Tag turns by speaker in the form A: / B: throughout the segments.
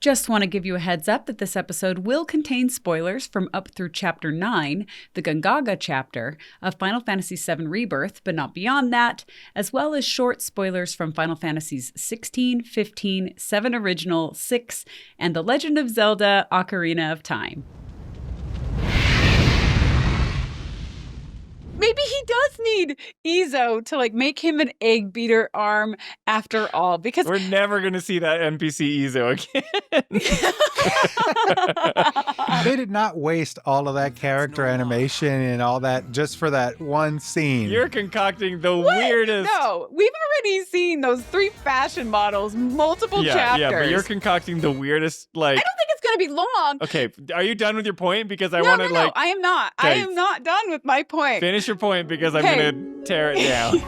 A: Just want to give you a heads up that this episode will contain spoilers from up through Chapter 9, the Gongaga chapter of Final Fantasy VII Rebirth, but not beyond that, as well as short spoilers from Final Fantasies 16, 15, 7 Original, 6, and The Legend of Zelda: Ocarina of Time. Maybe he does need Izo to make him an egg beater arm after all, because
B: we're never going to see that NPC Izo again.
C: They did not waste all of that character animation and all that just for that one scene.
B: You're concocting the weirdest.
A: No, we've already seen those 3 fashion models, multiple chapters.
B: Yeah, but you're concocting the weirdest,
A: I don't think it's going to be long.
B: Okay, are you done with your point? Because I
A: No,
B: want to
A: I am not.
B: Okay.
A: I am not done with my point.
B: Finish your point because I'm going to tear it down.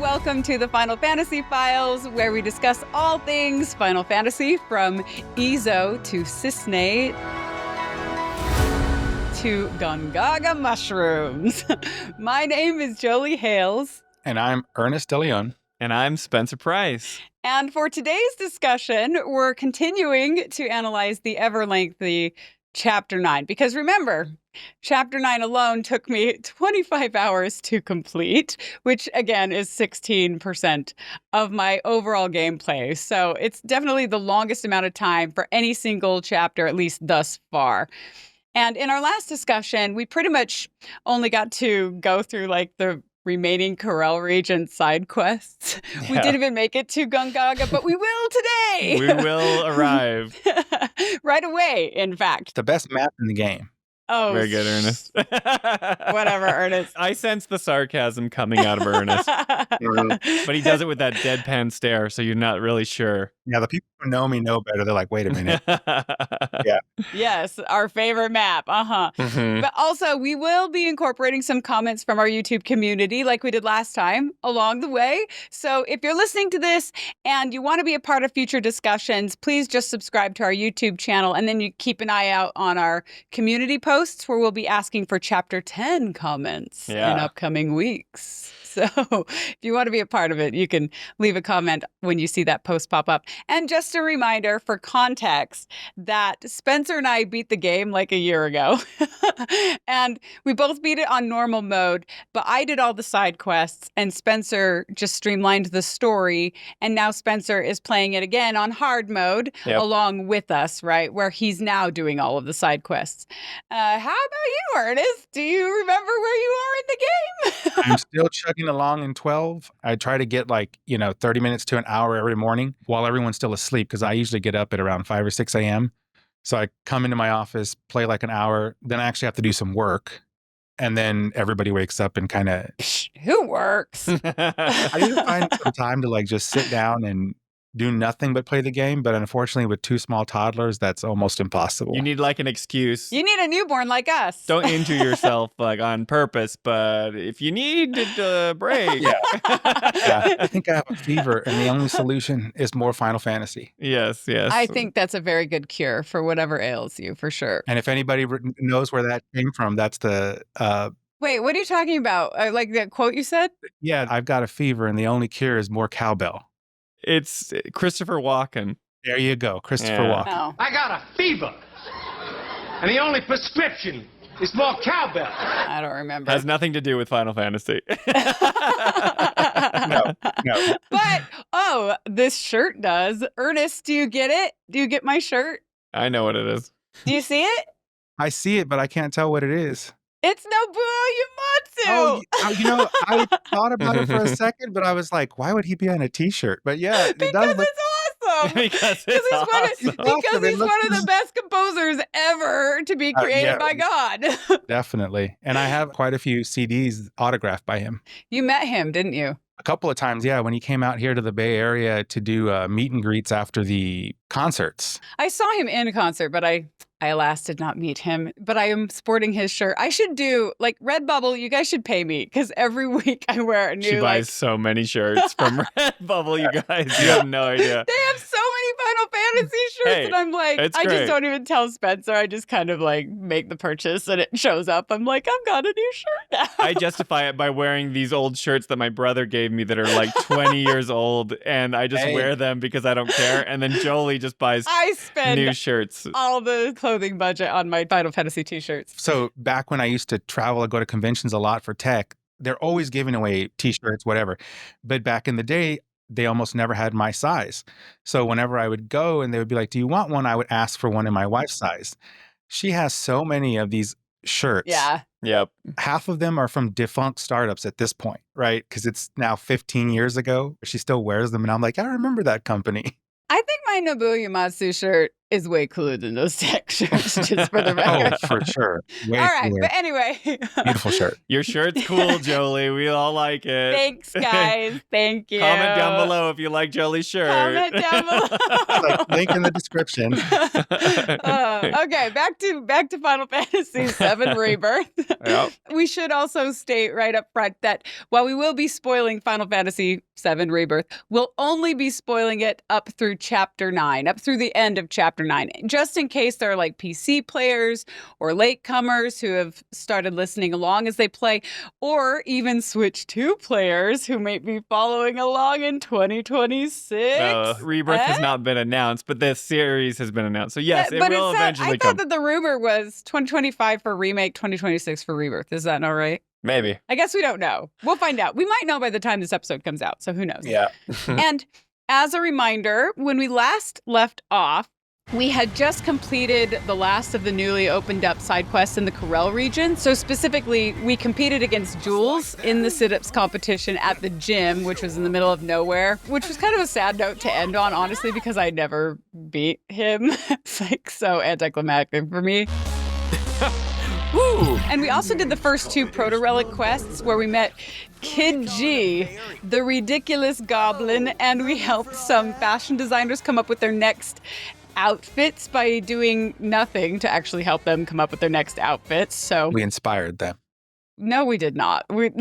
A: Welcome to the Final Fantasy Files, where we discuss all things Final Fantasy, from Izo to Cissnei to Gongaga mushrooms. My name is Jolie Hales.
C: And I'm Ernest de Leon.
B: And I'm Spencer Price.
A: And for today's discussion, we're continuing to analyze the ever-lengthy Chapter 9. Because remember, Chapter 9 alone took me 25 hours to complete, which again is 16% of my overall gameplay. So it's definitely the longest amount of time for any single chapter, at least thus far. And in our last discussion, we pretty much only got to go through the remaining Corel region side quests. Yeah. We didn't even make it to Gongaga, but we will today.
B: We will arrive.
A: Right away, in fact.
C: The best map in the game.
A: Oh,
B: very good, Ernest.
A: Whatever, Ernest.
B: I sense the sarcasm coming out of Ernest. But he does it with that deadpan stare, so you're not really sure.
C: Yeah, the people who know me know better. They're like, wait a minute.
A: Yeah. Yes, our favorite map. Mm-hmm. But also, we will be incorporating some comments from our YouTube community like we did last time along the way. So if you're listening to this and you want to be a part of future discussions, please just subscribe to our YouTube channel, and then you keep an eye out on our community posts where we'll be asking for Chapter 10 comments in upcoming weeks. So if you want to be a part of it, you can leave a comment when you see that post pop up. And just a reminder for context that Spencer and I beat the game a year ago. And we both beat it on normal mode, but I did all the side quests and Spencer just streamlined the story. And now Spencer is playing it again on hard mode along with us, right? Where he's now doing all of the side quests. How about you, Ernest? Do you remember where you are in the game?
C: I'm still chugging along in 12. I try to get 30 minutes to an hour every morning while everyone's still asleep, because I usually get up at around 5 or 6 a.m. So I come into my office, play an hour, then I actually have to do some work. And then everybody wakes up and kind of...
A: Who works?
C: I need to find some time to just sit down and do nothing but play the game, but unfortunately with 2 small toddlers, that's almost impossible.
B: You need an excuse.
A: You need a newborn like us.
B: Don't injure yourself on purpose, but if you need a break.
C: Yeah, I think I have a fever, and the only solution is more Final Fantasy.
B: Yes.
A: I think that's a very good cure for whatever ails you, for sure.
C: And if anybody knows where that came from, that's the...
A: Wait, what are you talking about? Like that quote you said?
C: Yeah, I've got a fever, and the only cure is more cowbell.
B: It's Christopher Walken.
C: There you go, Christopher Walken.
A: Oh.
D: I got a fever, and the only prescription is more cowbell.
A: I don't remember.
B: Has nothing to do with Final Fantasy.
C: No.
A: But, this shirt does. Ernest, do you get it? Do you get my shirt?
B: I know what it is.
A: Do you see it?
C: I see it, but I can't tell what it is.
A: It's Nobuo Uematsu.
C: Oh, I thought about it for a second, but I was like, why would he be on a t-shirt? But yeah, it
A: because
C: does look...
A: it's awesome.
B: Because he's
A: one of the best composers ever to be created by God.
C: Definitely. And I have quite a few CDs autographed by him.
A: You met him, didn't you?
C: A couple of times, yeah, when he came out here to the Bay Area to do meet and greets after the concerts.
A: I saw him in a concert, but I I, alas, did not meet him, but I am sporting his shirt. I should do, like, Redbubble, you guys should pay me, because every week I wear a new,
B: She buys so many shirts from Redbubble, you guys. You have no idea.
A: They have so many Final Fantasy shirts,
B: Hey,
A: and I'm like,
B: it's
A: I
B: great.
A: just don't even tell Spencer. I just kind of, like, make the purchase, and it shows up. I'm like, I've got a new shirt now.
B: I justify it by wearing these old shirts that my brother gave me that are like 20 years old, and I just wear them because I don't care. And then Jolie just buys
A: I spend
B: new shirts.
A: all the clothing budget on my Final Fantasy t-shirts.
C: So back when I used to travel and go to conventions a lot for tech, they're always giving away t-shirts, whatever. But back in the day, they almost never had my size. So whenever I would go and they would be like, do you want one? I would ask for one in my wife's size. She has so many of these shirts.
A: Yeah.
B: Yep.
C: Half of them are from defunct startups at this point, right? Because it's now 15 years ago. She still wears them. And I'm like, I remember that company.
A: I think my Nobuo Uematsu shirt is way cooler than those tech shirts, just for the record.
C: Oh, for sure. Way
A: All right,
C: cooler.
A: but anyway.
C: Beautiful shirt.
B: Your shirt's cool, Jolie. We all like it.
A: Thanks, guys. Thank you.
B: Comment down below if you like Jolie's shirt.
A: Comment down below.
C: Like, link in the description.
A: Okay, back to Final Fantasy VII Rebirth.
B: Yep.
A: We should also state right up front that while we will be spoiling Final Fantasy VII Rebirth, we'll only be spoiling it up through Chapter 9, up through the end of Chapter 9, just in case there are like PC players or latecomers who have started listening along as they play, or even Switch 2 players who may be following along in 2026.
B: Rebirth has not been announced, but this series has been announced. So yes, it will eventually
A: I
B: come.
A: thought that the rumor was 2025 for remake, 2026 for Rebirth. Is that not right?
B: Maybe.
A: I guess we don't know. We'll find out. We might know by the time this episode comes out, so who knows?
C: Yeah.
A: And as a reminder, when we last left off, we had just completed the last of the newly opened up side quests in the Corel region. So specifically, we competed against Jules in the sit-ups competition at the gym, which was in the middle of nowhere, which was kind of a sad note to end on, honestly, because I never beat him. It's like so anticlimactic for me. Woo! And we also did the first 2 proto-relic quests where we met Kid G, the ridiculous goblin, and we helped some fashion designers come up with their next outfits by doing nothing to actually help them come up with their next outfits. So
C: We inspired them.
A: no, we did not. Whatever.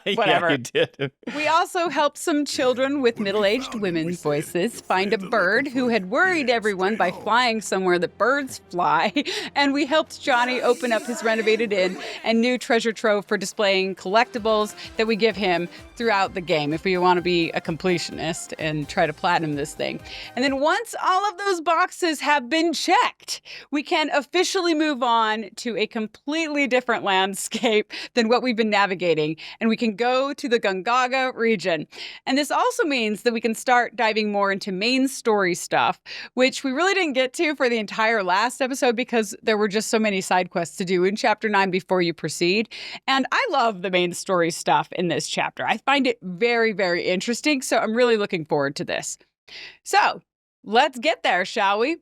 B: Yeah, you did.
A: We also helped some children with middle-aged women's voices find a bird who had worried everyone by flying somewhere that birds fly. And we helped Johnny open up his renovated inn and new treasure trove for displaying collectibles that we give him throughout the game if we want to be a completionist and try to platinum this thing. And then once all of those boxes have been checked, we can officially move on to a completely different landscape than what we've been navigating, and we can go to the Gongaga region. And this also means that we can start diving more into main story stuff, which we really didn't get to for the entire last episode because there were just so many side quests to do in Chapter 9 before you proceed. And I love the main story stuff in this chapter. I find it very, very interesting, so I'm really looking forward to this. So, let's get there, shall we?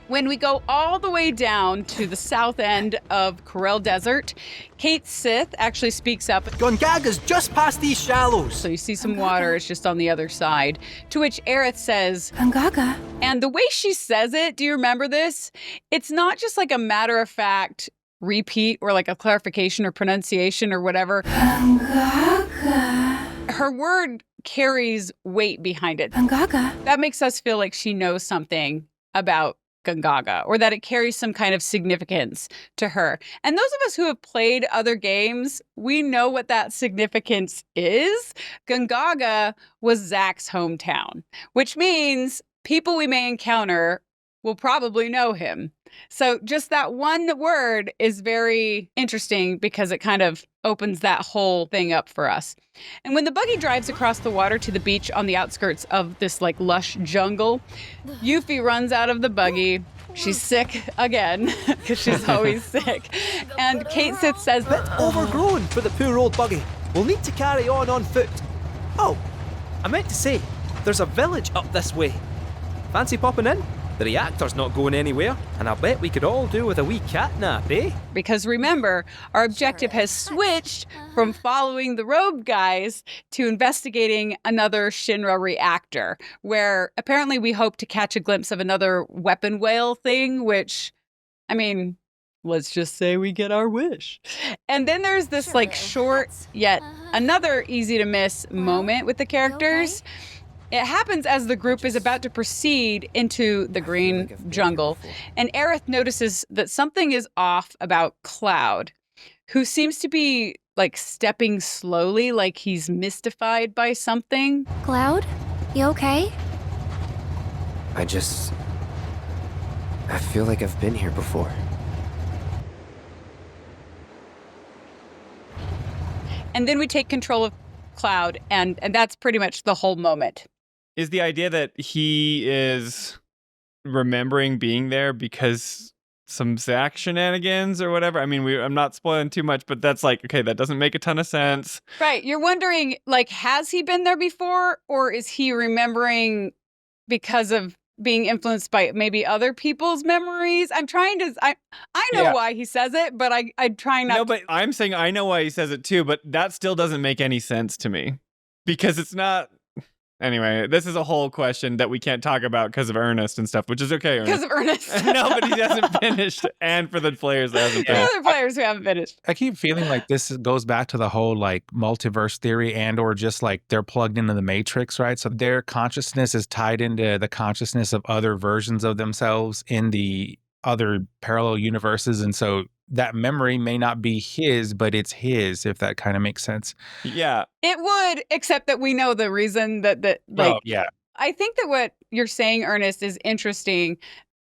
A: When we go all the way down to the south end of Corel Desert, Cait Sith actually speaks up.
E: Gongaga's just past these shallows.
A: So you see some water, it's just on the other side. To which Aerith says,
F: Gongaga.
A: And the way she says it, do you remember this? It's not just like a matter-of-fact repeat or like a clarification or pronunciation or whatever.
F: Gongaga.
A: Her word carries weight behind it.
F: Gongaga.
A: That makes us feel like she knows something about Gongaga, or that it carries some kind of significance to her. And those of us who have played other games, we know what that significance is. Gongaga was Zack's hometown, which means people we may encounter will probably know him. So just that one word is very interesting because it kind of opens that whole thing up for us. And when the buggy drives across the water to the beach on the outskirts of this like lush jungle, Yuffie runs out of the buggy. She's sick again because she's always sick. And Cait Sith says,
E: Bit overgrown for the poor old buggy. We'll need to carry on foot. Oh, I meant to say, there's a village up this way. Fancy popping in? The reactor's not going anywhere, and I bet we could all do with a wee catnap, eh?
A: Because remember, our objective has switched from following the robed guys to investigating another Shinra reactor, where apparently we hope to catch a glimpse of another weapon whale thing, which I mean, let's just say we get our wish. And then there's this like short yet another easy to miss moment with the characters. It happens as the group is about to proceed into the green jungle, and Aerith notices that something is off about Cloud, who seems to be like stepping slowly, like he's mystified by something.
F: Cloud? You okay?
G: I feel like I've been here before.
A: And then we take control of Cloud, and that's pretty much the whole moment.
B: Is the idea that he is remembering being there because some Zack shenanigans or whatever? I mean, I'm not spoiling too much, but that's like, okay, that doesn't make a ton of sense.
A: Right. You're wondering, like, has he been there before, or is he remembering because of being influenced by maybe other people's memories? I'm trying to, I know why he says it, but I'm trying not to.
B: No, but I'm saying I know why he says it too, but that still doesn't make any sense to me because it's not. Anyway, this is a whole question that we can't talk about because of Ernest and stuff, which is okay.
A: Because of Ernest.
B: No, but he hasn't finished. And for the players that hasn't finished.
A: For the players who haven't finished.
C: I keep feeling like this goes back to the whole like multiverse theory and or just like they're plugged into the Matrix, right? So their consciousness is tied into the consciousness of other versions of themselves in the other parallel universes. And so that memory may not be his, but it's his, if that kind of makes sense.
B: Yeah.
A: It would, except that we know the reason that like,
C: oh, yeah.
A: I think that what you're saying, Ernest, is interesting,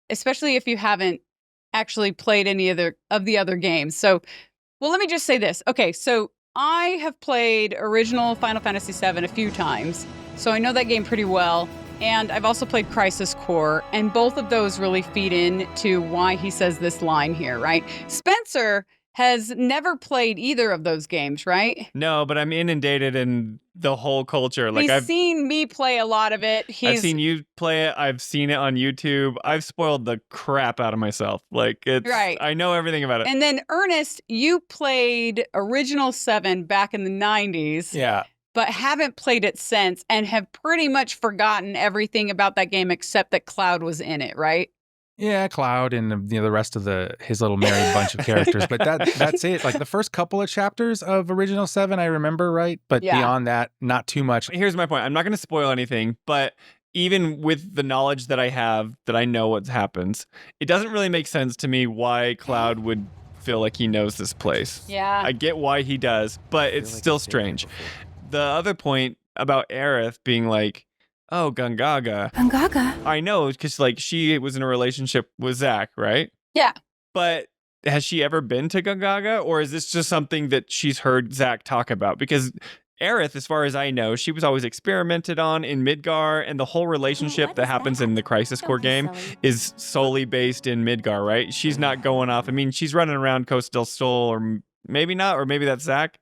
A: especially if you haven't actually played any of the other games. So, well, let me just say this. Okay, so I have played original Final Fantasy VII a few times, so I know that game pretty well. And I've also played Crisis Core, and both of those really feed into why he says this line here, right? Spencer has never played either of those games, right?
B: No, but I'm inundated in the whole culture. Like
A: I've seen me play a lot of it.
B: I've seen you play it. I've seen it on YouTube. I've spoiled the crap out of myself. Like it's
A: right.
B: I know everything about it.
A: And then Ernest, you played original 7 back in the 90s.
C: Yeah.
A: But haven't played it since and have pretty much forgotten everything about that game except that Cloud was in it, right?
C: Yeah, Cloud and the rest of his little merry bunch of characters. But that's it. Like the first couple of chapters of original 7, I remember, right? But beyond that, not too much.
B: Here's my point. I'm not going to spoil anything, but even with the knowledge that I have, that I know what happens, it doesn't really make sense to me why Cloud would feel like he knows this place.
A: Yeah.
B: I get why he does, but it's still strange. The other point about Aerith being like, oh, Gongaga.
F: Gongaga?
B: I know, because like she was in a relationship with Zack, right?
A: Yeah.
B: But has she ever been to Gongaga, or is this just something that she's heard Zack talk about? Because Aerith, as far as I know, she was always experimented on in Midgar, and the whole relationship that happens in the Crisis Core game is solely based in Midgar, right? She's not going off. I mean, she's running around Coast del Sol, or maybe not, or maybe that's Zack.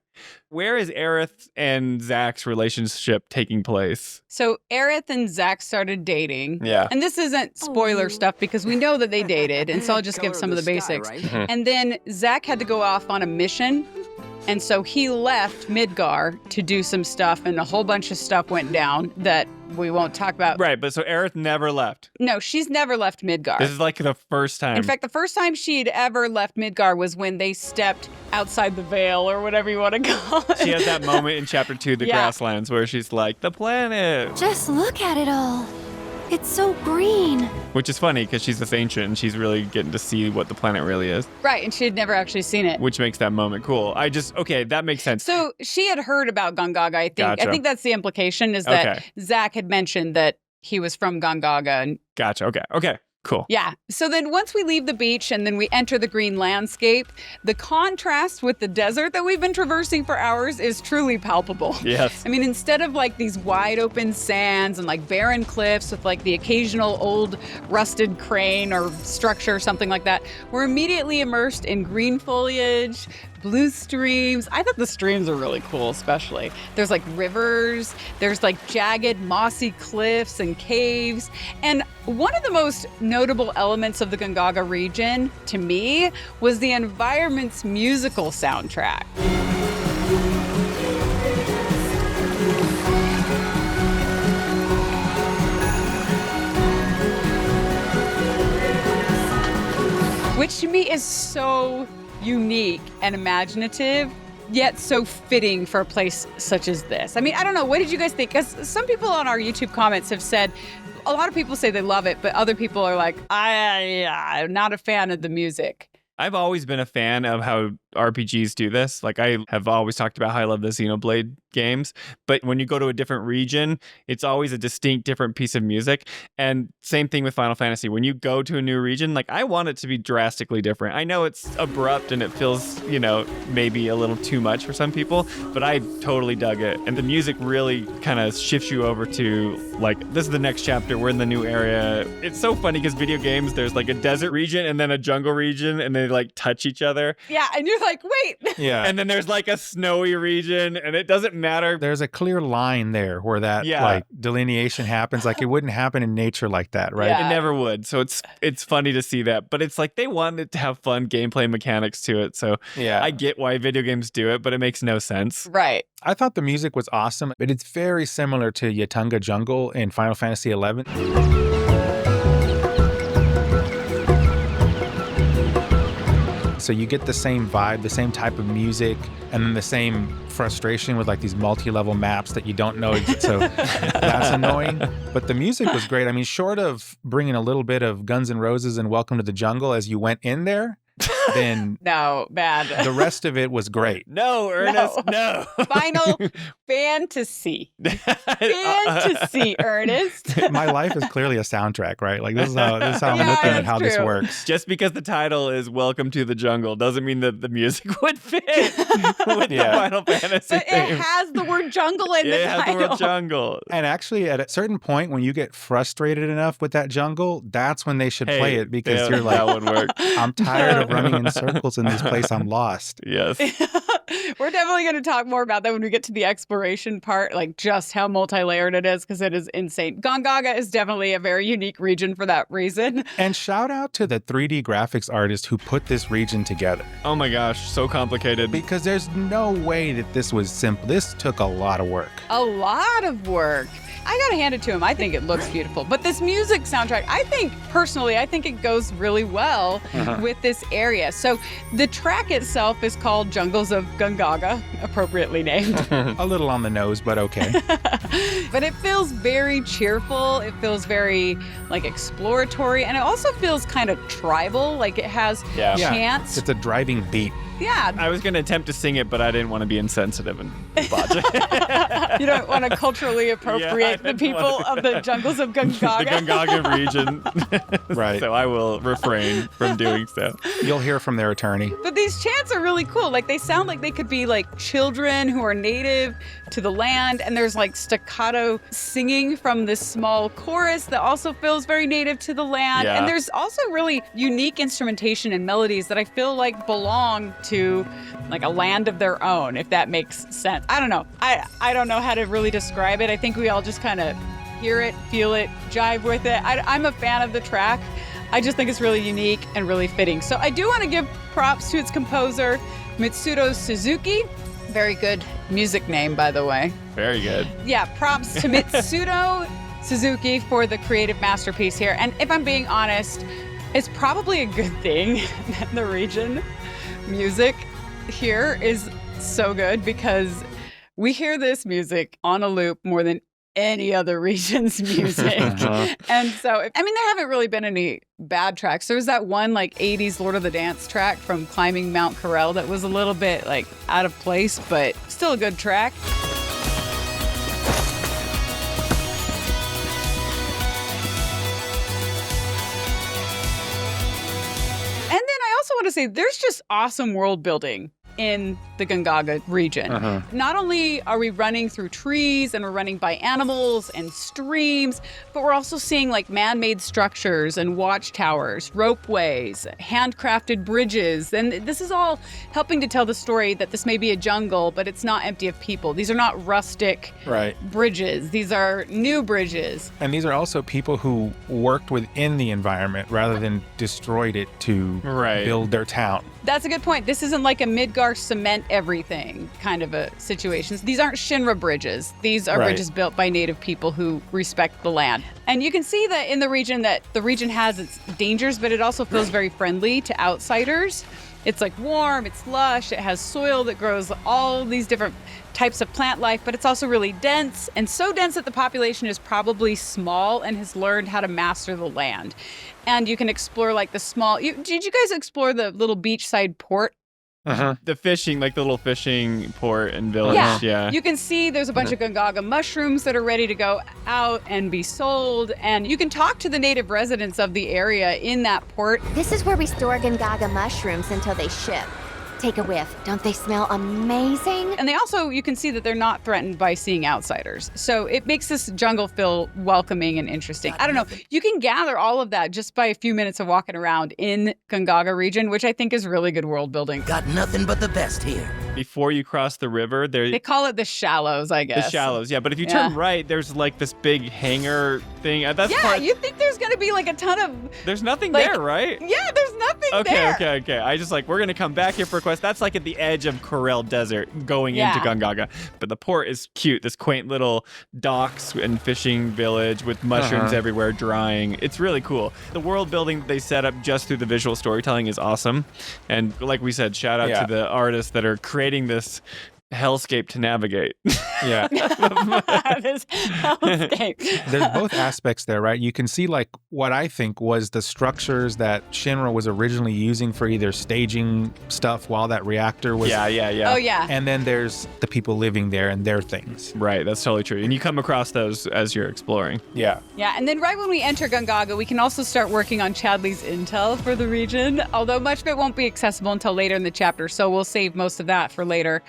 B: Where is Aerith and Zack's relationship taking place?
A: So Aerith and Zack started dating.
B: Yeah.
A: And this isn't spoiler stuff because we know that they dated. And so I'll just give some of the basics.
G: Right?
A: And then Zack had to go off on a mission. And so he left Midgar to do some stuff, and a whole bunch of stuff went down that we won't talk about.
B: Right, but so Aerith never left.
A: No, she's never left Midgar.
B: This is like the first time.
A: In fact, the first time she'd ever left Midgar was when they stepped outside the veil, or whatever you want to call it.
B: She has that moment in Chapter 2, The Grasslands, where she's like, the planet.
F: Just look at it all. It's so green.
B: Which is funny, because she's this ancient, and she's really getting to see what the planet really is.
A: Right, and she had never actually seen it.
B: Which makes that moment cool. Okay, that makes sense.
A: So she had heard about Gongaga, I think.
B: Gotcha.
A: I think that's the implication, is that Zack had mentioned that he was from Gongaga. And
B: Gotcha, okay. Cool.
A: Yeah. So then once we leave the beach and then we enter the green landscape, the contrast with the desert that we've been traversing for hours is truly palpable.
B: Yes.
A: I mean, instead of like these wide open sands and like barren cliffs with like the occasional old rusted crane or structure or something like that, we're immediately immersed in green foliage, blue streams. I thought the streams are really cool, especially. There's like rivers, there's like jagged mossy cliffs and caves. And one of the most notable elements of the Gongaga region, to me, was the environment's musical soundtrack. which to me is so unique and imaginative, yet so fitting for a place such as this. I mean, I don't know. What did you guys think? Because some people on our YouTube comments have said, a lot of people say they love it, but other people are like, I'm not a fan of the music.
B: I've always been a fan of how RPGs do this. Like, I have always talked about how I love the Xenoblade games, but when you go to a different region, it's always a distinct different piece of music. And same thing with Final Fantasy. When you go to a new region, like, I want it to be drastically different. I know it's abrupt and it feels, you know, maybe a little too much for some people, but I totally dug it. And the music really kind of shifts you over to, like, this is the next chapter. We're in the new area. It's so funny because video games, there's like a desert region and then a jungle region, and they like touch each other.
A: Yeah, and you're like, wait.
C: Yeah.
B: And then there's like a snowy region, and it doesn't matter.
C: There's a clear line there where that like delineation happens. Like, it wouldn't happen in nature like that, right?
A: Yeah.
B: It never would. So it's funny to see that. But it's like they wanted to have fun gameplay mechanics to it. So
C: Yeah.
B: I get why video games do it, but it makes no sense.
A: Right.
C: I thought the music was awesome, but it's very similar to Yatunga Jungle in Final Fantasy XI. So you get the same vibe, the same type of music, and then the same frustration with like these multi-level maps that you don't know. So that's annoying. But the music was great. I mean, short of bringing a little bit of Guns N' Roses and Welcome to the Jungle as you went in there, then
A: No, bad.
C: the rest of it was great.
B: No, Ernest, no.
A: Final Fantasy. Fantasy, Ernest.
C: My life is clearly a soundtrack, right? Like, this is how I'm
A: Yeah,
C: looking at
A: that's
C: how this
A: true.
C: works.
B: Just because the title is Welcome to the Jungle doesn't mean that the music would fit with the Final Fantasy
A: But
B: theme.
A: it has the word jungle in
B: Yeah,
A: the
B: it has
A: title.
B: the word jungle.
C: And actually, at a certain point, when you get frustrated enough with that jungle, that's when they should play it, because
B: yeah,
C: you're like,
B: that would work.
C: I'm tired of running in circles in this place. I'm lost.
B: Yes.
A: We're definitely going to talk more about that when we get to the exploration part, like just how multi-layered it is, because it is insane. Gongaga is definitely a very unique region for that reason.
C: And shout out to the 3D graphics artist who put this region together,
B: Oh my gosh, so complicated.
C: because there's no way that this was simple. This took a lot of work.
A: A lot of work. I gotta hand it to him. I think it looks beautiful. But this music soundtrack, I think it goes really well with this area. So the track itself is called Jungles of Gongaga, appropriately named.
C: A little on the nose, but okay.
A: But it feels very cheerful. It feels very like exploratory. And it also feels kind of tribal. Like it has chants.
C: It's a driving beat.
A: Yeah.
B: I was going to attempt to sing it, but I didn't want to be insensitive and botch it.
A: You don't want to culturally appropriate the people of the jungles of Gongaga.
B: The Gongaga region.
C: Right.
B: So I will refrain from doing so.
C: You'll hear from their attorney.
A: But these chants are really cool. Like they sound like they could be like children who are native to the land. And there's like staccato singing from this small chorus that also feels very native to the land.
B: Yeah.
A: And there's also really unique instrumentation and melodies that I feel like belong to like a land of their own, if that makes sense. I don't know. I don't know how to really describe it. I think we all just kind of hear it, feel it, jive with it. I'm a fan of the track. I just think it's really unique and really fitting. So I do want to give props to its composer, Mitsudo Suzuki. Very good music name, by the way.
B: Very good.
A: Yeah, props to Mitsudo Suzuki for the creative masterpiece here. And if I'm being honest, it's probably a good thing that the region music here is so good, because we hear this music on a loop more than any other region's music. And so, I mean, there haven't really been any bad tracks. There was that one like 80s Lord of the Dance track from Climbing Mount Corel that was a little bit like out of place, but still a good track. And then I also want to say there's just awesome world building in the Gongaga region. Not only are we running through trees and we're running by animals and streams, but we're also seeing like man-made structures and watchtowers, ropeways, handcrafted bridges. And this is all helping to tell the story that this may be a jungle, but it's not empty of people. These are not rustic bridges. These are new bridges.
C: And these are also people who worked within the environment rather than destroyed it to build their town.
A: That's a good point. This isn't like a Midgard Midgar cement everything kind of a situation. These aren't Shinra bridges. These are bridges built by native people who respect the land. And you can see that in the region has its dangers, but it also feels very friendly to outsiders. It's like warm, it's lush, it has soil that grows all these different types of plant life, but it's also really dense, and so dense that the population is probably small and has learned how to master the land. And you can explore like the small, did you guys explore the little beachside port?
B: The fishing, like the little fishing port and village. Yeah.
A: You can see there's a bunch of Gongaga mushrooms that are ready to go out and be sold. And you can talk to the native residents of the area in that port.
F: This is where we store Gongaga mushrooms until they ship. Take a whiff. Don't they smell amazing?
A: And they also, you can see that they're not threatened by seeing outsiders. So it makes this jungle feel welcoming and interesting. I don't know. You can gather all of that just by a few minutes of walking around in Gongaga region, which I think is really good world building.
H: Got nothing but the best here.
B: Before you cross the river,
A: they call it the shallows, I guess.
B: The shallows, yeah. But if you turn right, there's like this big hangar thing.
A: You think there's going to be like a ton of...
B: There's nothing there, right?
A: Yeah, there's nothing there.
B: Okay. I just like, we're going to come back here for a quest. That's like at the edge of Corel Desert going into Gongaga. But the port is cute. This quaint little docks and fishing village with mushrooms everywhere drying. It's really cool. The world building that they set up just through the visual storytelling is awesome. And like we said, shout out to the artists that are creating this hellscape to navigate.
C: Yeah.
A: This hellscape.
C: There's both aspects there, right? You can see like what I think was the structures that Shinra was originally using for either staging stuff while that reactor was...
A: Oh, yeah.
C: And then there's the people living there and their things.
B: Right, that's totally true. And you come across those as you're exploring.
C: Yeah.
A: Yeah, and then right when we enter Gongaga, we can also start working on Chadley's intel for the region, although much of it won't be accessible until later in the chapter, so we'll save most of that for later.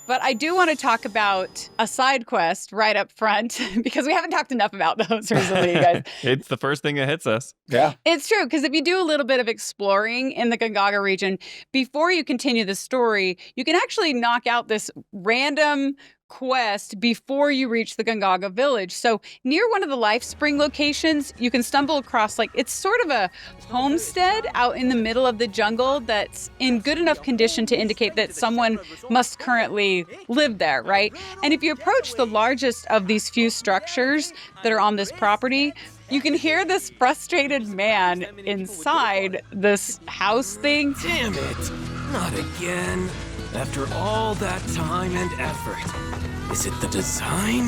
A: But I do want to talk about a side quest right up front because we haven't talked enough about those recently, you guys.
B: It's the first thing that hits us.
C: Yeah.
A: It's true, because if you do a little bit of exploring in the Gongaga region, before you continue the story, you can actually knock out this random quest before you reach the Gongaga village. So near one of the Life Spring locations, you can stumble across it's sort of a homestead out in the middle of the jungle that's in good enough condition to indicate that someone must currently live there, right? And if you approach the largest of these few structures that are on this property, you can hear this frustrated man inside this house thing.
H: Damn it! Not again. After all that time and effort. Is it the design?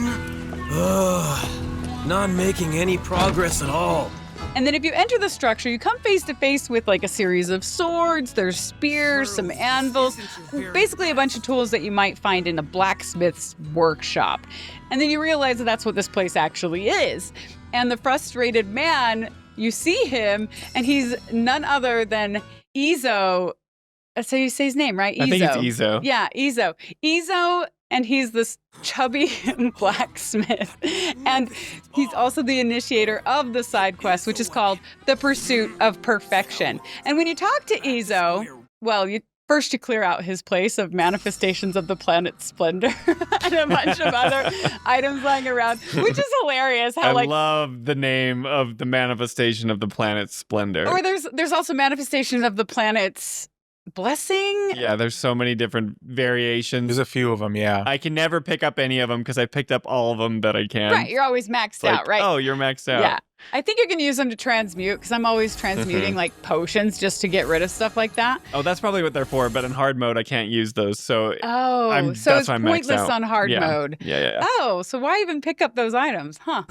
H: Ugh. Not making any progress at all.
A: And then if you enter the structure, you come face to face with a series of swords, there's spears, some anvils, basically a bunch of tools that you might find in a blacksmith's workshop. And then you realize that that's what this place actually is. And the frustrated man, you see him, and he's none other than Izo. So you say his name, right? Izo.
B: I think it's Izo.
A: Yeah, Izo. Izo, and he's this chubby blacksmith. And he's also the initiator of the side quest, which is called The Pursuit of Perfection. And when you talk to Izo, well, you clear out his place of manifestations of the planet Splendor and a bunch of other items lying around, which is hilarious. How
B: I love the name of the manifestation of the planet Splendor.
A: Or there's also manifestations of the planet's Blessing?
B: Yeah, there's so many different variations.
C: There's a few of them, yeah.
B: I can never pick up any of them because I picked up all of them that I can.
A: Right, you're always maxed out, right?
B: Oh, you're maxed out.
A: Yeah. I think you can use them to transmute because I'm always transmuting potions just to get rid of stuff like that.
B: Oh, that's probably what they're for, but in hard mode I can't use those. So
A: so it's pointless on hard mode.
B: Yeah.
A: Oh, so why even pick up those items, huh?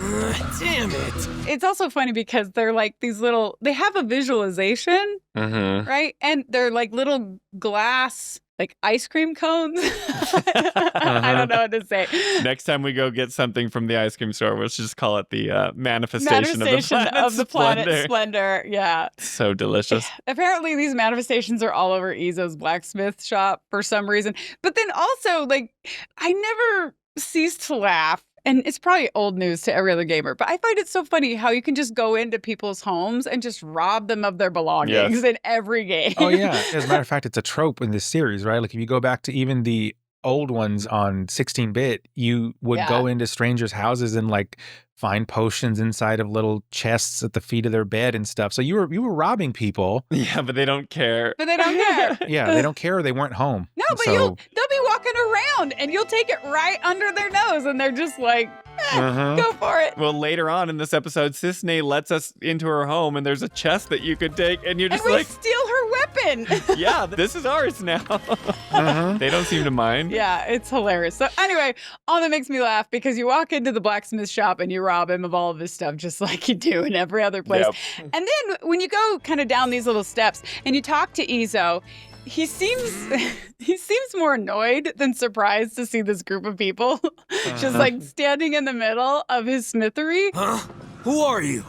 H: Damn it.
A: It's also funny because they're these little, they have a visualization, right? And they're little glass ice cream cones. I don't know what to say.
B: Next time we go get something from the ice cream store, we'll just call it the manifestation
A: of the planet Splendor. Yeah.
B: So delicious.
A: Apparently these manifestations are all over Izo's blacksmith shop for some reason. But then also, I never cease to laugh. And it's probably old news to every other gamer, but I find it so funny how you can just go into people's homes and just rob them of their belongings in every game.
C: Oh, yeah. As a matter of fact, it's a trope in this series, right? If you go back to even the old ones on 16-bit, you would go into strangers' houses and like find potions inside of little chests at the feet of their bed and stuff. So you were robbing people.
B: Yeah, but they don't care.
A: But they don't care.
C: Yeah, they don't care. They weren't home.
A: No, but
C: so,
A: they'll be walking around and you'll take it right under their nose and they're just like, go for it.
B: Well, later on in this episode, Cissnei lets us into her home and there's a chest that you could take and you're just
A: and we
B: like,
A: steal her weapon.
B: yeah, this is ours now. They don't seem to mind.
A: Yeah, it's hilarious. So anyway, all that makes me laugh because you walk into the blacksmith shop and you rob him of all of his stuff just like you do in every other place.
B: Yep.
A: And then when you go kind of down these little steps and you talk to Izo, he seems more annoyed than surprised to see this group of people just like standing in the middle of his smithery.
H: Huh? Who are you?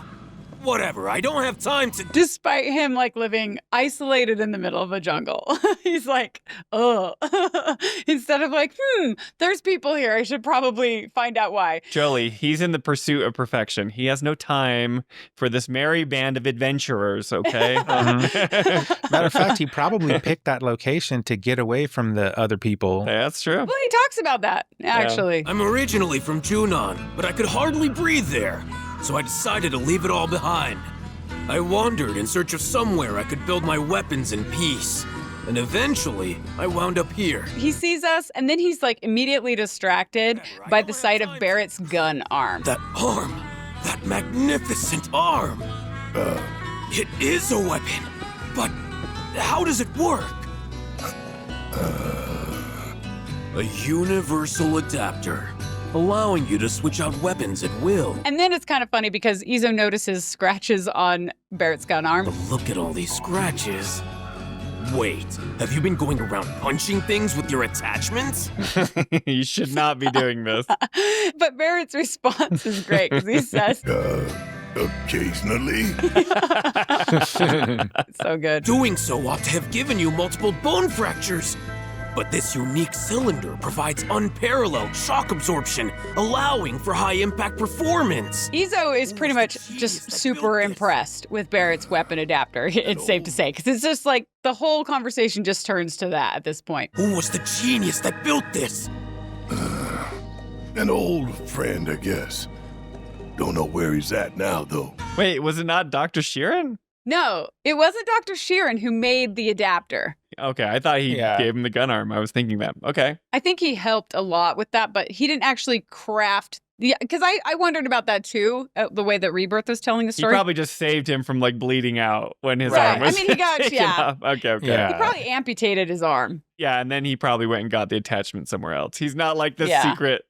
H: Whatever, I don't have time to...
A: Despite him like living isolated in the middle of a jungle. He's like, oh. Instead of like, there's people here. I should probably find out why.
B: Jolie, he's in the pursuit of perfection. He has no time for this merry band of adventurers, okay?
C: Matter of fact, he probably picked that location to get away from the other people.
B: That's true.
A: Well, he talks about that, actually.
H: I'm originally from Junon, but I could hardly breathe there. So I decided to leave it all behind. I wandered in search of somewhere I could build my weapons in peace. And eventually, I wound up here.
A: He sees us, and then he's like immediately distracted by the sight of Barret's gun arm.
H: That arm! That magnificent arm! It is a weapon, but how does it work? A universal adapter, allowing you to switch out weapons at will.
A: And then it's kind of funny because Izo notices scratches on Barret's gun arm.
H: But look at all these scratches. Wait, have you been going around punching things with your attachments?
B: You should not be doing this.
A: But Barret's response is great because he says,
I: occasionally.
A: So good.
H: Doing so ought to have given you multiple bone fractures. But this unique cylinder provides unparalleled shock absorption, allowing for high-impact performance.
A: Izo is pretty much just super impressed with Barret's weapon adapter, it's safe to say, because it's just like the whole conversation just turns to that at this point.
H: Who was the genius that built this?
I: An old friend, I guess. Don't know where he's at now, though.
B: Wait, was it not Dr. Sheeran?
A: No, it wasn't Dr. Sheeran who made the adapter.
B: Okay, I thought he gave him the gun arm. I was thinking that. Okay.
A: I think he helped a lot with that, but he didn't actually craft. Yeah, because I wondered about that too, the way that Rebirth was telling the story.
B: He probably just saved him from like bleeding out when his arm was
A: he got,
B: taken off. Okay.
C: Yeah.
A: He probably amputated his arm.
B: Yeah, and then he probably went and got the attachment somewhere else. He's not like the secret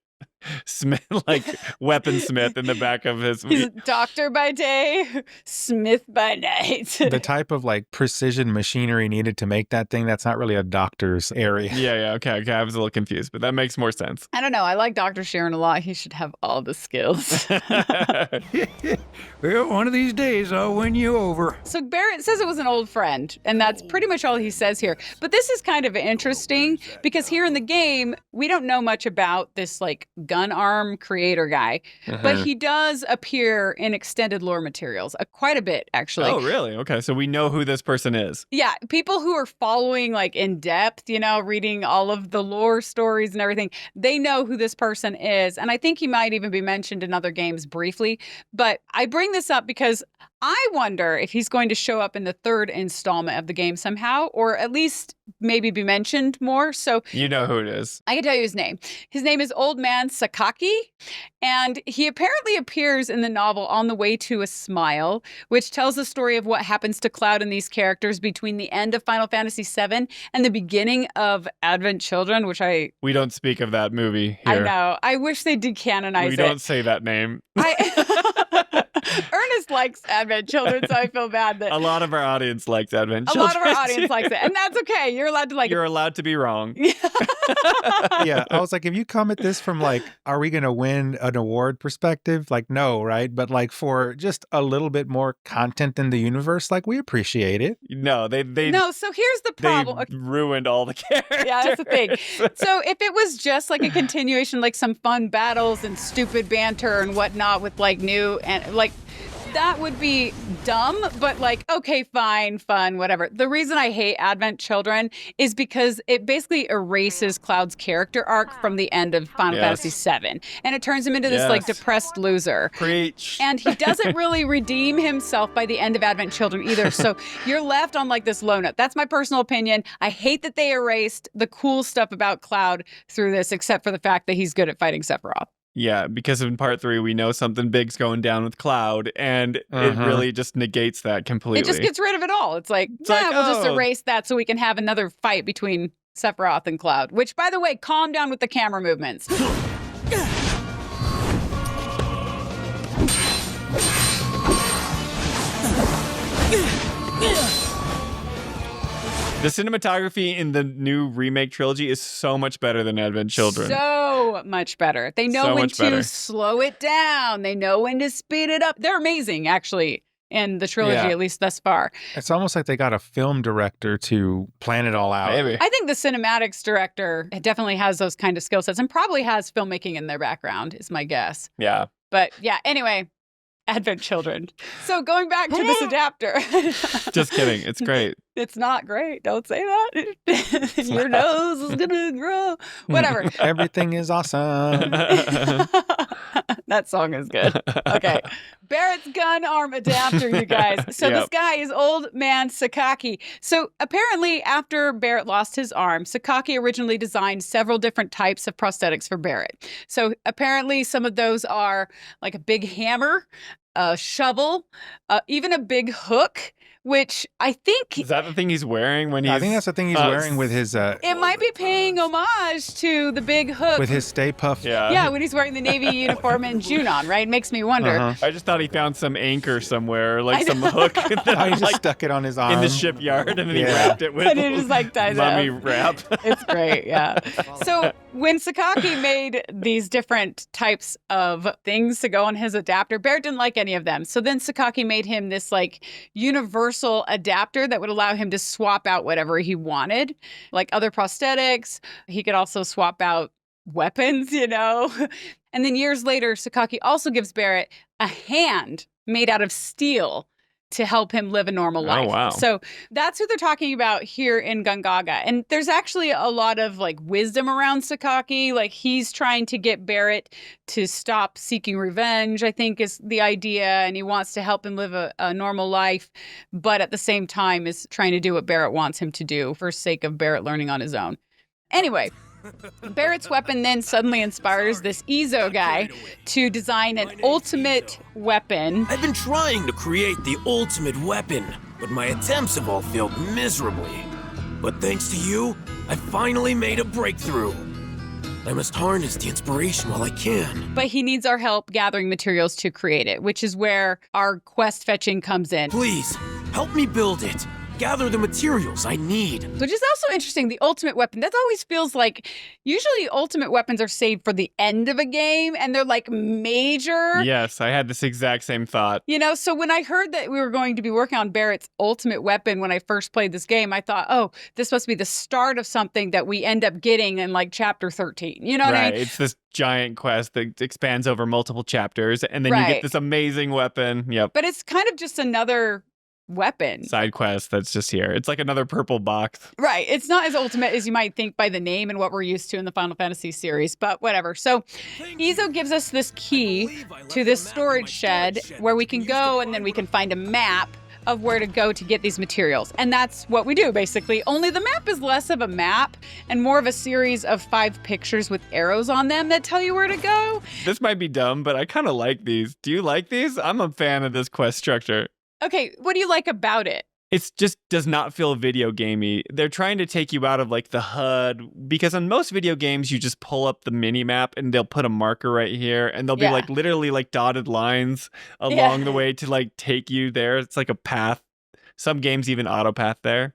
B: Smith, like weaponsmith in the back of his.
A: He's a doctor by day, Smith by night.
C: The type of like precision machinery needed to make that thing, that's not really a doctor's area.
B: Yeah. Okay. I was a little confused, but that makes more sense.
A: I don't know. I like Dr. Sheeran a lot. He should have all the skills.
J: Well, one of these days I'll win you over.
A: So Barret says it was an old friend, and that's pretty much all he says here. But this is kind of interesting because here in the game, we don't know much about this like gun arm creator guy, but he does appear in extended lore materials, quite a bit actually.
B: Oh, really? Okay, so we know who this person is.
A: Yeah, people who are following like in depth, reading all of the lore stories and everything, they know who this person is. And I think he might even be mentioned in other games briefly. But I bring this up because I wonder if he's going to show up in the third installment of the game somehow, or at least maybe be mentioned more. So
B: you know who it is.
A: I can tell you his name. His name is Old Man Sakaki, and he apparently appears in the novel On the Way to a Smile, which tells the story of what happens to Cloud and these characters between the end of Final Fantasy VII and the beginning of Advent Children, which
B: we don't speak of that movie here.
A: I know. I wish they decanonize it.
B: We don't say that name.
A: Ernest likes Advent Children, so I feel bad that
B: a lot of our audience likes Advent Children.
A: A lot of our audience likes it, and that's okay. You're allowed to like it.
B: You're allowed to be wrong.
C: Yeah, I was like, if you come at this from like, are we going to win an award perspective? Like, no, right? But like for just a little bit more content in the universe, like we appreciate it.
B: No, they
A: No, so here's the problem.
B: They ruined all the characters.
A: Yeah, that's the thing. So if it was just like a continuation, like some fun battles and stupid banter and whatnot with like new and like That would be dumb, but like, okay, fine, fun, whatever. The reason I hate Advent Children is because it basically erases Cloud's character arc from the end of Final Fantasy VII. And it turns him into this like depressed loser.
B: Preach.
A: And he doesn't really redeem himself by the end of Advent Children either. So you're left on like this low note. That's my personal opinion. I hate that they erased the cool stuff about Cloud through this, except for the fact that he's good at fighting Sephiroth.
B: Yeah, because in part 3, we know something big's going down with Cloud, and it really just negates that completely.
A: It just gets rid of it all. It's like, we'll just erase that so we can have another fight between Sephiroth and Cloud. Which, by the way, calm down with the camera movements.
B: The cinematography in the new remake trilogy is so much better than Advent Children.
A: So much better. They know when to slow it down. They know when to speed it up. They're amazing, actually, in the trilogy, at least thus far.
C: It's almost like they got a film director to plan it all out.
B: Maybe.
A: I think the cinematics director definitely has those kind of skill sets and probably has filmmaking in their background, is my guess.
B: Yeah.
A: But yeah, anyway. Advent Children. So going back to this adapter.
B: Just kidding. It's great.
A: It's not great. Don't say that. Your nose is going to grow. Whatever.
C: Everything is awesome.
A: That song is good. Okay. Barret's gun arm adapter, you guys. So this guy is Old Man Sakaki. So apparently after Barret lost his arm, Sakaki originally designed several different types of prosthetics for Barret. So apparently some of those are like a big hammer, a shovel, even a big hook, which I think...
B: Is that the thing he's wearing when he's...
C: I think that's the thing he's wearing with his...
A: it might be paying homage to the big hook.
C: With his Stay Puft.
A: Yeah, when he's wearing the Navy uniform in Junon, right? Makes me wonder.
B: I just thought he found some anchor somewhere, like some hook.
C: He just stuck it on his arm.
B: In the shipyard, and then he wrapped it with
A: and he just like ties
B: mummy
A: it up.
B: wrap.
A: It's great, yeah. So when Sakaki made these different types of things to go on his adapter, Barret didn't like any of them. So then Sakaki made him this like universal adapter that would allow him to swap out whatever he wanted, like other prosthetics. He could also swap out weapons, you know? And then years later, Sakaki also gives Barret a hand made out of steel to help him live a normal life.
B: Oh, wow.
A: So that's who they're talking about here in Gongaga. And there's actually a lot of like wisdom around Sakaki. Like he's trying to get Barret to stop seeking revenge, I think is the idea. And he wants to help him live a normal life, but at the same time is trying to do what Barret wants him to do for sake of Barret learning on his own. Anyway, Barret's weapon then suddenly inspires this Ezo guy to design an ultimate weapon.
H: I've been trying to create the ultimate weapon, but my attempts have all failed miserably. But thanks to you, I finally made a breakthrough. I must harness the inspiration while I can.
A: But he needs our help gathering materials to create it, which is where our quest fetching comes in.
H: Please, help me build it. Gather the materials I need.
A: Which is also interesting, the ultimate weapon. That always feels like, usually ultimate weapons are saved for the end of a game, and they're like major.
B: Yes, I had this exact same thought.
A: You know, so when I heard that we were going to be working on Barret's ultimate weapon when I first played this game, I thought, oh, this must be the start of something that we end up getting in like chapter 13. You know what I mean?
B: It's this giant quest that expands over multiple chapters, and then you get this amazing weapon. Yep.
A: But it's kind of just another weapon.
B: Side quest that's just here. It's like another purple box.
A: Right. It's not as ultimate as you might think by the name and what we're used to in the Final Fantasy series, but whatever. So Ezo gives us this key to this storage shed where we can go and then we can find a map of where to go to get these materials. And that's what we do, basically. Only the map is less of a map and more of a series of 5 pictures with arrows on them that tell you where to go.
B: This might be dumb, but I kind of like these. Do you like these? I'm a fan of this quest structure.
A: Okay, what do you like about it?
B: It just does not feel video gamey. They're trying to take you out of like the HUD, because on most video games you just pull up the mini map and they'll put a marker right here and they'll be like literally like dotted lines along the way to like take you there. It's like a path. Some games even auto path there.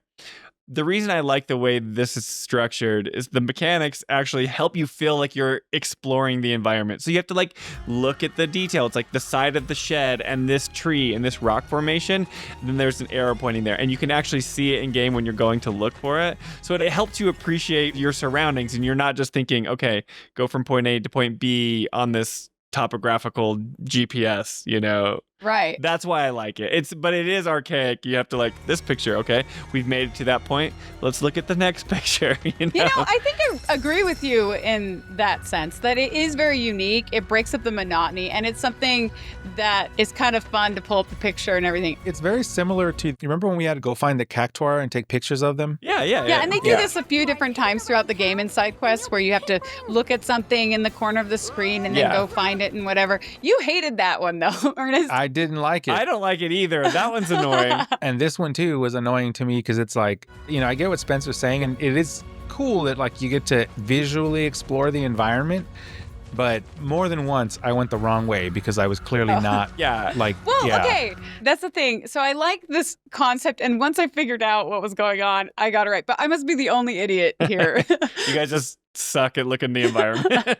B: The reason I like the way this is structured is the mechanics actually help you feel like you're exploring the environment. So you have to like look at the detail. It's like the side of the shed and this tree and this rock formation. And then there's an arrow pointing there, and you can actually see it in game when you're going to look for it. So it helps you appreciate your surroundings, and you're not just thinking, okay, go from point A to point B on this topographical GPS, you know.
A: Right.
B: That's why I like it. But it is archaic. You have to like this picture. Okay, we've made it to that point. Let's look at the next picture. You know,
A: I think I agree with you in that sense that it is very unique. It breaks up the monotony, and it's something that is kind of fun to pull up the picture and everything.
C: It's very similar to, you remember when we had to go find the cactuar and take pictures of them?
B: Yeah.
A: And they do this a few different times throughout the game in side quests where you have to look at something in the corner of the screen and then go find it and whatever. You hated that one though, Ernest.
C: I didn't like it.
B: I don't like it either. That one's annoying.
C: And this one too was annoying to me because it's like, you know, I get what Spencer's saying, and it is cool that like you get to visually explore the environment. But more than once, I went the wrong way because I was clearly not
A: Okay, that's the thing. So I like this concept, and once I figured out what was going on, I got it right. But I must be the only idiot here.
B: You guys just suck at looking at the environment.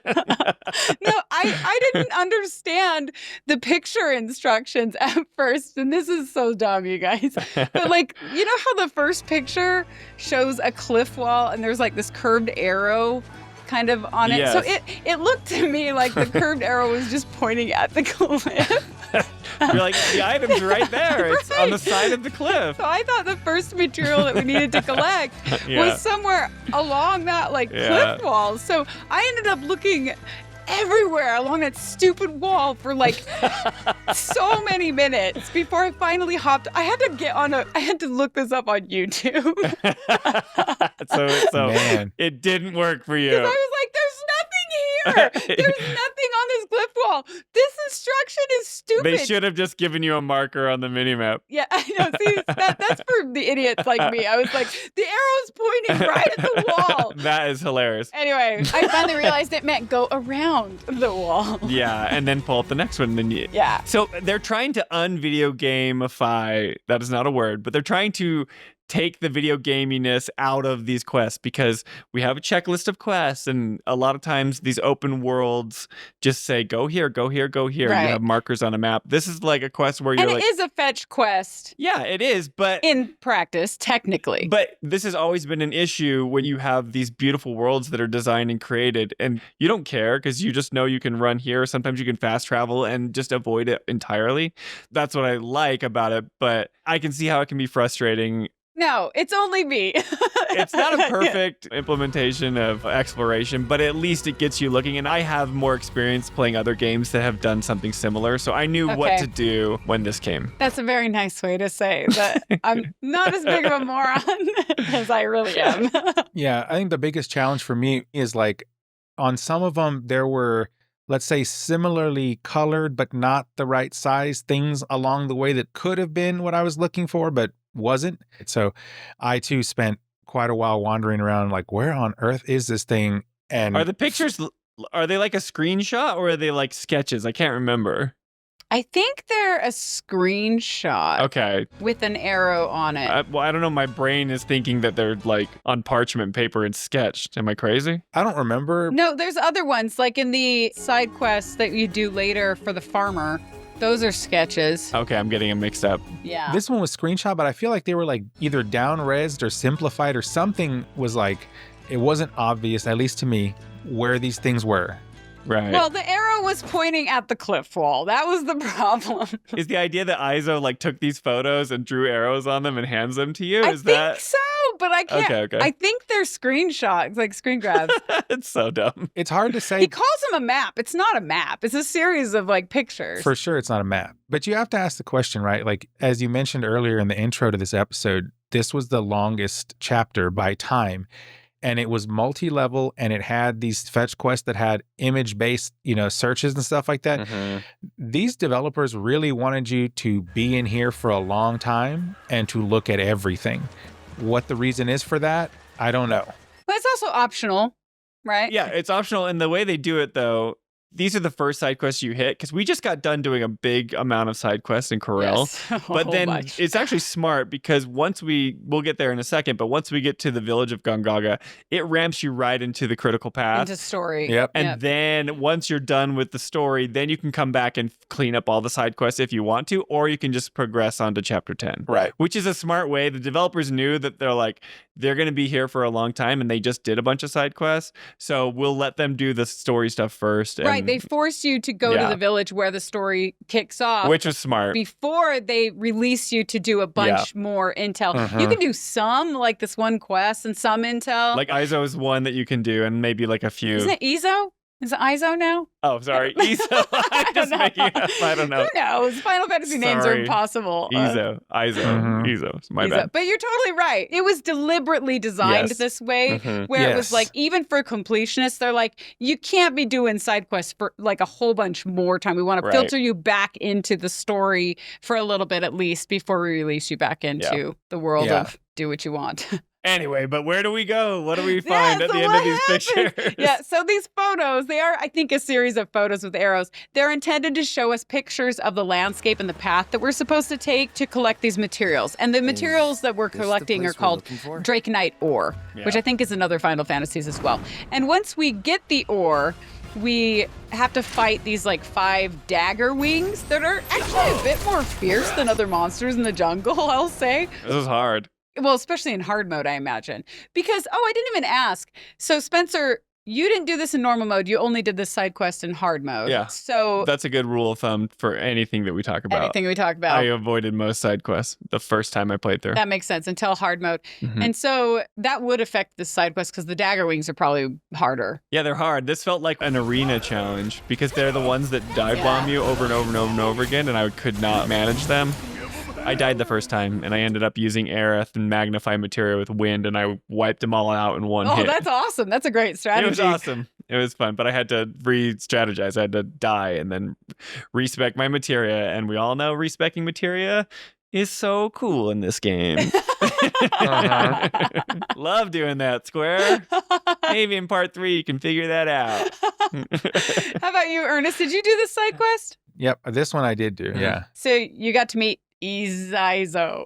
A: No, I didn't understand the picture instructions at first, and this is so dumb, you guys. But like, you know how the first picture shows a cliff wall and there's like this curved arrow kind of on it.
B: Yes.
A: So it looked to me like the curved arrow was just pointing at the cliff.
B: You're like, the item's right there. It's on the side of the cliff.
A: So I thought the first material that we needed to collect was somewhere along that cliff wall. So I ended up looking everywhere along that stupid wall for like so many minutes before I finally hopped. I had to look this up on YouTube.
B: so
C: Man.
B: It didn't work for you.
A: Because I was like, there's nothing here. There's nothing on this cliff wall. This instruction is stupid.
B: They should have just given you a marker on the minimap.
A: Yeah, I know. See, that's for the idiots like me. I was like, the arrow's pointing right at the wall.
B: That is hilarious.
A: Anyway, I finally realized it meant go around the wall.
B: Yeah, and then pull up the next one.
A: Yeah.
B: So they're trying to un-video gamify, that is not a word, but they're trying to take the video gaminess out of these quests because we have a checklist of quests, and a lot of times these open worlds just say go here, go here, go here.
A: Right.
B: You have markers on a map. This is like a quest where you're
A: and it is a fetch quest.
B: Yeah, it is, but
A: in practice, technically.
B: But this has always been an issue when you have these beautiful worlds that are designed and created, and you don't care because you just know you can run here. Sometimes you can fast travel and just avoid it entirely. That's what I like about it, but I can see how it can be frustrating.
A: No, it's only me.
B: It's not a perfect implementation of exploration, but at least it gets you looking. And I have more experience playing other games that have done something similar, so I knew what to do when this came.
A: That's a very nice way to say that I'm not as big of a moron as I really am.
C: Yeah, I think the biggest challenge for me is like on some of them, there were, let's say, similarly colored, but not the right size things along the way that could have been what I was looking for, but wasn't. So I too spent quite a while wandering around like, where on earth is this thing? And
B: are the pictures, are they like a screenshot or are they like sketches? I can't remember.
A: I think they're a screenshot.
B: Okay.
A: With an arrow on it.
B: Well, I don't know. My brain is thinking that they're like on parchment paper and sketched. Am I crazy?
C: I don't remember.
A: No, there's other ones like in the side quests that you do later for the farmer. Those are sketches.
B: Okay, I'm getting them mixed up.
A: Yeah.
C: This one was screenshot, but I feel like they were like either down-resed or simplified or something was like, it wasn't obvious, at least to me, where these things were.
B: Right.
A: Well, the arrow was pointing at the cliff wall. That was the problem.
B: Is the idea that Izo like took these photos and drew arrows on them and hands them to you?
A: I think so, but I can't.
B: Okay.
A: I think they're screenshots, like screen grabs.
B: It's so dumb.
C: It's hard to say.
A: He calls them a map. It's not a map. It's a series of like pictures.
C: For sure, it's not a map. But you have to ask the question, right? Like, as you mentioned earlier in the intro to this episode, this was the longest chapter by time. And it was multi-level, and it had these fetch quests that had image-based, searches and stuff like that.
B: Mm-hmm.
C: These developers really wanted you to be in here for a long time and to look at everything. What the reason is for that, I don't know.
A: But it's also optional, right?
B: Yeah, it's optional. And the way they do it, though, these are the first side quests you hit, because we just got done doing a big amount of side quests in Corel.
A: Yes.
B: But then it's actually smart, because we'll get there in a second, but once we get to the village of Gongaga, it ramps you right into the critical path.
A: Into story.
C: Yep.
B: And then once you're done with the story, then you can come back and clean up all the side quests if you want to, or you can just progress on to chapter 10.
C: Right.
B: Which is a smart way. The developers knew that they're going to be here for a long time, and they just did a bunch of side quests. So we'll let them do the story stuff first. And
A: Right, they force you to go to the village where the story kicks off.
B: Which was smart.
A: Before they release you to do a bunch more intel. You can do some, like this one quest and some intel.
B: Like Izo is one that you can do and maybe like a few.
A: Isn't it Izo? Is it Izo now?
B: Oh, sorry. Izo. I'm just making up. I don't know.
A: Who knows? Final Fantasy names are impossible.
B: Izo. My bad.
A: But you're totally right. It was deliberately designed this way, where it was like, even for completionists, they're like, you can't be doing side quests for like a whole bunch more time. We want to filter you back into the story for a little bit at least before we release you back into the world of do what you want.
B: Anyway, but where do we go? What do we find at the end of these pictures?
A: Yeah, so these photos, they are, I think, a series of photos with arrows. They're intended to show us pictures of the landscape and the path that we're supposed to take to collect these materials. And the materials that we're collecting are called Draconite ore, which I think is another Final Fantasies as well. And once we get the ore, we have to fight these like 5 dagger wings that are actually a bit more fierce than other monsters in the jungle, I'll say.
B: This is hard.
A: Well, especially in hard mode, I imagine. Because, I didn't even ask. So, Spencer, you didn't do this in normal mode. You only did this side quest in hard mode.
B: Yeah.
A: So
B: that's a good rule of thumb for anything that we talk about.
A: Anything we talk about.
B: I avoided most side quests the first time I played through.
A: That makes sense until hard mode. And so that would affect the side quest because the dagger wings are probably harder.
B: Yeah, they're hard. This felt like an arena challenge because they're the ones that dive bomb you over and over and over and over again, and I could not manage them. I died the first time, and I ended up using Aerith and Magnify Materia with Wind, and I wiped them all out in one hit.
A: Oh, that's awesome. That's a great strategy.
B: It was awesome. It was fun, but I had to re-strategize. I had to die and then respec my Materia, and we all know respecing Materia is so cool in this game. Love doing that, Square. Maybe in part 3 you can figure that out.
A: How about you, Ernest? Did you do this side quest?
C: Yep, this one I did do, yeah.
A: So you got to meet Izo,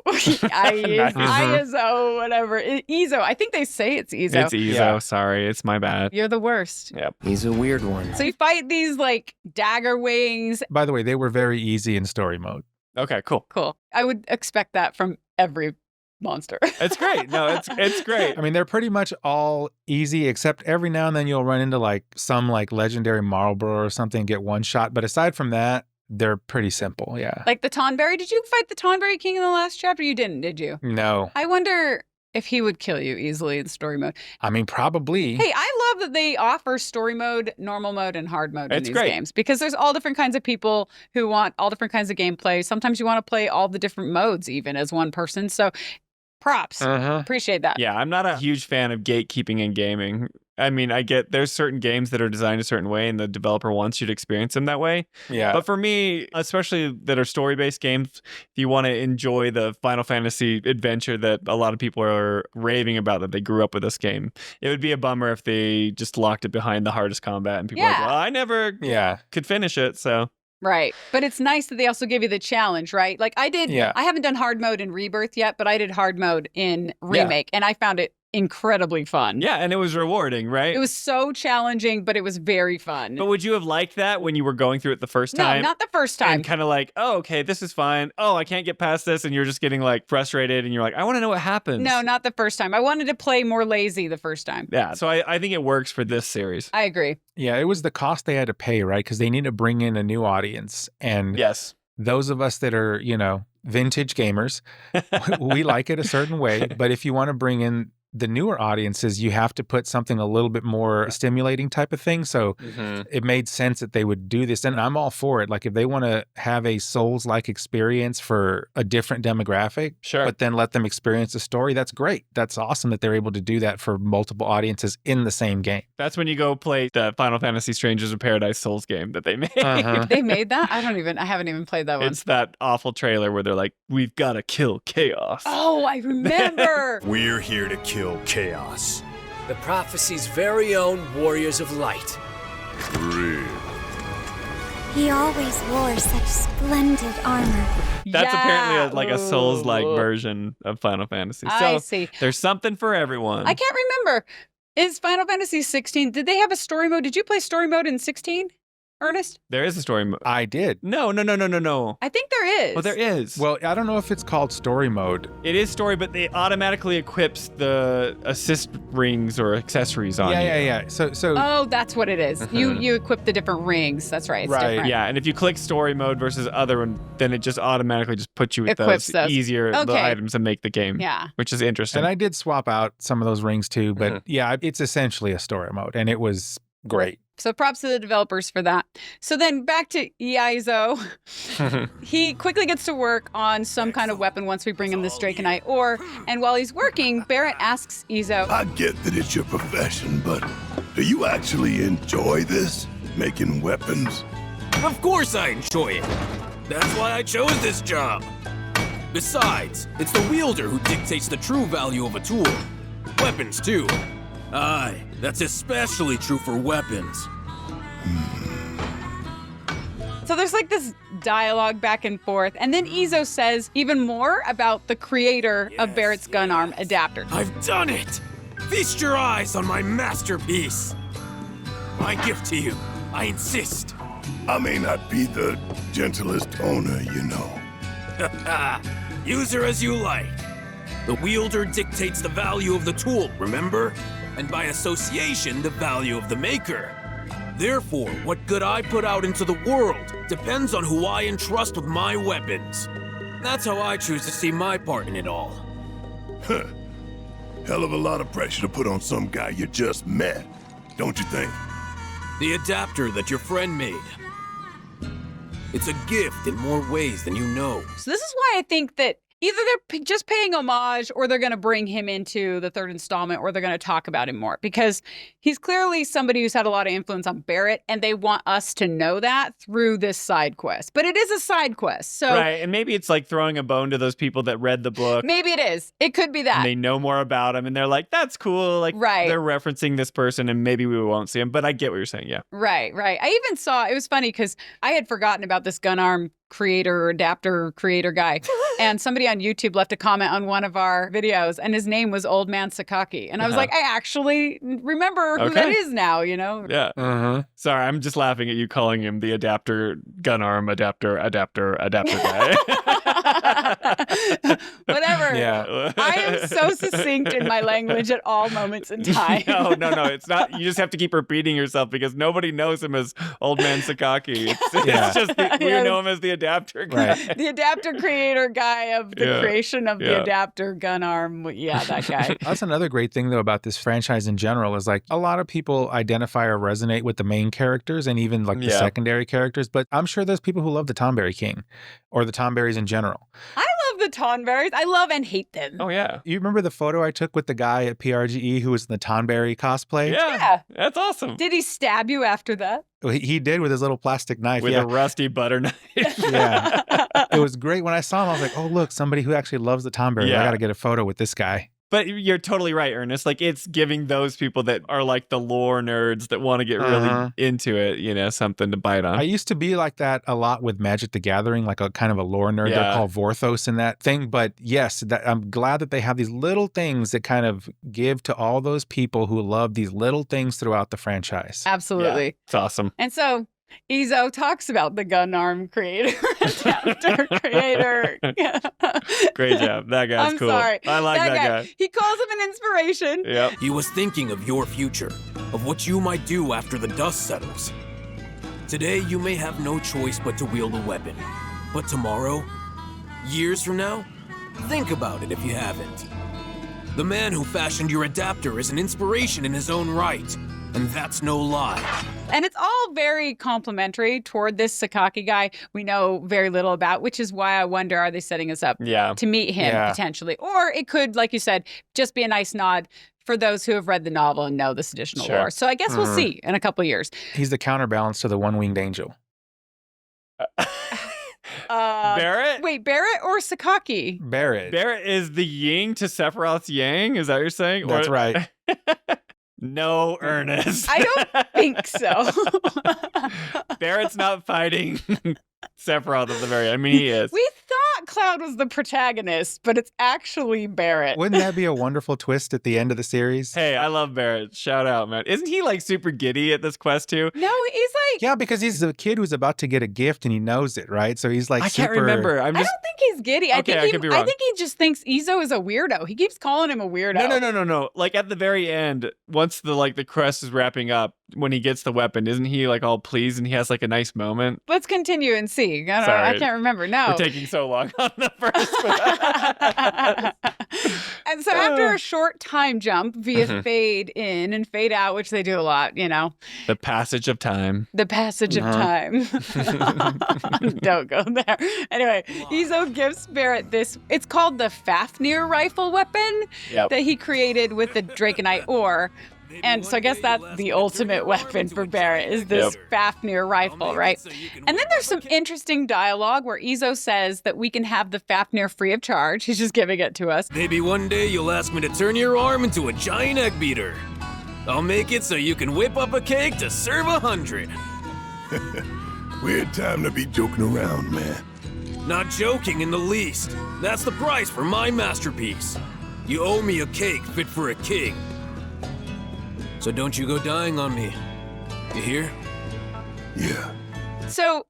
A: whatever. Izo. I think they say it's Izo.
B: It's Izo. Yeah. Sorry, it's my bad.
A: You're the worst.
B: Yep.
G: He's a weird one.
A: So you fight these like dagger wings.
C: By the way, they were very easy in story mode.
B: Okay, cool.
A: Cool. I would expect that from every monster.
B: It's great. No, it's great.
C: I mean, they're pretty much all easy, except every now and then you'll run into like some like legendary Marlboro or something, get one shot. But aside from that, they're pretty simple, yeah.
A: Like the Tonberry. Did you fight the Tonberry King in the last chapter? You didn't, did you?
C: No.
A: I wonder if he would kill you easily in story mode.
C: I mean, probably.
A: Hey, I love that they offer story mode, normal mode, and hard mode in these games because there's all different kinds of people who want all different kinds of gameplay. Sometimes you want to play all the different modes even as one person. So props. Appreciate that.
B: Yeah, I'm not a huge fan of gatekeeping in gaming. I mean, I get there's certain games that are designed a certain way and the developer wants you to experience them that way.
C: Yeah.
B: But for me, especially that are story-based games, if you want to enjoy the Final Fantasy adventure that a lot of people are raving about, that they grew up with this game, it would be a bummer if they just locked it behind the hardest combat and people are like, well, I never could finish it, so...
A: Right. But it's nice that they also give you the challenge, right? Like I did, I haven't done hard mode in Rebirth yet, but I did hard mode in Remake and I found it incredibly fun.
B: Yeah, and it was rewarding, right?
A: It was so challenging, but it was very fun.
B: But would you have liked that when you were going through it the first time?
A: No, not the first time.
B: And kind of like, oh, okay, this is fine. Oh, I can't get past this. And you're just getting like frustrated and you're like, I want to know what happens.
A: No, not the first time. I wanted to play more lazy the first time.
B: Yeah, so I think it works for this series.
A: I agree.
C: Yeah, it was the cost they had to pay, right? Because they need to bring in a new audience. And those of us that are, you know, vintage gamers, we like it a certain way. But if you want to bring in the newer audiences, you have to put something a little bit more stimulating type of thing. So it made sense that they would do this. And I'm all for it. Like if they want to have a Souls-like experience for a different demographic, but then let them experience the story, that's great. That's awesome that they're able to do that for multiple audiences in the same game.
B: That's when you go play the Final Fantasy Strangers of Paradise Souls game that they made.
A: They made that? I haven't even played that one.
B: It's that awful trailer where they're like, we've got to kill chaos.
A: Oh, I remember.
K: We're here to kill chaos. The prophecy's very own warriors of light.
L: He always wore such splendid armor.
B: That's apparently like a Souls-like version of Final Fantasy. So
A: I see.
B: There's something for everyone.
A: I can't remember. Is Final Fantasy 16, did they have a story mode? Did you play story mode in 16? Ernest?
B: There is a story mode.
C: I did.
B: No.
A: I think there is.
B: Oh, there is.
C: Well, I don't know if it's called story mode.
B: It is story, but it automatically equips the assist rings or accessories on you.
C: Yeah. So.
A: Oh, that's what it is. You equip the different rings. That's right. It's different.
B: Yeah, and if you click story mode versus other one, then it just automatically just puts you with
A: Equips
B: those easier the
A: Okay.
B: items that make the game.
A: Yeah.
B: Which is interesting.
C: And I did swap out some of those rings too, but yeah, it's essentially a story mode, and it was great.
A: So props to the developers for that. So then back to Iaizo. He quickly gets to work on some kind of weapon once we bring him this Draconite ore. And while he's working, Barret asks Izo,
I: I get that it's your profession, but do you actually enjoy this? Making weapons?
H: Of course I enjoy it. That's why I chose this job. Besides, it's the wielder who dictates the true value of a tool. Weapons, too. Aye, that's especially true for weapons.
A: So there's like this dialogue back and forth, and then Izo says even more about the creator of Barret's gun arm adapter.
H: I've done it! Feast your eyes on my masterpiece. My gift to you, I insist.
I: I may not be the gentlest owner, you know.
H: Use her as you like. The wielder dictates the value of the tool, remember? And by association, the value of the maker. Therefore, what good I put out into the world depends on who I entrust with my weapons. That's how I choose to see my part in it all.
I: Hell of a lot of pressure to put on some guy you just met, don't you think?
H: The adapter that your friend made. It's a gift in more ways than you know.
A: So this is why I think that either they're just paying homage or they're going to bring him into the third installment or they're going to talk about him more because he's clearly somebody who's had a lot of influence on Barret and they want us to know that through this side quest. But it is a side quest. So
B: right, and maybe it's like throwing a bone to those people that read the book.
A: Maybe it is. It could be that.
B: And they know more about him and they're like, that's cool. Like they're referencing this person and maybe we won't see him. But I get what you're saying, yeah.
A: Right. I even saw, it was funny because I had forgotten about this gun arm creator or adapter creator guy. And somebody on YouTube left a comment on one of our videos and his name was Old Man Sakaki. And I was like, I actually remember who that is now, you know?
B: Yeah. Sorry, I'm just laughing at you calling him the adapter, gun arm, adapter guy.
A: Whatever.
B: Yeah.
A: I am so succinct in my language at all moments in time.
B: No, it's not. You just have to keep repeating yourself because nobody knows him as Old Man Sakaki. It's just, we know him as the adapter guy.
A: Right. The adapter creator guy of the creation of the adapter gun arm. Yeah, that guy.
C: That's another great thing, though, about this franchise in general is like a lot of people identify or resonate with the main characters and even like the secondary characters. But I'm sure there's people who love the Tonberry King or the Tonberries in general.
A: I love the Tonberries. I love and hate them.
B: Oh, yeah.
C: You remember the photo I took with the guy at PRGE who was in the Tonberry cosplay?
A: Yeah.
B: That's awesome.
A: Did he stab you after that?
C: Well, he did with his little plastic knife.
B: With a rusty butter knife.
C: Yeah. It was great. When I saw him, I was like, oh, look, somebody who actually loves the Tonberry. I got to get a photo with this guy.
B: But you're totally right, Ernest. Like, it's giving those people that are like the lore nerds that want to get really into it, you know, something to bite on.
C: I used to be like that a lot with Magic the Gathering, like a kind of a lore nerd. They're called Vorthos in that thing. But yes, I'm glad that they have these little things that kind of give to all those people who love these little things throughout the franchise.
A: Absolutely.
B: Yeah, it's awesome.
A: And so Izo talks about the gun arm creator, adapter creator.
B: Great job. That guy's cool.
A: Sorry.
B: I like that guy.
A: He calls him an inspiration.
B: Yep.
H: He was thinking of your future, of what you might do after the dust settles. Today, you may have no choice but to wield a weapon. But tomorrow, years from now, think about it if you haven't. The man who fashioned your adapter is an inspiration in his own right, and that's no lie.
A: And it's all very complimentary toward this Sakaki guy we know very little about, which is why I wonder, are they setting us up to meet him potentially? Or it could, like you said, just be a nice nod for those who have read the novel and know this additional lore. So I guess we'll see in a couple of years.
C: He's the counterbalance to the one-winged angel.
B: Barret?
A: Wait, Barret or Sakaki?
C: Barret.
B: Barret is the yin to Sephiroth's yang? Is that what you're saying?
C: That's right.
B: No, Ernest.
A: I don't think so.
B: Barret's not fighting Sephiroth at the very end. I mean, he is.
A: We thought Cloud was the protagonist, but it's actually Barret.
C: Wouldn't that be a wonderful twist at the end of the series?
B: Hey, I love Barret. Shout out, man. Isn't he like super giddy at this quest too?
A: No, he's like...
C: Yeah, because he's the kid who's about to get a gift and he knows it, right? So he's like
B: I
C: super...
B: can't remember.
A: I don't think he's giddy.
B: Okay, I could be wrong.
A: I think he just thinks Izo is a weirdo. He keeps calling him a weirdo.
B: No. Like at the very end, once the quest is wrapping up, when he gets the weapon, isn't he like all pleased and he has like a nice moment?
A: Let's continue and see. I can't remember. No.
B: We're taking so long on the first one.
A: And so after a short time jump via fade in and fade out, which they do a lot,
B: The passage of time.
A: The passage of time. Don't go there. Anyway, Izo gives Barret this, it's called the Fafnir rifle weapon that he created with the Draconite ore. And so I guess that's the ultimate weapon for Barret is this Fafnir rifle, right? And then there's some interesting dialogue where Izo says that we can have the Fafnir free of charge. He's just giving it to us.
H: Maybe one day you'll ask me to turn your arm into a giant egg beater. I'll make it so you can whip up a cake to serve 100.
I: Weird time to be joking around, man.
H: Not joking in the least. That's the price for my masterpiece. You owe me a cake fit for a king. So don't you go dying on me. You hear?
I: Yeah.
A: So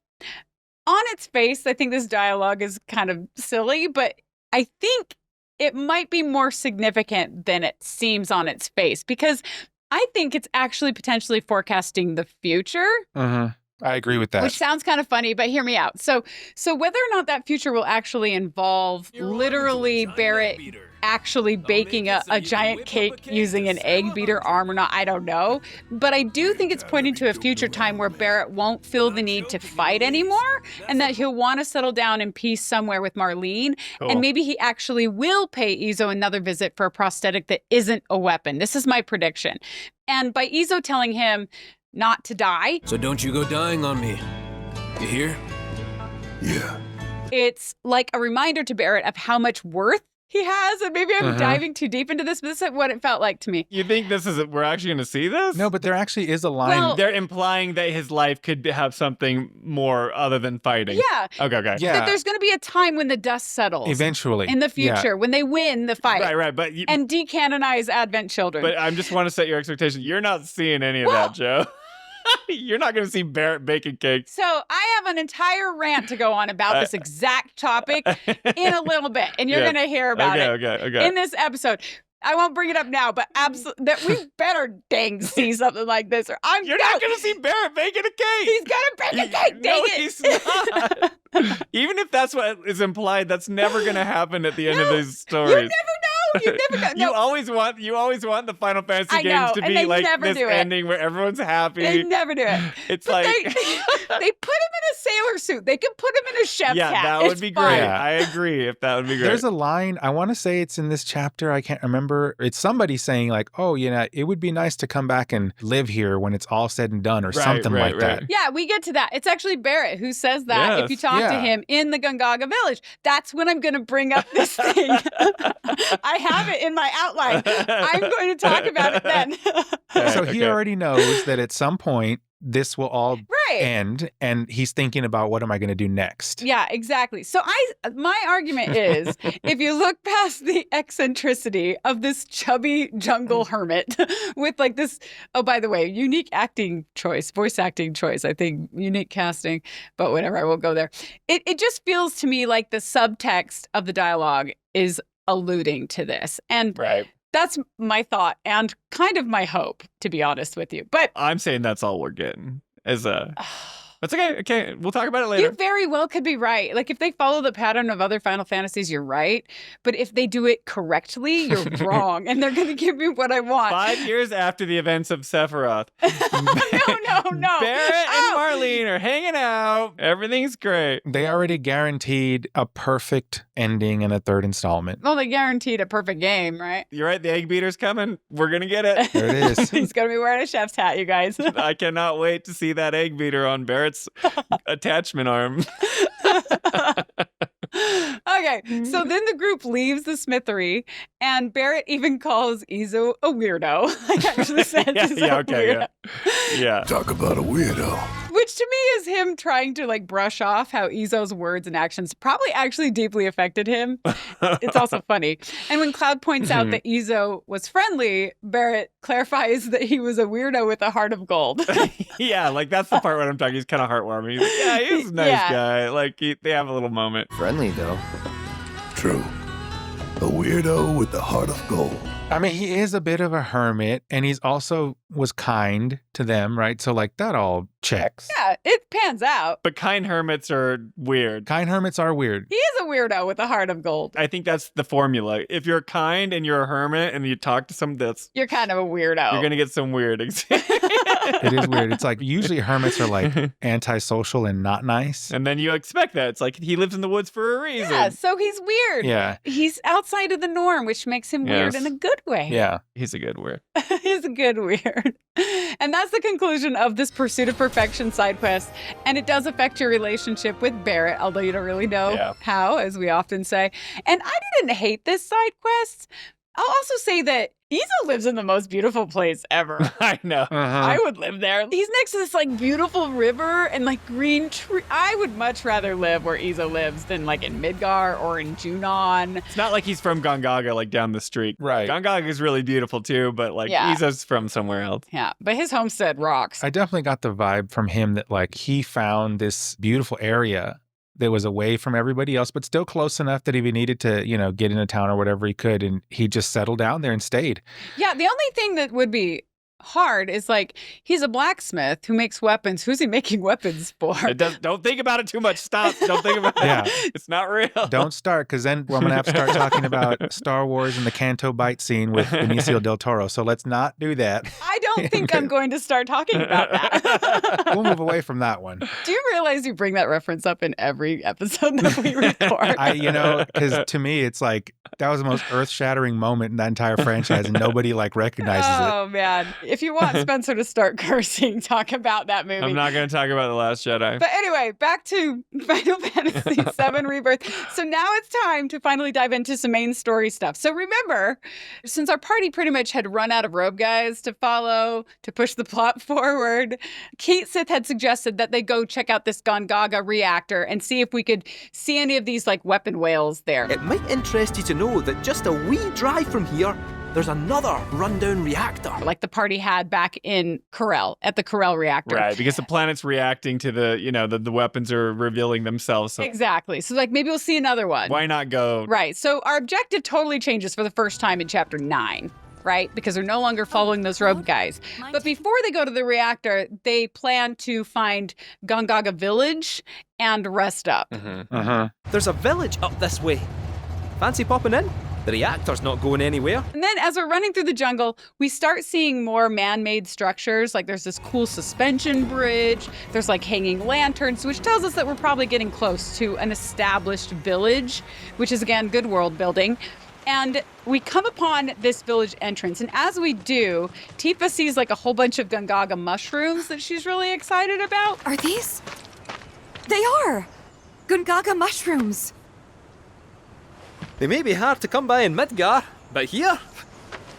A: on its face, I think this dialogue is kind of silly, but I think it might be more significant than it seems on its face because I think it's actually potentially forecasting the future.
C: I agree with that.
A: Which sounds kind of funny, but hear me out. So whether or not that future will actually involve literally Barret actually baking a giant cake using an egg beater arm or not, I don't know. But I do think it's pointing to a future time where Barret won't feel the need to fight anymore and that he'll want to settle down in peace somewhere with Marlene. Cool. And maybe he actually will pay Izo another visit for a prosthetic that isn't a weapon. This is my prediction. And by Izo telling him not to die.
H: So don't you go dying on me. You hear?
I: Yeah.
A: It's like a reminder to Barret of how much worth he has, and maybe I'm diving too deep into this, but this is what it felt like to me.
B: You think we're actually going to see this?
C: No, but there actually is a line.
A: Well,
B: they're implying that his life could have something more other than fighting.
A: Yeah.
B: Okay.
C: Yeah.
A: That there's going to be a time when the dust settles.
C: Eventually.
A: In the future, when they win the fight.
B: Right. But
A: and decanonize Advent children.
B: But I just want to set your expectation. You're not seeing any of that, Joe. You're not going to see Barret baking cakes.
A: So I have an entire rant to go on about this exact topic in a little bit, and you're going to hear about it in this episode. I won't bring it up now, but absolutely, we better dang see something like this, or
B: You're not going to see Barret baking a cake.
A: He's going to bake a cake. Dang it.
B: He's not. Even if that's what is implied, that's never going to happen at the end of these stories.
A: You never know. You never know. No.
B: You always want the Final Fantasy games to be like this ending where everyone's happy.
A: They never do it.
B: It's
A: but
B: like
A: they put him in a sailor suit. They could put him in a chef's hat.
B: Yeah, that would be great. Yeah. I agree. If that would be great.
C: There's a line. I want to say it's in this chapter. I can't remember. It's somebody saying like, "Oh, it would be nice to come back and live here when it's all said and done," or something like that.
A: Yeah, we get to that. It's actually Barret who says that. If you talk to him in the Gongaga village, that's when I'm going to bring up this thing. I have it in my outline. I'm going to talk about it then.
C: So he already knows that at some point this will all end, and he's thinking about what am I going to do next?
A: Yeah, exactly. So my argument is, if you look past the eccentricity of this chubby jungle hermit with like this, oh, by the way, unique voice acting choice, I think, unique casting, but whatever, I won't go there. It just feels to me like the subtext of the dialogue is alluding to this. And that's my thought and kind of my hope, to be honest with you. But
B: I'm saying that's all we're getting. That's okay. Okay, we'll talk about it later.
A: You very well could be right. Like if they follow the pattern of other Final Fantasies, you're right. But if they do it correctly, you're wrong. And they're going to give me what I want.
B: 5 years after the events of Sephiroth.
A: No.
B: Barret and Marlene are hanging out. Everything's great.
C: They already guaranteed a perfect ending in a third installment.
A: Well, they guaranteed a perfect game, right?
B: You're right. The egg beater's coming. We're going to get it.
C: There it is.
A: He's going to be wearing a chef's hat, you guys.
B: I cannot wait to see that egg beater on Barret's attachment arm.
A: Okay, so then the group leaves the smithery, and Barret even calls Izo a weirdo. Like actually says
B: yeah.
A: Talk
I: about a weirdo.
A: Which Which to me is him trying to like brush off how Izo's words and actions probably actually deeply affected him. It's also funny. And when Cloud points out that Izo was friendly, Barret clarifies that he was a weirdo with a heart of gold.
B: Yeah, like that's the part where I'm talking. He's kind of heartwarming. He's like, yeah, he's a nice guy. Like they have a little moment.
G: Friendly though.
I: True. A weirdo with the heart of gold.
C: I mean, he is a bit of a hermit, and he's also was kind to them, right? So, like, that all checks.
A: Yeah, it pans out.
B: But kind hermits are weird.
C: Kind hermits are weird.
A: He is a weirdo with a heart of gold.
B: I think that's the formula. If you're kind and you're a hermit and you talk to some
A: you're kind of a weirdo.
B: You're going to get some weird.
C: It is weird. It's like usually hermits are like antisocial and not nice.
B: And then you expect that. It's like he lives in the woods for a reason.
A: Yeah, so he's weird.
C: Yeah.
A: He's outside of the norm, which makes him weird in a good way.
C: Yeah.
B: He's a good weird.
A: He's a good weird. And that's the conclusion of this Pursuit of Perfection side quest. And it does affect your relationship with Barret, although you don't really know how, as we often say. And I didn't hate this side quest. I'll also say that Izo lives in the most beautiful place ever.
B: I know.
A: I would live there. He's next to this like beautiful river and like green tree. I would much rather live where Izo lives than like in Midgar or in Junon.
B: It's not like he's from Gongaga, like down the street.
C: Right.
B: Gongaga is really beautiful too, but like Izo's from somewhere else.
A: Yeah, but his homestead rocks.
C: I definitely got the vibe from him that like he found this beautiful area that was away from everybody else, but still close enough that if he needed to, you know, get into town or whatever he could, and he just settled down there and stayed.
A: Yeah, the only thing that would be hard is like he's a blacksmith who makes weapons. Who's he making weapons for?
B: Don't think about it too much. Stop. Don't think about it.
C: Yeah.
B: It's not real.
C: Don't start, because then we're going to have to start talking about Star Wars and the Canto Bite scene with Benicio del Toro. So let's not do that.
A: I don't think I'm going to start talking about that.
C: We'll move away from that one.
A: Do you realize you bring that reference up in every episode that we record?
C: You know, because to me, it's like that was the most earth-shattering moment in that entire franchise, and nobody like recognizes it.
A: Oh man. If you want Spencer to start cursing, talk about that movie.
B: I'm not going to talk about The Last Jedi.
A: But anyway, back to Final Fantasy VII Rebirth. So now it's time to finally dive into some main story stuff. So remember, since our party pretty much had run out of robe guys to follow, to push the plot forward, Cait Sith had suggested that they go check out this Gongaga reactor and see if we could see any of these like weapon whales there.
E: It might interest you to know that just a wee drive from here, there's another rundown reactor.
A: Like the party had back in Corel, at the Corel reactor.
B: Right, because the planet's reacting to the, you know, the weapons are revealing themselves. So.
A: Exactly. So like maybe we'll see another one.
B: Why not go?
A: Right. So our objective totally changes for the first time in chapter 9. Right? Because they're no longer following those rogue guys. But before they go to the reactor, they plan to find Gongaga Village and rest up.
E: There's a village up this way. Fancy popping in? The reactor's not going anywhere.
A: And then as we're running through the jungle, we start seeing more man-made structures. Like there's this cool suspension bridge. There's like hanging lanterns, which tells us that we're probably getting close to an established village, which is again, good world building. And we come upon this village entrance. And as we do, Tifa sees like a whole bunch of Gongaga mushrooms that she's really excited about.
L: Are these? They are! Gongaga mushrooms!
E: They may be hard to come by in Midgar, but here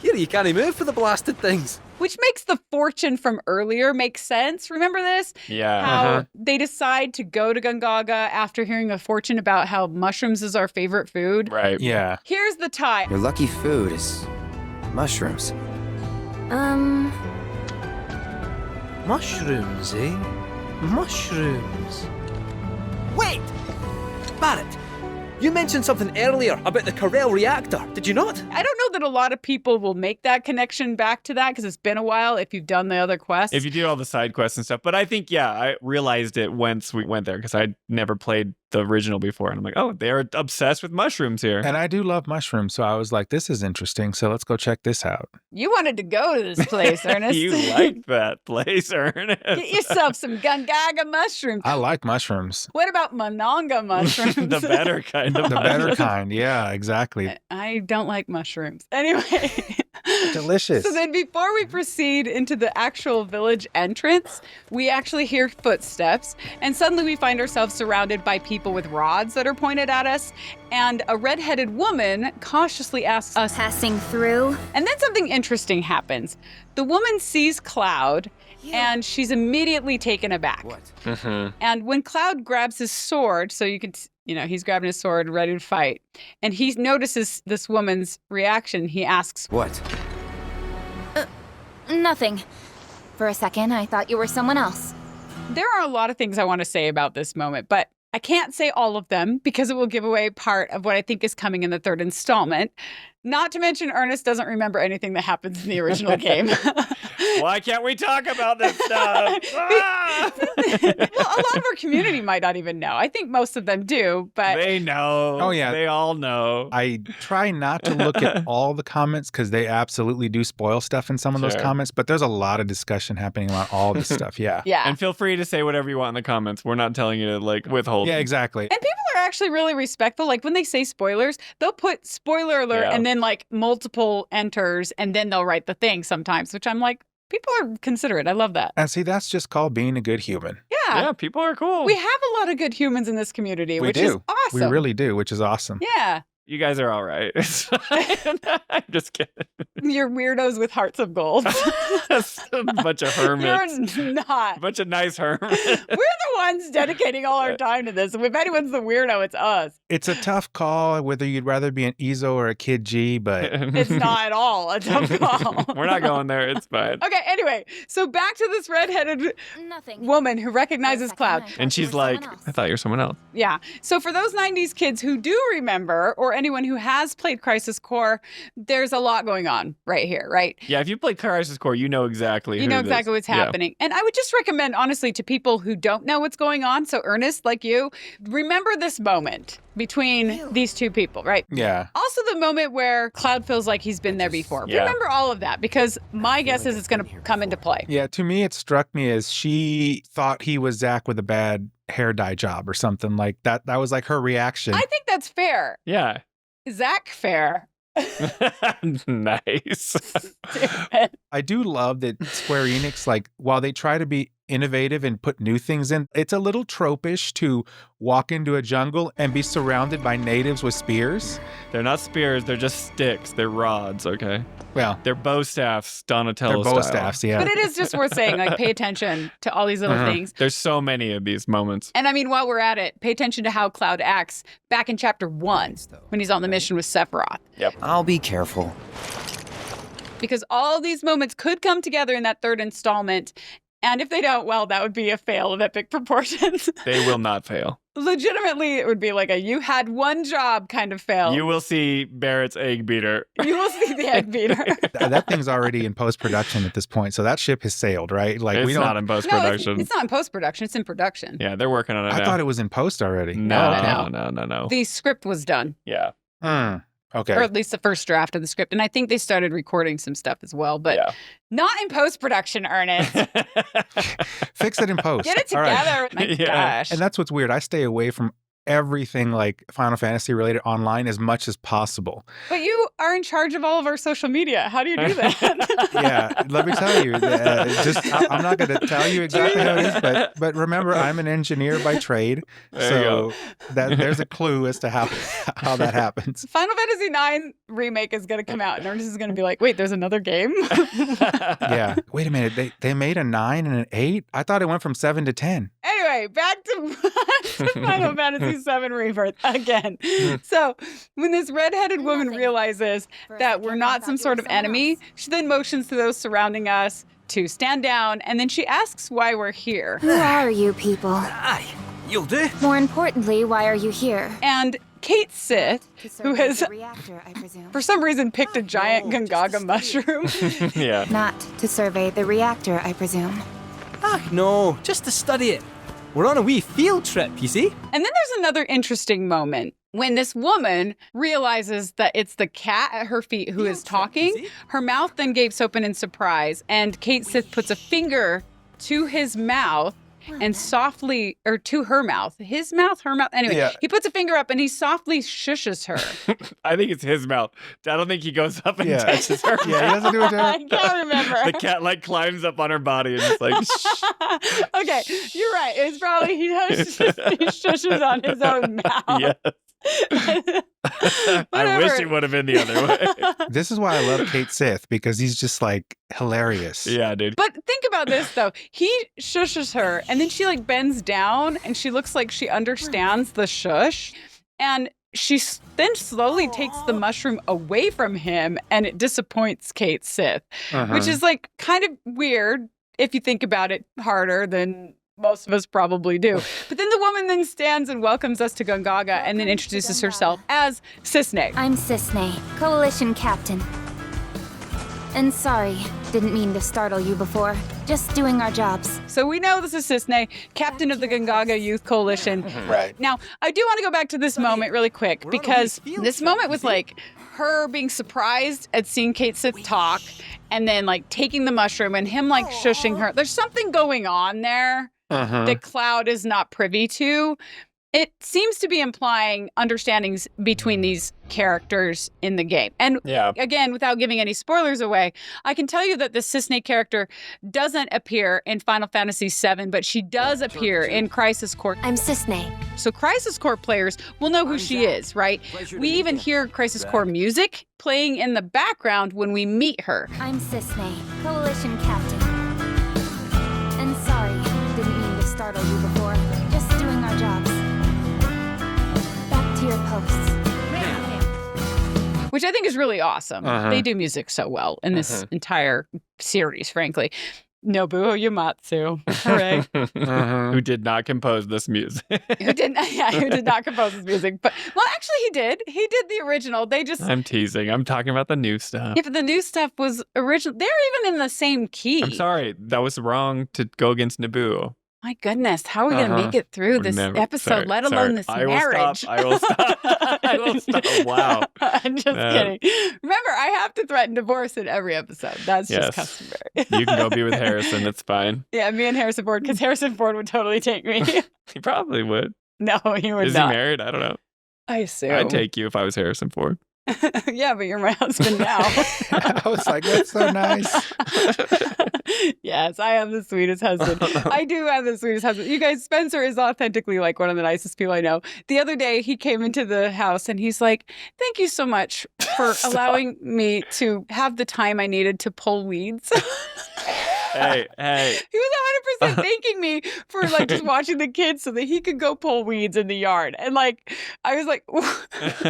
E: you can't move for the blasted things.
A: Which makes the fortune from earlier make sense. Remember this?
B: Yeah.
A: How they decide to go to Gongaga after hearing a fortune about how mushrooms is our favorite food.
B: Right.
C: Yeah.
A: Here's the tie.
G: Your lucky food is mushrooms.
E: Mushrooms, eh? Mushrooms. Wait! Barret, you mentioned something earlier about the Corel reactor, did you not?
A: I don't know that a lot of people will make that connection back to that because it's been a while if you've done the other quests.
B: If you do all the side quests and stuff. But I think, I realized it once we went there because I'd never played the original before. And I'm like, oh, they're obsessed with mushrooms here.
C: And I do love mushrooms. So I was like, this is interesting. So let's go check this out.
A: You wanted to go to this place, Ernest.
B: You like that place, Ernest.
A: Get yourself some Gongaga mushrooms.
C: I like mushrooms.
A: What about Mananga mushrooms?
B: The better kind of
C: The better kind. Yeah, exactly.
A: I don't like mushrooms. Anyway,
C: Delicious.
A: So then before we proceed into the actual village entrance, we actually hear footsteps, and suddenly we find ourselves surrounded by people with rods that are pointed at us, and a redheaded woman cautiously asks us,
L: "Passing through?"
A: And then something interesting happens. The woman sees Cloud, and she's immediately taken aback.
G: What?
A: And when Cloud grabs his sword, so you can, he's grabbing his sword, ready to fight, and he notices this woman's reaction, he asks,
G: What?
L: Nothing. For a second, I thought you were someone else.
A: There are a lot of things I want to say about this moment, but I can't say all of them because it will give away part of what I think is coming in the third installment. Not to mention, Ernest doesn't remember anything that happens in the original game.
B: Why can't we talk about this stuff?
A: Well, a lot of our community might not even know. I think most of them do, but...
B: They know.
C: Oh, yeah.
B: They all know.
C: I try not to look at all the comments because they absolutely do spoil stuff in some of those comments, but there's a lot of discussion happening about all this stuff, yeah.
A: Yeah.
B: And feel free to say whatever you want in the comments. We're not telling you to, withhold.
C: Yeah, exactly.
A: And people are actually really respectful. Like, when they say spoilers, they'll put spoiler alert and then, multiple enters, and then they'll write the thing sometimes, which I'm like, people are considerate. I love that.
C: And see, that's just called being a good human.
B: Yeah, people are cool.
A: We have a lot of good humans in this community, which
C: do.
A: is awesome.
C: We really do, which is awesome.
A: Yeah.
B: You guys are all right. It's fine. I'm just kidding.
A: You're weirdos with hearts of gold.
B: That's a bunch of hermits.
A: You're not.
B: A bunch of nice hermits.
A: We're the ones dedicating all our time to this. If anyone's the weirdo, it's us.
C: It's a tough call whether you'd rather be an Ezo or a Kid G, but...
A: It's not at all a tough call.
B: We're not going there. It's fine.
A: Okay, anyway, so back to this redheaded woman who recognizes Cloud.
B: And she's like, I thought you were someone else.
A: Yeah. So for those 90s kids who do remember, or anyone who has played Crisis Core, there's a lot going on right here, right?
B: Yeah, if you played Crisis Core, you know exactly
A: what's happening. And I would just recommend, honestly, to people who don't know what's going on, so Ernest, like you, remember this moment between these two people, right?
C: Yeah.
A: Also the moment where Cloud feels like he's been there before.
B: Yeah.
A: Remember all of that, because my guess is it's going to come into play.
C: Yeah, to me, it struck me as she thought he was Zack with a bad hair dye job or something like that. That was like her reaction.
A: I think that's fair.
B: Yeah.
A: Zack fair.
B: Nice.
C: I do love that Square Enix, while they try to be innovative and put new things in, it's a little tropish to walk into a jungle and be surrounded by natives with spears.
B: They're not spears, they're just sticks. They're rods, okay?
C: Well,
B: they're bow staffs, Donatello
C: they're bow
B: style.
C: staffs, yeah.
A: But it is just worth saying, pay attention to all these little things.
B: There's so many of these moments.
A: And I mean, while we're at it, pay attention to how Cloud acts back in Chapter 1 when he's on the mission with Sephiroth.
B: Yep.
G: I'll be careful.
A: Because all these moments could come together in that third installment. And if they don't, well, that would be a fail of epic proportions.
B: They will not fail.
A: Legitimately, it would be like a you had one job kind of fail.
B: You will see Barret's egg beater.
A: You will see the egg beater.
C: That thing's already in post-production at this point, so that ship has sailed, right?
B: It's not in post-production.
A: No, it's not in post-production. It's in production.
B: Yeah, they're working on it now.
C: I thought it was in post already.
B: No.
A: The script was done.
B: Yeah.
C: Okay.
A: Or at least the first draft of the script. And I think they started recording some stuff as well, but not in post-production, Ernest.
C: Fix it in post.
A: Get it together. Right. My gosh.
C: And that's what's weird. I stay away from everything Final Fantasy related online as much as possible.
A: But you are in charge of all of our social media. How do you do that?
C: Yeah, let me tell you. I'm not going to tell you exactly how it is, but remember, I'm an engineer by trade, so there's a clue as to how that happens.
A: Final Fantasy IX remake is going to come out, and Ernest is going to be like, "Wait, there's another game?"
C: Yeah. Wait a minute. They made a 9 and an 8. I thought it went from 7 to 10.
A: Anyway, back to Final Fantasy VII Rebirth again. So when this redheaded woman realizes that we're not some sort of enemy, she then motions to those surrounding us to stand down, and then she asks why we're here.
L: Who are you people?
E: Aye, you'll do.
L: More importantly, why are you here?
A: And Cait Sith, who has,
L: the reactor, I presume.
A: for some reason, picked a giant Gongaga mushroom.
B: Yeah.
L: Not to survey the reactor, I presume.
E: Ah, no, just to study it. We're on a wee field trip, you see?
A: And then there's another interesting moment when this woman realizes that it's the cat at her feet who is talking. Her mouth then gapes open in surprise, and Cait Sith puts a finger to his mouth and softly, or to her mouth, his mouth, her mouth. Anyway, he puts a finger up and he softly shushes her.
B: I think it's his mouth. I don't think he goes up and touches her.
C: Yeah, he doesn't do it to her.
A: I can't remember.
B: The cat like climbs up on her body and it's like, shh.
A: Okay, you're right. It's probably he shushes on his own mouth.
B: Yes. I wish it would have been the other way.
C: This is why I love Cait Sith, because he's just like hilarious.
B: Yeah, dude.
A: But think about this though. He shushes her and then she like bends down and she looks like she understands the shush. And she then slowly takes the mushroom away from him and it disappoints Cait Sith, which is like kind of weird if you think about it harder than most of us probably do. But then the woman then stands and welcomes us to Gongaga and then introduces herself as Cissnei.
L: I'm Cissnei, Coalition Captain. And sorry, didn't mean to startle you before. Just doing our jobs.
A: So we know this is Cissnei, captain of the Gongaga Youth Coalition.
C: Right.
A: Now, I do want to go back to this moment really quick because this moment was like her being surprised at seeing Cait Sith talk and then like taking the mushroom and him like shushing her. There's something going on there that Cloud is not privy to. It seems to be implying understandings between these characters in the game. And again, without giving any spoilers away, I can tell you that the Cissnei character doesn't appear in Final Fantasy VII, but she does appear in Crisis Core.
F: I'm Cissnei.
A: So Crisis Core players will know who she is, right? We even hear Crisis Core music playing in the background when we meet her.
L: I'm Cissnei, Coalition Captain. And sorry, didn't mean to startle you before. Just doing our jobs. Back to your posts.
A: Which I think is really awesome. They do music so well in this entire series, frankly. Nobuo Uematsu, hooray.
B: Who did not compose this music.
A: who did not compose this music. But, well, actually he did. He did the original. They just...
B: I'm teasing. I'm talking about the new stuff.
A: Yeah, but the new stuff was original. They're even in the same key.
B: I'm sorry. That was wrong to go against Nobuo.
A: My goodness, how are we going to make it through this episode, let alone this marriage?
B: I will stop. I will stop. Wow.
A: I'm just kidding. Remember, I have to threaten divorce in every episode. That's just customary.
B: You can go be with Harrison. It's fine.
A: Yeah, me and Harrison Ford, because Harrison Ford would totally take me.
B: He probably would.
A: No, he would
B: Is
A: not.
B: He married? I don't know.
A: I assume.
B: I'd take you if I was Harrison Ford.
A: Yeah, but you're my husband now.
C: I was like, that's so nice.
A: Yes, I am the sweetest husband. I do have the sweetest husband. You guys, Spencer is authentically like one of the nicest people I know. The other day, he came into the house and he's like, thank you so much for allowing me to have the time I needed to pull weeds.
B: Hey.
A: He was 100% thanking me for like just watching the kids so that he could go pull weeds in the yard. And like, I was like,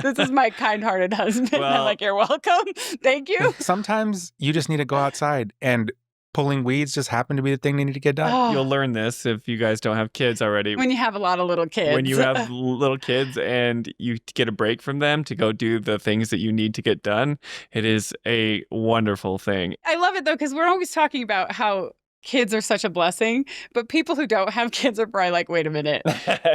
A: this is my kind-hearted husband. Well, I'm like, you're welcome. Thank you.
C: Sometimes you just need to go outside and pulling weeds just happen to be the thing they need to get done.
A: Oh.
B: You'll learn this if you guys don't have kids already.
A: When you have a lot of little kids.
B: When you have little kids and you get a break from them to go do the things that you need to get done, it is a wonderful thing.
A: I love it though, because we're always talking about how kids are such a blessing, but people who don't have kids are probably like, wait a minute,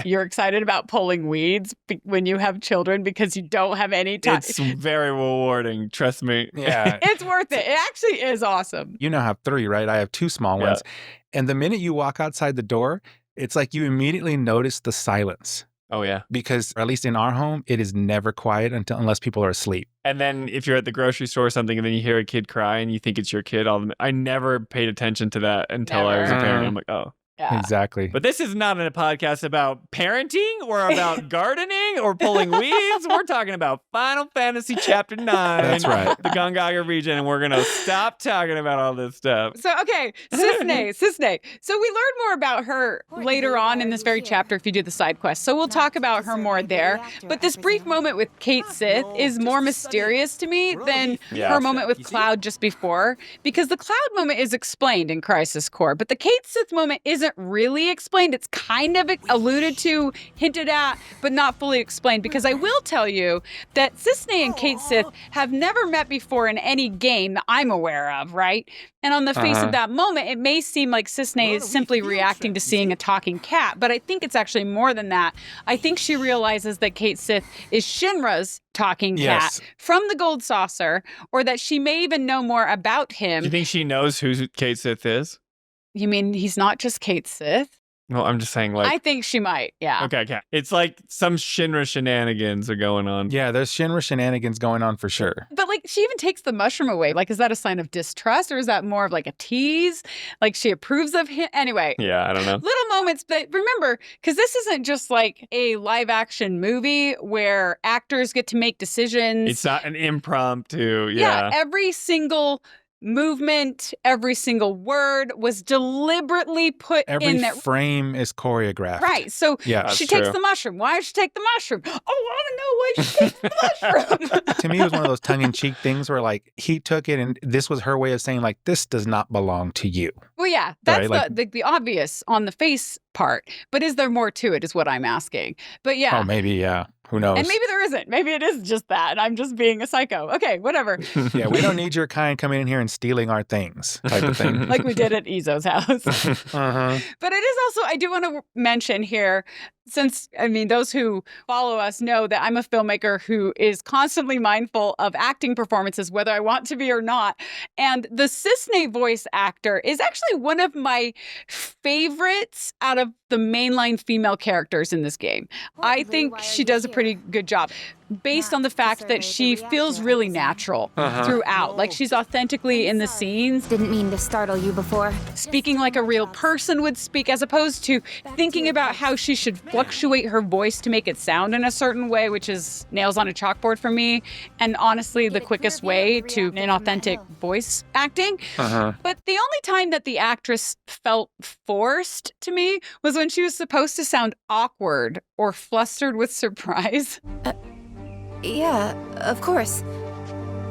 A: you're excited about pulling weeds when you have children because you don't have any time.
B: It's very rewarding, trust me.
C: Yeah.
A: It's worth it. It actually is awesome.
C: You now have 3, right? I have 2 small ones. And the minute you walk outside the door, it's like you immediately notice the silence.
B: Oh, yeah.
C: Because, or at least in our home, it is never quiet unless people are asleep.
B: And then if you're at the grocery store or something and then you hear a kid cry and you think it's your kid, I never paid attention to that until I was a parent. I'm like, oh.
A: Yeah.
C: Exactly.
B: But this is not a podcast about parenting or about gardening or pulling weeds. We're talking about Final Fantasy Chapter 9.
C: That's right.
B: The Gongaga region, and we're going to stop talking about all this stuff.
A: So, okay, Cissnei. So we learn more about her later on in this very chapter if you do the side quest. So we'll talk about her more there. But this brief moment with Cait Sith is more mysterious to me than her moment with Cloud just before. Because the Cloud moment is explained in Crisis Core, but the Cait Sith moment isn't really explained. It's kind of alluded to, hinted at, but not fully explained. Because I will tell you that Cissnei and Cait Sith have never met before in any game that I'm aware of, right? And on the face of that moment, it may seem like Cissnei is simply reacting to seeing a talking cat, but I think it's actually more than that. I think she realizes that Cait Sith is Shinra's talking cat from the Gold Saucer, or that she may even know more about him.
B: Do you think she knows who Cait Sith is?
A: You mean he's not just Cait Sith?
B: Well, I'm just saying, like,
A: I think she might. Yeah.
B: Okay. It's like some Shinra shenanigans are going on.
C: Yeah, there's Shinra shenanigans going on for sure.
A: But like, she even takes the mushroom away. Like, is that a sign of distrust, or is that more of like a tease? Like, she approves of him. Anyway.
B: Yeah, I don't know.
A: Little moments, but remember, because this isn't just like a live action movie where actors get to make decisions.
B: It's not an impromptu.
A: Yeah, every single movement, every single word was deliberately put in there.
C: Every frame is choreographed.
A: Right. So she takes the mushroom. Why does she take the mushroom? Oh, I don't know why she takes the mushroom.
C: To me, it was one of those tongue-in-cheek things where, like, he took it and this was her way of saying, like, this does not belong to you.
A: Well, yeah, that's
C: right?
A: the obvious on the face part. But is there more to it is what I'm asking. But yeah.
C: Oh, maybe, yeah. Who knows?
A: And maybe there isn't. Maybe it is just that. And I'm just being a psycho. Okay, whatever.
C: Yeah, we don't need your kind coming in here and stealing our things type of thing.
A: Like we did at Izo's house.
C: Uh-huh.
A: But it is also, I do want to mention here, since, I mean, those who follow us know that I'm a filmmaker who is constantly mindful of acting performances, whether I want to be or not. And the Cissnei voice actor is actually one of my favorites out of the mainline female characters in this game. I think she does a pretty good job. Based on the fact that she feels really natural throughout. Like, she's authentically in the scenes.
L: Didn't mean to startle you before.
A: Speaking like a real person would speak, as opposed to thinking about how she should fluctuate her voice to make it sound in a certain way, which is nails on a chalkboard for me. And honestly, the quickest way to inauthentic voice acting. But the only time that the actress felt forced to me was when she was supposed to sound awkward or flustered with surprise.
L: Yeah, of course.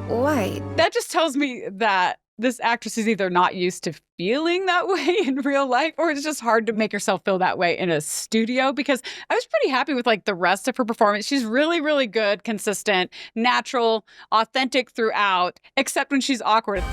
L: Why?
A: That just tells me that this actress is either not used to feeling that way in real life, or it's just hard to make herself feel that way in a studio, because I was pretty happy with like the rest of her performance. She's really, really good, consistent, natural, authentic throughout, except when she's awkward.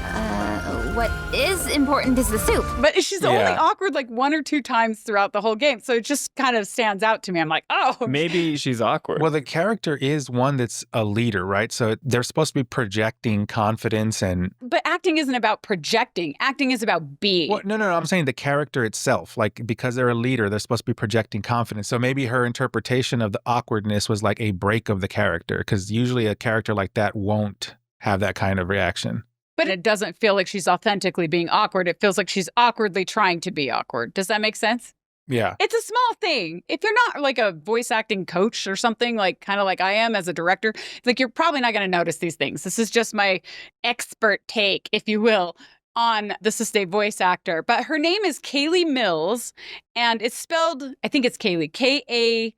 L: What is important is the soup.
A: But she's only awkward like 1 or 2 times throughout the whole game. So it just kind of stands out to me. I'm like, oh.
B: Maybe she's awkward.
C: Well, the character is one that's a leader, right? So they're supposed to be projecting confidence and...
A: But acting isn't about projecting. Acting is about being.
C: Well, no. I'm saying the character itself. Like, because they're a leader, they're supposed to be projecting confidence. So maybe her interpretation of the awkwardness was like a break of the character. Because usually a character like that won't have that kind of reaction.
A: But it doesn't feel like she's authentically being awkward. It feels like she's awkwardly trying to be awkward. Does that make sense?
C: Yeah.
A: It's a small thing. If you're not like a voice acting coach or something, like kind of like I am as a director, like you're probably not going to notice these things. This is just my expert take, if you will, on the Cissnei voice actor. But her name is Kaylee Mills, and it's spelled, I think it's Kaylee, Kayli.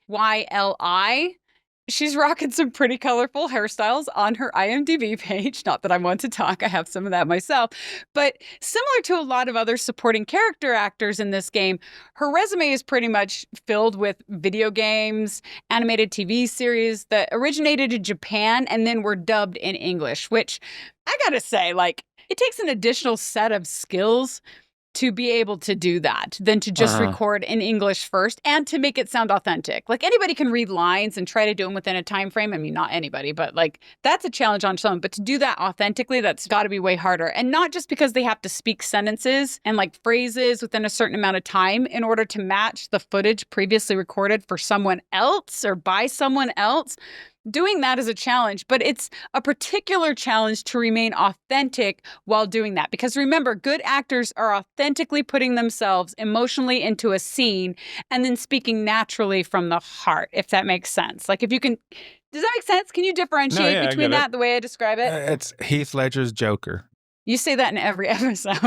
A: She's rocking some pretty colorful hairstyles on her IMDb page. Not that I want to talk, I have some of that myself. But similar to a lot of other supporting character actors in this game, her resume is pretty much filled with video games, animated TV series that originated in Japan and then were dubbed in English, which I gotta say, like, it takes an additional set of skills to be able to do that than to just record in English first and to make it sound authentic. Like, anybody can read lines and try to do them within a time frame. I mean, not anybody, but like that's a challenge on its own. But to do that authentically, that's got to be way harder. And not just because they have to speak sentences and like phrases within a certain amount of time in order to match the footage previously recorded for someone else or by someone else. Doing that is a challenge, but it's a particular challenge to remain authentic while doing that. Because remember, good actors are authentically putting themselves emotionally into a scene and then speaking naturally from the heart, if that makes sense. Like, if you can, does that make sense? Can you differentiate between that, the way I describe it?
C: It's Heath Ledger's Joker.
A: You say that in every episode.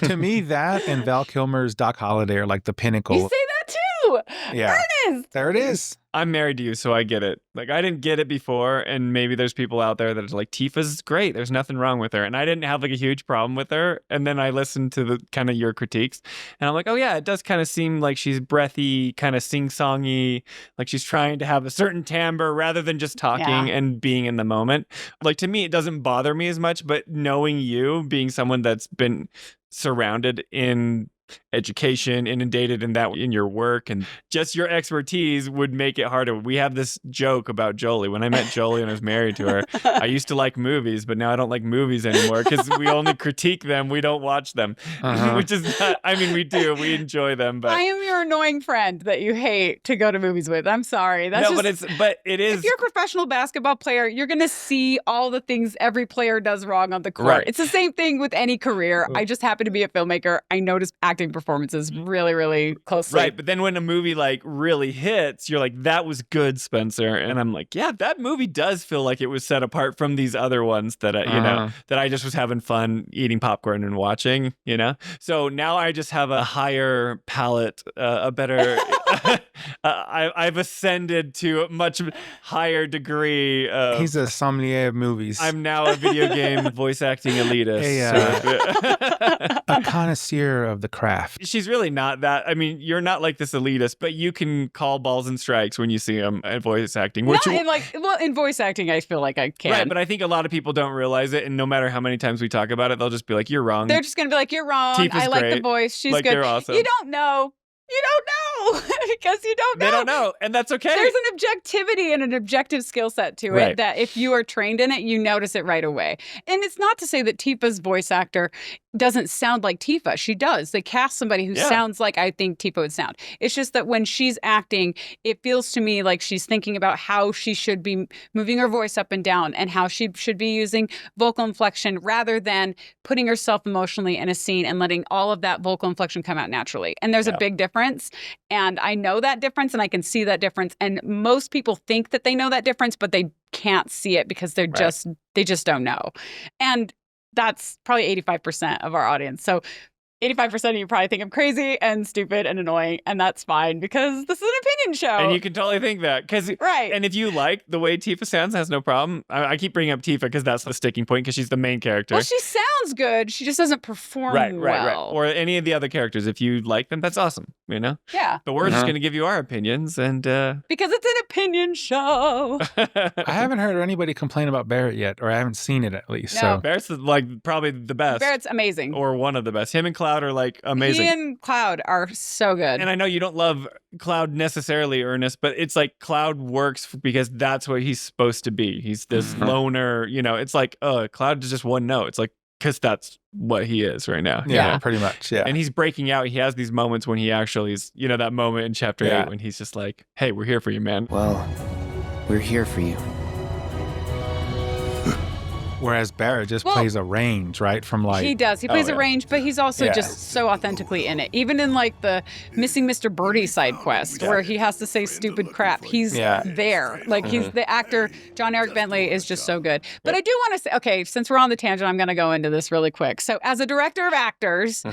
C: To me, that and Val Kilmer's Doc Holliday are like the pinnacle.
A: You say that too.
C: Yeah.
A: Ernest!
C: There it is.
B: I'm married to you, so I get it. Like, I didn't get it before, and maybe there's people out there that are like, Tifa's great. There's nothing wrong with her. And I didn't have like a huge problem with her. And then I listened to the kind of your critiques, and I'm like, oh yeah, it does kind of seem like she's breathy, kind of sing-songy, like she's trying to have a certain timbre rather than just talking and being in the moment. Like, to me, it doesn't bother me as much, but knowing you, being someone that's been surrounded in education inundated in that in your work, and just your expertise would make it harder. We have this joke about Jolie. When I met Jolie and I was married to her, I used to like movies, but now I don't like movies anymore because we only critique them. We don't watch them, which is not, I mean, we do. We enjoy them, but
A: I am your annoying friend that you hate to go to movies with. I'm sorry. That's
B: no,
A: just,
B: but it is.
A: If you're a professional basketball player, you're going to see all the things every player does wrong on the court.
B: Right.
A: It's the same thing with any career. I just happen to be a filmmaker. I notice acting performances really, really closely.
B: Right, but then when a movie like really hits, you're like, that was good, Spencer. And I'm like, yeah, that movie does feel like it was set apart from these other ones that, you know, that I just was having fun eating popcorn and watching, you know? So now I just have a higher palate, a better, I've ascended to a much higher degree.
C: He's a sommelier of movies.
B: I'm now a video game voice acting elitist.
C: A connoisseur of the craft.
B: She's really not that. I mean, you're not like this elitist, but you can call balls and strikes when you see them at voice acting.
A: Not in voice acting, I feel like I can.
B: Right, but I think a lot of people don't realize it, and no matter how many times we talk about it, they'll just be like, "You're wrong."
A: They're just gonna be like, "You're wrong."
B: Tifa's
A: I like
B: great.
A: the voice. She's
B: like,
A: good.
B: They're awesome.
A: You don't know. You don't know because you don't know.
B: They don't know, and that's okay.
A: There's an objectivity and an objective skill set to it that if you are trained in it, you notice it right away. And it's not to say that Tifa's voice actor doesn't sound like Tifa. She does. They cast somebody who sounds like I think Tifa would sound. It's just that when she's acting, it feels to me like she's thinking about how she should be moving her voice up and down and how she should be using vocal inflection rather than putting herself emotionally in a scene and letting all of that vocal inflection come out naturally. And there's a big difference. And I know that difference and I can see that difference. And most people think that they know that difference, but they can't see it because they're they just don't know. And that's probably 85% of our audience. So 85% of you probably think I'm crazy and stupid and annoying, and that's fine because this is an opinion show.
B: And you can totally think that. And if you like the way Tifa sounds, has no problem. I keep bringing up Tifa because that's the sticking point because she's the main character.
A: Well, she sounds good. She just doesn't perform well.
B: Or any of the other characters. If you like them, that's awesome, you know?
A: Yeah.
B: But we're just going to give you our opinions and...
A: Because it's an opinion show.
C: I haven't heard anybody complain about Barret yet, or I haven't seen it at least.
A: No.
C: So
B: Barret's like probably the best.
A: Barret's amazing.
B: Or one of the best. Him and Cloud are like amazing.
A: He and Cloud are so good.
B: And I know you don't love Cloud necessarily, Ernest, but it's like Cloud works because that's what he's supposed to be. He's this loner, you know, it's like, Cloud is just one note. It's like, because that's what he is right now.
C: Yeah, pretty much. Yeah.
B: And he's breaking out. He has these moments when he actually is, you know, that moment in chapter 8 when he's just like, hey, we're here for you, man.
G: Well, we're here for you.
C: Whereas Barret just plays a range, right? From like...
A: He does. He plays a range, but he's also just so authentically in it. Even in like the Missing Mr. Birdie side quest where he has to say stupid crap, he's there. Like he's the actor, John Eric Bentley is just so good. But I do want to say, okay, since we're on the tangent, I'm going to go into this really quick. So as a director of actors,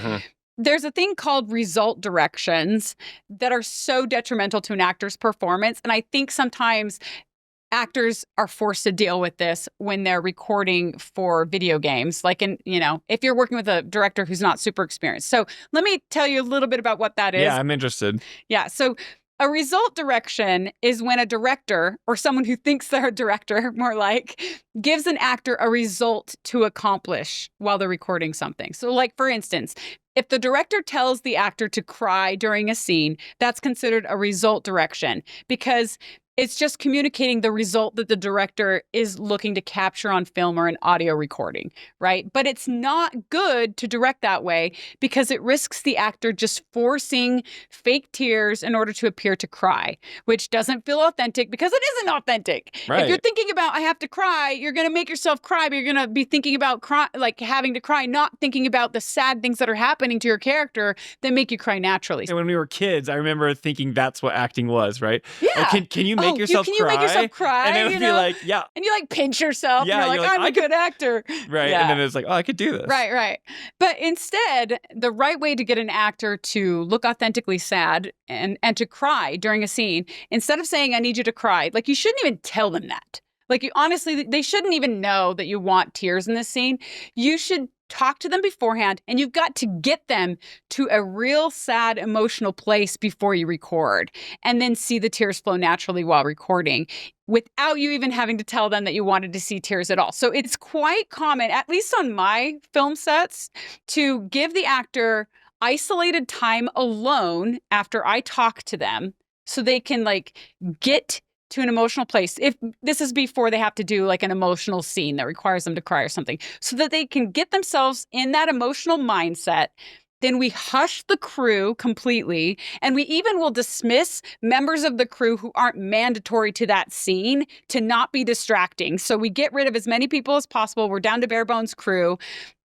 A: there's a thing called result directions that are so detrimental to an actor's performance. And I think sometimes actors are forced to deal with this when they're recording for video games. Like if you're working with a director who's not super experienced. So let me tell you a little bit about what that is.
B: Yeah, I'm interested.
A: Yeah. So a result direction is when a director, or someone who thinks they're a director, more like, gives an actor a result to accomplish while they're recording something. So like, for instance, if the director tells the actor to cry during a scene, that's considered a result direction because it's just communicating the result that the director is looking to capture on film or an audio recording, right? But it's not good to direct that way because it risks the actor just forcing fake tears in order to appear to cry, which doesn't feel authentic because it isn't authentic.
B: Right.
A: If you're thinking about, I have to cry, you're going to make yourself cry, but you're going to be thinking about having to cry, not thinking about the sad things that are happening to your character that make you cry naturally.
B: And when we were kids, I remember thinking that's what acting was, right?
A: Yeah.
B: Like, can you make yourself
A: can
B: cry?
A: You make yourself cry?
B: And it would be like, yeah.
A: And you like pinch yourself.
B: Yeah,
A: and you're like, I'm a good actor.
B: Right.
A: Yeah.
B: And then it's like, oh, I could do this.
A: Right. But instead, the right way to get an actor to look authentically sad and to cry during a scene, instead of saying, I need you to cry, like you shouldn't even tell them that. Like honestly, they shouldn't even know that you want tears in this scene. You should talk to them beforehand, and you've got to get them to a real sad emotional place before you record, and then see the tears flow naturally while recording without you even having to tell them that you wanted to see tears at all. So it's quite common, at least on my film sets, to give the actor isolated time alone after I talk to them so they can like get to an emotional place. If this is before they have to do like an emotional scene that requires them to cry or something, so that they can get themselves in that emotional mindset. Then we hush the crew completely, and we even will dismiss members of the crew who aren't mandatory to that scene to not be distracting. So we get rid of as many people as possible. We're down to bare bones crew.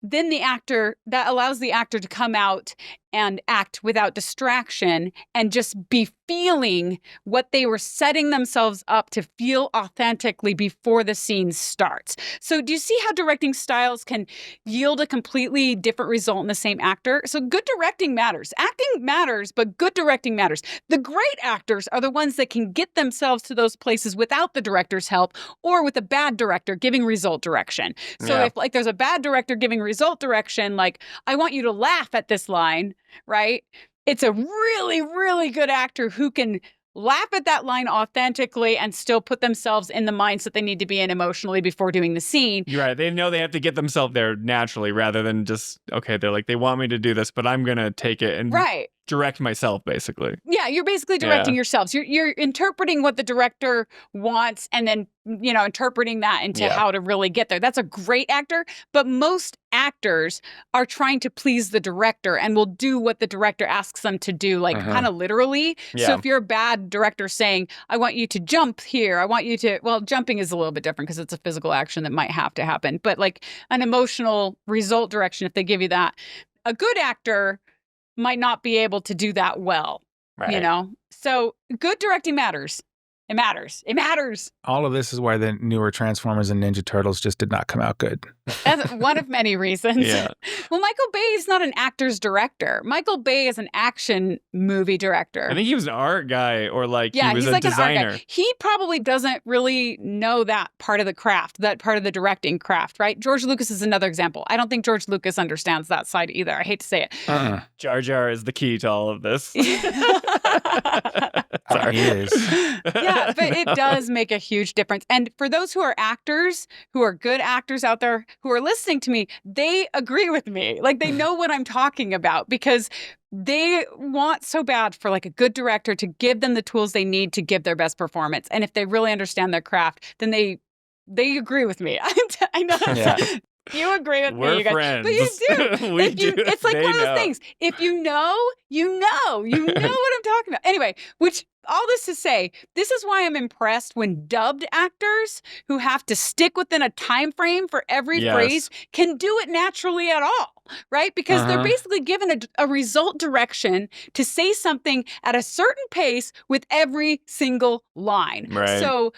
A: Then that allows the actor to come out and act without distraction and just be feeling what they were setting themselves up to feel authentically before the scene starts. So do you see how directing styles can yield a completely different result in the same actor? So good directing matters. Acting matters, but good directing matters. The great actors are the ones that can get themselves to those places without the director's help or with a bad director giving result direction. So if like there's a bad director giving result direction, like I want you to laugh at this line, right? It's a really, really good actor who can laugh at that line authentically and still put themselves in the mindset they need to be in emotionally before doing the scene.
B: You're right. They know they have to get themselves there naturally rather than just, okay, they're like, they want me to do this, but I'm going to take it and direct myself, basically.
A: Yeah, you're basically directing yourselves. You're interpreting what the director wants and then, you know, interpreting that into how to really get there. That's a great actor, but most actors are trying to please the director and will do what the director asks them to do, like kind of literally. So if you're a bad director saying, I want you to jump here, I want you to, well, jumping is a little bit different because it's a physical action that might have to happen, but like an emotional result direction, if they give you that, a good actor might not be able to do that well, you know? So good directing matters. It matters. It matters.
C: All of this is why the newer Transformers and Ninja Turtles just did not come out good.
A: That's one of many reasons. Well, Michael Bay is not an actor's director. Michael Bay is an action movie director.
B: I think he was an art guy or like he was
A: he's
B: a
A: like
B: designer.
A: An art guy. He probably doesn't really know that part of the craft, that part of the directing craft, right? George Lucas is another example. I don't think George Lucas understands that side either. I hate to say it.
B: Jar Jar is the key to all of this.
C: Sorry. He is.
A: Yeah, but it does make a huge difference. And for those who are actors, who are good actors out there who are listening to me, they agree with me. Like they know what I'm talking about because they want so bad for like a good director to give them the tools they need to give their best performance. And if they really understand their craft, then they agree with me. I know.
C: Yeah.
A: You agree with
B: We're
A: me, you guys.
B: friends.
A: But you do.
B: We do.
A: It's like
B: They
A: one of those
B: know.
A: things. If you know, you know. You know what I'm talking about. Anyway, which all this to say, this is why I'm impressed when dubbed actors who have to stick within a time frame for every phrase can do it naturally at all, right? Because they're basically given a result direction to say something at a certain pace with every single line.
B: Right.
A: So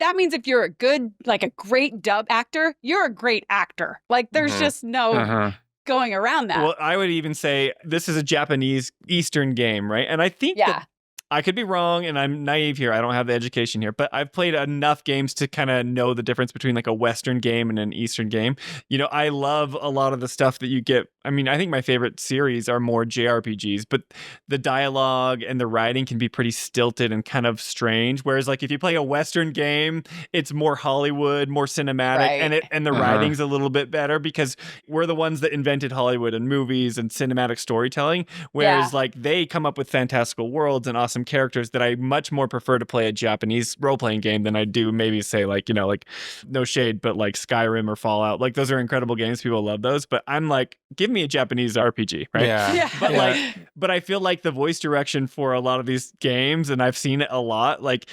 A: that means if you're a good, like a great dub actor, you're a great actor. Like there's just no going around that.
B: Well, I would even say this is a Japanese Eastern game, right? And I think that I could be wrong and I'm naive here. I don't have the education here, but I've played enough games to kind of know the difference between like a Western game and an Eastern game. You know, I love a lot of the stuff that you get. I mean, I think my favorite series are more JRPGs, but the dialogue and the writing can be pretty stilted and kind of strange. Whereas like if you play a Western game, it's more Hollywood, more cinematic, and the writing's a little bit better because we're the ones that invented Hollywood and movies and cinematic storytelling. Whereas like they come up with fantastical worlds and awesome characters that I much more prefer to play a Japanese role-playing game than I do maybe say like, you know, like no shade, but like Skyrim or Fallout. Like those are incredible games. People love those. But I'm like, give me a Japanese RPG, right?
C: Yeah.
B: But like, but I feel like the voice direction for a lot of these games, and I've seen it a lot, like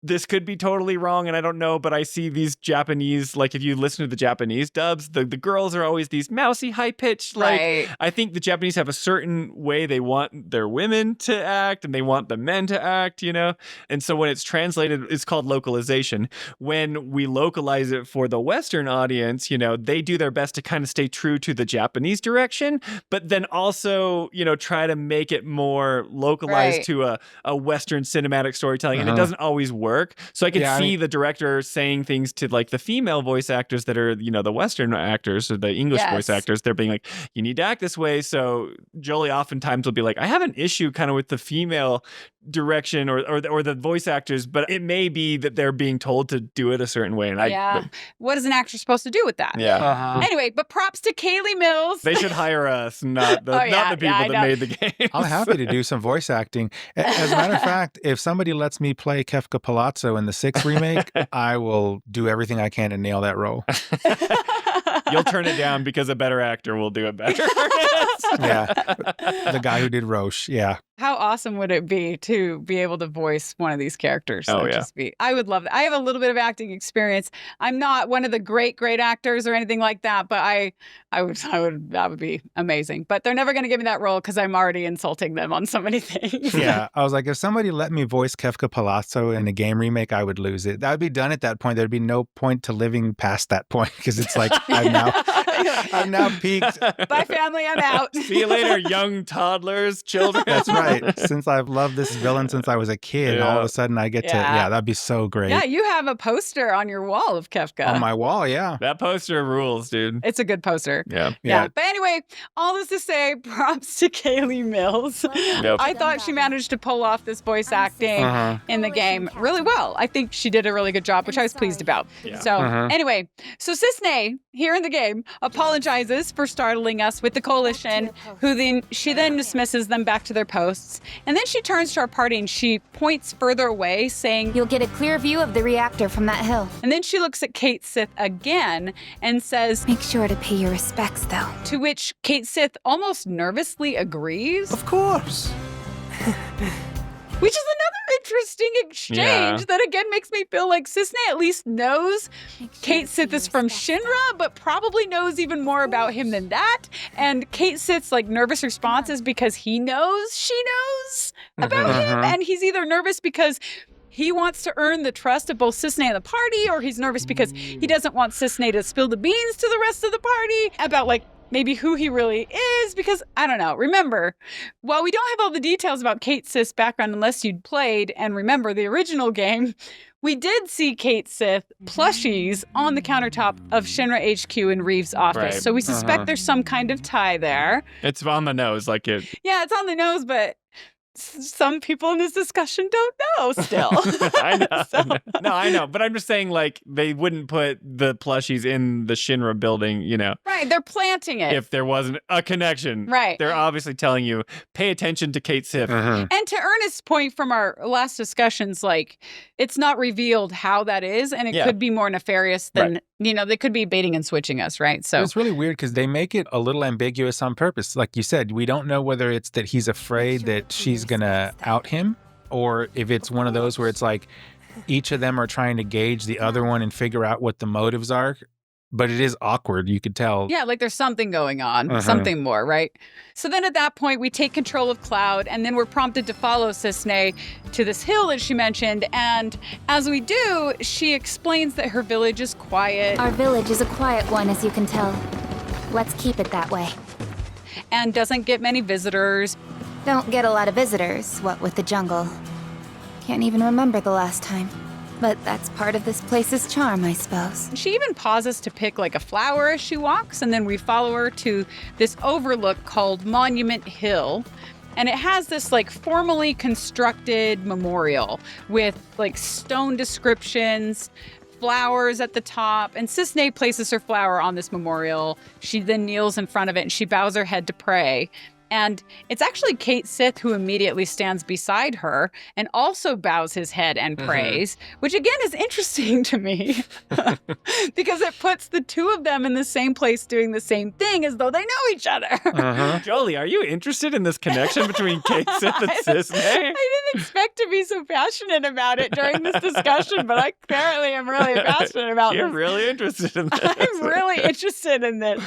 B: this could be totally wrong and I don't know, but I see these Japanese, like if you listen to the Japanese dubs, the girls are always these mousy, high-pitched, like I think the Japanese have a certain way they want their women to act and they want the men to act, you know? And so when it's translated, it's called localization. When we localize it for the Western audience, you know, they do their best to kind of stay true to the Japanese direction, but then also, you know, try to make it more localized to a Western cinematic storytelling. And it doesn't always work. work. So I could
C: Yeah, I
B: see
C: mean-
B: the director saying things to like the female voice actors that are, the Western actors or the English voice actors. They're being like, you need to act this way. So Jolie oftentimes will be like, I have an issue kind of with the female direction or the voice actors, but it may be that they're being told to do it a certain way. And
A: what is an actor supposed to do with that?
B: Yeah.
A: Anyway, but props to Kaylee Mills.
B: They should hire us, not the people that made the game.
C: I'm happy to do some voice acting. As a matter of fact, if somebody lets me play Kefka Palazzo in the 6th remake, I will do everything I can to nail that role.
B: You'll turn it down because a better actor will do it better.
C: Yeah. The guy who did Roche. Yeah.
A: How awesome would it be to be able to voice one of these characters?
B: Oh, yeah.
A: I would love that. I have a little bit of acting experience. I'm not one of the great actors or anything like that, but that would be amazing. But they're never going to give me that role because I'm already insulting them on so many things.
C: Yeah. I was like, if somebody let me voice Kefka Palazzo in a game remake, I would lose it. That would be done at that point. There'd be no point to living past that point because it's like, I'm now peaked.
A: Bye, family. I'm out.
B: See you later, young toddlers, children.
C: That's right. Since I've loved this villain since I was a kid, all of a sudden I get to, that'd be so great.
A: Yeah, you have a poster on your wall of Kefka.
C: On my wall, yeah.
B: That poster rules, dude.
A: It's a good poster.
B: Yeah.
A: But anyway, all this to say, props to Kaylee Mills.
B: Yep.
A: I thought she managed to pull off this voice acting in the game really well. I think she did a really good job, which I was pleased about.
B: Yeah.
A: So anyway, so Cissnei, here in the game, apologizes for startling us with the Coalition, she then dismisses them back to their posts. And then she turns to our party and she points further away, saying,
L: You'll get a clear view of the reactor from that hill.
A: And then she looks at Cait Sith again and says,
L: Make sure to pay your respects, though.
A: To which Cait Sith almost nervously agrees.
K: Of course.
A: Which is another interesting exchange that again makes me feel like Cissnei at least knows Cait Sith is from Shinra, but probably knows even more about him than that. And Cait Sith's like nervous response is because he knows she knows about him. And he's either nervous because he wants to earn the trust of both Cissnei and the party, or he's nervous because he doesn't want Cissnei to spill the beans to the rest of the party about like maybe who he really is, because I don't know. Remember, while we don't have all the details about Cait Sith's background unless you'd played and remember the original game, we did see Cait Sith plushies on the countertop of Shinra HQ in Reeve's office.
B: Right.
A: So we suspect there's some kind of tie there.
B: It's on the nose, like it.
A: Yeah, it's on the nose, but some people in this discussion don't know still.
B: I know. No, I know. But I'm just saying, like, they wouldn't put the plushies in the Shinra building,
A: Right, they're planting it.
B: if there wasn't a connection.
A: Right.
B: They're obviously telling you, pay attention to Cait Sith.
A: And to Ernest's point from our last discussions, like, it's not revealed how that is, and it could be more nefarious than, they could be baiting and switching us, right? So
C: it's really weird because they make it a little ambiguous on purpose. Like you said, we don't know whether it's that he's afraid that she's going to out him, or if it's one of those where it's like each of them are trying to gauge the other one and figure out what the motives are. But it is awkward, you could tell.
A: yeah, like there's something going on, something more, right? So then at that point, we take control of Cloud, and then we're prompted to follow Cissnei to this hill that she mentioned. And as we do, she explains that her village is quiet.
L: Our village is a quiet one, as you can tell. Let's keep it that way.
A: And doesn't get many visitors.
L: Don't get a lot of visitors, what with the jungle. Can't even remember the last time. But that's part of this place's charm, I suppose.
A: She even pauses to pick like a flower as she walks, and then we follow her to this overlook called Monument Hill. And it has this like formally constructed memorial with like stone descriptions, flowers at the top, and Cissnei places her flower on this memorial. She then kneels in front of it and she bows her head to pray. And it's actually Cait Sith who immediately stands beside her and also bows his head and prays, which again is interesting to me because it puts the two of them in the same place doing the same thing as though they know each other.
B: Jolie, are you interested in this connection between Cait Sith and Cissnei?
A: I didn't expect to be so passionate about it during this discussion, but I apparently am really passionate about
B: You're
A: this.
B: really interested in this.
A: I'm really interested in this.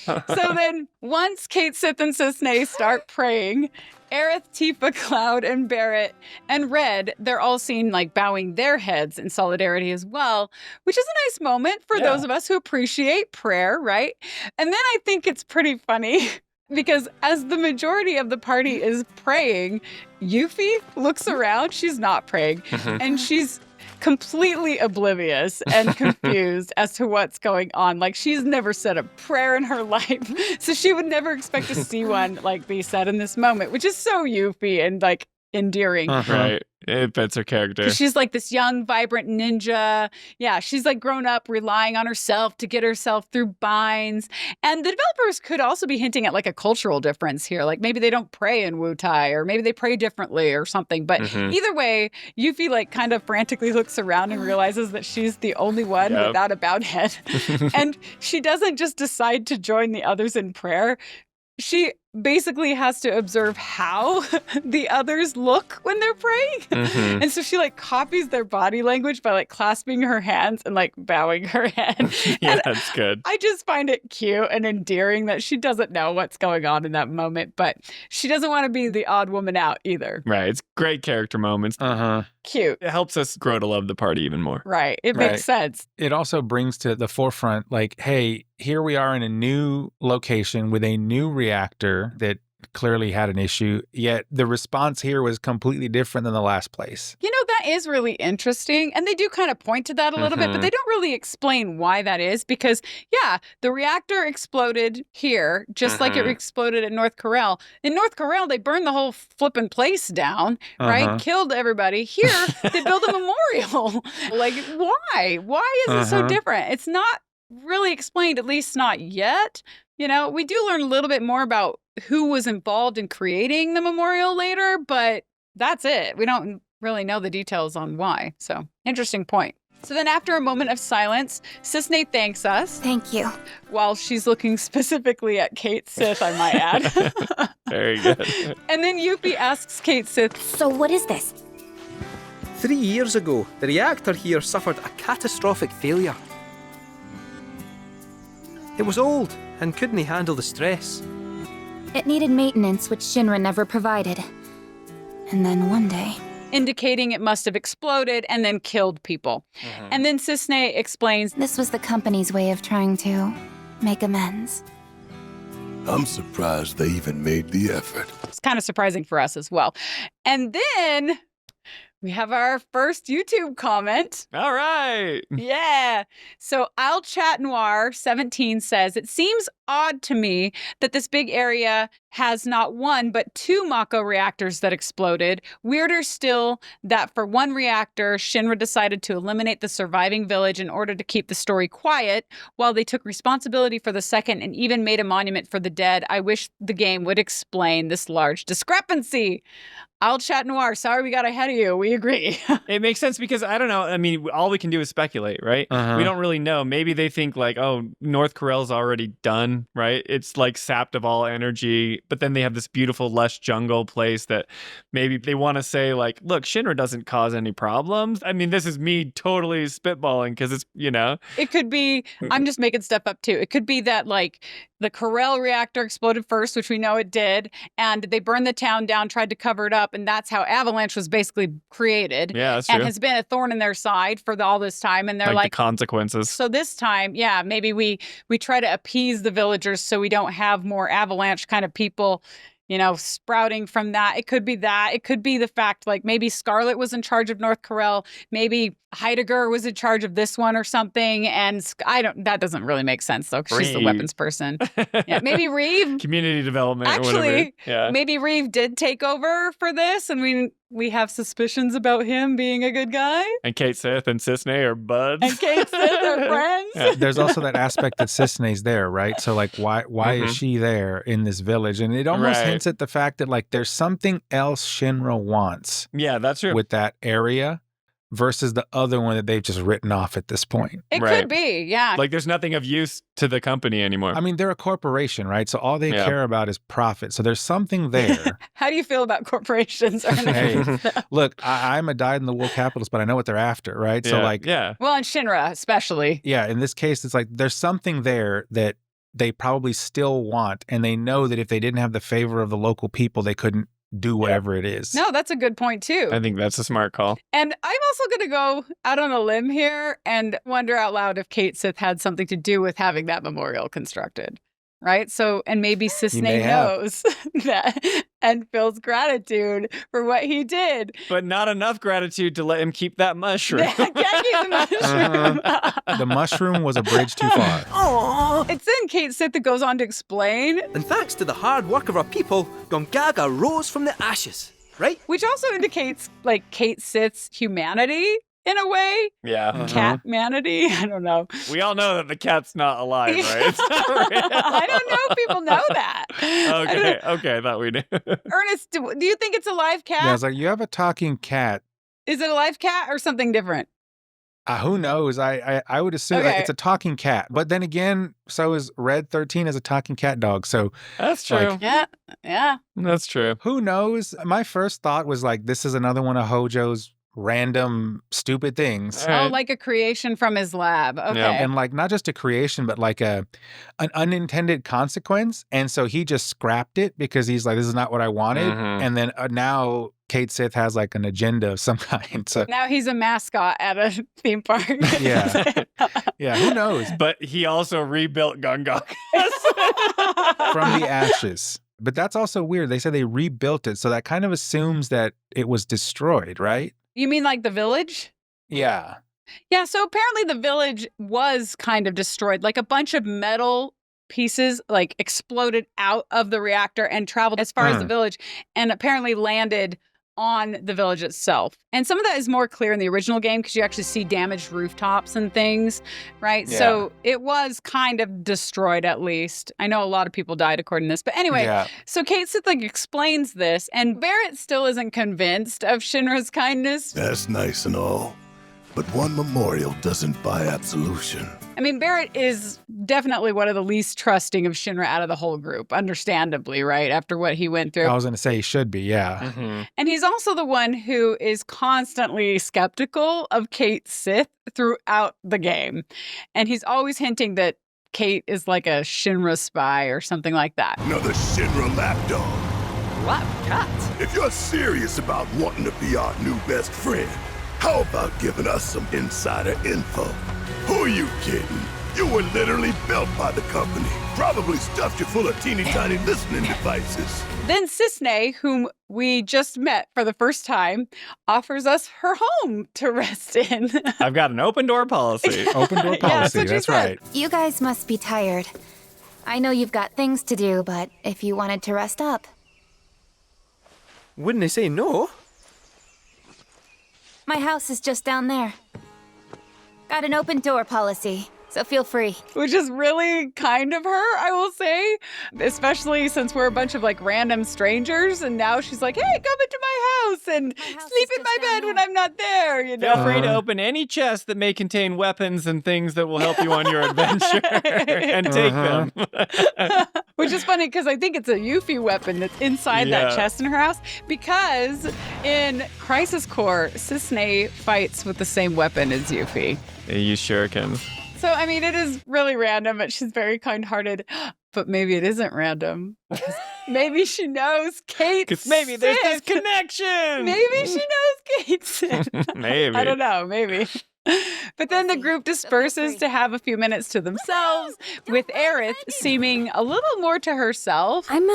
A: So then, once Cait Sith and Cissnei start praying, Aerith, Tifa, Cloud, and Barret, and Red, they're all seen like bowing their heads in solidarity as well, which is a nice moment for those of us who appreciate prayer, right? And then I think it's pretty funny because as the majority of the party is praying, Yuffie looks around, she's not praying, and she's completely oblivious and confused as to what's going on. Like, she's never said a prayer in her life, so she would never expect to see one like be said in this moment, which is so Yuffie and like endearing.
B: Right. It fits her character.
A: She's like this young, vibrant ninja. Yeah, she's like grown up relying on herself to get herself through binds. And the developers could also be hinting at like a cultural difference here. Like maybe they don't pray in Wutai, or maybe they pray differently or something. But either way, Yuffie like kind of frantically looks around and realizes that she's the only one without a bowed head. And she doesn't just decide to join the others in prayer. She basically has to observe how the others look when they're praying. And so she like copies their body language by like clasping her hands and like bowing her head.
B: Yeah, that's good.
A: I just find it cute and endearing that she doesn't know what's going on in that moment, but she doesn't want to be the odd woman out either.
B: Right. It's great character moments.
A: Cute.
B: It helps us grow to love the party even more.
A: Right. It makes sense.
C: It also brings to the forefront, like, hey, here we are in a new location with a new reactor that clearly had an issue, yet the response here was completely different than the last place.
A: You know, that is really interesting. And they do kind of point to that a little bit, but they don't really explain why that is because, yeah, the reactor exploded here, just like it exploded at North Corel. In North Corel, they burned the whole flippin' place down, right? Killed everybody. Here, they build a memorial. Like, why? Why is it so different? It's not really explained, at least not yet. You know, we do learn a little bit more about who was involved in creating the memorial later, but that's it. We don't really know the details on why. So, interesting point. So then after a moment of silence, Cissnei thanks us.
L: Thank you.
A: While she's looking specifically at Cait Sith, I might add.
B: Very good.
A: And then Yuffie asks Cait Sith,
F: So what is this?
E: 3 years ago, the reactor here suffered a catastrophic failure. It was old and couldn't handle the stress.
L: It needed maintenance, which Shinra never provided. And then one day...
A: indicating it must have exploded and then killed people. And then Cissnei explains,
L: this was the company's way of trying to make amends.
I: I'm surprised they even made the effort.
A: It's kind of surprising for us as well. And then we have our first YouTube comment.
B: All right.
A: Yeah. So I'll Chat Noir 17 says, it seems odd to me that this big area has not one, but 2 Mako reactors that exploded. Weirder still that for one reactor, Shinra decided to eliminate the surviving village in order to keep the story quiet, while they took responsibility for the second and even made a monument for the dead. I wish the game would explain this large discrepancy. I'll Chat Noir. Sorry we got ahead of you. We agree.
B: It makes sense because, I don't know, I mean, all we can do is speculate, right? We don't really know. Maybe they think like, oh, North Corel's already done, right? It's like sapped of all energy, but then they have this beautiful lush jungle place that maybe they want to say like, look, Shinra doesn't cause any problems. I mean, this is me totally spitballing because it's, you know.
A: It could be, I'm just making stuff up too. It could be that like the Corel reactor exploded first, which we know it did, and they burned the town down, tried to cover it up, and that's how Avalanche was basically created.
B: Yeah, that's
A: and
B: true.
A: has been a thorn in their side for all this time. And they're like
B: the consequences.
A: So this time, yeah, maybe we try to appease the villagers so we don't have more Avalanche kind of people, you know, sprouting from that. It could be that. It could be the fact like maybe Scarlet was in charge of North Corel. Maybe Heidegger was in charge of this one or something. And that doesn't really make sense though, because she's the weapons person. Yeah, maybe Reeve.
B: Community development
A: Actually,
B: or whatever. Yeah.
A: Maybe Reeve did take over for this and we have suspicions about him being a good guy.
B: And Cait Sith and Cissnei are buds.
A: And Cait Sith are friends.
C: Yeah, there's also that aspect that Cissnei's there, right? So like why is she there in this village? And it almost hints at the fact that like there's something else Shinra wants.
B: Yeah, that's true.
C: With that area versus the other one that they've just written off at this point.
A: It could be, yeah.
B: Like there's nothing of use to the company anymore.
C: I mean, they're a corporation, right? So all they care about is profit. So there's something there.
A: How do you feel about corporations?
C: Hey, look, I'm a dyed-in-the-wool capitalist, but I know what they're after, right? So like,
A: well, in Shinra especially.
C: Yeah, in this case, it's like there's something there that they probably still want, and they know that if they didn't have the favor of the local people, they couldn't do whatever it is.
A: No, that's a good point too.
B: I think that's a smart call.
A: And I'm also going to go out on a limb here and wonder out loud if Cait Sith had something to do with having that memorial constructed. right? So, and maybe
C: may
A: Cissnei
C: have.
A: knows that and feels gratitude for what he did.
B: But not enough gratitude to let him keep that mushroom.
A: Can't keep the mushroom.
C: The mushroom was a bridge too far.
E: Aww.
A: It's then Cait Sith that goes on to explain.
E: And thanks to the hard work of our people, Gongaga rose from the ashes, right?
A: Which also indicates, like, Cait Sith's humanity in a way.
B: Yeah.
A: Cat-manity? I don't know.
B: We all know that the cat's not alive, right? It's not real.
A: I don't know if people know that.
B: Okay, I thought we knew.
A: Ernest, do you think it's a live cat?
C: Yeah, I was like, you have a talking cat.
A: Is it a live cat or something different?
C: Who knows? I would assume
A: Okay.
C: it's a talking cat. But then again, so is Red 13 as a talking cat dog. So
B: That's true.
C: Like,
A: Yeah.
B: That's true.
C: who knows? My first thought was like, this is another one of Hojo's random stupid things.
B: All right.
A: Oh, like a creation from his lab. Okay.
B: Yeah.
C: And like not just a creation, but like an unintended consequence. And so he just scrapped it because he's like, this is not what I wanted. And then now Cait Sith has like an agenda of some kind. So
A: Now he's a mascot at a theme park.
C: Yeah. yeah, who knows?
B: But he also rebuilt Gongaga.
C: From the ashes. But that's also weird. They said they rebuilt it. So that kind of assumes that it was destroyed, right?
A: You mean like the village?
C: Yeah.
A: Yeah, so apparently the village was kind of destroyed. Like a bunch of metal pieces like exploded out of the reactor and traveled as far as the village and apparently landed on the village itself. And some of that is more clear in the original game because you actually see damaged rooftops and things, right?
C: Yeah.
A: So it was kind of destroyed at least. I know a lot of people died according to this. But anyway,
C: Yeah.
A: so Cait Sith like explains this and Barret still isn't convinced of Shinra's kindness.
I: That's nice and all, but one memorial doesn't buy absolution.
A: I mean, Barret is definitely one of the least trusting of Shinra out of the whole group, understandably, right? After what he went through.
C: I was going to say he should be, yeah.
A: And he's also the one who is constantly skeptical of Cait Sith throughout the game. And he's always hinting that Cait is like a Shinra spy or something like that.
I: Another Shinra lapdog.
E: Lap cat.
I: If you're serious about wanting to be our new best friend, how about giving us some insider info? Who are you kidding? You were literally built by the company. Probably stuffed you full of teeny tiny listening devices.
A: Then Cissnei, whom we just met for the first time, offers us her home to rest in.
B: I've got an open door policy.
C: Open door
A: Yeah,
C: policy,
A: what she
C: that's
A: said.
C: right.
L: You guys must be tired. I know you've got things to do, but if you wanted to rest up.
E: Wouldn't they say no?
L: My house is just down there. Got an open door policy, so feel free.
A: Which is really kind of her, I will say. Especially since we're a bunch of like random strangers. And now she's like, hey, come into my house and sleep in my bed when I'm not there. You know?
B: Feel free to open any chest that may contain weapons and things that will help you on your adventure and take them.
A: Which is funny because I think it's a Yuffie weapon that's inside that chest in her house. Because in Crisis Core, Cissnei fights with the same weapon as Yuffie.
B: They use shurikens.
A: So, I mean, it is really random, but she's very kind-hearted. But maybe it isn't random. Maybe she knows Cait Sith.
B: Maybe there's this connection.
A: Maybe she knows Cait Sith.
B: Maybe.
A: I don't know, maybe. But then the group disperses to have a few minutes to themselves, with Aerith seeming a little more to herself.
F: I'm,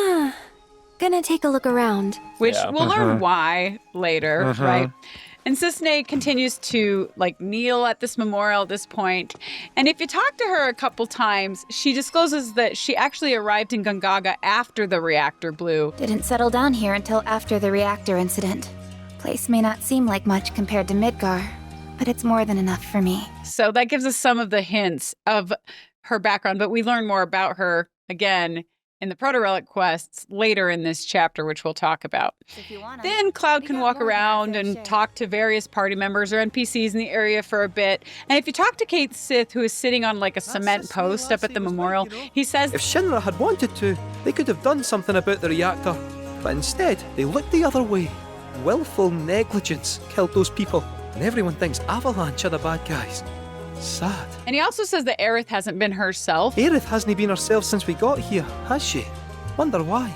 F: gonna take a look around.
A: Which we'll learn why later, right? And Cissnei continues to like kneel at this memorial at this point. And if you talk to her a couple times, she discloses that she actually arrived in Gongaga after the reactor blew.
L: Didn't settle down here until after the reactor incident. Place may not seem like much compared to Midgar, but it's more than enough for me.
A: So that gives us some of the hints of her background, but we learn more about her again in the Proto-Relic quests later in this chapter, which we'll talk about. Then Cloud can walk around and talk to various party members or NPCs in the area for a bit. And if you talk to Cait Sith, who is sitting on like a cement post up at the memorial, he says,
E: If Shinra had wanted to, they could have done something about the reactor. But instead, they looked the other way. Willful negligence killed those people. And everyone thinks Avalanche are the bad guys. Sad.
A: And he also says that Aerith hasn't been herself.
E: Aerith hasn't been herself since we got here, has she? Wonder why.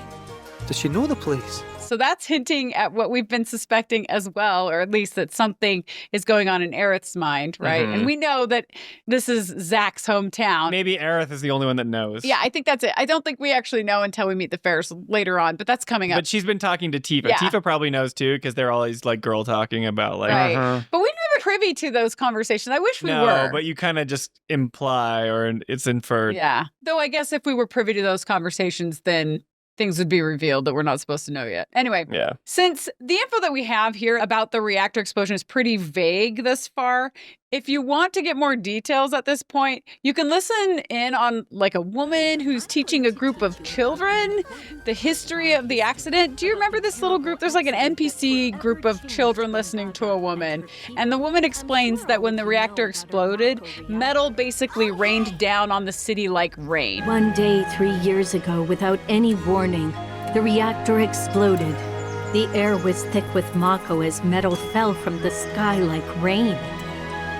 E: Does she know the place?
A: So that's hinting at what we've been suspecting as well, or at least that something is going on in Aerith's mind, right? And we know that this is Zack's hometown.
B: Maybe Aerith is the only one that knows.
A: Yeah, I think that's it. I don't think we actually know until we meet the Ferris later on, but that's coming up.
B: But she's been talking to Tifa.
A: Yeah.
B: Tifa probably knows too, because they're always like girl talking about like.
A: Right. But we never privy to those conversations. I wish we
B: no,
A: were.
B: but you kind of just imply or it's inferred.
A: Yeah. Though I guess if we were privy to those conversations, then things would be revealed that we're not supposed to know yet. Anyway, since the info that we have here about the reactor explosion is pretty vague thus far, if you want to get more details at this point, you can listen in on like a woman who's teaching a group of children the history of the accident. Do you remember this little group? There's like an NPC group of children listening to a woman. And the woman explains that when the reactor exploded, metal basically rained down on the city like rain.
M: One day 3 years ago, without any warning, the reactor exploded. The air was thick with Mako as metal fell from the sky like rain.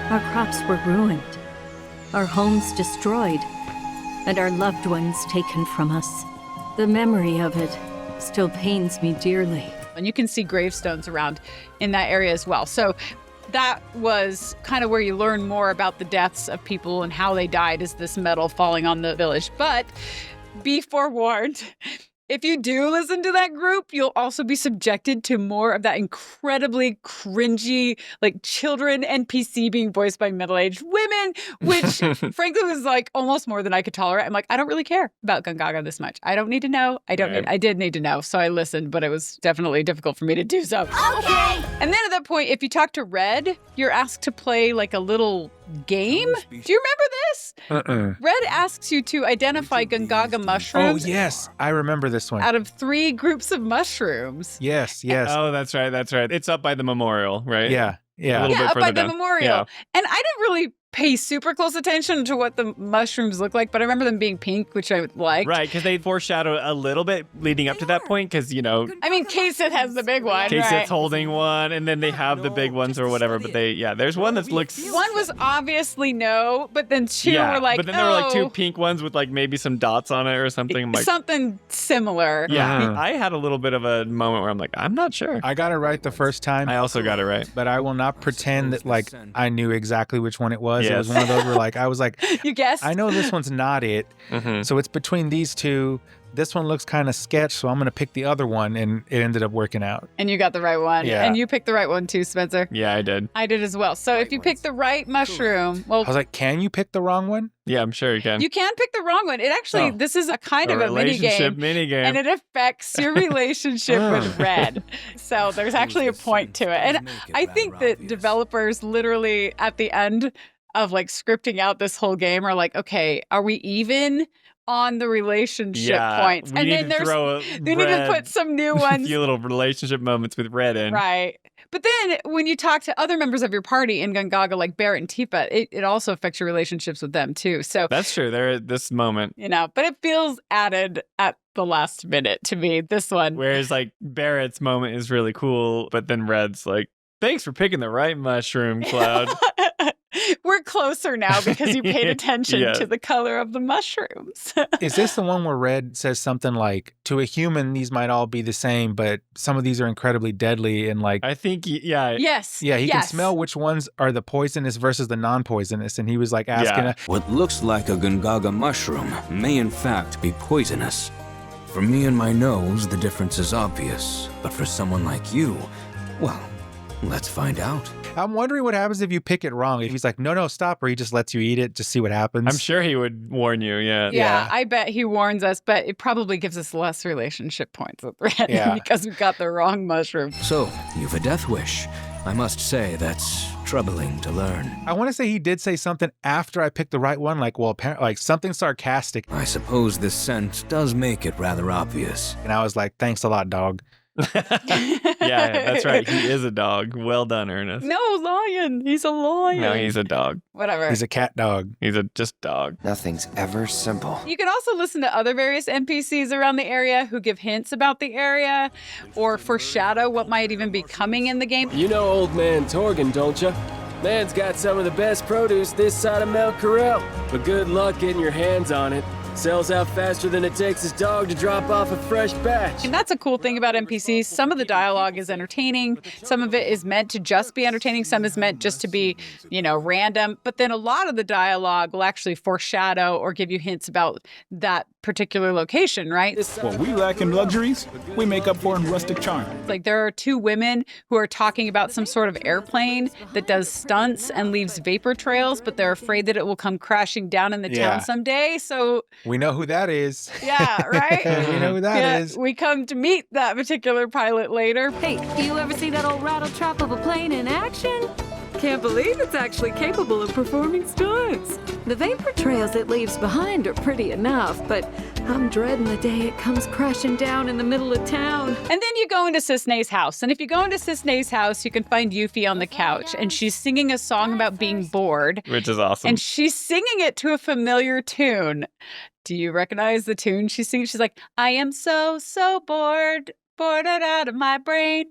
M: Our crops were ruined, our homes destroyed, and our loved ones taken from us. The memory of it still pains me dearly.
A: And you can see gravestones around in that area as well. So that was kind of where you learn more about the deaths of people and how they died, is this metal falling on the village. But be forewarned, if you do listen to that group, you'll also be subjected to more of that incredibly cringy, like children NPC being voiced by middle-aged women, which frankly was like almost more than I could tolerate. I'm like, I don't really care about Gongaga this much. I don't need to know. I did need to know. So I listened, but it was definitely difficult for me to do so. Okay. And then at that point, if you talk to Red, you're asked to play like a little game. Do you remember this? Red asks you to identify Gongaga mushrooms.
C: Oh, yes. I remember this one.
A: Out of 3 groups of mushrooms.
C: Yes.
B: Oh, that's right. It's up by the memorial, right?
C: Yeah.
B: A little bit
A: up
B: further
A: by the
B: down.
A: memorial.
B: Yeah.
A: And I didn't really pay super close attention to what the mushrooms look like, but I remember them being pink, which I liked.
B: Right, because they foreshadow a little bit leading up to that point, because, you know...
A: I mean, Cait has the big one,
B: Cait's
A: right?
B: holding one, and then they have the big ones or whatever, but there's one that looks...
A: One was obviously no, but then 2 were like,
B: but then there were like 2 pink ones with like maybe some dots on it or something. I'm like,
A: something similar.
B: Yeah, I had a little bit of a moment where I'm like, I'm not sure.
C: I got it right the first time.
B: I also got it right.
C: But I will not pretend that like I knew exactly which one it was.
B: Yes.
C: It was one of those where like I was like,
A: you guessed?
C: I know this one's not it. So it's between these 2. This one looks kind of sketch, so I'm going to pick the other one, and it ended up working out.
A: And you got the right one.
C: Yeah.
A: And you picked the right one too, Spencer.
B: Yeah, I did.
A: I did as well. So if you pick the right mushroom, well...
C: I was like, can you pick the wrong one?
B: Yeah, I'm sure you can.
A: You can pick the wrong one. It actually, this is a kind of a
B: relationship minigame.
A: And it affects your relationship with Red. So there's actually a point to it. And I think that developers literally at the end of like scripting out this whole game are like, okay, are we even on the relationship points?
B: And then
A: they need to put some new ones.
B: A few little relationship moments with Red in.
A: Right. But then when you talk to other members of your party in Gongaga, like Barret and Tifa, it also affects your relationships with them too. So
B: that's true. They're at this moment.
A: You know, but it feels added at the last minute to me, this one.
B: Whereas like Barrett's moment is really cool, but then Red's like, thanks for picking the right mushroom, Cloud.
A: We're closer now because you paid attention to the color of the mushrooms.
C: Is this the one where Red says something like, to a human, these might all be the same, but some of these are incredibly deadly and like...
B: I think,
A: Yes.
C: Yeah, he can smell which ones are the poisonous versus the non-poisonous. And he was like asking...
K: What looks like a Gongaga mushroom may in fact be poisonous. For me and my nose, the difference is obvious. But for someone like you, well, let's find out.
C: I'm wondering what happens if you pick it wrong. If he's like, no, stop, or he just lets you eat it, just see what happens.
B: I'm sure he would warn you,
A: Yeah, I bet he warns us, but it probably gives us less relationship points with Red because we got the wrong mushroom.
K: So, you've a death wish. I must say that's troubling to learn.
C: I want to say he did say something after I picked the right one, like, well, apparently, like something sarcastic.
K: I suppose this scent does make it rather obvious.
C: And I was like, thanks a lot, dog.
B: Yeah, that's right. He is a dog. Well done, Ernest.
A: No, lion. He's a lion.
B: No, he's a dog.
A: Whatever.
C: He's a cat dog.
B: He's a just dog.
G: Nothing's ever simple.
A: You can also listen to other various NPCs around the area who give hints about the area or foreshadow what might even be coming in the game.
N: You know Old Man Torgan, don't you? Man's got some of the best produce this side of Mount Corel, but good luck getting your hands on it. Sells out faster than it takes his dog to drop off a fresh batch.
A: And that's a cool thing about NPCs. Some of the dialogue is entertaining. Some of it is meant to just be entertaining. Some is meant just to be, random. But then a lot of the dialogue will actually foreshadow or give you hints about that particular location, right?
O: What we lack in luxuries, we make up for in rustic charm.
A: Like there are two women who are talking about some sort of airplane that does stunts and leaves vapor trails, but they're afraid that it will come crashing down in the town someday. So
C: we know who that is.
A: Yeah, right?
C: We know who that is.
A: We come to meet that particular pilot later.
M: Hey, do you ever see that old rattle trap of a plane in action? Can't believe it's actually capable of performing stunts. The vapor trails it leaves behind are pretty enough, but I'm dreading the day it comes crashing down in the middle of town.
A: And then you go into Cissnei's house. And if you go into Cissnei's house, you can find Yuffie on the couch. And she's singing a song about being bored.
B: Which is awesome.
A: And she's singing it to a familiar tune. Do you recognize the tune she's singing? She's like, I am so bored out of my brain.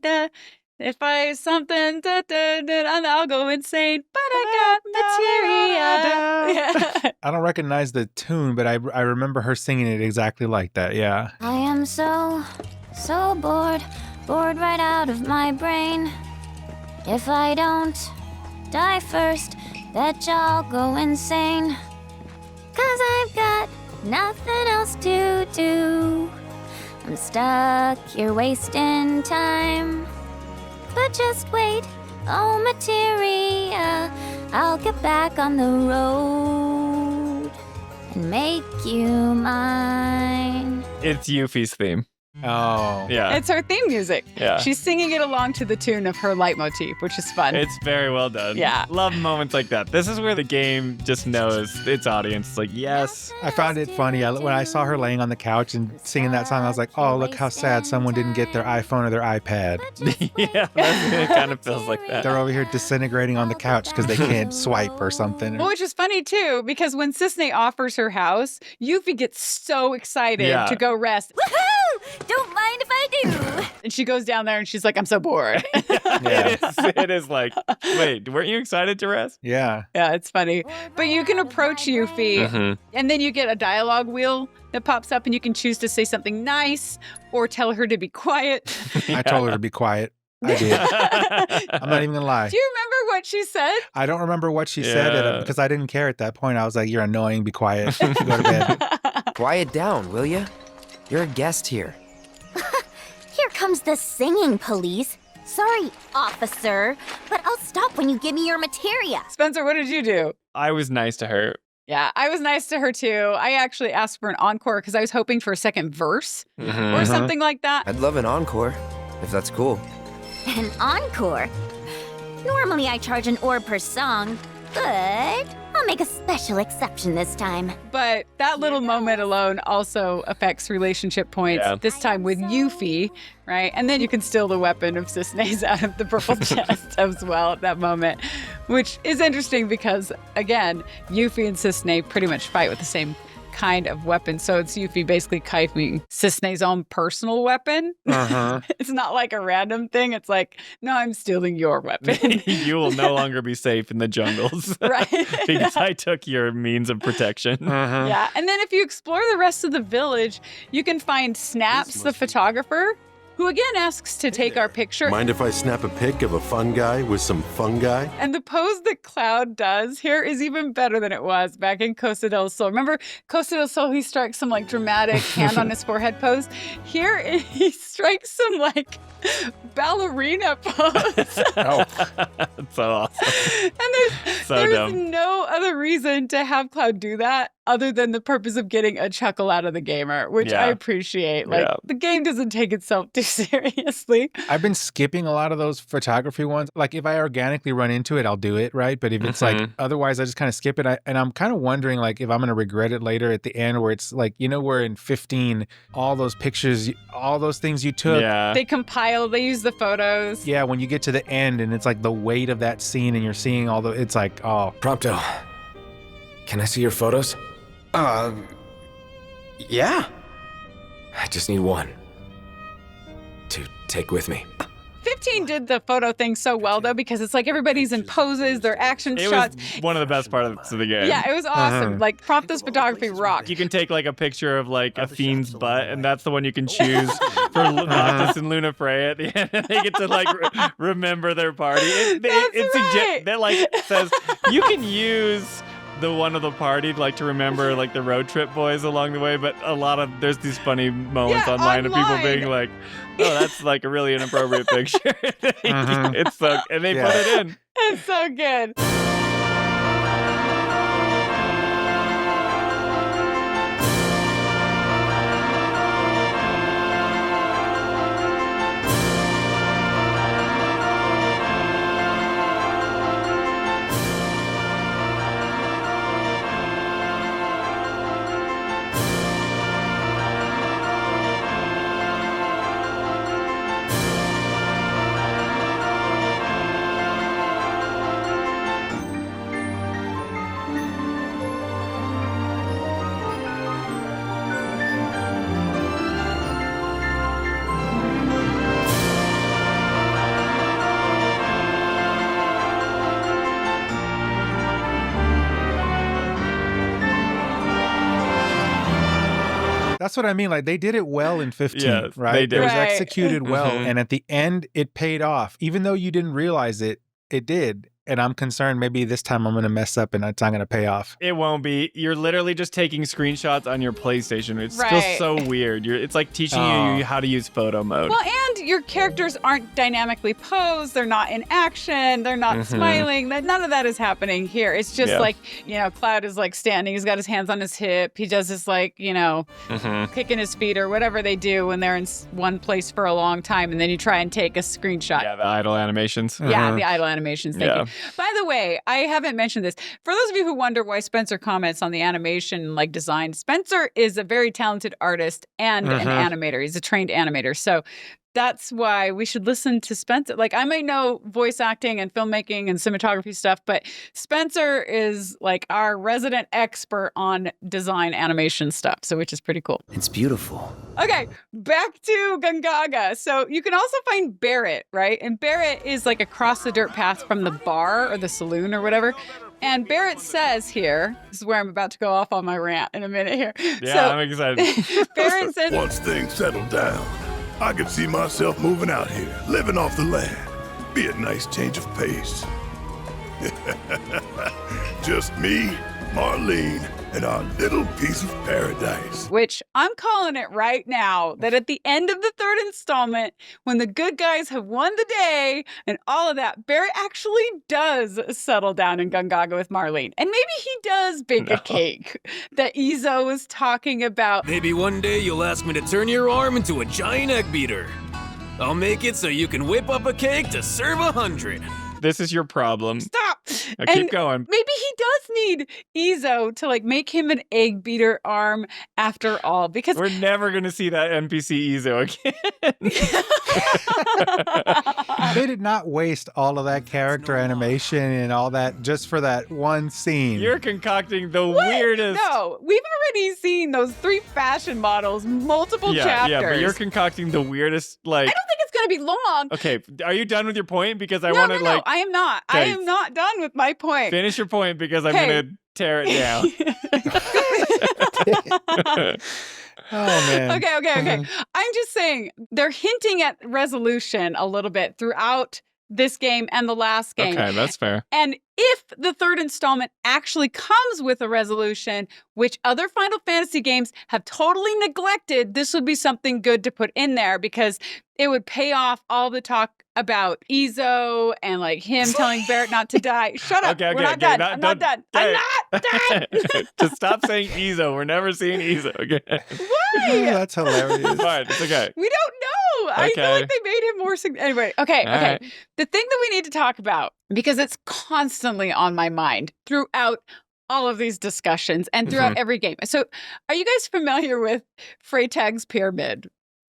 A: If I something, I'll go insane. But I got materia.
C: I don't recognize the tune, but I remember her singing it exactly like that. Yeah.
L: I am so bored right out of my brain. If I don't die first, bet y'all go insane. 'Cause I've got nothing else to do. I'm stuck here wasting time. But just wait, oh materia, I'll get back on the road and make you mine.
B: It's Yuffie's theme.
C: Oh.
B: Yeah.
A: It's her theme music.
B: Yeah.
A: She's singing it along to the tune of her leitmotif, which is fun.
B: It's very well done.
A: Yeah.
B: Love moments like that. This is where the game just knows its audience. It's like, yes.
C: I found it funny. When I saw her laying on the couch and singing that song, I was like, oh, look how sad someone didn't get their iPhone or their iPad.
B: Yeah, it kind of feels like that.
C: They're over here disintegrating on the couch because they can't swipe or something.
A: Well, which is funny too, because when Cissnei offers her house, Yuffie gets so excited to go rest.
L: Woohoo! Don't mind if I do.
A: And she goes down there and she's like, I'm so bored.
B: It is like, wait, weren't you excited to rest?
C: Yeah.
A: Yeah, it's funny. But you can approach Yuffie and then you get a dialogue wheel that pops up and you can choose to say something nice or tell her to be quiet.
C: I told her to be quiet. I did. I'm not even gonna lie.
A: Do you remember what she said?
C: I don't remember what she said because I didn't care at that point. I was like, you're annoying, be quiet. Go to bed.
G: Quiet down, will ya? You're a guest here.
F: Here comes the singing police. Sorry, officer, but I'll stop when you give me your materia.
A: Spencer, what did you do?
B: I was nice to her.
A: Yeah, I was nice to her too. I actually asked for an encore because I was hoping for a second verse or something like that.
G: I'd love an encore, if that's cool.
F: An encore? Normally I charge an orb per song, but I'll make a special exception this time.
A: But that little moment alone also affects relationship points, this time with Yuffie, right? And then you can steal the weapon of Cissnei's out of the purple chest as well at that moment, which is interesting because, again, Yuffie and Cissnei pretty much fight with the same kind of weapon. So it's Yuffie basically kifing Cissnei's own personal weapon. It's not like a random thing. It's like, no, I'm stealing your weapon.
B: You will no longer be safe in the jungles.
A: Right.
B: Because I took your means of protection.
A: Yeah. And then if you explore the rest of the village, you can find Snaps, the photographer, who again asks to take our picture.
P: Mind if I snap a pic of a fun guy with some fungi?
A: And the pose that Cloud does here is even better than it was back in Costa del Sol. Remember Costa del Sol, he strikes some like dramatic hand on his forehead pose. Here he strikes some like ballerina pose.
B: Oh, that's so awesome.
A: And there's no other reason to have Cloud do that other than the purpose of getting a chuckle out of the gamer, which I appreciate. Like the game doesn't take itself too seriously.
C: I've been skipping a lot of those photography ones. Like if I organically run into it, I'll do it, right? But if it's like otherwise, I just kind of skip it. And I'm kind of wondering like if I'm going to regret it later at the end where it's like, where in 15, all those pictures, all those things you took.
B: Yeah.
A: They compile, they use the photos.
C: Yeah, when you get to the end and it's like the weight of that scene and you're seeing all the, it's like, oh.
H: Prompto, can I see your photos? Yeah. I just need one to take with me.
A: 15 did the photo thing so well, though, because it's like everybody's in poses, their action shots.
B: It was one of the best parts of the game.
A: Yeah, it was awesome. Like, Promptus photography rocked.
B: You can take like a picture of like a fiend's butt, and that's the one you can choose for Noctis and Luna Freya at the end, and they get to like remember their party. That like says you can use the one of the party like to remember like the road trip boys along the way, but there's these funny moments online of people being like, oh, that's like a really inappropriate picture. It's so, and they put it in.
A: It's so good.
C: That's what I mean. Like, they did it well in 15,
B: yes,
C: right?
B: They did.
C: It was
A: Right.
C: executed well. And at the end, it paid off. Even though you didn't realize it, it did. And I'm concerned maybe this time I'm going to mess up and it's not going to pay off.
B: It won't be. You're literally just taking screenshots on your PlayStation. It
A: Right.
B: feels so weird. It's like teaching you how to use photo mode.
A: Well, and your characters aren't dynamically posed. They're not in action. They're not smiling. None of that is happening here. It's just like, Cloud is like standing. He's got his hands on his hip. He does this like, kicking his feet or whatever they do when they're in one place for a long time. And then you try and take a screenshot.
B: Yeah, the idle animations.
A: Yeah, the idle animations. Thank you. By the way, I haven't mentioned this. For those of you who wonder why Spencer comments on the animation like design, Spencer is a very talented artist and an animator. He's a trained animator. So that's why we should listen to Spencer. Like, I might know voice acting and filmmaking and cinematography stuff, but Spencer is like our resident expert on design animation stuff, so which is pretty cool.
G: It's beautiful.
A: Okay, back to Gongaga. So you can also find Barret, right? And Barret is like across the dirt path from the bar or the saloon or whatever. And Barret says here, this is where I'm about to go off on my rant in a minute here.
B: Yeah, I'm excited.
A: Barret says,
I: once things settle down, I could see myself moving out here, living off the land. Be a nice change of pace. Just me, Marlene, and our little piece of paradise.
A: which I'm calling it right now, that at the end of the third installment, when the good guys have won the day and all of that, Barret actually does settle down in Gongaga with Marlene. And maybe he does bake a cake that Izo was talking about.
H: Maybe one day you'll ask me to turn your arm into a giant egg beater. I'll make it so you can whip up a cake to serve 100.
B: This is your problem.
A: Stop.
B: Now keep going.
A: Maybe he does need Izo to like make him an egg beater arm after all, because
B: we're never going to see that NPC Izo again.
C: They did not waste all of that character animation and all that just for that one scene.
B: You're concocting the weirdest.
A: No, we've already seen those 3 fashion models, multiple chapters.
B: Yeah, but you're concocting the weirdest, like.
A: I don't think it's going to be long.
B: Okay, are you done with your point? Because I
A: No,
B: want to, like.
A: I am not.
B: Okay.
A: I am not done with my point.
B: Finish your point because I'm
A: Okay.
B: going to tear it down.
C: Oh, man.
A: Okay. I'm just saying they're hinting at resolution a little bit throughout this game and the last game.
B: Okay, that's fair.
A: And if the third installment actually comes with a resolution, which other Final Fantasy games have totally neglected, this would be something good to put in there because it would pay off all the talk about Izo and like him telling Barret not to die. Shut up.
B: Okay,
A: We're not done. I'm not done. I'm not done.
B: Just stop saying Izo. We're never seeing Izo again.
A: Why?
C: That's hilarious.
B: Fine, it's okay.
A: We don't know. I feel
B: Okay.
A: like they made him more anyway. Okay.
B: All right.
A: The thing that we need to talk about, because it's constantly on my mind throughout all of these discussions and throughout every game. So are you guys familiar with Freytag's Pyramid?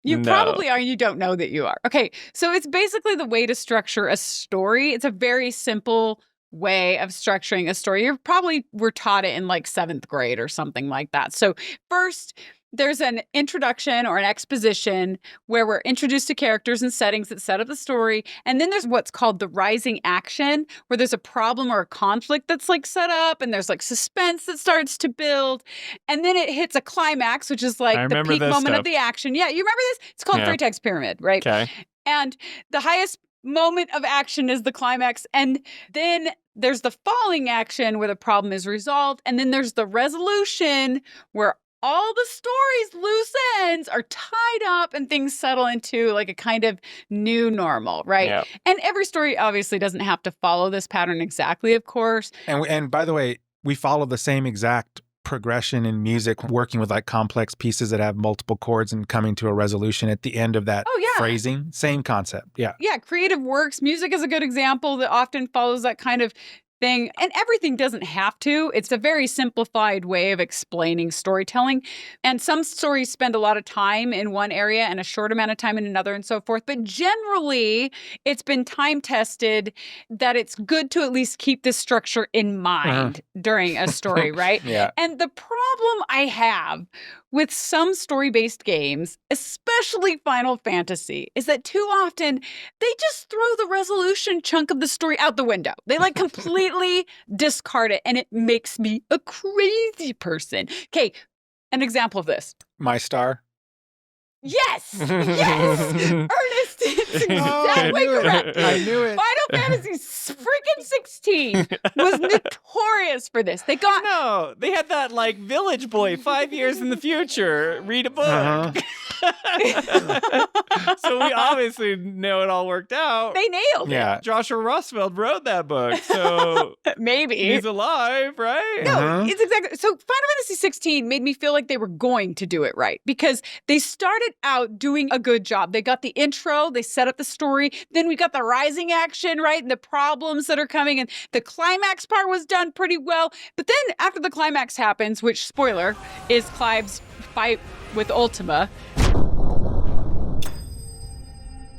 A: You
B: No.
A: probably are. You don't know that you are. Okay. So it's basically the way to structure a story. It's a very simple way of structuring a story. You probably were taught it in like 7th grade or something like that. So first, there's an introduction or an exposition where we're introduced to characters and settings that set up the story. And then there's what's called the rising action, where there's a problem or a conflict that's like set up and there's like suspense that starts to build. And then it hits a climax, which is like the peak moment of the action. Yeah, you remember this? It's called Freitag's Pyramid, right?
B: Okay.
A: And the highest moment of action is the climax. And then there's the falling action where the problem is resolved. And then there's the resolution where all the story's loose ends are tied up and things settle into like a kind of new normal, right?
B: Yeah.
A: And every story obviously doesn't have to follow this pattern exactly, of course.
C: And by the way, we follow the same exact progression in music, working with like complex pieces that have multiple chords and coming to a resolution at the end of that phrasing. Same concept. Yeah.
A: Yeah. Creative works. Music is a good example that often follows that kind of thing. And everything doesn't have to. It's a very simplified way of explaining storytelling. And some stories spend a lot of time in one area and a short amount of time in another and so forth. But generally, it's been time tested that it's good to at least keep this structure in mind during a story, right?
C: Yeah.
A: And the problem I have with some story-based games, especially Final Fantasy, is that too often they just throw the resolution chunk of the story out the window. They like completely discard it, and it makes me a crazy person. Okay, an example of this.
C: My Star.
A: Yes! Yes! Ernest, it's exactly correct.
C: I knew it.
A: Final Fantasy freaking 16 was notorious for this. They got...
B: No, they had that, like, village boy 5 years in the future read a book. So we obviously know it all worked out.
A: They nailed it.
B: Joshua Rossfeld wrote that book, so...
A: Maybe.
B: He's alive, right?
A: No, it's exactly... So Final Fantasy 16 made me feel like they were going to do it right, because they started out doing a good job. They got the intro, they set up the story, then we got the rising action, right? And the problems that are coming, and the climax part was done pretty well. But then after the climax happens, which, spoiler, is Clive's fight with Ultima,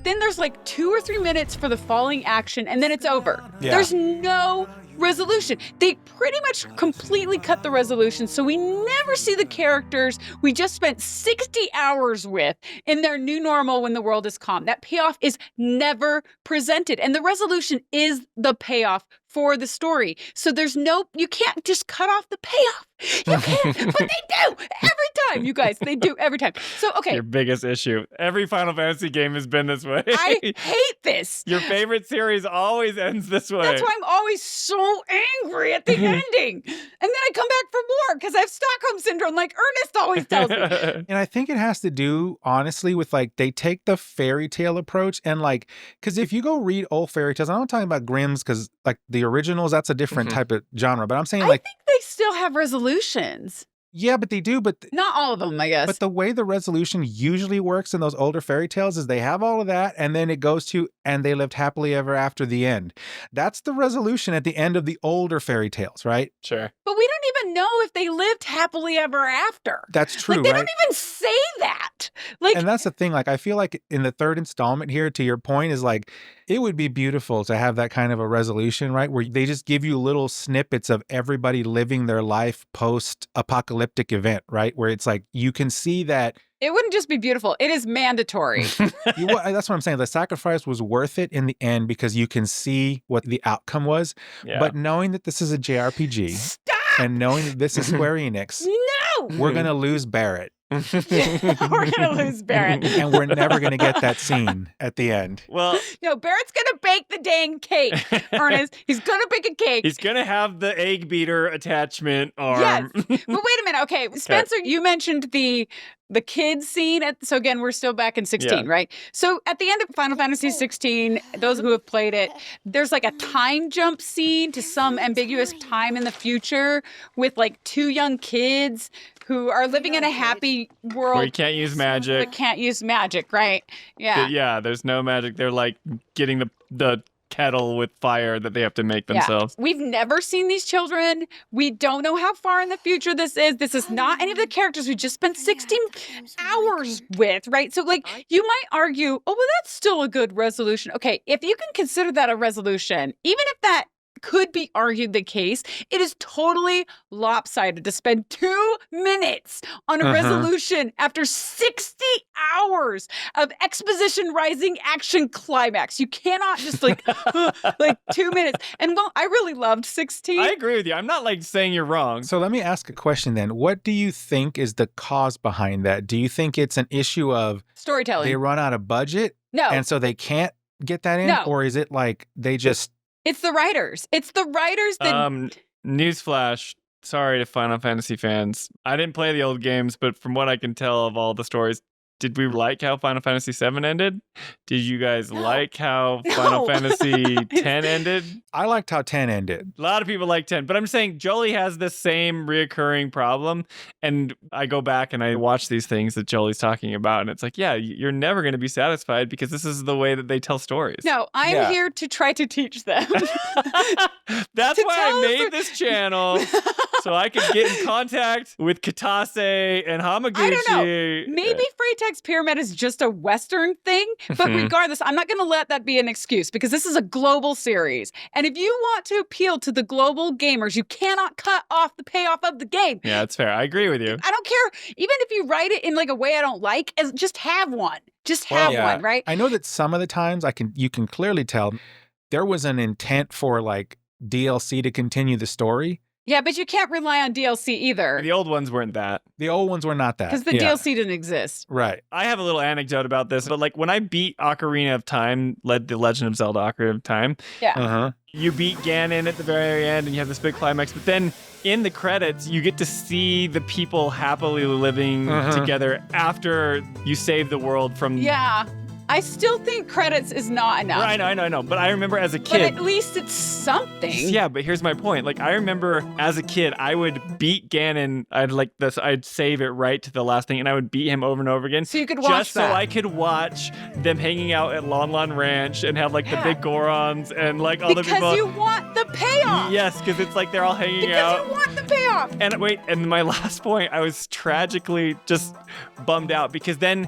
A: then there's like 2 or 3 minutes for the falling action, and then it's over.
C: Yeah.
A: There's no resolution. They pretty much completely cut the resolution, so we never see the characters we just spent 60 hours with in their new normal when the world is calm. That payoff is never presented, and the resolution is the payoff for the story. So there's no, you can't just cut off the payoff. You can't, but they do every time, you guys. They do every time. So, okay.
B: Your biggest issue. Every Final Fantasy game has been this way.
A: I hate this.
B: Your favorite series always ends this way.
A: That's why I'm always so angry at the ending. And then I come back for more because I have Stockholm Syndrome, like Ernest always tells me.
C: And I think it has to do, honestly, with like, they take the fairy tale approach and like, because if you go read old fairy tales, I'm not talking about Grimm's because like the originals, that's a different type of genre, but I'm saying like.
A: I think they still have resolutions.
C: Yeah, but they do, but
A: not all of them, I guess.
C: But the way the resolution usually works in those older fairy tales is they have all of that, and then it goes to, and they lived happily ever after the end. That's the resolution at the end of the older fairy tales, right?
B: Sure.
A: But we don't even know if they lived happily ever after.
C: That's true,
A: like, they
C: right?
A: don't even say that. Like,
C: and that's the thing. Like, I feel like in the third installment here, to your point, is like, it would be beautiful to have that kind of a resolution, right? Where they just give you little snippets of everybody living their life post-apocalyptic event, right? Where it's like, you can see that.
A: It wouldn't just be beautiful. It is mandatory.
C: That's what I'm saying. The sacrifice was worth it in the end because you can see what the outcome was.
B: Yeah.
C: But knowing that this is a JRPG and knowing that this is Square Enix,
A: no,
C: we're going to lose Barret.
A: We're going to lose Barret.
C: And we're never going to get that scene at the end.
B: Well,
A: no, Barrett's going to bake the dang cake, Ernest. He's going to bake a cake.
B: He's going to have the egg beater attachment arm.
A: Yes. But wait a minute. Okay, Spencer, you mentioned the kids scene. So again, we're still back in 16, right? So at the end of Final Fantasy 16, those who have played it, there's like a time jump scene to some ambiguous time in the future with like 2 young kids who are living in a happy world.
B: Where you can't use magic.
A: But can't use magic, right? Yeah.
B: Yeah, there's no magic. They're like getting the kettle with fire that they have to make themselves.
A: Yeah. We've never seen these children. We don't know how far in the future this is. This is not any of the characters we just spent 16 hours with, right? So, like, you might argue, oh, well, that's still a good resolution. Okay, if you can consider that a resolution, even if that could be argued the case. It is totally lopsided to spend 2 minutes on a resolution after 60 hours of exposition rising action climax. You cannot just like 2 minutes. And well, I really loved 16.
B: I agree with you. I'm not like saying you're wrong.
C: So let me ask a question then. What do you think is the cause behind that? Do you think it's an issue of
A: storytelling?
C: They run out of budget?
A: No.
C: And so they can't get that in?
A: No.
C: Or is it like they just...
A: It's the writers. It's the writers that...
B: Newsflash. Sorry to Final Fantasy fans. I didn't play the old games, but from what I can tell of all the stories, did we like how Final Fantasy VII ended? Did you guys like how Final Fantasy X ended?
C: I liked how 10 ended.
B: A lot of people like 10, but I'm saying Jolie has this same reoccurring problem. And I go back and I watch these things that Jolie's talking about. And it's like, yeah, you're never going to be satisfied because this is the way that they tell stories.
A: No, I'm here to try to teach them.
B: That's why I made this channel. So I could get in contact with Katase and Hamaguchi.
A: I don't know. Maybe Freytag's Pyramid is just a Western thing. But regardless, I'm not going to let that be an excuse because this is a global series. And if you want to appeal to the global gamers, you cannot cut off the payoff of the game.
B: Yeah, that's fair. I agree with you.
A: I don't care. Even if you write it in like a way I don't like, just have one. Just have one, right?
C: I know that some of the times you can clearly tell there was an intent for like DLC to continue the story.
A: Yeah, but you can't rely on DLC either.
B: The old ones weren't that.
C: The old ones were not that.
A: Because the DLC didn't exist.
C: Right.
B: I have a little anecdote about this, but like when I beat Ocarina of Time, The Legend of Zelda Ocarina of Time.
A: Yeah.
B: You beat Ganon at the very end and you have this big climax, but then in the credits, you get to see the people happily living together after you save the world from...
A: Yeah. I still think credits is not enough.
B: I know. But I remember as a kid...
A: But at least it's something.
B: Yeah, but here's my point. Like, I remember as a kid, I would beat Ganon. I'd save it right to the last thing, and I would beat him over and over again.
A: So you could watch
B: just so I could watch them hanging out at Lon Lon Ranch and have, like, the big Gorons and, like, all the people...
A: Because you want the payoff!
B: Yes, because it's like they're all hanging out.
A: Because you want the payoff!
B: And my last point, I was tragically just bummed out because then...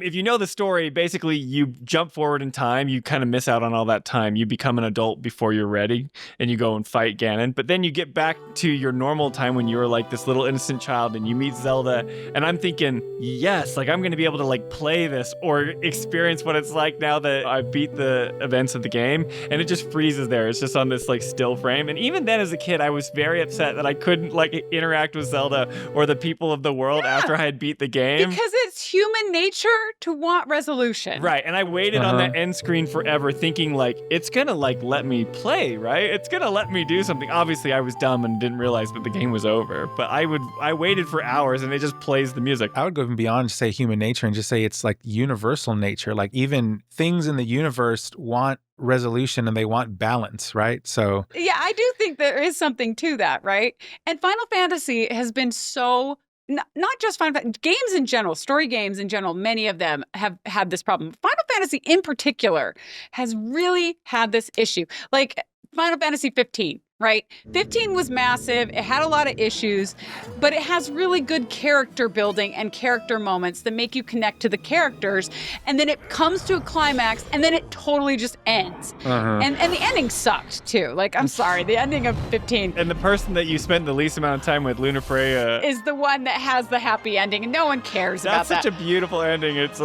B: If you know the story, basically you jump forward in time, you kind of miss out on all that time. You become an adult before you're ready and you go and fight Ganon. But then you get back to your normal time when you were like this little innocent child and you meet Zelda. And I'm thinking, yes, like I'm going to be able to like play this or experience what it's like now that I beat the events of the game. And it just freezes there. It's just on this like still frame. And even then as a kid, I was very upset that I couldn't like interact with Zelda or the people of the world after I had beat the game.
A: Because it's human nature to want resolution.
B: Right. And I waited on that end screen forever thinking like, it's going to like let me play, right? It's going to let me do something. Obviously I was dumb and didn't realize that the game was over, but I waited for hours and it just plays the music.
C: I would go even beyond to say human nature and just say it's like universal nature. Like even things in the universe want resolution and they want balance, right? So
A: yeah, I do think there is something to that, right? And Final Fantasy has been so not just Final Fantasy, games in general, story games in general, many of them have had this problem. Final Fantasy in particular has really had this issue. Like Final Fantasy 15, right? 15 was massive. It had a lot of issues, but it has really good character building and character moments that make you connect to the characters. And then it comes to a climax and then it totally just ends. And the ending sucked too. Like, I'm sorry, the ending of 15.
B: And the person that you spent the least amount of time with, Luna Freya,
A: is the one that has the happy ending and no one cares about that.
B: That's such a beautiful ending. It's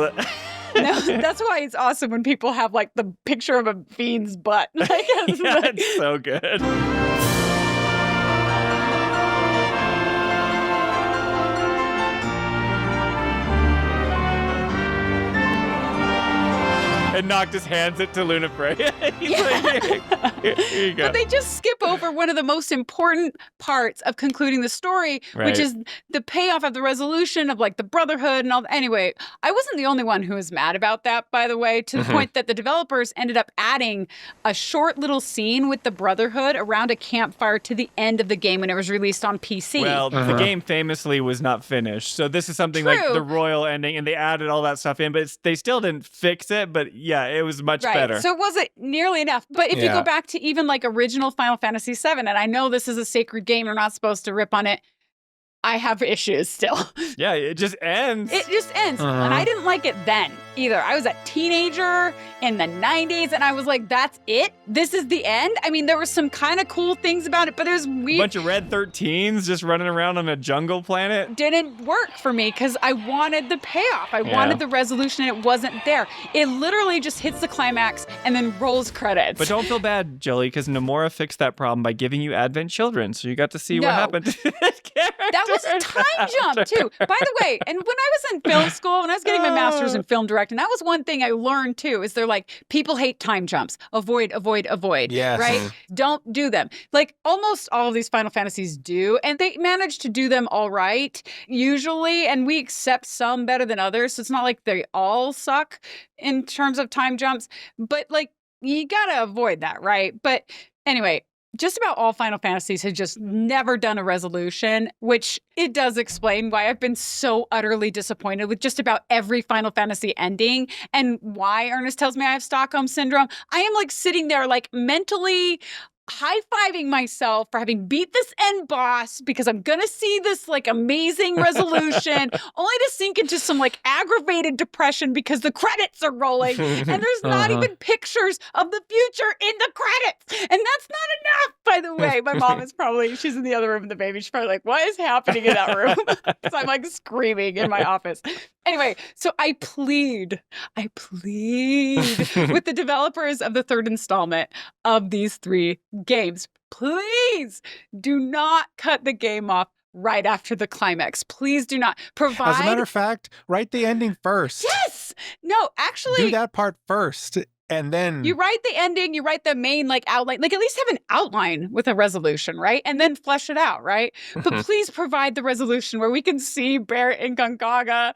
A: No, that's why it's awesome when people have like the picture of a fiend's butt. Like,
B: it's so good. And Noct just hands it to Luna Freya. He's like, here you go.
A: But they just skip over one of the most important parts of concluding the story, which is the payoff of the resolution of like the brotherhood and all. Anyway, I wasn't the only one who was mad about that, by the way, to the point that the developers ended up adding a short little scene with the brotherhood around a campfire to the end of the game when it was released on PC.
B: Well, the game famously was not finished. So this is something like the royal ending, and they added all that stuff in, but they still didn't fix it. But yeah, it was much better.
A: So it wasn't nearly enough. But if you go back to even like original Final Fantasy VII, and I know this is a sacred game, we're not supposed to rip on it, I have issues still.
B: Yeah, it just ends.
A: It just ends. And I didn't like it then either. I was a teenager in the 90s and I was like, that's it? This is the end? I mean, there were some kind of cool things about it, but it was weird.
B: A bunch of red 13s just running around on a jungle planet.
A: Didn't work for me because I wanted the payoff. I wanted the resolution and it wasn't there. It literally just hits the climax and then rolls credits.
B: But don't feel bad, Jolie, because Nomura fixed that problem by giving you Advent Children, so you got to see what happened to this character.
A: That was a time jump, too. By the way, and when I was in film school, when I was getting my master's in film directing, that was one thing I learned, too, is they're like, people hate time jumps. Avoid, avoid, avoid.
C: Yes.
A: Right? Don't do them. Like, almost all of these Final Fantasies do, and they manage to do them all right, usually, and we accept some better than others, so it's not like they all suck in terms of time jumps, but, like, you gotta avoid that, right? But anyway, just about all Final Fantasies have just never done a resolution, which it does explain why I've been so utterly disappointed with just about every Final Fantasy ending and why Ernest tells me I have Stockholm Syndrome. I am like sitting there like mentally high-fiving myself for having beat this end boss because I'm gonna see this like amazing resolution only to sink into some like aggravated depression because the credits are rolling and there's not even pictures of the future in the credits, and that's not enough, by the way. My mom is probably, she's in the other room with the baby, she's probably like, what is happening in that room? So I'm like screaming in my office. Anyway, so I plead with the developers of the third installment of these 3 games. Please do not cut the game off right after the climax. Please do not provide.
C: As a matter of fact, write the ending first.
A: Yes. No, actually.
C: Do that part first. And then
A: you write the ending, you write the main like outline, like at least have an outline with a resolution, right? And then flesh it out, right? But please provide the resolution where we can see Barret and Gongaga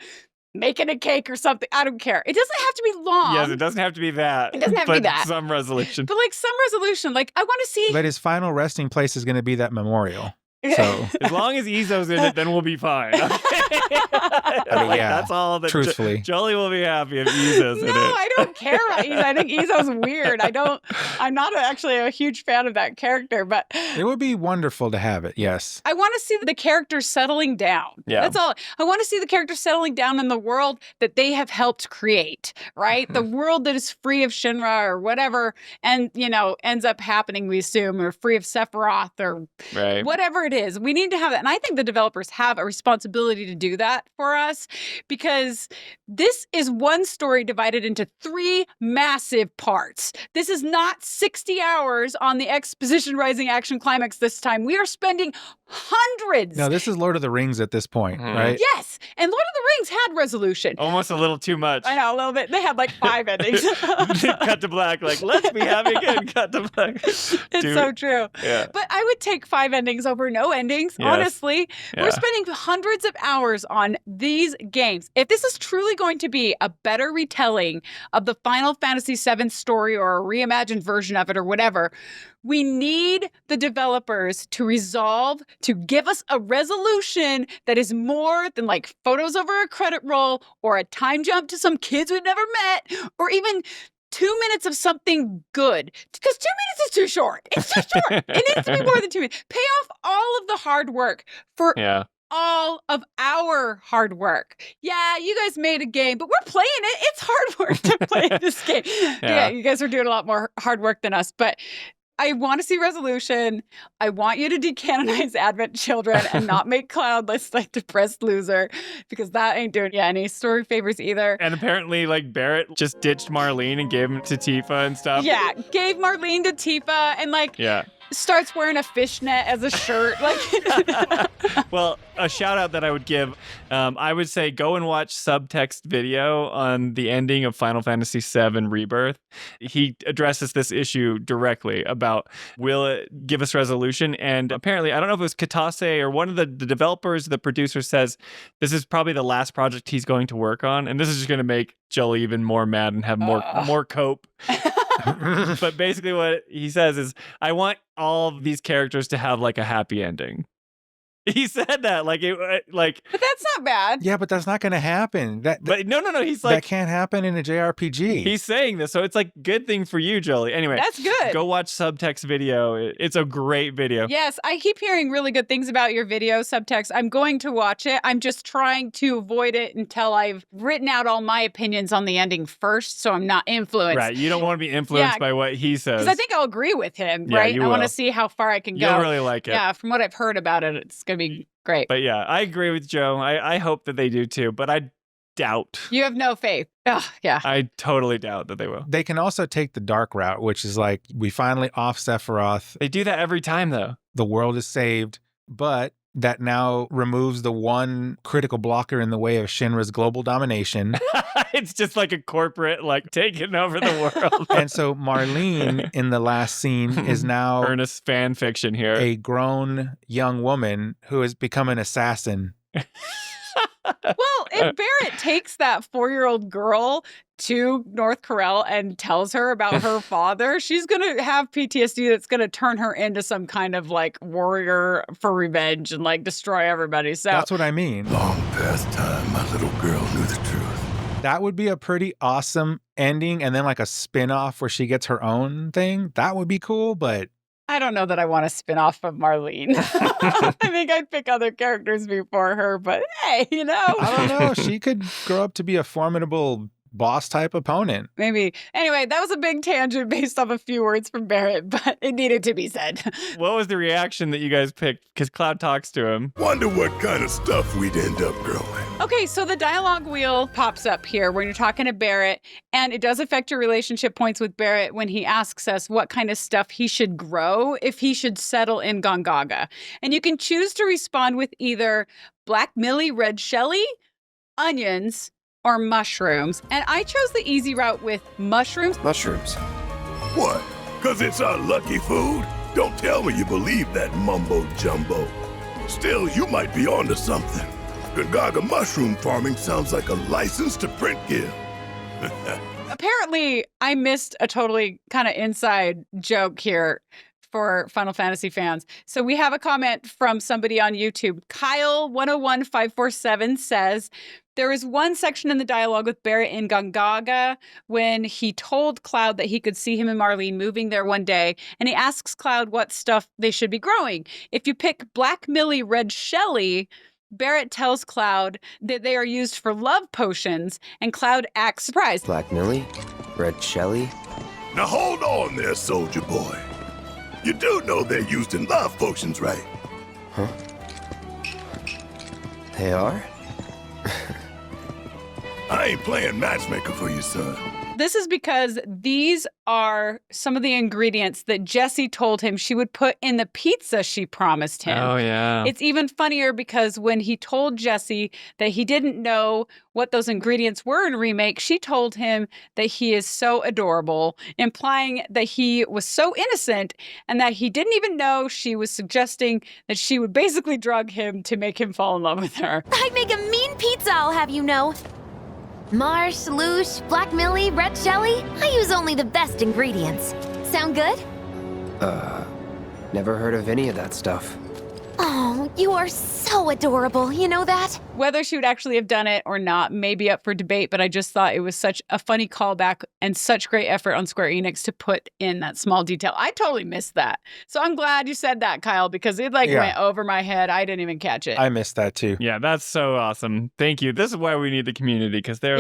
A: making a cake or something. I don't care. It doesn't have to be long.
B: Yes, it doesn't have to be that.
A: It doesn't have to be that.
B: Some resolution.
A: But like some resolution. Like I want to see.
C: But his final resting place is going to be that memorial. So
B: as long as Izo's in it, then we'll be fine. Okay?
C: I mean, yeah,
B: that's all that
C: truthfully.
B: Jolie will be happy if Izo's in it.
A: No, I don't care about Izo. I think Izo's weird. I'm not actually a huge fan of that character, but
C: it would be wonderful to have it, yes.
A: I want to see the characters settling down.
B: Yeah.
A: That's all. I want to see the characters settling down in the world that they have helped create, right? The world that is free of Shinra or whatever, and, you know, ends up happening, we assume, or free of Sephiroth or whatever it is. We need to have that. And I think the developers have a responsibility to do that for us because this is one story divided into 3 massive parts. This is not 60 hours on the Exposition Rising action climax this time. We are spending hundreds.
C: No, this is Lord of the Rings at this point, right?
A: Yes. And Lord of the Rings had resolution.
B: Almost a little too much.
A: I know, a little bit. They had like 5 endings.
B: Cut to black, like, let's be happy again. Cut to black.
A: It's so true.
B: Yeah.
A: But I would take 5 endings over no endings, honestly.
B: Yeah.
A: We're spending hundreds of hours on these games. If this is truly going to be a better retelling of the Final Fantasy VII story or a reimagined version of it or whatever, we need the developers to resolve to give us a resolution that is more than like photos over a credit roll or a time jump to some kids we've never met or even 2 minutes of something good. Because 2 minutes is too short. It's too short. It needs to be more than 2 minutes. Pay off all of the hard work for all of our hard work. Yeah, you guys made a game, but we're playing it. It's hard work to play this game. Yeah, you guys are doing a lot more hard work than us, but I want to see resolution. I want you to decanonize Advent Children and not make Cloudless like depressed loser because that ain't doing any story favors either.
B: And apparently, like, Barret just ditched Marlene and gave him to Tifa and stuff.
A: Yeah, gave Marlene to Tifa and like starts wearing a fishnet as a shirt. Like,
B: well, a shout out that I would give, I would say go and watch Subtext video on the ending of Final Fantasy VII Rebirth. He addresses this issue directly about will it give us resolution? And apparently, I don't know if it was Katase or one of the developers, the producer says this is probably the last project he's going to work on. And this is just going to make Jolie even more mad and have more cope. But basically what he says is, I want all of these characters to have like a happy ending. He said that like
A: But that's not bad.
C: Yeah, but that's not going to happen.
B: But no. He's like,
C: that can't happen in a JRPG.
B: He's saying this, so it's like good thing for you, Jolie. Anyway,
A: that's good.
B: Go watch Subtext video. It's a great video.
A: Yes, I keep hearing really good things about your video, Subtext. I'm going to watch it. I'm just trying to avoid it until I've written out all my opinions on the ending first, so I'm not influenced.
B: Right, you don't want to be influenced by what he says.
A: Because I think I'll agree with him,
B: Yeah,
A: right?
B: you
A: I want to
B: will.
A: see how far I can go.
B: You'll really like it.
A: Yeah, from what I've heard about it, it's going to be great.
B: But yeah, I agree with Joe. I hope that they do too, but I doubt.
A: You have no faith. Ugh, yeah.
B: I totally doubt that they will.
C: They can also take the dark route, which is like, we finally off Sephiroth.
B: They do that every time, though.
C: The world is saved, but that now removes the one critical blocker in the way of Shinra's global domination.
B: It's just like a corporate, like, taking over the world.
C: And so Marlene in the last scene is now
B: Ernest fan fiction here.
C: A grown young woman who has become an assassin.
A: Well, if Barret takes that 4-year-old girl to North Corel and tells her about her father, she's going to have PTSD that's going to turn her into some kind of like warrior for revenge and like destroy everybody. So
C: that's what I mean.
I: Long past time, my little girl knew the truth.
C: That would be a pretty awesome ending. And then like a spin-off where she gets her own thing. That would be cool, but
A: I don't know that I want a spin-off of Marlene. I think I'd pick other characters before her, but hey, you know.
C: I don't know. She could grow up to be a formidable boss type opponent.
A: Maybe. Anyway, that was a big tangent based off a few words from Barret, but it needed to be said.
B: What was the reaction that you guys picked? Because Cloud talks to him.
I: Wonder what kind of stuff we'd end up growing.
A: Okay, so the dialogue wheel pops up here when you're talking to Barret, and it does affect your relationship points with Barret when he asks us what kind of stuff he should grow if he should settle in Gongaga. And you can choose to respond with either black millie, red shelly, onions, or mushrooms. And I chose the easy route with mushrooms.
G: Mushrooms.
I: What? Because it's our lucky food? Don't tell me you believe that mumbo jumbo. Still, you might be onto something. Gongaga mushroom farming sounds like a license to print gill.
A: Apparently, I missed a totally kind of inside joke here for Final Fantasy fans. So we have a comment from somebody on YouTube. Kyle101547 says, there is one section in the dialogue with Barret in Gongaga when he told Cloud that he could see him and Marlene moving there one day, and he asks Cloud what stuff they should be growing. If you pick Black Millie, Red Shelly, Barret tells Cloud that they are used for love potions, and Cloud acts surprised.
G: Black Millie? Red Shelly?
I: Now hold on there, soldier boy. You do know they're used in love potions, right?
G: Huh? They are?
I: I ain't playing matchmaker for you, son.
A: This is because these are some of the ingredients that Jessie told him she would put in the pizza she promised him.
B: Oh, yeah.
A: It's even funnier because when he told Jessie that he didn't know what those ingredients were in Remake, she told him that he is so adorable, implying that he was so innocent and that he didn't even know she was suggesting that she would basically drug him to make him fall in love with her.
F: I'd make a mean pizza, I'll have you know. Mare, Sloosh, Black Millie, Red Shelly. I use only the best ingredients. Sound good?
G: Never heard of any of that stuff.
F: Oh, you are so adorable, you know that?
A: Whether she would actually have done it or not may be up for debate, but I just thought it was such a funny callback and such great effort on Square Enix to put in that small detail. I totally missed that. So I'm glad you said that, Kyle, because it went over my head. I didn't even catch it.
C: I missed that too.
B: Yeah, that's so awesome. Thank you. This is why we need the community, because they're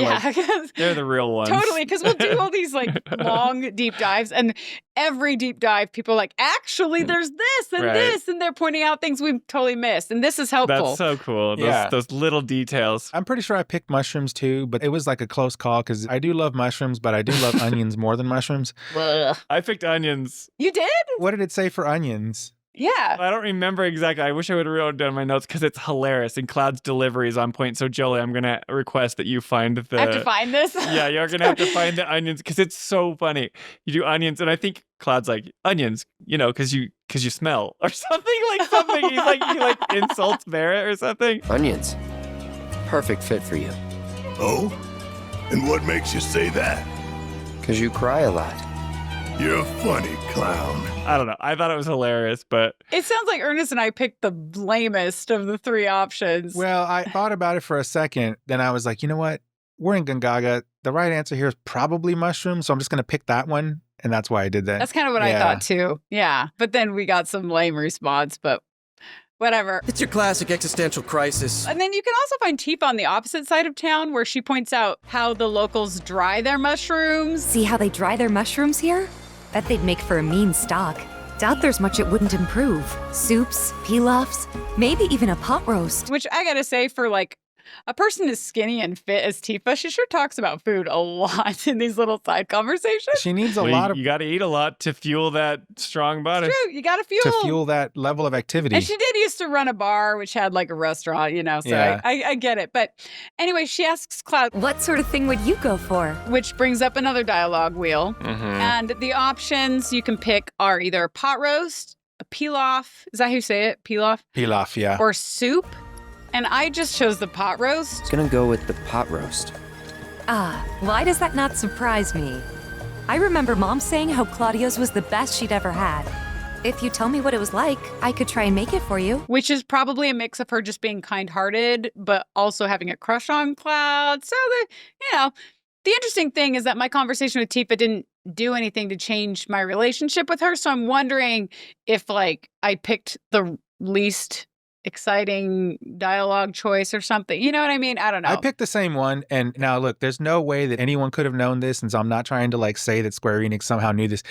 B: they're the real ones.
A: Totally, because we'll do all these long deep dives, and every deep dive, people are like, actually, there's this and this, and they're pointing out things we've totally missed, and this is helpful.
B: That's so cool. Those little details.
C: I'm pretty sure I picked mushrooms too, but it was like a close call because I do love mushrooms, but I do love onions more than mushrooms.
B: I picked onions.
A: You did?
C: What did it say for onions?
A: Yeah.
B: I don't remember exactly. I wish I would have written down my notes because it's hilarious and Cloud's delivery is on point. So, Jolie, I'm going to request that you find the...
A: I have to find this?
B: Yeah, you're going to have to find the onions because it's so funny. You do onions, and I think Cloud's like, onions, because you smell or something. He insults Barret or something.
G: Onions. Perfect fit for you.
I: Oh? And what makes you say that?
G: Because you cry a lot.
I: You're a funny clown.
B: I don't know. I thought it was hilarious, but
A: It sounds like Ernest and I picked the lamest of the three options.
C: Well, I thought about it for a second. Then I was like, you know what? We're in Gongaga. The right answer here is probably mushroom. So I'm just going to pick that one. And that's why I did that.
A: That's kind of what I thought too. Yeah. But then we got some lame response, but whatever.
N: It's your classic existential crisis.
A: And then you can also find Tifa on the opposite side of town where she points out how the locals dry their mushrooms.
Q: See how they dry their mushrooms here? Bet they'd make for a mean stock. Doubt there's much it wouldn't improve. Soups, pilafs, maybe even a pot roast.
A: Which I gotta say, for like a person as skinny and fit as Tifa, she sure talks about food a lot in these little side conversations.
C: She needs a lot of...
B: You got to eat a lot to fuel that strong body.
A: It's true. You got to fuel.
C: To fuel that level of activity.
A: And she did used to run a bar, which had like a restaurant, you know, so
C: Yeah.
A: I get it. But anyway, she asks Cloud,
Q: what sort of thing would you go for?
A: Which brings up another dialogue wheel. And the options you can pick are either pot roast, a pilaf. Is that how you say it? Pilaf?
C: Pilaf, yeah.
A: Or soup. And I just chose the pot roast.
G: Gonna go with the pot roast.
Q: Ah, why does that not surprise me? I remember Mom saying how Claudio's was the best she'd ever had. If you tell me what it was like, I could try and make it for you.
A: Which is probably a mix of her just being kind-hearted, but also having a crush on Cloud. So, the interesting thing is that my conversation with Tifa didn't do anything to change my relationship with her. So I'm wondering if, like, I picked the least exciting dialogue choice or something. You know what I mean? I don't know.
C: I picked the same one. And now look, there's no way that anyone could have known this. And so I'm not trying to like say that Square Enix somehow knew this.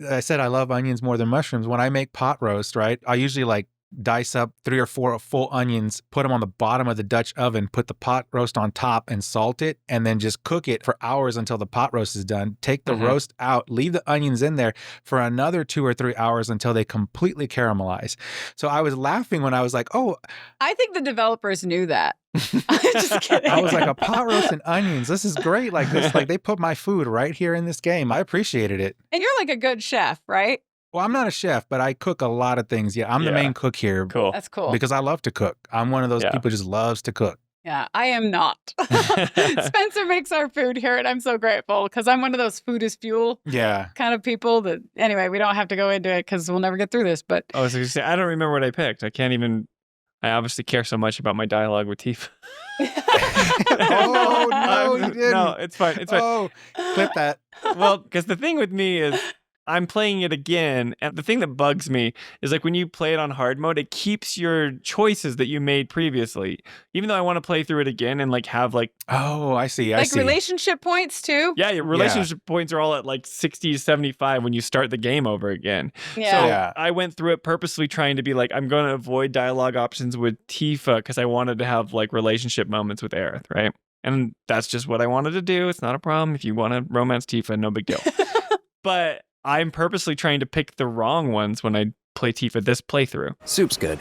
C: I said I love onions more than mushrooms. When I make pot roast, right, I usually like dice up 3 or 4 full onions, put them on the bottom of the Dutch oven, put the pot roast on top and salt it, and then just cook it for hours until the pot roast is done. Take the roast out, leave the onions in there for another 2 or 3 hours until they completely caramelize. So I was laughing when I was like, oh.
A: I think the developers knew that. Just kidding.
C: I was like, a pot roast and onions. This is great. Like this, like they put my food right here in this game. I appreciated it.
A: And you're like a good chef, right?
C: Well, I'm not a chef, but I cook a lot of things. Yeah, I'm the main cook here.
B: Cool.
A: That's cool.
C: Because I love to cook. I'm one of those people who just loves to cook.
A: Yeah, I am not. Spencer makes our food here, and I'm so grateful because I'm one of those food is fuel kind of people that, anyway, we don't have to go into it because we'll never get through this. But
B: I was going to say, I don't remember what I picked. I obviously care so much about my dialogue with Tifa.
C: Oh, no, you didn't.
B: No, it's fine. It's fine.
C: Oh, clip that.
B: Well, because the thing with me is I'm playing it again, and the thing that bugs me is like when you play it on hard mode, it keeps your choices that you made previously. Even though I want to play through it again and like have like...
C: Oh, I see.
A: Like relationship points too?
B: Yeah, your relationship points are all at like 60 to 75 when you start the game over again.
A: Yeah.
B: So I went through it purposely trying to be like, I'm going to avoid dialogue options with Tifa because I wanted to have like relationship moments with Aerith, right? And that's just what I wanted to do. It's not a problem. If you want to romance Tifa, no big deal. But I'm purposely trying to pick the wrong ones when I play Tifa this playthrough.
G: Soup's good.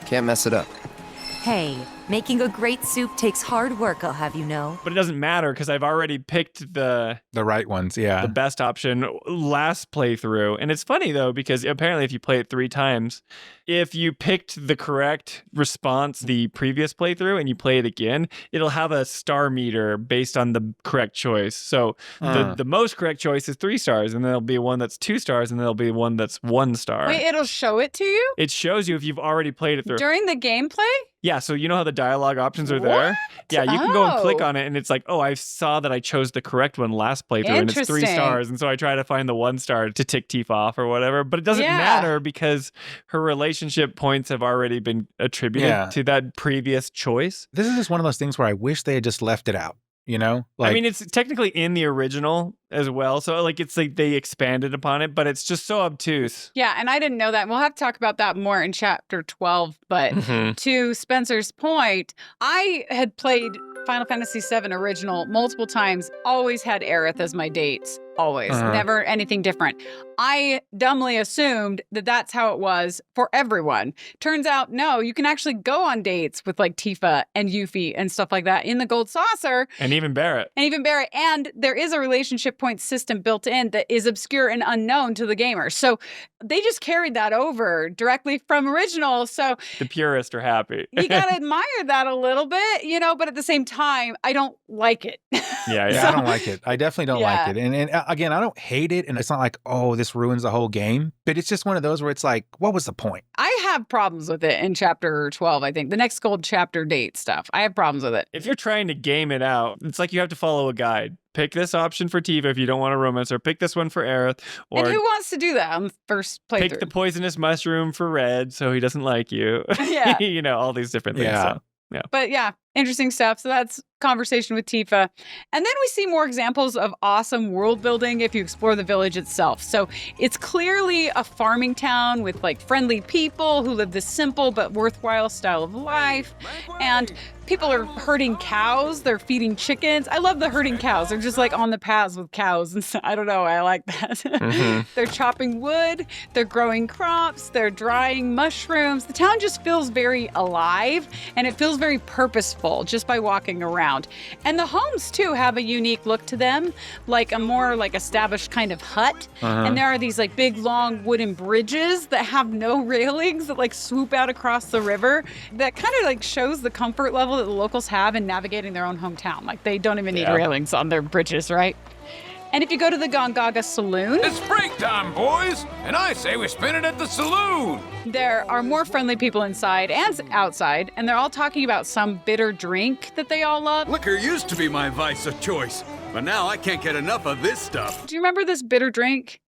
G: Can't mess it up.
Q: Hey, making a great soup takes hard work, I'll have you know.
B: But it doesn't matter because I've already picked the
C: right ones, yeah.
B: The best option last playthrough. And it's funny though, because apparently if you play it 3 times, if you picked the correct response the previous playthrough and you play it again, it'll have a star meter based on the correct choice. So the most correct choice is 3 stars, and then there'll be one that's 2 stars, and there'll be one that's 1 star.
A: Wait, it'll show it to you?
B: It shows you if you've already played it through.
A: During the gameplay?
B: Yeah, so you know how the dialogue options are there? Yeah, you can go and click on it, and it's like, oh, I saw that I chose the correct one last playthrough, and it's 3 stars, and so I try to find the 1 star to tick Tifa off or whatever, but it doesn't matter because her relationship points have already been attributed to that previous choice.
C: This is just one of those things where I wish they had just left it out, you know?
B: Like, I mean, it's technically in the original as well, so like it's like they expanded upon it, but it's just so obtuse.
A: Yeah, and I didn't know that. We'll have to talk about that more in chapter 12, but to Spencer's point, I had played Final Fantasy VII Original multiple times, always had Aerith as my dates. Always. Never anything different. I dumbly assumed that that's how it was for everyone. Turns out, no, you can actually go on dates with like Tifa and Yuffie and stuff like that in the Gold Saucer.
B: And even Barret.
A: And there is a relationship point system built in that is obscure and unknown to the gamer. So they just carried that over directly from original. So
B: the purists are happy.
A: You got to admire that a little bit, you know, but at the same time, I don't like it.
B: Yeah,
C: I don't like it. I definitely don't like it. And again, I don't hate it, and it's not like, oh, this ruins the whole game, but it's just one of those where it's like, what was the point?
A: I have problems with it in chapter 12, I think. The next gold chapter date stuff. I have problems with it.
B: If you're trying to game it out, it's like you have to follow a guide. Pick this option for Tifa if you don't want a romance, or pick this one for Aerith. Or
A: and who wants to do that on the first playthrough?
B: Pick the poisonous mushroom for Red so he doesn't like you.
A: Yeah.
B: You know, all these different things.
C: Yeah.
B: So, yeah.
A: But yeah, interesting stuff. So that's conversation with Tifa. And then we see more examples of awesome world building if you explore the village itself. So it's clearly a farming town with like friendly people who live this simple but worthwhile style of life. And people are herding cows. They're feeding chickens. I love the herding cows. They're just like on the paths with cows. And so, I don't know. I like that. They're chopping wood. They're growing crops. They're drying mushrooms. The town just feels very alive, and it feels very purposeful just by walking around. And the homes too have a unique look to them, like a more like established kind of hut. And there are these like big long wooden bridges that have no railings that like swoop out across the river. That kind of like shows the comfort level that the locals have in navigating their own hometown. Like they don't even need railings on their bridges, right? And if you go to the Gongaga Saloon...
J: It's break time, boys! And I say we spin it at the saloon!
A: There are more friendly people inside and outside, and they're all talking about some bitter drink that they all love.
R: Liquor used to be my vice of choice, but now I can't get enough of this stuff.
A: Do you remember this bitter drink?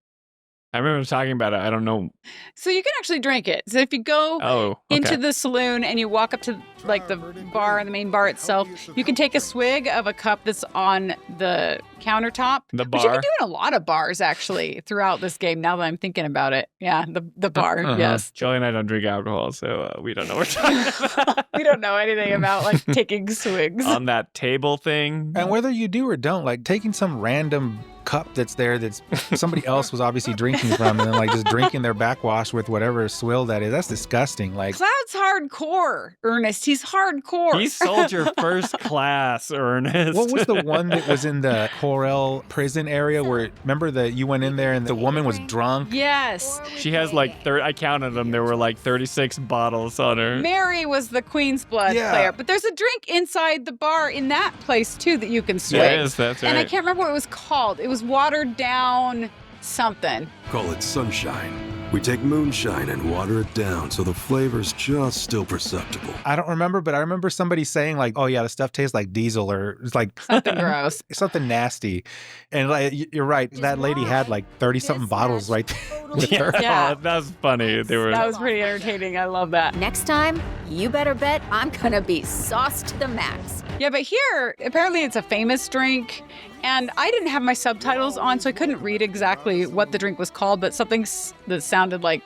B: I remember talking about it. I don't know.
A: So you can actually drink it. So if you go into the saloon and you walk up to like the bar, the main bar itself, you can take a swig of a cup that's on the countertop.
B: The bar.
A: Which you can do in a lot of bars actually throughout this game. Now that I'm thinking about it, yeah, the bar. Yes.
B: Jolie and I don't drink alcohol, so we don't know what we're talking about.
A: We don't know anything about like taking swigs
B: on that table thing.
C: And whether you do or don't, like taking some random cup that's there that's somebody else was obviously drinking from, and then like just drinking their backwash with whatever swill that is. That's disgusting. Like
A: Cloud's hardcore, Ernest. He's hardcore.
B: He's soldier first class, Ernest.
C: What was the one that was in the Corel prison area where, remember that you went in there and the woman was drunk?
A: Yes.
B: She has like, I counted them. There were like 36 bottles on her.
A: Mare was the Queen's Blood player. But there's a drink inside the bar in that place too that you can swig.
B: Yes, that's right.
A: And I can't remember what it was called. It was watered down something.
P: Call it sunshine. We take moonshine and water it down so the flavor's just still perceptible.
C: I don't remember, but I remember somebody saying like, oh yeah, the stuff tastes like diesel, or it's like
A: something gross.
C: Something nasty. And like, you're right, that lady had like 30-something bottles right there with her.
A: Yeah.
B: That was funny.
A: That was pretty entertaining. I love that.
S: Next time, you better bet I'm gonna be sauced to the max.
A: Yeah, but here, apparently it's a famous drink, and I didn't have my subtitles on, so I couldn't read exactly what the drink was called, but something that sounded like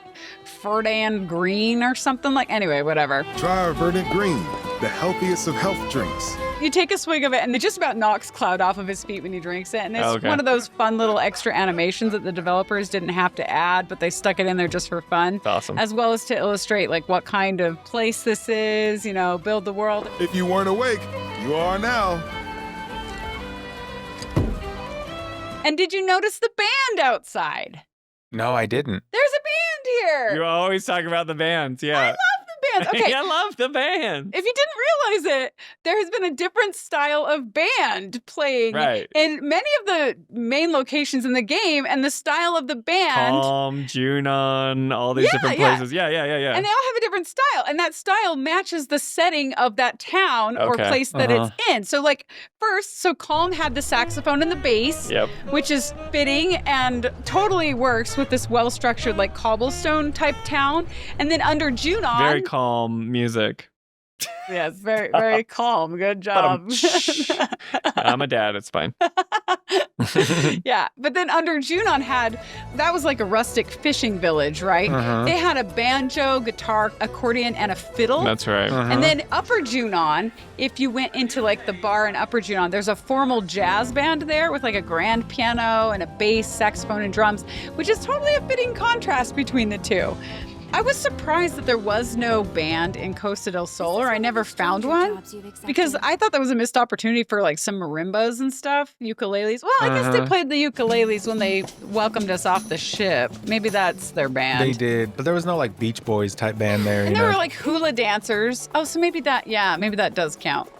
A: Verdant Green or something like, anyway, whatever.
I: Try our Verdant Green, the healthiest of health drinks.
A: You take a swig of it, and it just about knocks Cloud off of his feet when he drinks it, and it's one of those fun little extra animations that the developers didn't have to add, but they stuck it in there just for fun.
B: That's awesome. As
A: well as to illustrate like what kind of place this is, you know, build the world.
I: If you weren't awake, you are now.
A: And did you notice the band outside?
C: No, I didn't.
A: There's a band here.
B: You always talk about the bands, yeah.
A: I love the bands. Okay.
B: I love the band.
A: If you didn't realize it, there has been a different style of band playing in many of the main locations in the game, and the style of the band.
B: Junon, all these different places. Yeah.
A: And they all have a different style, and that style matches the setting of that town or place that it's in. So like first, Calm had the saxophone and the bass, which is fitting and totally works with this well-structured like cobblestone type town. And then under Junon,
B: very calm music.
A: Yes, very, very calm. Good job.
B: I'm a dad. It's fine.
A: Yeah, but then under Junon that was like a rustic fishing village, right? They had a banjo, guitar, accordion, and a fiddle.
B: That's right.
A: And then Upper Junon, if you went into like the bar in Upper Junon, there's a formal jazz band there with like a grand piano and a bass, saxophone, and drums, which is totally a fitting contrast between the two. I was surprised that there was no band in Costa del Sol, or I never found one, because I thought that was a missed opportunity for like some marimbas and stuff, ukuleles. Well, I guess they played the ukuleles when they welcomed us off the ship. Maybe that's their band.
C: They did, but there was no like Beach Boys type band there.
A: And there were like hula dancers. Oh, so maybe that does count.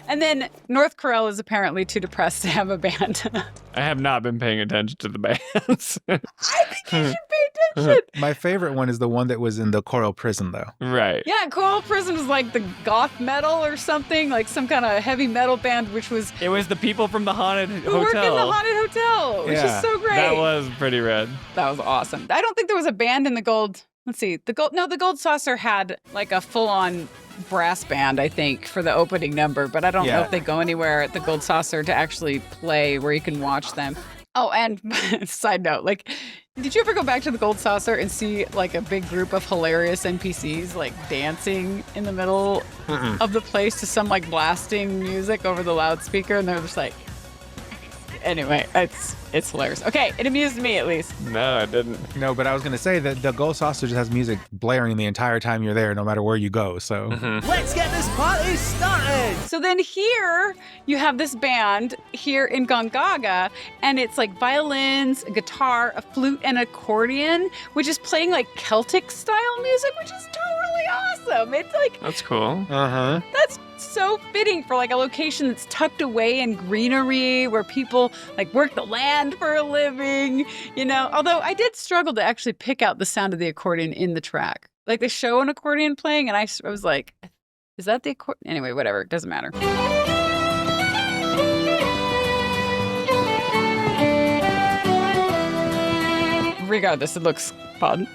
A: And then North Corel is apparently too depressed to have a band.
B: I have not been paying attention to the bands.
A: I think you should pay attention.
C: My favorite one is the one that was in the Coral Prison, though.
B: Right.
A: Yeah, Coral Prison was like the goth metal or something, like some kind of heavy metal band, which was...
B: It was the people from the haunted
A: who
B: hotel.
A: worked in the haunted hotel, which is so great.
B: That was pretty rad.
A: That was awesome. I don't think there was a band in the Gold... Let's see. The Gold Saucer had like a full-on brass band, I think, for the opening number, but I don't know if they go anywhere at the Gold Saucer to actually play where you can watch them. Oh, and side note, like, did you ever go back to the Gold Saucer and see like a big group of hilarious NPCs like dancing in the middle of the place to some like blasting music over the loudspeaker, and they're just like, anyway, it's hilarious. Okay, it amused me at least.
B: No, I didn't.
C: No, but I was going to say that the Gold Saucer just has music blaring the entire time you're there, no matter where you go, so...
E: Let's get this party started!
A: So then here, you have this band here in Gongaga, and it's like violins, a guitar, a flute, and accordion, which is playing like Celtic-style music, which is totally awesome. It's like...
B: That's cool.
A: That's so fitting for like a location that's tucked away in greenery where people like work the land for a living, you know. Although I did struggle to actually pick out the sound of the accordion in the track. Like they show an accordion playing and I was like, is that the accordion? Anyway, whatever, it doesn't matter. Regardless, it looks fun.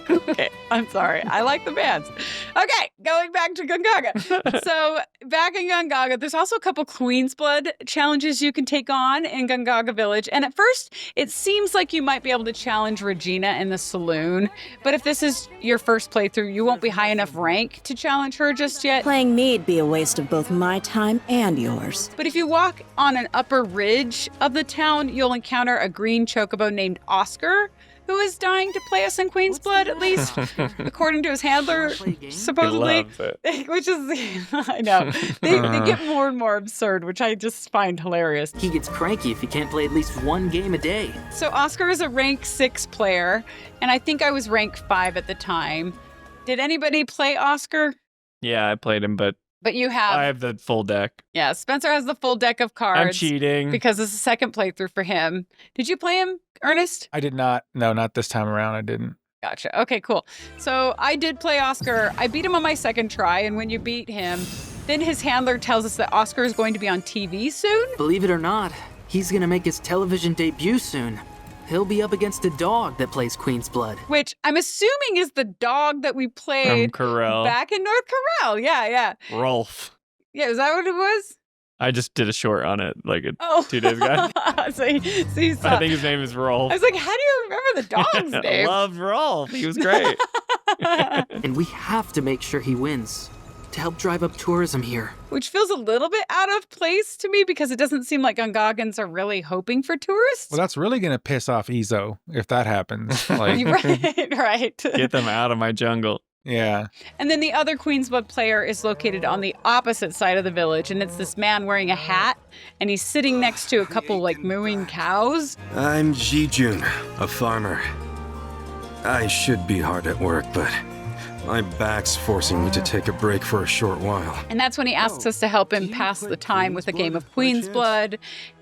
A: Okay, I'm sorry. I like the bands. Okay, going back to Gongaga. So back in Gongaga, there's also a couple Queen's Blood challenges you can take on in Gongaga Village. And at first, it seems like you might be able to challenge Regina in the saloon. But if this is your first playthrough, you won't be high enough rank to challenge her just yet.
T: Playing me'd be a waste of both my time and yours.
A: But if you walk on an upper ridge of the town, you'll encounter a green chocobo named Oscar, who is dying to play us in Queen's Blood, at least, according to his handler, supposedly.
B: He loves it.
A: Which is, I know. They get more and more absurd, which I just find hilarious.
U: He gets cranky if he can't play at least one game a day.
A: So Oscar is a rank 6 player, and I think I was rank 5 at the time. Did anybody play Oscar?
B: Yeah, I played him, but
A: you have...
B: I have the full deck.
A: Yeah, Spencer has the full deck of cards.
B: I'm cheating.
A: Because it's the second playthrough for him. Did you play him, Ernest?
C: I did not. No, not this time around. I didn't.
A: Gotcha. Okay, cool. So I did play Oscar. I beat him on my second try, and when you beat him, then his handler tells us that Oscar is going to be on TV soon?
U: Believe it or not, he's gonna make his television debut soon. He'll be up against a dog that plays Queen's Blood.
A: Which I'm assuming is the dog that we played back in North Corel. Yeah.
B: Rolf.
A: Yeah, is that what it was?
B: I just did a short on it like 2 days ago.
A: so you saw.
B: I think his name is Rolf.
A: I was like, how do you remember the dog's name?
B: I love Rolf. He was great.
U: And we have to make sure he wins to help drive up tourism here.
A: Which feels a little bit out of place to me because it doesn't seem like Gongagans are really hoping for tourists.
C: Well, that's really going to piss off Izo if that happens. Like,
A: right.
B: Get them out of my jungle.
C: Yeah.
A: And then the other Queen's Blood player is located on the opposite side of the village, and it's this man wearing a hat, and he's sitting next to a couple, like, mooing cows.
P: I'm Jijun, a farmer. I should be hard at work, but my back's forcing me to take a break for a short while.
A: And that's when he asks us to help him pass the time with a game of Queen's Blood.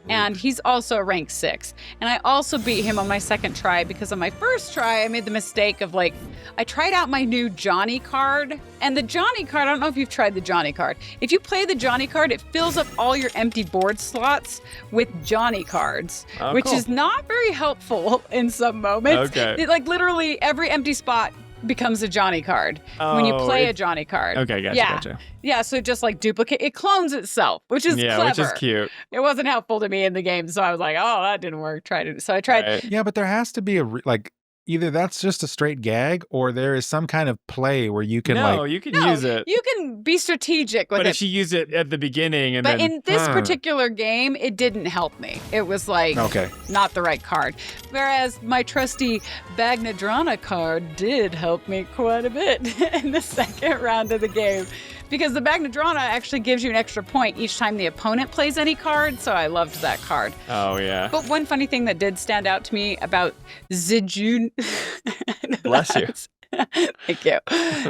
A: And he's also a rank 6. And I also beat him on my second try because on my first try, I made the mistake of I tried out my new Johnny card. And the Johnny card, I don't know if you've tried the Johnny card. If you play the Johnny card, it fills up all your empty board slots with Johnny cards, which is not very helpful in some moments.
B: Okay.
A: Literally every empty spot becomes a Johnny card when you play a Johnny card.
B: Okay, gotcha.
A: Yeah, so just duplicate, it clones itself, which is clever.
B: Which is cute.
A: It wasn't helpful to me in the game, so I was like, oh, that didn't work. So I tried.
C: Yeah, but there has to be either that's just a straight gag or there is some kind of play where you can
B: you can use it.
A: You can be strategic with
B: But
A: it.
B: if she used it at the beginning and
A: But
B: then...
A: in this particular game, it didn't help me. It was like not the right card. Whereas my trusty Bagnadrana card did help me quite a bit in the second round of the game. Because the Bagnadrana actually gives you an extra point each time the opponent plays any card, so I loved that card.
B: Oh, yeah.
A: But one funny thing that did stand out to me about Zijun...
B: Bless you.
A: Thank you.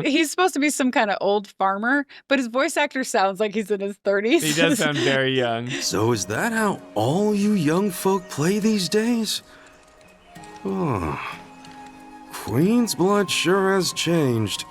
A: He's supposed to be some kind of old farmer, but his voice actor sounds like he's in his 30s.
B: He does sound very young.
P: So is that how all you young folk play these days? Oh. Queen's blood sure has changed.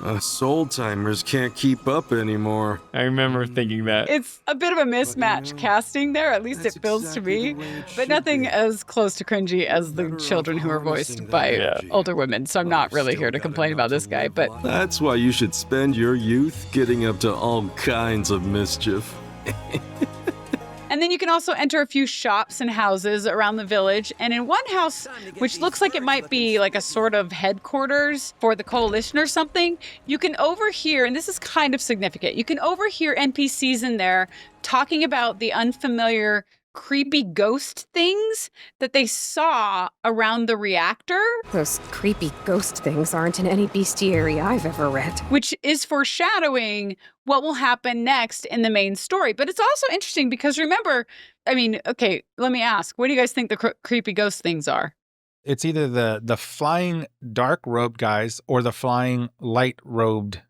P: Us old-timers can't keep up anymore.
B: I remember thinking that.
A: It's a bit of a mismatch casting there, at least it feels to me, but nothing as close to cringy as the children who are voiced by older women, so I'm not really here to complain about this guy, but...
P: That's why you should spend your youth getting up to all kinds of mischief.
A: And then you can also enter a few shops and houses around the village. And in one house, which looks like it might be like a sort of headquarters for the coalition or something, you can overhear, and this is kind of significant, you can overhear NPCs in there talking about the unfamiliar creepy ghost things that they saw around the reactor.
D: Those creepy ghost things aren't in any bestiary I've ever read.
A: Which is foreshadowing what will happen next in the main story. But it's also interesting because remember, I mean, okay, let me ask, what do you guys think the creepy ghost things are?
C: It's either the flying dark-robed guys or the flying light-robed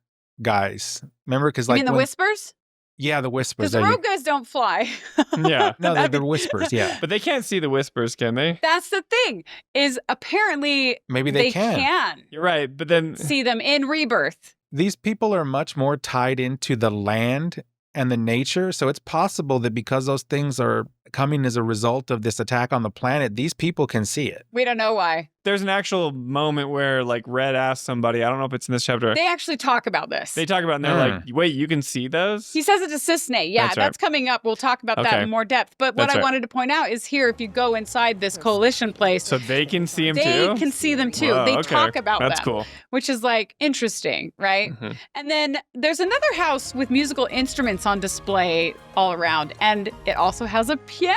C: guys. Remember? Because
A: You mean the whispers?
C: Yeah, the whispers.
A: Because the rogue guys don't fly.
B: Yeah.
C: No, they're whispers, yeah.
B: But they can't see the whispers, can they?
A: That's the thing, is apparently
C: maybe they
A: can.
B: You're right, but then...
A: see them in Rebirth.
C: These people are much more tied into the land and the nature, so it's possible that because those things are coming as a result of this attack on the planet, these people can see it.
A: We don't know why.
B: There's an actual moment where, like, Red asks somebody, I don't know if it's in this chapter.
A: They actually talk about this.
B: They talk about it and they're like, wait, you can see those?
A: He says it to Cissnei. Yeah, that's coming up. We'll talk about that in more depth. But what I wanted to point out is here, if you go inside this coalition place.
B: So they can see them too?
A: They can see them too.
B: Whoa,
A: they talk about
B: that's
A: them.
B: Cool.
A: Which is like interesting, right?
B: Mm-hmm.
A: And then there's another house with musical instruments on display all around. And it also has a piano.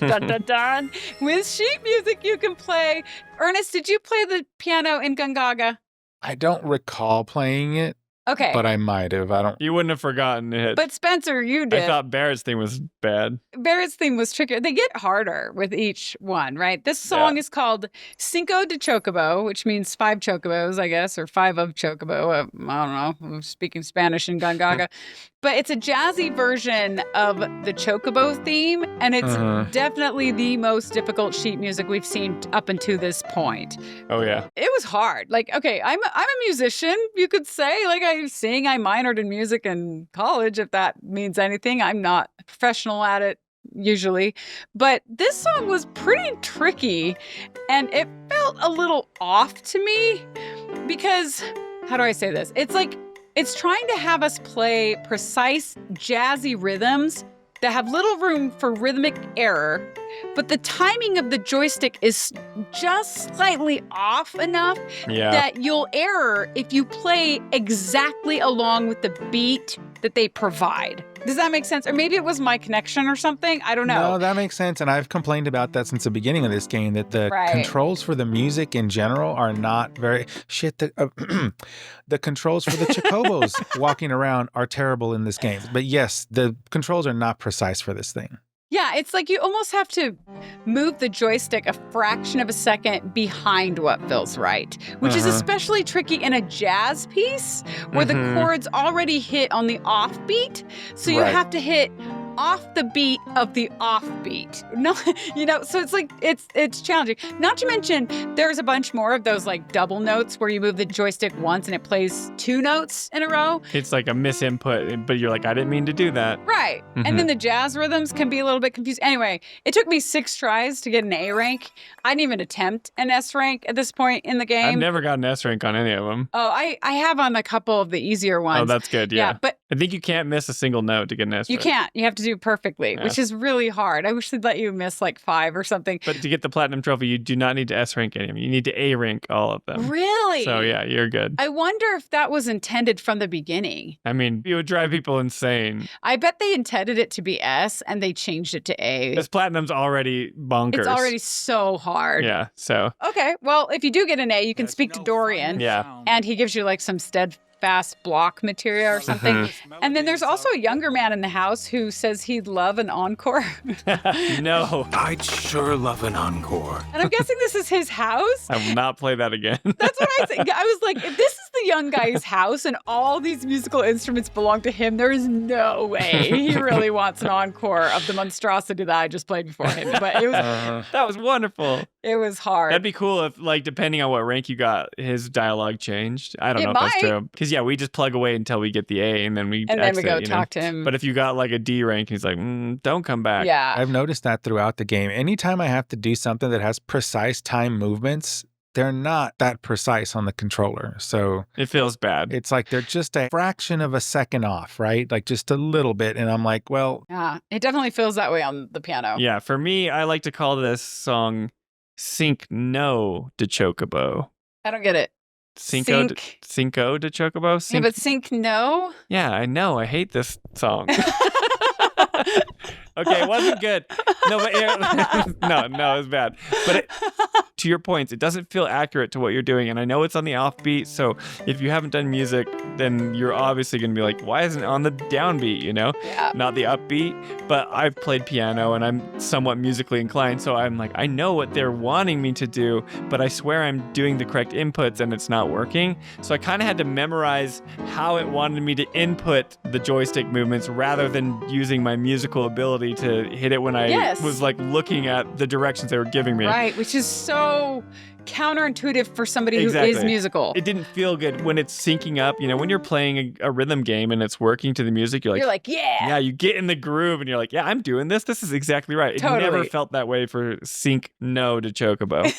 A: Dun, dun, dun. With sheet music you can play. Ernest, did you play the piano in Gongaga?
C: I don't recall playing it.
A: Okay.
C: But I might have. I don't.
B: You wouldn't have forgotten it.
A: But Spencer, you did.
B: I thought Barret's thing was bad.
A: Barret's theme was trickier. They get harder with each one, right? This song is called Cinco de Chocobo, which means 5 chocobos, I guess, or 5 of chocobo. I don't know. I'm speaking Spanish in Gongaga. But it's a jazzy version of the chocobo theme, and it's definitely the most difficult sheet music we've seen up until this point.
B: Oh, yeah.
A: It was hard. Like, okay, I'm a musician, you could say. Like, I minored in music in college, if that means anything. I'm not a professional at it usually. But this song was pretty tricky, and it felt a little off to me because, how do I say this? It's like, it's trying to have us play precise, jazzy rhythms that have little room for rhythmic error, but the timing of the joystick is just slightly off enough that you'll error if you play exactly along with the beat that they provide. Does that make sense? Or maybe it was my connection or something. I don't know.
C: No, that makes sense. And I've complained about that since the beginning of this game, that the controls for the music in general are not very... The controls for the Chocobos walking around are terrible in this game. But yes, the controls are not precise for this thing.
A: Yeah, it's like you almost have to move the joystick a fraction of a second behind what feels right, which is especially tricky in a jazz piece where the chords already hit on the offbeat. So you have to hit off the beat of the offbeat. No, so it's like it's challenging. Not to mention there's a bunch more of those like double notes where you move the joystick once and it plays 2 notes in a row.
B: It's like a misinput, but you're like, I didn't mean to do that.
A: Right. And then the jazz rhythms can be a little bit confused. Anyway, it took me 6 tries to get an A rank. I didn't even attempt an S rank at this point in the game.
B: I've never got an S rank on any of them.
A: Oh, I have on a couple of the easier ones.
B: Oh, that's good. Yeah.
A: But
B: I think you can't miss a single note to get an S
A: You
B: rank.
A: can't. You have to do it perfectly, which is really hard. I wish they'd let you miss like 5 or something.
B: But to get the platinum trophy, you do not need to S rank any of them. You need to A rank all of them.
A: Really?
B: So yeah, you're good.
A: I wonder if that was intended from the beginning.
B: I mean, it would drive people insane.
A: I bet they intended it to be S and they changed it to A.
B: Because platinum's already bonkers.
A: It's already so hard.
B: Yeah, so.
A: Okay, well, if you do get an A, you can speak to Dorian.
B: Yeah.
A: And he gives you like some steadfast block material or something. And then there's also a younger man in the house who says he'd love an encore.
B: No.
J: I'd sure love an encore.
A: And I'm guessing this is his house.
B: I will not play that again.
A: That's what I think. I was like, if this is the young guy's house and all these musical instruments belong to him, there is no way he really wants an encore of the monstrosity that I just played before him. But it was
B: that was wonderful.
A: It was hard.
B: That'd be cool if, like, depending on what rank you got, his dialogue changed. I don't know if that's
A: might.
B: true. Because, yeah, we just plug away until we get the A, and then we exit,
A: go
B: you know?
A: talk to him.
B: But if you got, like, a D rank, he's like, don't come back.
A: Yeah.
C: I've noticed that throughout the game. Anytime I have to do something that has precise time movements, they're not that precise on the controller. So
B: it feels bad.
C: It's like they're just a fraction of a second off, right? Like just a little bit. And I'm like, well.
A: Yeah, it definitely feels that way on the piano.
B: Yeah, for me, I like to call this Cinco de Chocobo.
A: I don't get it.
B: Cinco de Chocobo?
A: Yeah, but Sync no?
B: Yeah, I know. I hate this song. Okay, it wasn't good. No, but no, it was bad. But to your points, it doesn't feel accurate to what you're doing. And I know it's on the offbeat. So if you haven't done music, then you're obviously going to be like, why isn't it on the downbeat, you know?
A: Yeah.
B: Not the upbeat. But I've played piano and I'm somewhat musically inclined. So I'm like, I know what they're wanting me to do, but I swear I'm doing the correct inputs and it's not working. So I kind of had to memorize how it wanted me to input the joystick movements rather than using my musical ability to hit it when I was like looking at the directions they were giving me.
A: Right, which is so counterintuitive for somebody who is musical.
B: It didn't feel good when it's syncing up. You know, when you're playing a rhythm game and it's working to the music, you're like,
A: yeah.
B: Yeah, you get in the groove and you're like, yeah, I'm doing this. This is exactly right.
A: Totally.
B: It never felt that way for Sync No to Chocobo.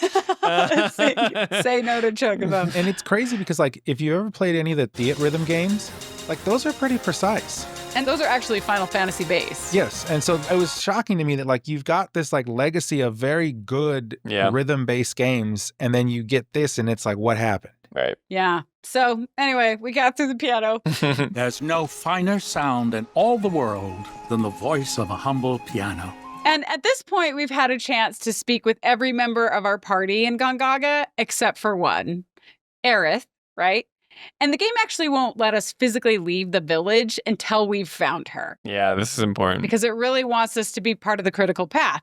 A: Say no to Chocobo.
C: And it's crazy because like if you ever played any of the Theat rhythm games, like those are pretty precise.
A: And those are actually Final Fantasy based.
C: Yes. And so it was shocking to me that like you've got this like legacy of very good rhythm-based games, and then you get this and it's like, what happened?
B: Right.
A: Yeah. So anyway, we got through the piano.
O: There's no finer sound in all the world than the voice of a humble piano.
A: And at this point, we've had a chance to speak with every member of our party in Gongaga, except for one, Aerith, right? And the game actually won't let us physically leave the village until we've found her.
B: Yeah, this is important.
A: Because it really wants us to be part of the critical path.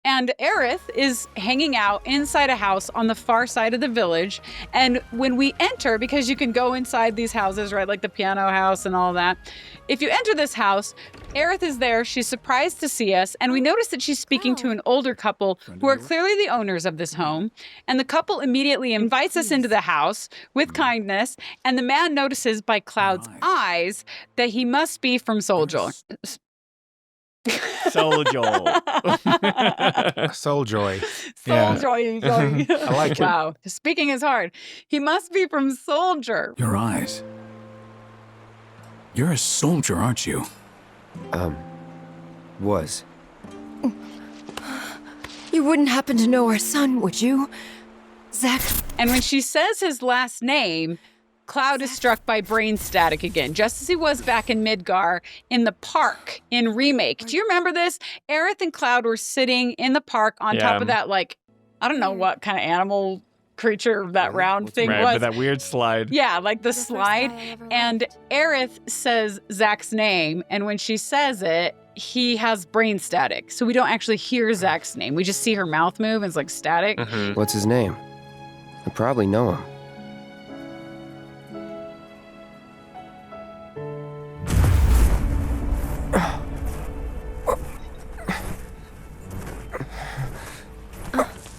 A: And Aerith is hanging out inside a house on the far side of the village. And when we enter, because you can go inside these houses, right, like the piano house and all that. If you enter this house, Aerith is there. She's surprised to see us. And we notice that she's speaking to an older couple who are clearly the owners of this home. And the couple immediately invites us into the house with kindness. And the man notices by Cloud's eyes that he must be from Souljoy.
B: Souljoy.
C: Souljoy.
A: Souljoy.
C: I like it.
A: Wow. Speaking is hard. He must be from Soldier.
J: Your eyes. You're a soldier, aren't you?
G: Was.
D: You wouldn't happen to know our son, would you? Zack.
A: And when she says his last name, Cloud is struck by brain static again, just as he was back in Midgar in the park in Remake. Do you remember this? Aerith and Cloud were sitting in the park on top of that, like, I don't know what kind of animal creature that round thing was.
B: But that weird slide.
A: Yeah, like the slide. And Aerith says Zack's name, and when she says it, he has brain static. So we don't actually hear Zack's name. We just see her mouth move, and it's like static.
G: What's his name? I probably know him.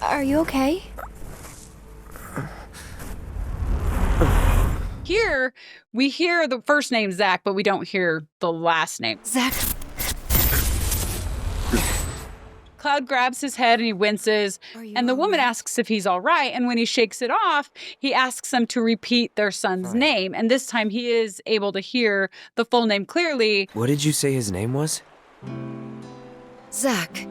L: Are you okay?
A: Here, we hear the first name Zack, but we don't hear the last name.
D: Zack.
A: Cloud grabs his head and he winces, and the woman asks if he's all right, and when he shakes it off, he asks them to repeat their son's name, and this time he is able to hear the full name clearly.
G: What did you say his name was?
D: Zack.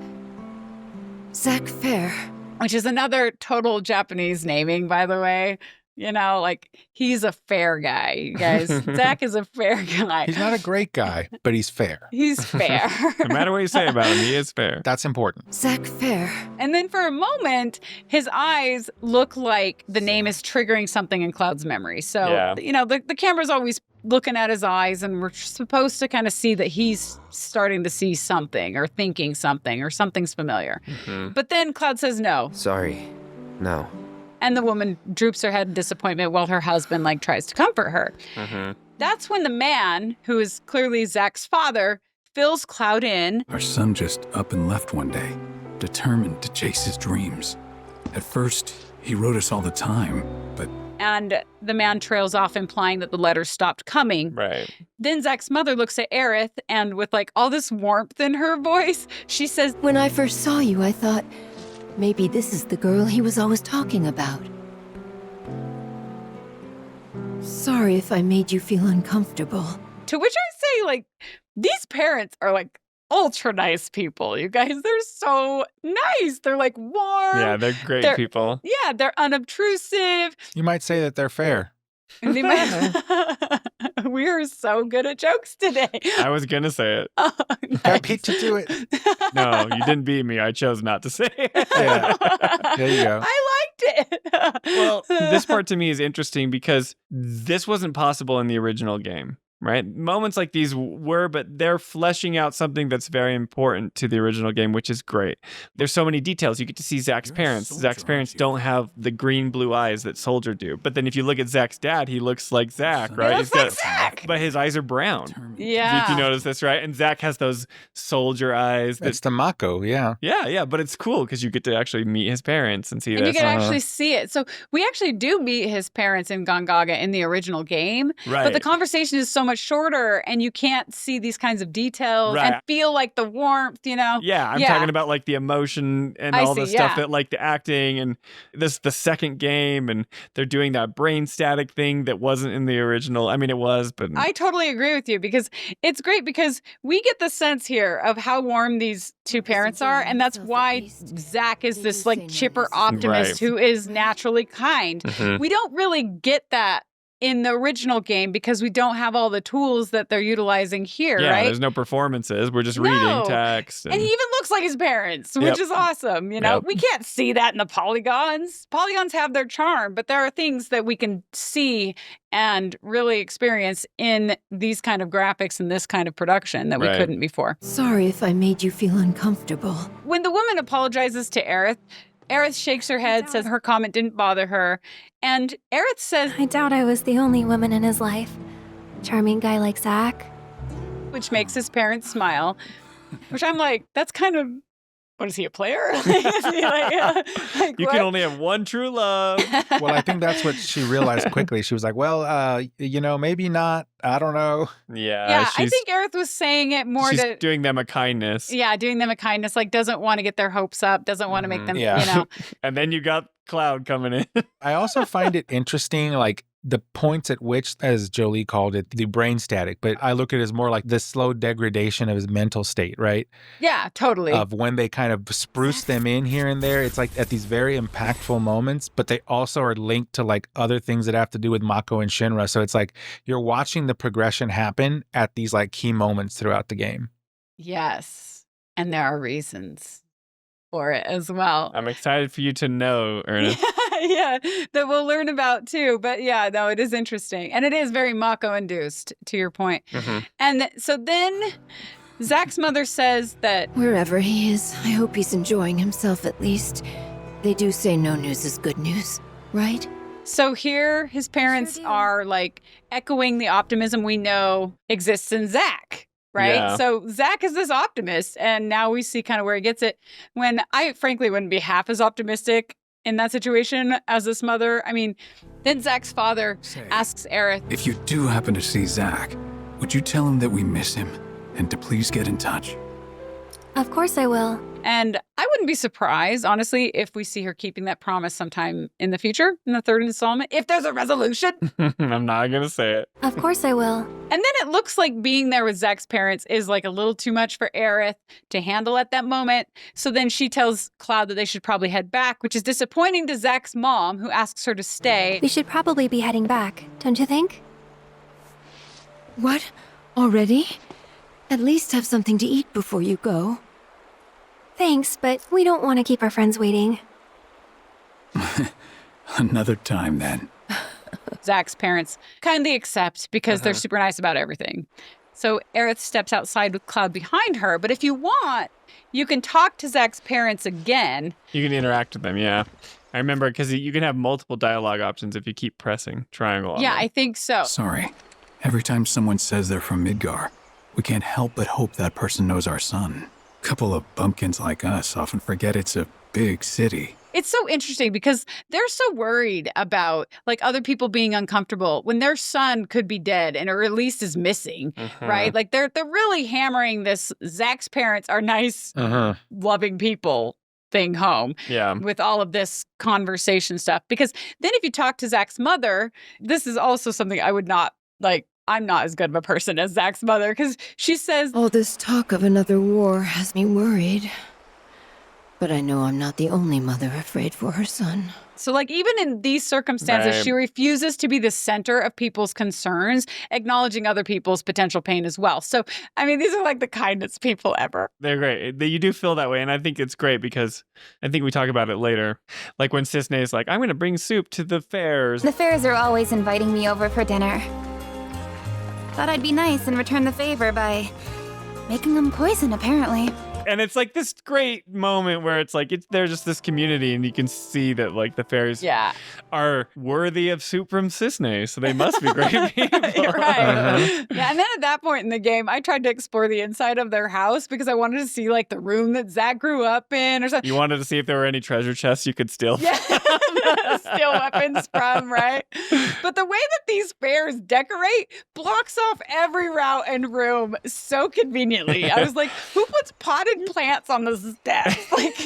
D: Zack Fair.
A: Which is another total Japanese naming, by the way. You know, like, he's a fair guy, you guys. Zack is a fair guy.
C: He's not a great guy, but he's fair.
A: He's fair.
B: No matter what you say about him, he is fair.
C: That's important.
D: Zack Fair.
A: And then for a moment, his eyes look like the name is triggering something in Cloud's memory. So, you know, the camera's always looking at his eyes, and we're supposed to kind of see that he's starting to see something or thinking something or something's familiar. But then Cloud says no.
G: Sorry. No.
A: And the woman droops her head in disappointment while her husband, like, tries to comfort her. That's when the man, who is clearly Zack's father, fills Cloud in.
K: Our son just up and left one day, determined to chase his dreams. At first, he wrote us all the time, but...
A: And the man trails off, implying that the letters stopped coming.
B: Right.
A: Then Zack's mother looks at Aerith, and with, like, all this warmth in her voice, she says,
D: When I first saw you, I thought... maybe this is the girl he was always talking about. Sorry if I made you feel uncomfortable.
A: To which I say, like, these parents are, like, ultra nice people, you guys. They're so nice. They're, like, warm.
B: Yeah, they're great people.
A: Yeah, they're unobtrusive.
C: You might say that they're fair.
A: And they might... We are so good at jokes today.
B: I was going to say it.
A: Oh, nice.
C: I beat you to it.
B: No, you didn't beat me. I chose not to say it.
C: Yeah. There you go.
A: I liked it.
B: Well, this part to me is interesting because this wasn't possible in the original game, right? Moments like these were, but they're fleshing out something that's very important to the original game, which is great. There's so many details. You get to see Zack's parents. Zack's parents don't have the green-blue eyes that Soldier do. But then if you look at Zack's dad, he looks like Zack, right?
A: He looks like Zack.
B: But his eyes are brown.
A: Yeah.
B: If you notice this, right? And Zack has those soldier eyes.
C: It's the Mako, yeah.
B: Yeah, but it's cool because you get to actually meet his parents and see
A: and
B: this.
A: you can actually see it. So we actually do meet his parents in Gongaga in the original game.
B: Right.
A: But the conversation is so much shorter, and you can't see these kinds of details and feel like the warmth, you know?
B: Yeah, I'm talking about like the emotion and all the stuff that like the acting and the second game, and they're doing that brain static thing that wasn't in the original. I mean, it was, but
A: I totally agree with you because it's great because we get the sense here of how warm these two parents are, and that's why Zack is this like chipper optimist who is naturally kind. We don't really get that in the original game because we don't have all the tools that they're utilizing here, right?
B: There's no performances. We're just reading text.
A: And he even looks like his parents, which is awesome. You know, we can't see that in the polygons. Polygons have their charm, but there are things that we can see and really experience in these kind of graphics and this kind of production that we couldn't before.
D: Sorry if I made you feel uncomfortable.
A: When the woman apologizes to Aerith, Aerith shakes her head, says her comment didn't bother her, and Aerith says,
L: I doubt I was the only woman in his life. Charming guy like Zack.
A: Which makes his parents smile, which I'm like, that's kind of, what is he, a player? Is he like,
B: you can only have one true love.
C: Well, I think that's what she realized quickly. She was like, well, you know, maybe not. I don't know.
A: Yeah, I think Aerith was saying it more
B: to doing them a kindness.
A: Yeah, doing them a kindness, like doesn't want to get their hopes up, doesn't want to make them, you know.
B: And then you got Cloud coming in.
C: I also find it interesting, like the points at which, as Jolie called it, the brain static, but I look at it as more like the slow degradation of his mental state, right?
A: Yeah, totally.
C: Of when they kind of spruce them in here and there. It's like at these very impactful moments, but they also are linked to like other things that have to do with Mako and Shinra. So it's like you're watching the progression happen at these like key moments throughout the game.
A: Yes. And there are reasons for it as well.
B: I'm excited for you to know, Ernest.
A: Yeah, that we'll learn about too. But yeah, no, it is interesting. And it is very Mako-induced, to your point. And so then Zack's mother says that
D: wherever he is, I hope he's enjoying himself at least. They do say no news is good news, right?
A: So here his parents are like echoing the optimism we know exists in Zack. Right?
B: Yeah.
A: So Zack is this optimist, and now we see kind of where he gets it. When I frankly wouldn't be half as optimistic in that situation as this mother. I mean, then Zack's father asks Aerith,
K: if you do happen to see Zack, would you tell him that we miss him and to please get in touch?
L: Of course I will.
A: And I wouldn't be surprised, honestly, if we see her keeping that promise sometime in the future, in the third installment, if there's a resolution.
B: I'm not going to say it.
L: Of course I will.
A: And then it looks like being there with Zack's parents is like a little too much for Aerith to handle at that moment. So then she tells Cloud that they should probably head back, which is disappointing to Zack's mom, who asks her to stay.
L: We should probably be heading back, don't you think?
D: What? Already? At least have something to eat before you go.
L: Thanks, but we don't want to keep our friends waiting.
K: Another time, then.
A: Zack's parents kindly accept because they're super nice about everything. So Aerith steps outside with Cloud behind her, but if you want, you can talk to Zack's parents again.
B: You can interact with them, yeah. I remember because you can have multiple dialogue options if you keep pressing triangle on
A: Yeah,
B: them.
A: I think so.
K: Sorry. Every time someone says they're from Midgar, we can't help but hope that person knows our son. Couple of bumpkins like us often forget it's a big city.
A: It's so interesting because they're so worried about like other people being uncomfortable when their son could be dead and or at least is missing, right? Like they're really hammering this Zack's parents are nice, loving people thing home with all of this conversation stuff. Because then if you talk to Zack's mother, this is also something I would not like. I'm not as good of a person as Zack's mother because she says,
D: all this talk of another war has me worried. But I know I'm not the only mother afraid for her son.
A: So, like, even in these circumstances, she refuses to be the center of people's concerns, acknowledging other people's potential pain as well. So, I mean, these are like the kindest people ever.
B: They're great. You do feel that way. And I think it's great because I think we talk about it later. Like when Cissnei is like, I'm going to bring soup to the fairs.
M: The fairs are always inviting me over for dinner. Thought I'd be nice and return the favor by making them poison, apparently.
B: And it's like this great moment where it's like they're just this community and you can see that like the fairies are worthy of soup from Cissnei, so they must be great people.
A: You're right. Yeah, and then at that point in the game, I tried to explore the inside of their house because I wanted to see like the room that Zack grew up in or something.
B: You wanted to see if there were any treasure chests you could steal.
A: Yeah, steal weapons from, right? But the way that these fairs decorate blocks off every route and room so conveniently. I was like, who puts potted plants on the steps? Like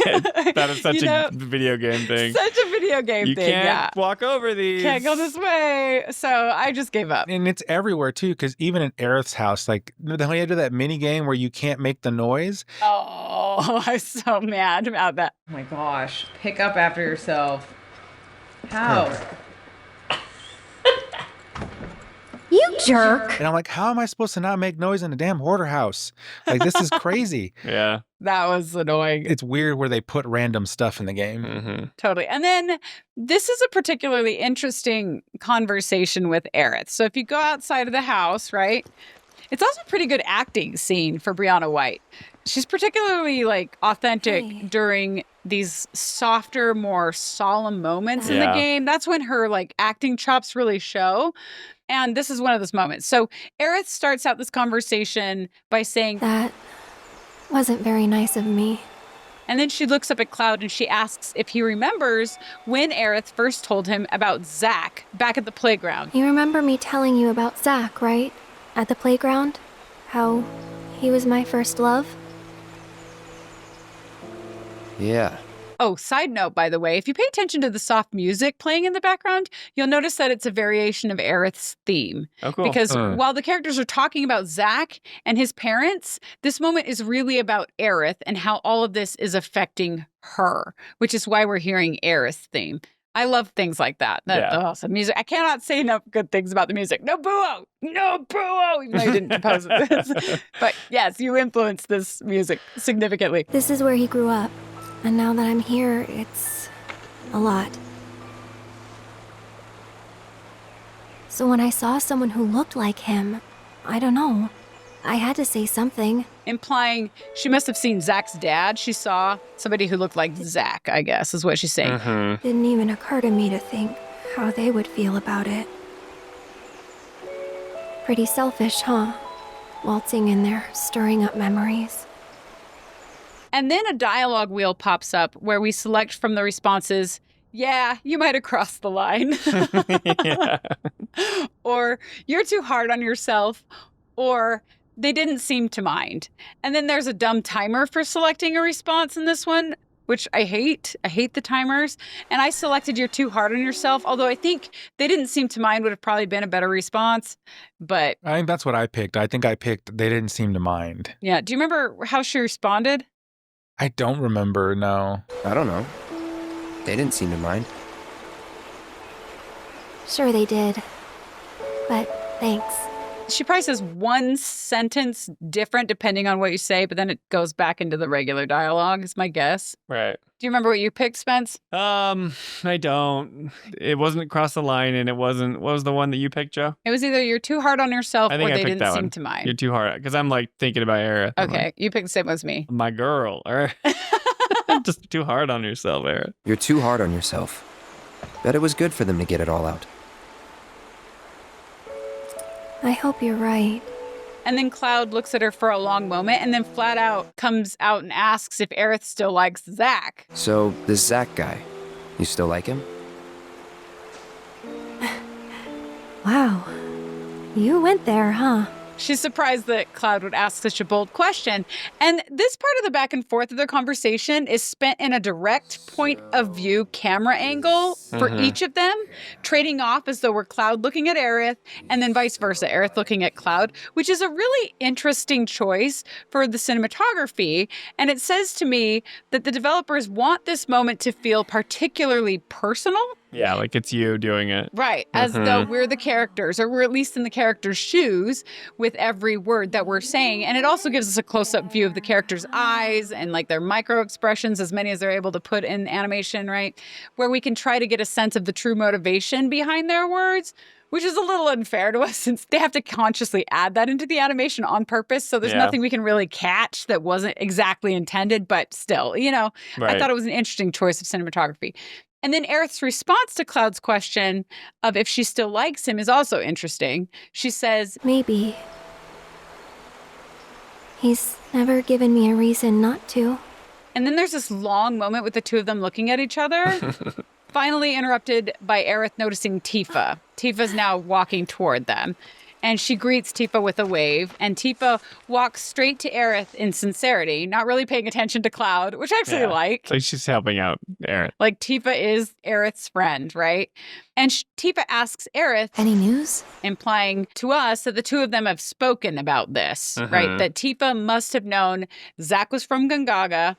B: that is such a video game thing.
A: Such a video game
B: you
A: thing.
B: Can't walk over these.
A: Can't go this way. So I just gave up.
C: And it's everywhere too, because even in Aerith's house, like when you do that mini game where you can't make the noise.
A: Oh, I'm so mad about that.
V: Oh my gosh. Pick up after yourself. How?
L: You jerk.
C: And I'm like, how am I supposed to not make noise in a damn hoarder house? Like, this is crazy.
B: Yeah.
A: That was annoying.
C: It's weird where they put random stuff in the game.
A: Totally. And then this is a particularly interesting conversation with Aerith. So if you go outside of the house, right? It's also a pretty good acting scene for Brianna White. She's particularly like authentic during these softer, more solemn moments in the game. That's when her like acting chops really show. And this is one of those moments. So Aerith starts out this conversation by saying,
L: that wasn't very nice of me.
A: And then she looks up at Cloud and she asks if he remembers when Aerith first told him about Zack back at the playground.
L: You remember me telling you about Zack, right? At the playground? How he was my first love?
G: Yeah.
A: Oh, side note, by the way, if you pay attention to the soft music playing in the background, you'll notice that it's a variation of Aerith's theme.
B: Oh, cool.
A: Because while the characters are talking about Zack and his parents, this moment is really about Aerith and how all of this is affecting her, which is why we're hearing Aerith's theme. I love things like that. Awesome music. I cannot say enough good things about the music. No boo-oh! No boo-oh! Even though you didn't compose this. But yes, you influenced this music significantly.
L: This is where he grew up. And now that I'm here, it's a lot. So when I saw someone who looked like him, I don't know, I had to say something.
A: Implying she must have seen Zack's dad. She saw somebody who looked like Zack, I guess, is what she's saying.
L: Didn't even occur to me to think how they would feel about it. Pretty selfish, huh? Waltzing in there, stirring up memories.
A: And then a dialogue wheel pops up where we select from the responses, yeah, you might have crossed the line. Or you're too hard on yourself. Or they didn't seem to mind. And then there's a dumb timer for selecting a response in this one, which I hate. I hate the timers. And I selected you're too hard on yourself, although I think they didn't seem to mind would have probably been a better response. But
C: I think that's what I picked. I think I picked they didn't seem to mind.
A: yeah. Do you remember how she responded?
C: I don't remember, no.
G: I don't know. They didn't seem to mind.
L: Sure they did. But thanks.
A: She probably says one sentence different depending on what you say, but then it goes back into the regular dialogue, is my guess.
B: Right.
A: Do you remember what you picked, Spence?
B: I don't. It wasn't across the line, and it wasn't. What was the one that you picked, Joe?
A: It was either you're too hard on yourself
B: I think
A: or
B: I
A: they
B: picked
A: didn't
B: that
A: seem
B: one.
A: to mind.
B: You're too hard, because I'm like thinking about Aerith.
A: Okay, you picked the same as me.
B: My girl. All right. Just too hard on yourself, Aerith.
G: You're too hard on yourself. Bet it was good for them to get it all out.
L: I hope you're right.
A: And then Cloud looks at her for a long moment and then flat out comes out and asks if Aerith still likes Zack.
G: So, this Zack guy, you still like him?
L: Wow. You went there, huh?
A: She's surprised that Cloud would ask such a bold question. And this part of the back and forth of their conversation is spent in a direct point of view camera angle for each of them, trading off as though we're Cloud looking at Aerith and then vice versa, Aerith looking at Cloud, which is a really interesting choice for the cinematography. And it says to me that the developers want this moment to feel particularly personal.
B: Yeah, like it's you doing it.
A: Right, as though we're the characters, or we're at least in the characters' shoes with every word that we're saying. And it also gives us a close-up view of the characters' eyes and like their micro-expressions, as many as they're able to put in animation, right? Where we can try to get a sense of the true motivation behind their words, which is a little unfair to us since they have to consciously add that into the animation on purpose. So there's nothing we can really catch that wasn't exactly intended, but still, you know, I thought it was an interesting choice of cinematography. And then Aerith's response to Cloud's question of if she still likes him is also interesting. She says,
L: maybe. He's never given me a reason not to.
A: And then there's this long moment with the two of them looking at each other. Finally interrupted by Aerith noticing Tifa. Tifa's now walking toward them. And she greets Tifa with a wave, and Tifa walks straight to Aerith in sincerity, not really paying attention to Cloud, which I actually like.
B: It's like she's helping out Aerith.
A: Like Tifa is Aerith's friend, right? And Tifa asks Aerith,
L: any news?
A: Implying to us that the two of them have spoken about this, right? That Tifa must have known Zack was from Gongaga.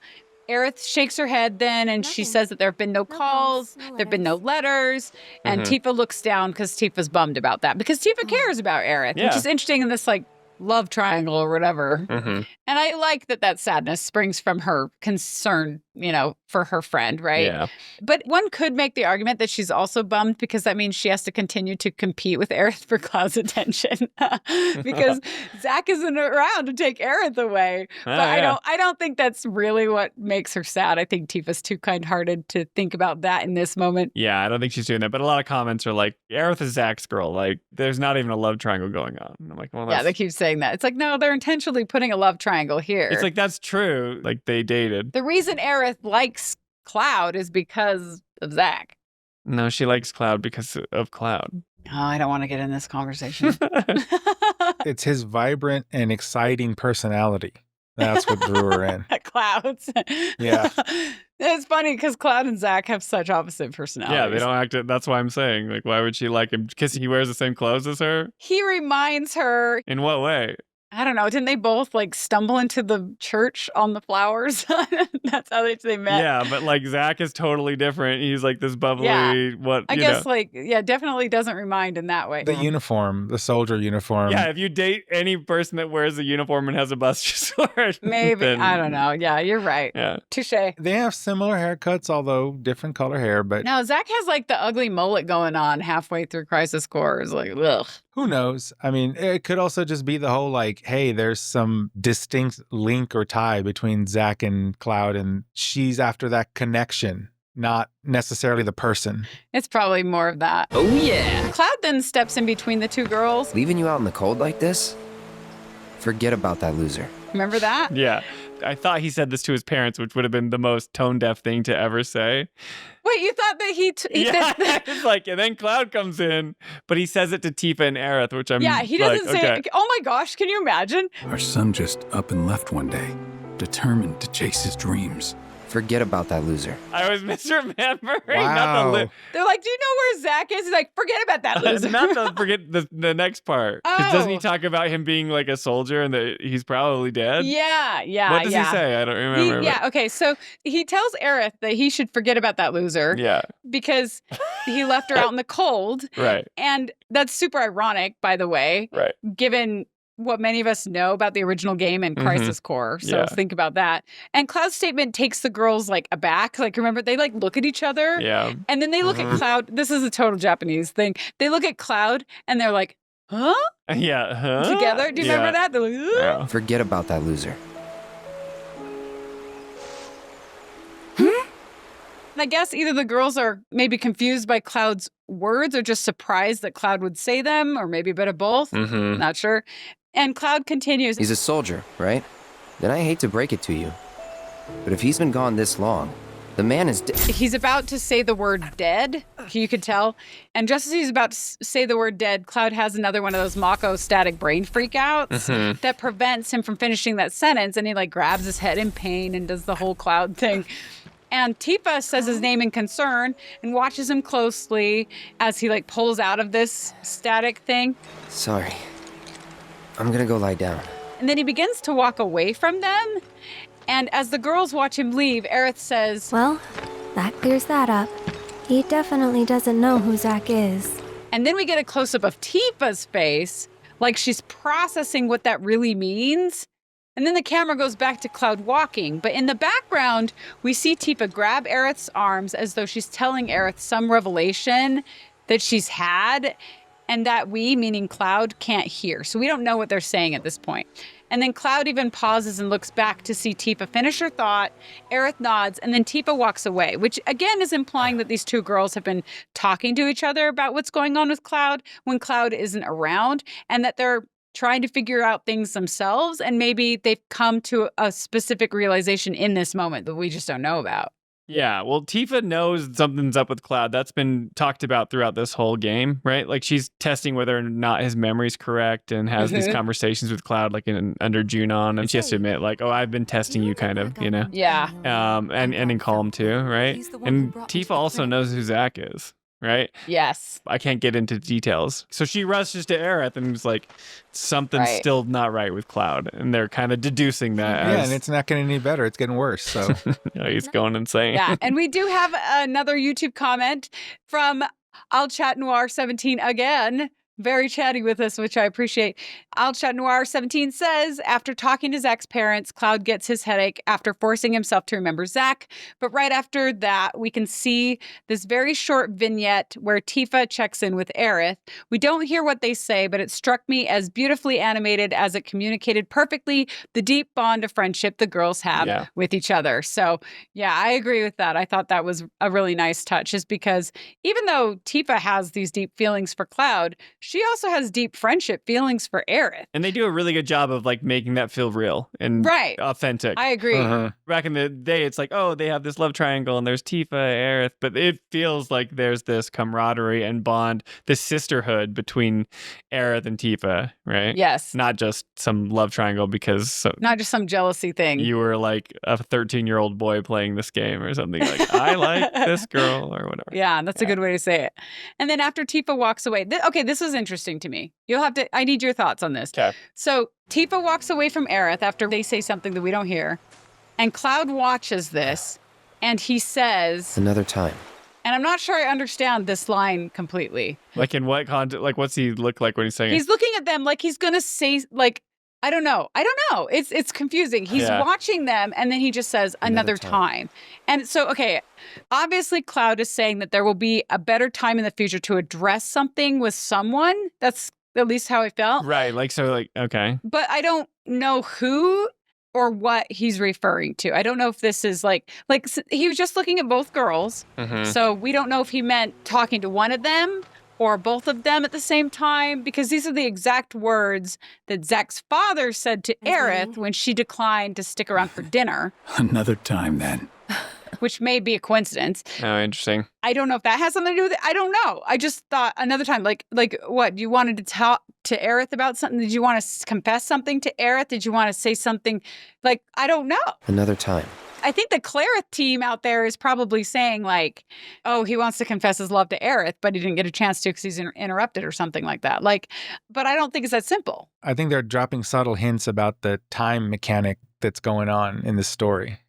A: Aerith shakes her head then, and she says that there have been no calls, there have been no letters, and Tifa looks down because Tifa's bummed about that, because Tifa cares about Aerith, which is interesting in this, like, love triangle or whatever. And I like that sadness springs from her concern, you know, for her friend, right?
B: Yeah.
A: But one could make the argument that she's also bummed because that means she has to continue to compete with Aerith for Cloud's attention because Zack isn't around to take Aerith away. But I don't think that's really what makes her sad. I think Tifa's too kind-hearted to think about that in this moment.
B: Yeah, I don't think she's doing that. But a lot of comments are like, Aerith is Zack's girl. Like, there's not even a love triangle going on. And I'm like, well,
A: yeah, they keep saying that. It's like, no, they're intentionally putting a love triangle here.
B: It's like, that's true. Like, they dated.
A: The reason Aerith likes Cloud is because of Zack.
B: No, she likes Cloud because of Cloud.
A: Oh, I don't want to get in this conversation.
C: It's his vibrant and exciting personality. That's what drew her in.
A: Clouds.
C: Yeah.
A: It's funny because Cloud and Zack have such opposite personalities.
B: Yeah, they don't act it. That's why I'm saying, like, why would she like him? Because he wears the same clothes as her?
A: He reminds her.
B: In what way?
A: I don't know. Didn't they both like stumble into the church on the flowers? That's how they met.
B: Yeah, but like Zack is totally different. He's like this bubbly,
A: I guess like, definitely doesn't remind in that way.
C: The uniform, the soldier uniform.
B: Yeah, if you date any person that wears a uniform and has a buster sword.
A: Maybe.
B: Then,
A: I don't know. Yeah, you're right.
B: Yeah.
A: Touche.
C: They have similar haircuts, although different color hair, but.
A: No, Zack has like the ugly mullet going on halfway through Crisis Core. It's like, ugh.
C: Who knows? I mean, it could also just be the whole like, hey, there's some distinct link or tie between Zack and Cloud, and she's after that connection, not necessarily the person.
A: It's probably more of that.
E: Oh, yeah.
A: Cloud then steps in between the two girls.
G: Leaving you out in the cold like this? Forget about that loser.
A: Remember that?
B: Yeah. I thought he said this to his parents, which would have been the most tone-deaf thing to ever say.
A: Wait, you thought that he
B: Yeah,
A: said
B: it's like, and then Cloud comes in, but he says it to Tifa and Aerith, which I'm
A: Yeah, he doesn't
B: like,
A: say,
B: okay.
A: oh my gosh, can you imagine?
K: Our son just up and left one day, determined to chase his dreams.
G: Forget about that loser.
B: I was misremembering.
C: Wow.
B: Not
A: They're like, do you know where Zack is? He's like, forget about that loser.
B: not the forget the next part. 'Cause doesn't he talk about him being like a soldier and that he's probably dead?
A: Yeah.
B: What does he say? I don't remember.
A: Okay, so he tells Aerith that he should forget about that loser.
B: Yeah.
A: Because he left her out in the cold.
B: Right.
A: And that's super ironic, by the way.
B: Right.
A: Given what many of us know about the original game and Crisis Core. So
B: Yeah.
A: think about that. And Cloud's statement takes the girls like aback. Like, remember, they like look at each other.
B: Yeah.
A: And then they look at Cloud. This is a total Japanese thing. They look at Cloud and they're like, huh?
B: Yeah. Huh?
A: Together? Do you remember that? They're like, huh?
G: Yeah. Forget about that loser.
A: And I guess either the girls are maybe confused by Cloud's words or just surprised that Cloud would say them, or maybe a bit of both.
B: Mm-hmm.
A: Not sure. And Cloud continues.
G: He's a soldier, right? Then I hate to break it to you, but if he's been gone this long, the man is dead.
A: He's about to say the word dead, you could tell. And just as he's about to say the word dead, Cloud has another one of those Mako static brain freakouts that prevents him from finishing that sentence. And he like grabs his head in pain and does the whole Cloud thing. And Tifa says his name in concern and watches him closely as he like pulls out of this static thing.
G: Sorry. I'm gonna go lie down.
A: And then he begins to walk away from them. And as the girls watch him leave, Aerith says,
L: Well, that clears that up. He definitely doesn't know who Zack is.
A: And then we get a close-up of Tifa's face, like she's processing what that really means. And then the camera goes back to Cloud walking. But in the background, we see Tifa grab Aerith's arms as though she's telling Aerith some revelation that she's had and that we, meaning Cloud, can't hear. So we don't know what they're saying at this point. And then Cloud even pauses and looks back to see Tifa finish her thought. Aerith nods, and then Tifa walks away, which again is implying that these two girls have been talking to each other about what's going on with Cloud when Cloud isn't around, and that they're trying to figure out things themselves, and maybe they've come to a specific realization in this moment that we just don't know about.
B: Yeah, well, Tifa knows something's up with Cloud. That's been talked about throughout this whole game, right? Like she's testing whether or not his memory's correct and has these conversations with Cloud, like under Junon, and she has to admit, like, oh, I've been testing you, kind of, you know?
A: Yeah.
B: And in Calm too, right? And Tifa also knows who Zack is. Right?
A: Yes.
B: I can't get into details. So she rushes to Aerith and is like, something's still not right with Cloud. And they're kind of deducing that.
C: Yeah, and it's not getting any better. It's getting worse. So
B: he's going insane.
A: Yeah. And we do have another YouTube comment from I'll Chat Noir 17 again. Very chatty with us, which I appreciate. I'll Chat Noir 17 says, after talking to Zack's parents, Cloud gets his headache after forcing himself to remember Zack. But right after that, we can see this very short vignette where Tifa checks in with Aerith. We don't hear what they say, but it struck me as beautifully animated as it communicated perfectly the deep bond of friendship the girls have with each other. So yeah, I agree with that. I thought that was a really nice touch, just because even though Tifa has these deep feelings for Cloud, she also has deep friendship feelings for Aerith.
B: And they do a really good job of like making that feel real and authentic.
A: I agree.
B: Back in the day, it's like, oh, they have this love triangle and there's Tifa, Aerith, but it feels like there's this camaraderie and bond, this sisterhood between Aerith and Tifa, right?
A: Yes.
B: Not just some love triangle because
A: not just some jealousy thing.
B: You were like a 13-year-old boy playing this game or something, like, I like this girl or whatever.
A: Yeah, that's a good way to say it. And then after Tifa walks away, this is interesting to me. I need your thoughts on this.
B: Okay.
A: So Tifa walks away from Aerith after they say something that we don't hear. And Cloud watches this and he says,
G: another time.
A: And I'm not sure I understand this line completely.
B: Like in what context? Like what's he look like when he's saying
A: He's looking at them like he's going to say, like, I don't know. It's confusing. He's watching them and then he just says another time. And so, okay, obviously Cloud is saying that there will be a better time in the future to address something with someone. That's at least how I felt.
B: Right. Like, so like, okay.
A: But I don't know who or what he's referring to. I don't know if this is like he was just looking at both girls. So we don't know if he meant talking to one of them or both of them at the same time, because these are the exact words that Zack's father said to Aerith when she declined to stick around for dinner.
K: Another time, then.
A: Which may be a coincidence.
B: Oh, interesting.
A: I don't know if that has something to do with it. I don't know. I just thought another time, like what? You wanted to talk to Aerith about something? Did you want to confess something to Aerith? Did you want to say something? Like, I don't know.
G: Another time.
A: I think the Clarith team out there is probably saying like, oh, he wants to confess his love to Aerith, but he didn't get a chance to because he's interrupted or something like that. Like, but I don't think it's that simple.
C: I think they're dropping subtle hints about the time mechanic that's going on in this story.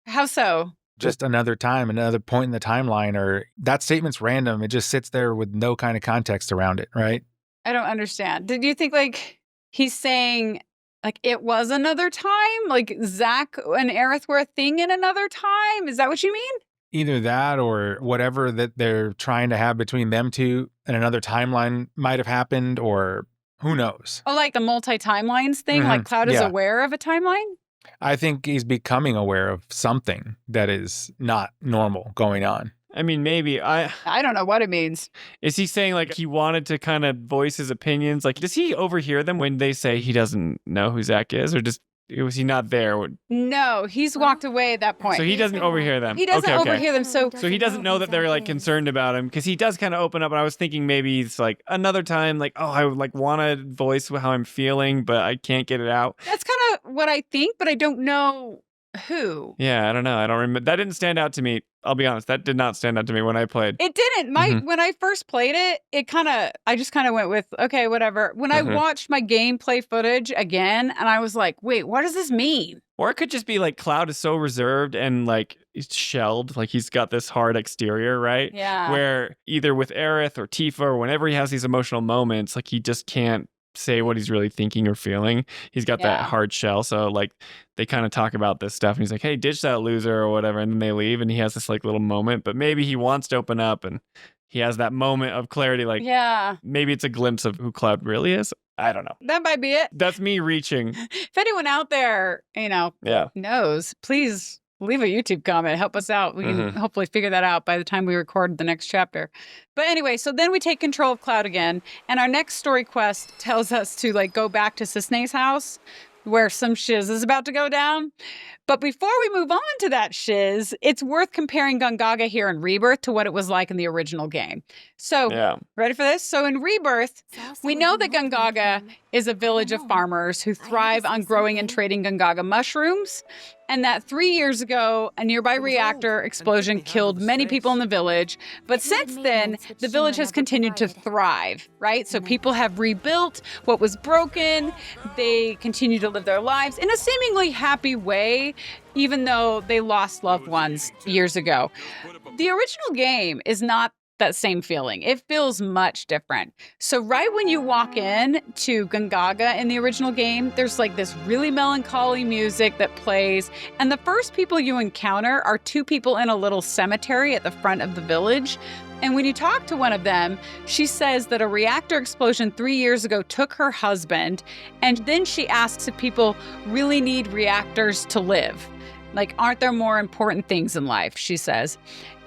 A: How so?
C: Just another time, another point in the timeline, or that statement's random. It just sits there with no kind of context around it, right?
A: I don't understand. Did you think like he's saying like it was another time? Like Zack and Aerith were a thing in another time? Is that what you mean?
C: Either that or whatever that they're trying to have between them two and another timeline might have happened, or who knows?
A: Oh, like the multi-timelines thing? Like Cloud is aware of a timeline?
C: I think he's becoming aware of something that is not normal going on.
B: I mean, maybe. I
A: don't know what it means.
B: Is he saying like he wanted to kind of voice his opinions? Like, does he overhear them when they say he doesn't know who Zack is, or just was he not there?
A: No, he's walked away at that point.
B: So he doesn't overhear them.
A: He doesn't overhear them. So
B: he doesn't know that they're like concerned about him, because he does kind of open up. And I was thinking maybe it's like another time, like, oh, I would like want to voice how I'm feeling, but I can't get it out.
A: That's kind of what I think, but I don't know who.
B: Yeah, I don't know. I don't remember. That didn't stand out to me. I'll be honest. That did not stand out to me when I played.
A: It didn't. When I first played it, I just kind of went with, okay, whatever. When I watched my gameplay footage again, and I was like, wait, what does this mean?
B: Or it could just be like Cloud is so reserved and like he's shelled, like he's got this hard exterior, right?
A: Yeah.
B: Where either with Aerith or Tifa or whenever he has these emotional moments, like he just can't say what he's really thinking or feeling. He's got that hard shell. So like they kind of talk about this stuff and he's like, hey, ditch that loser or whatever. And then they leave and he has this like little moment, but maybe he wants to open up and he has that moment of clarity. Like, maybe it's a glimpse of who Cloud really is. I don't know.
A: That might be it.
B: That's me reaching.
A: If anyone out there, knows, please leave a YouTube comment. Help us out. We can hopefully figure that out by the time we record the next chapter. But anyway, so then we take control of Cloud again. And our next story quest tells us to like go back to Cissnei's house where some shiz is about to go down. But before we move on to that shiz, it's worth comparing Gongaga here in Rebirth to what it was like in the original game. So, ready for this? So in Rebirth, we know that Gongaga is a village of farmers who thrive on growing and trading Gongaga mushrooms, and that 3 years ago, a nearby reactor explosion killed many people in the village. But since then, the village has continued to thrive, right? So people have rebuilt what was broken. They continue to live their lives in a seemingly happy way, even though they lost loved ones years ago. The original game is not that same feeling. It feels much different. So right when you walk in to Gongaga in the original game, there's like this really melancholy music that plays. And the first people you encounter are two people in a little cemetery at the front of the village. And when you talk to one of them, she says that a reactor explosion 3 years ago took her husband. And then she asks if people really need reactors to live. Like, aren't there more important things in life, she says.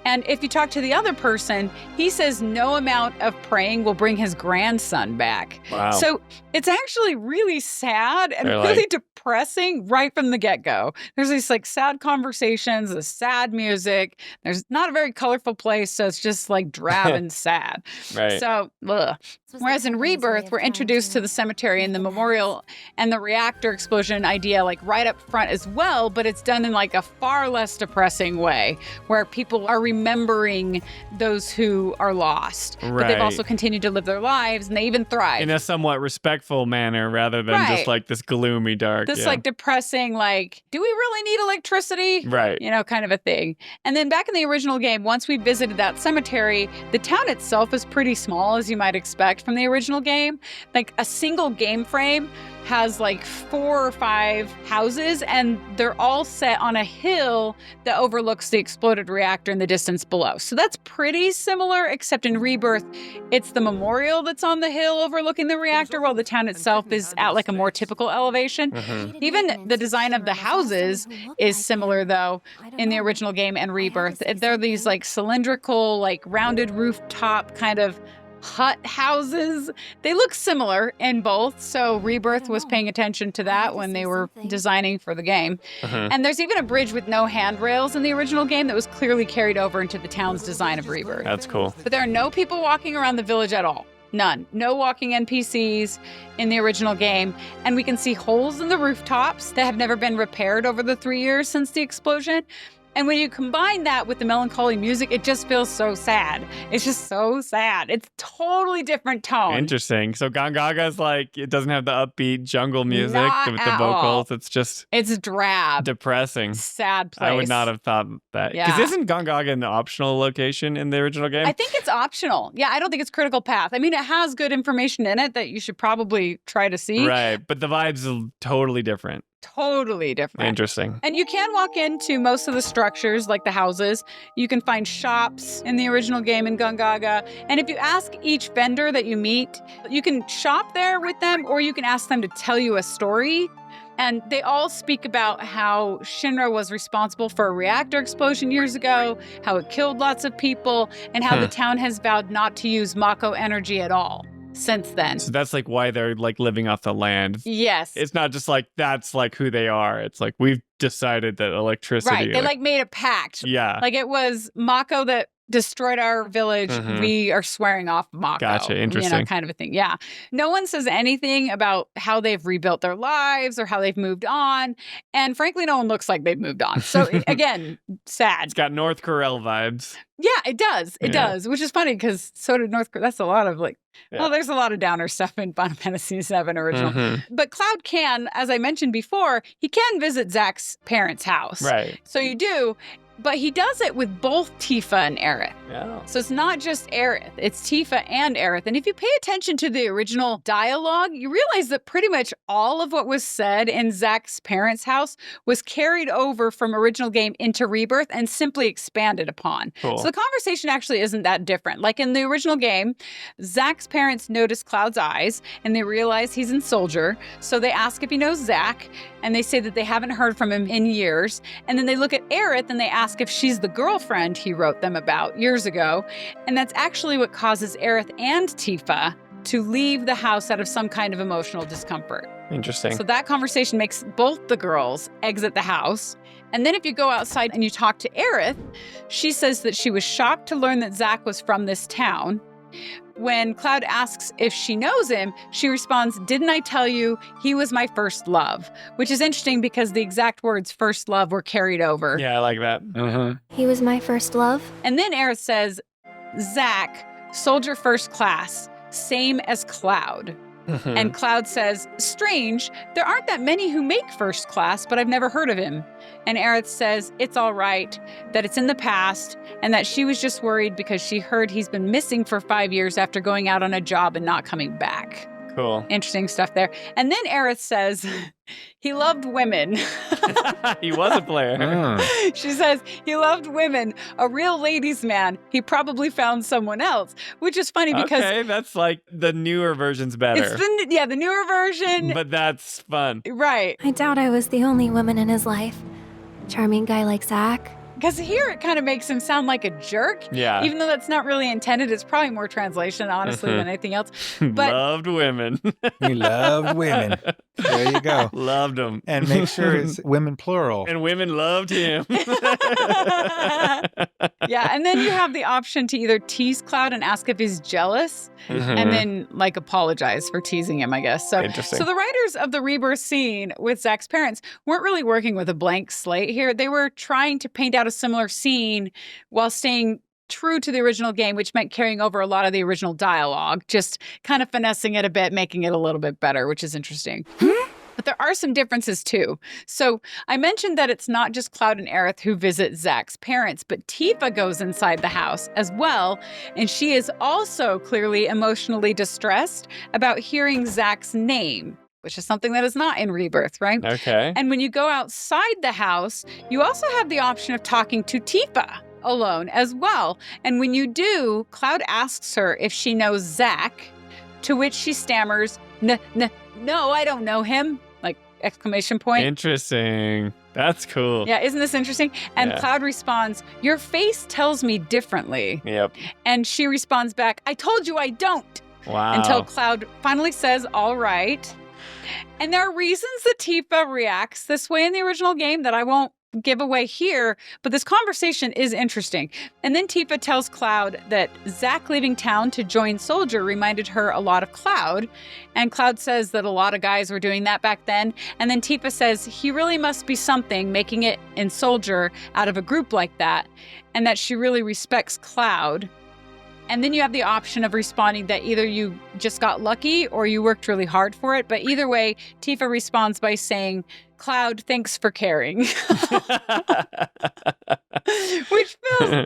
A: And if you talk to the other person, he says no amount of praying will bring his grandson back.
B: Wow.
A: So it's actually really sad and really depressing right from the get-go. There's these like sad conversations, the sad music. There's not a very colorful place, so it's just like drab and sad.
B: Right.
A: So, ugh. Whereas in Rebirth, we're introduced to the cemetery and the memorial and the reactor explosion idea like right up front as well, but it's done in like a far less depressing way where people are remembering those who are lost.
B: Right.
A: But they've also continued to live their lives and they even thrive.
B: In a somewhat respectful manner rather than just like this gloomy, dark.
A: This like depressing, like, do we really need electricity?
B: Right.
A: You know, kind of a thing. And then back in the original game, once we visited that cemetery, the town itself is pretty small, as you might expect from the original game. Like a single game frame has like 4 or 5 houses and they're all set on a hill that overlooks the exploded reactor in the distance below. So that's pretty similar, except in Rebirth, it's the memorial that's on the hill overlooking the reactor while the town itself is at like a more typical elevation. Even the design of the houses is similar though in the original game and Rebirth. They're these like cylindrical, like rounded rooftop kind of hut houses. They look similar in both, so Rebirth was paying attention to that when they were designing for the game. And there's even a bridge with no handrails in the original game that was clearly carried over into the town's design of Rebirth.
B: That's cool.
A: But there are no people walking around the village at all. None. No walking NPCs in the original game. And we can see holes in the rooftops that have never been repaired over the 3 years since the explosion. And when you combine that with the melancholy music, it just feels so sad. It's just so sad. It's totally different tone.
B: Interesting. So Gongaga's like, it doesn't have the upbeat jungle music
A: Not
B: with the
A: at
B: vocals.
A: all.
B: It's just
A: It's drab.
B: depressing.
A: Sad place.
B: I would not have thought that.
A: Yeah.
B: Because isn't Gongaga an optional location in the original game?
A: I think it's optional. Yeah, I don't think it's critical path. I mean, it has good information in it that you should probably try to see.
B: Right. But the vibes are totally different.
A: Totally different.
B: Interesting.
A: And you can walk into most of the structures, like the houses. You can find shops in the original game in Gongaga. And if you ask each vendor that you meet, you can shop there with them, or you can ask them to tell you a story. And they all speak about how Shinra was responsible for a reactor explosion years ago, how it killed lots of people, and how the town has vowed not to use Mako energy at all since then.
B: So that's like why they're like living off the land.
A: Yes.
B: It's not just like that's like who they are. It's like we've decided that electricity.
A: Right. They like made a pact.
B: Yeah.
A: Like it was Mako that destroyed our village. We are swearing off Mako.
B: Gotcha. Interesting.
A: You know, kind of a thing. Yeah. No one says anything about how they've rebuilt their lives or how they've moved on. And frankly, no one looks like they've moved on. So again, sad.
B: It's got North Corel vibes.
A: Yeah, it does. It does, which is funny because so did North Korea. That's a lot of like, well, there's a lot of downer stuff in Final Fantasy VII original. But Cloud can, as I mentioned before, he can visit Zack's parents' house.
B: Right.
A: So you do. But he does it with both Tifa and Aerith.
B: Yeah.
A: So it's not just Aerith, it's Tifa and Aerith. And if you pay attention to the original dialogue, you realize that pretty much all of what was said in Zack's parents' house was carried over from original game into Rebirth and simply expanded upon.
B: Cool.
A: So the conversation actually isn't that different. Like in the original game, Zack's parents notice Cloud's eyes and they realize he's in Soldier. So they ask if he knows Zack and they say that they haven't heard from him in years. And then they look at Aerith and they ask if she's the girlfriend he wrote them about years ago. And that's actually what causes Aerith and Tifa to leave the house out of some kind of emotional discomfort.
B: Interesting.
A: So that conversation makes both the girls exit the house. And then if you go outside and you talk to Aerith, she says that she was shocked to learn that Zack was from this town. When Cloud asks if she knows him, she responds, "Didn't I tell you he was my first love?" Which is interesting because the exact words first love were carried over.
B: Yeah, I like that.
L: He was my first love.
A: And then Aerith says, "Zack, soldier first class, same as Cloud." And Cloud says, "Strange, there aren't that many who make first class, but I've never heard of him." And Aerith says it's all right, that it's in the past, and that she was just worried because she heard he's been missing for 5 years after going out on a job and not coming back.
B: Cool.
A: Interesting stuff there. And then Aerith says he loved women.
B: He was a player.
A: She says he loved women, a real ladies' man. He probably found someone else, which is funny because
B: Okay, that's like the newer version's better.
A: it's the newer version.
B: But that's fun.
A: Right.
L: I doubt I was the only woman in his life. Charming guy like Zack.
A: Because here it kind of makes him sound like a jerk.
B: Yeah.
A: Even though that's not really intended. It's probably more translation, honestly, than anything else. But
B: Loved women.
C: He loved women. There you go.
B: Loved them.
C: And make sure it's women plural.
B: And women loved him.
A: yeah, and then you have the option to either tease Cloud and ask if he's jealous, and then like apologize for teasing him, I guess. So,
B: Interesting.
A: so the writers of the Rebirth scene with Zack's parents weren't really working with a blank slate here. They were trying to paint out a similar scene while staying true to the original game, which meant carrying over a lot of the original dialogue, just kind of finessing it a bit, making it a little bit better, which is interesting. But there are some differences too. So I mentioned that it's not just Cloud and Aerith who visit Zack's parents, but Tifa goes inside the house as well. And she is also clearly emotionally distressed about hearing Zack's name, which is something that is not in Rebirth, right?
B: Okay.
A: And when you go outside the house, you also have the option of talking to Tifa alone as well. And when you do, Cloud asks her if she knows Zack, to which she stammers, no, I don't know him, like exclamation point.
B: Interesting. That's cool.
A: Yeah, isn't this interesting? And
B: Yeah.
A: Cloud responds, "Your face tells me differently."
B: Yep.
A: And she responds back, "I told you I don't."
B: Wow.
A: Until Cloud finally says, "All right." And there are reasons that Tifa reacts this way in the original game that I won't give away here, but this conversation is interesting. And then Tifa tells Cloud that Zack leaving town to join Soldier reminded her a lot of Cloud. And Cloud says that a lot of guys were doing that back then. And then Tifa says he really must be something making it in Soldier out of a group like that, and that she really respects Cloud. And then you have the option of responding that either you just got lucky or you worked really hard for it. But either way, Tifa responds by saying, "Cloud, thanks for caring." Which feels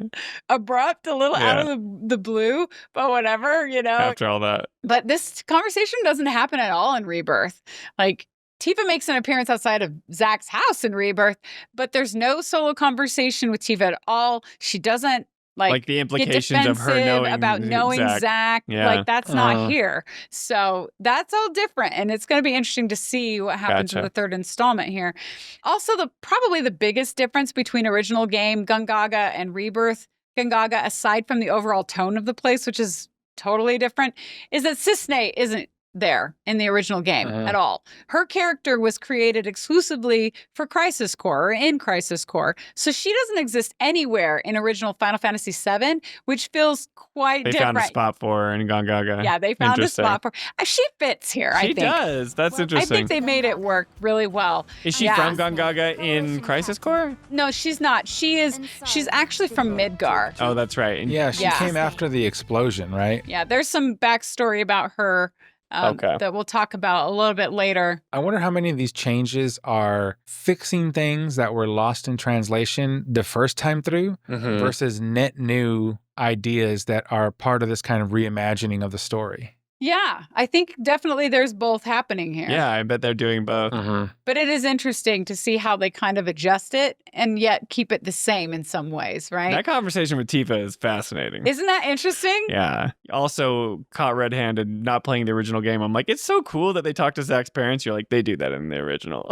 A: abrupt, a little out of the blue, but whatever, you know.
B: After all that.
A: But this conversation doesn't happen at all in Rebirth. Like, Tifa makes an appearance outside of Zack's house in Rebirth, but there's no solo conversation with Tifa at all. She doesn't like
B: the implications
A: get
B: of her
A: defensive about knowing Zack.
B: Yeah.
A: Like, that's not here. So that's all different. And it's going to be interesting to see what happens in the third installment here. Also, probably the biggest difference between original game, Gongaga, and Rebirth, Gongaga, aside from the overall tone of the place, which is totally different, is that Cissnei isn't there in the original game at all. Her character was created exclusively for Crisis Core, or in Crisis Core, so she doesn't exist anywhere in original Final Fantasy VII, which feels quite
B: They
A: different.
B: found a spot for her in Gongaga.
A: Yeah, they found a spot for her. She fits here, I
B: She
A: think.
B: does. That's
A: I
B: interesting.
A: think they made it work really well.
B: Is she from Gongaga in Crisis Core?
A: No, she's not. She's actually from Midgar.
B: Oh, that's right. And
C: Yeah, she came after the explosion, right?
A: Yeah, there's some backstory about her that we'll talk about a little bit later.
C: I wonder how many of these changes are fixing things that were lost in translation the first time through versus net new ideas that are part of this kind of reimagining of the story.
A: Yeah, I think definitely there's both happening here.
B: Yeah, I bet they're doing both.
A: But it is interesting to see how they kind of adjust it and yet keep it the same in some ways, right?
B: That conversation with Tifa is fascinating.
A: Isn't that interesting?
B: Yeah. Also, caught red-handed, not playing the original game. I'm like, it's so cool that they talk to Zack's parents. You're like, they do that in the original.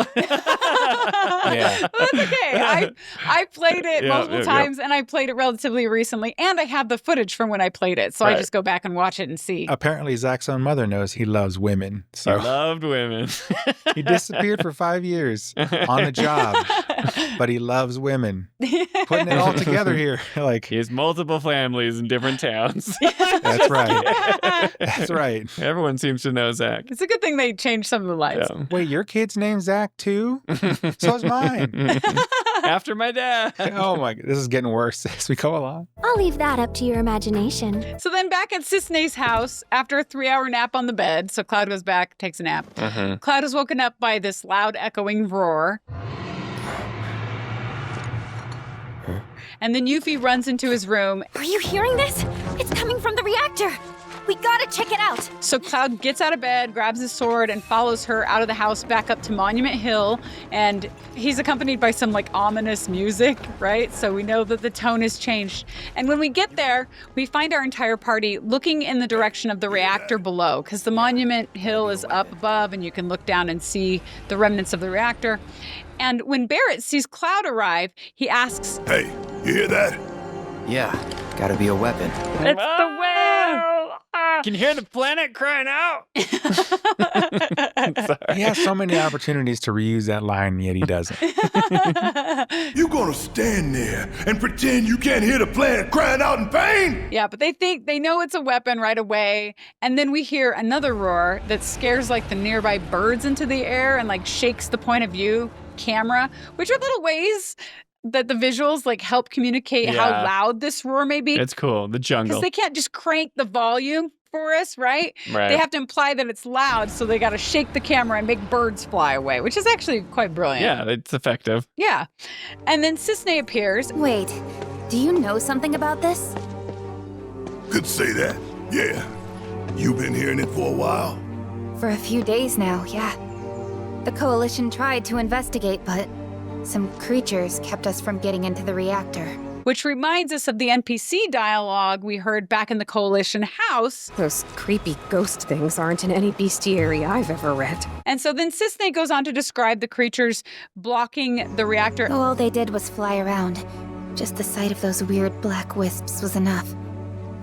C: Yeah.
A: That's okay. I played it multiple times, and I played it relatively recently, and I have the footage from when I played it, so I just go back and watch it and see.
C: Apparently, Zack's own mother knows he loves women. So
B: He loved women.
C: he disappeared for 5 years on the job, but he loves women. Putting it all together here. Like,
B: he has multiple families in different towns.
C: That's right. That's right.
B: Everyone seems to know Zack.
A: It's a good thing they changed some of the lives.
B: Yeah.
C: Wait, your kid's named Zack too? So's mine.
B: After my dad.
C: Oh my, this is getting worse as we go along.
L: I'll leave that up to your imagination.
A: So then back at Cissnei's house, after a 3-hour nap on the bed, so Cloud goes back, takes a nap. Cloud is woken up by this loud echoing roar. And then Yuffie runs into his room.
M: Are you hearing this? It's coming from the reactor. We gotta check it out.
A: So Cloud gets out of bed, grabs his sword, and follows her out of the house back up to Monument Hill. And he's accompanied by some like ominous music, right? So we know that the tone has changed. And when we get there, we find our entire party looking in the direction of the reactor below, because the Monument Hill is up above and you can look down and see the remnants of the reactor. And when Barret sees Cloud arrive, he asks,
I: "Hey, you hear that?"
G: Yeah, gotta be a weapon.
A: "It's the whale!"
B: Can you hear the planet crying out?
C: He has so many opportunities to reuse that line, yet he doesn't.
I: You gonna stand there and pretend you can't hear the planet crying out in pain?
A: Yeah, but they know it's a weapon right away. And then we hear another roar that scares like the nearby birds into the air and like shakes the point of view camera, which are little ways that the visuals like help communicate how loud this roar may be.
B: It's cool. The jungle.
A: Because they can't just crank the volume for us, right?
B: Right.
A: They have to imply that it's loud, so they got to shake the camera and make birds fly away, which is actually quite brilliant.
B: Yeah, it's effective.
A: Yeah. And then Cissnei appears.
M: Wait, do you know something about this?
I: Could say that. Yeah. You've been hearing it for a while?
M: For a few days now, yeah. The Coalition tried to investigate, but some creatures kept us from getting into the reactor.
A: which reminds us of the NPC dialogue we heard back in the Coalition house.
F: Those creepy ghost things aren't in any bestiary I've ever read.
A: And so then Cissnei goes on to describe the creatures blocking the reactor.
M: All they did was fly around. Just the sight of those weird black wisps was enough.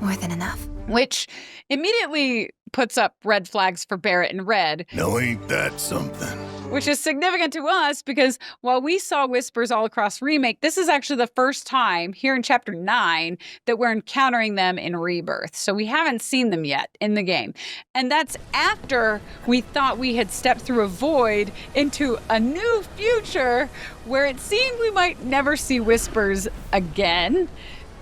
M: More than enough.
A: Which immediately puts up red flags for Barret and Red.
I: Now ain't that something?
A: Which is significant to us because while we saw whispers all across Remake, this is actually the first time here in Chapter 9 that we're encountering them in Rebirth. So we haven't seen them yet in the game. And that's after we thought we had stepped through a void into a new future where it seemed we might never see whispers again.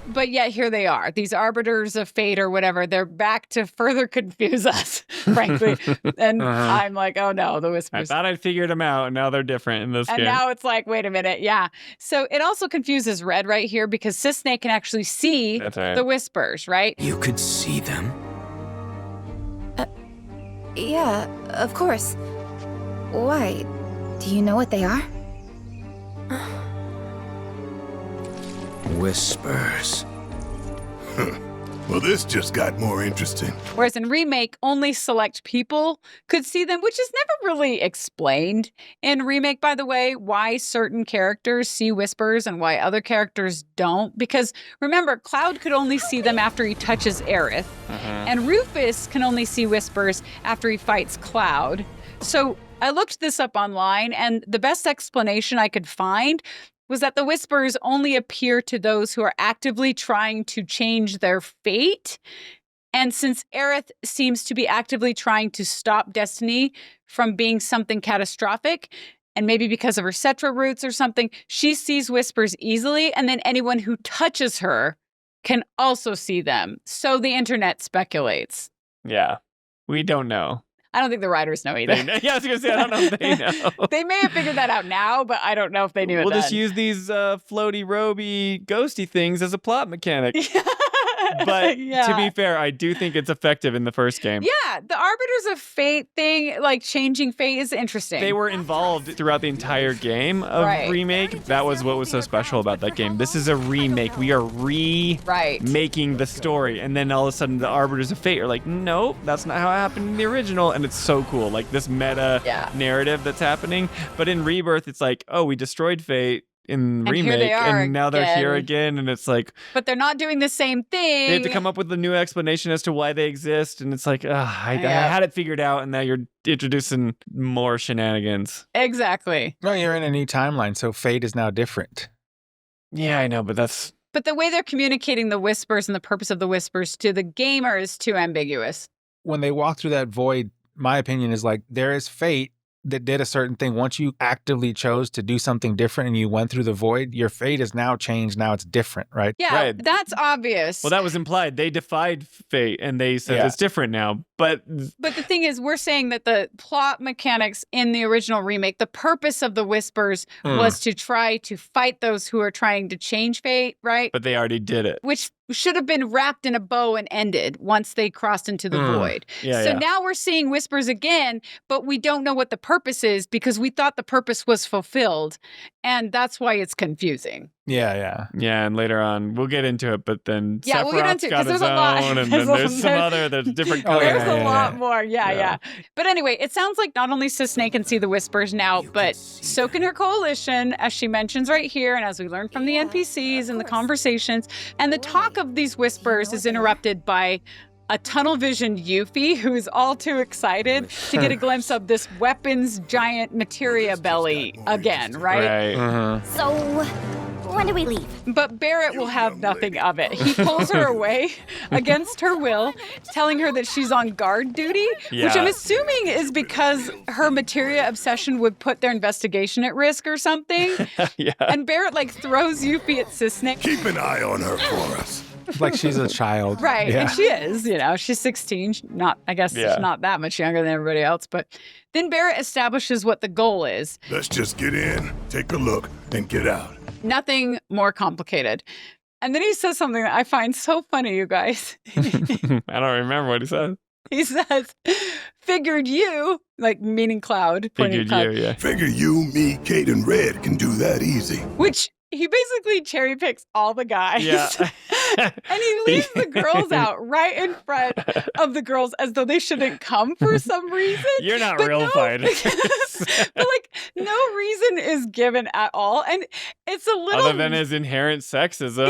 A: But yet here they are, these arbiters of fate or whatever. They're back to further confuse us, frankly. And I'm like, oh no, the whispers.
B: I thought I'd figured them out, and now they're different in this game.
A: And now it's like, wait a minute, yeah. So it also confuses Red right here because Cissnei can actually see the whispers, right?
K: You could see them?
M: Yeah, of course. Why? Do you know what they are?
K: Whispers.
I: Well, this just got more interesting.
A: Whereas in Remake, only select people could see them, which is never really explained. In Remake, by the way, why certain characters see whispers and why other characters don't. Because remember, Cloud could only see them after he touches Aerith. And Rufus can only see whispers after he fights Cloud. So I looked this up online, and the best explanation I could find was that the whispers only appear to those who are actively trying to change their fate. And since Aerith seems to be actively trying to stop Destiny from being something catastrophic, and maybe because of her Cetra roots or something, she sees whispers easily, and then anyone who touches her can also see them. So the internet speculates.
B: Yeah, we don't know.
A: I don't think the writers know either.
B: Yeah, I was going to say, I don't know if they know.
A: They may have figured that out now, but I don't know if they knew it
B: We'll
A: then.
B: just use these floaty, roby, ghosty things as a plot mechanic. But to be fair, I do think it's effective in the first game.
A: Yeah, the Arbiters of Fate thing, like changing fate, is interesting.
B: They were involved throughout the entire game of Remake. That was what was so special about that game. This is a remake. We are remaking the story. And then all of a sudden, the Arbiters of Fate are like, nope, that's not how it happened in the original. And it's so cool. Like this meta narrative that's happening. But in Rebirth, it's like, oh, we destroyed Fate in Remake, and now they're here again, and it's like...
A: But they're not doing the same thing.
B: They have to come up with a new explanation as to why they exist, and it's like, I had it figured out, and now you're introducing more shenanigans.
A: Exactly.
C: No, you're in a new timeline, so fate is now different.
B: Yeah, I know, but that's...
A: But the way they're communicating the whispers and the purpose of the whispers to the gamer is too ambiguous.
C: When they walk through that void, my opinion is like, there is fate that did a certain thing. Once you actively chose to do something different and you went through the void, your fate is now changed. Now it's different, right?
A: Yeah, that's obvious.
B: Well, that was implied. They defied fate and they said it's different now. But
A: the thing is, we're saying that the plot mechanics in the original remake, the purpose of the whispers was to try to fight those who are trying to change fate, right?
B: But they already did it.
A: Which should have been wrapped in a bow and ended once they crossed into the void. So now we're seeing whispers again, but we don't know what the purpose is because we thought the purpose was fulfilled. And that's why it's confusing.
C: Yeah,
B: and later on, we'll get into it, but then
A: Sephiroth's
B: we'll get into it,
A: got his own,
B: and then there's some other, there's different colors.
A: There's a lot more, yeah. But anyway, it sounds like not only Cissnei can see the whispers now, but so can her coalition, as she mentions right here, and as we learn from the NPCs and the conversations. And the talk of these whispers is interrupted by a tunnel vision Yuffie, who is all too excited to get a glimpse of this weapons giant materia belly again, right?
L: So, when do we leave?
A: But Barret will have nothing of it. He pulls her away against her will, telling her that she's on guard duty, which I'm assuming is because her materia obsession would put their investigation at risk or something. And Barret throws Yuffie at Cissnei.
I: Keep an eye on her for us.
C: Like she's a child.
A: Right, and she is, she's 16, she's not that much younger than everybody else, but then Barret establishes what the goal is.
I: Let's just get in, take a look, and get out.
A: Nothing more complicated. And then he says something that I find so funny, you guys.
B: I don't remember what he said.
A: He says, figured you, meaning Cloud.
B: Figured you,
I: Figure you, me, Cait, and Red can do that easy.
A: Which he basically cherry picks all the guys.
B: Yeah.
A: And he leaves the girls out right in front of the girls as though they shouldn't come for some reason.
B: You're not
A: But
B: real
A: no,
B: fighters.
A: but like no reason is given at all. And it's a little
B: Other than his inherent sexism.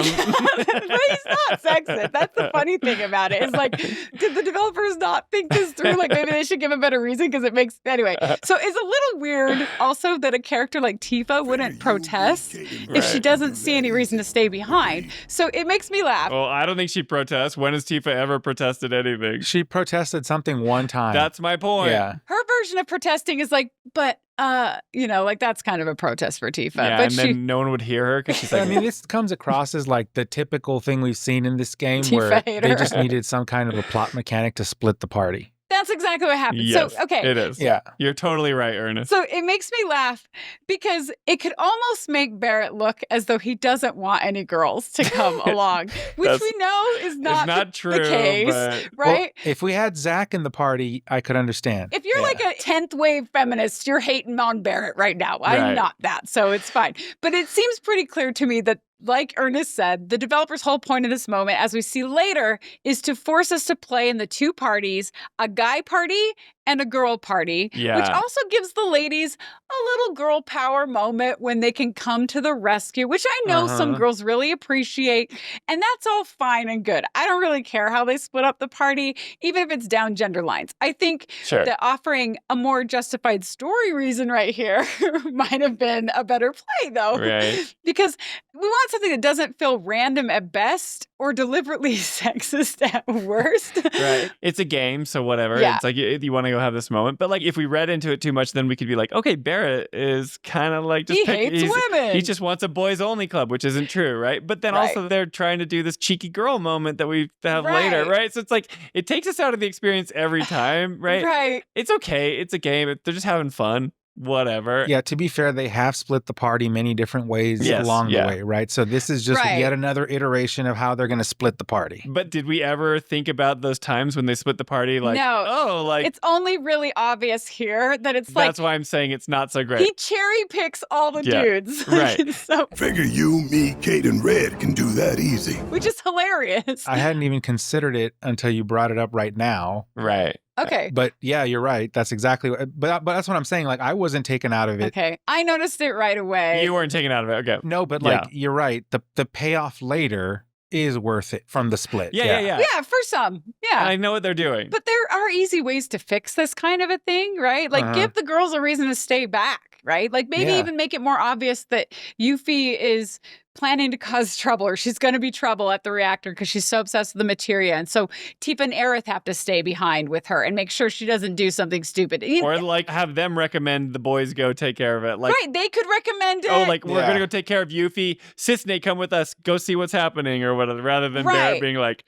A: But he's not sexist. That's the funny thing about it. Is like, did the developers not think this through? Like maybe they should give a better reason because it makes anyway. So it's a little weird also that a character like Tifa wouldn't protest if she doesn't see any reason to stay behind. So it makes me laugh.
B: Well, I don't think she protests. When has Tifa ever protested anything?
C: She protested something one time.
B: That's my point.
C: Yeah.
A: Her version of protesting is like, but like that's kind of a protest for Tifa.
B: Yeah,
A: but
B: and then no one would hear her because she's like,
C: I mean, this comes across as like the typical thing we've seen in this game
A: Tifa
C: where
A: hater.
C: they just needed some kind of a plot mechanic to split the party.
A: that's exactly what happened.
B: yes,
A: So okay.
B: it is.
C: Yeah.
B: You're totally right, Ernest.
A: So it makes me laugh because it could almost make Barret look as though he doesn't want any girls to come along, which we know is not
B: true,
A: the case,
B: but...
A: right?
C: Well, if we had Zack in the party, I could understand.
A: If you're like a 10th wave feminist, you're hating on Barret right now. I'm
B: Right.
A: not that, so it's fine. But it seems pretty clear to me that, like Ernest said, the developer's whole point of this moment, as we see later, is to force us to play in the two parties, a guy party and a girl party, which
B: Yeah.
A: also gives the ladies a little girl power moment when they can come to the rescue, which I know some girls really appreciate. And that's all fine and good. I don't really care how they split up the party, even if it's down gender lines. I think
B: Sure.
A: that offering a more justified story reason right here might have been a better play, though.
B: Right.
A: Because we want something that doesn't feel random at best or deliberately sexist at worst.
B: Right. It's a game, so whatever.
A: Yeah.
B: It's like you want to go have this moment. But like if we read into it too much, then we could be like, okay, Barret is kind of like just
A: He hates women.
B: He just wants a boys only club, which isn't true, right? But then also they're trying to do this cheeky girl moment that we have later, right? So it's like it takes us out of the experience every time, right?
A: Right.
B: It's okay. It's a game. They're just having fun. Whatever.
C: Yeah, to be fair, they have split the party many different ways along the way, right? So this is just yet another iteration of how they're going to split the party.
B: But did we ever think about those times when they split the party? Like,
A: no.
B: oh, like
A: it's only really obvious here that it's like
B: that's why I'm saying it's not so great.
A: he cherry picks all the dudes.
B: Right.
A: So,
I: Figure you, me, Cait, and Red can do that easy.
A: which is hilarious.
C: I hadn't even considered it until you brought it up right now.
B: Right.
A: Okay.
C: But yeah, you're right. That's exactly what, but that's what I'm saying. Like I wasn't taken out of it.
A: Okay. I noticed it right away.
B: You weren't taken out of it. Okay.
C: No, but like you're right. The payoff later is worth it from the split.
B: Yeah.
A: Yeah, for some. Yeah.
B: I know what they're doing.
A: But there are easy ways to fix this kind of a thing, right? Like give the girls a reason to stay back, right? Like maybe even make it more obvious that Yuffie is planning to cause trouble or she's going to be trouble at the reactor because she's so obsessed with the materia. And so Tifa and Aerith have to stay behind with her and make sure she doesn't do something stupid.
B: Or like have them recommend the boys go take care of it. Like,
A: right, they could recommend it.
B: Oh, like we're going to go take care of Yuffie. Cissnei, come with us. Go see what's happening or whatever. Rather than Barret being like,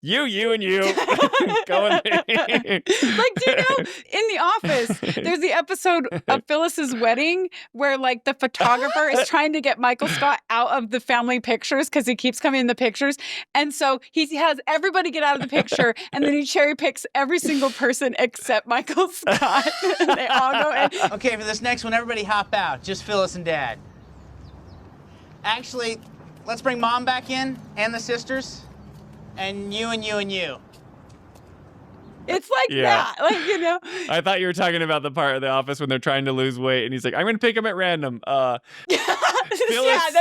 B: you, and you. Go with me.
A: Like, do you know, in The Office, there's the episode of Phyllis's wedding where, like, the photographer is trying to get Michael Scott out of the family pictures because he keeps coming in the pictures. And so he has everybody get out of the picture, and then he cherry picks every single person except Michael Scott. And they all go in.
H: Okay, for this next one, everybody hop out. Just Phyllis and Dad. Actually, let's bring Mom back in and the sisters. And you and you and you.
A: It's like that. Like, you know.
B: I thought you were talking about the part of The Office when they're trying to lose weight and he's like, I'm going to pick them at random. Phyllis,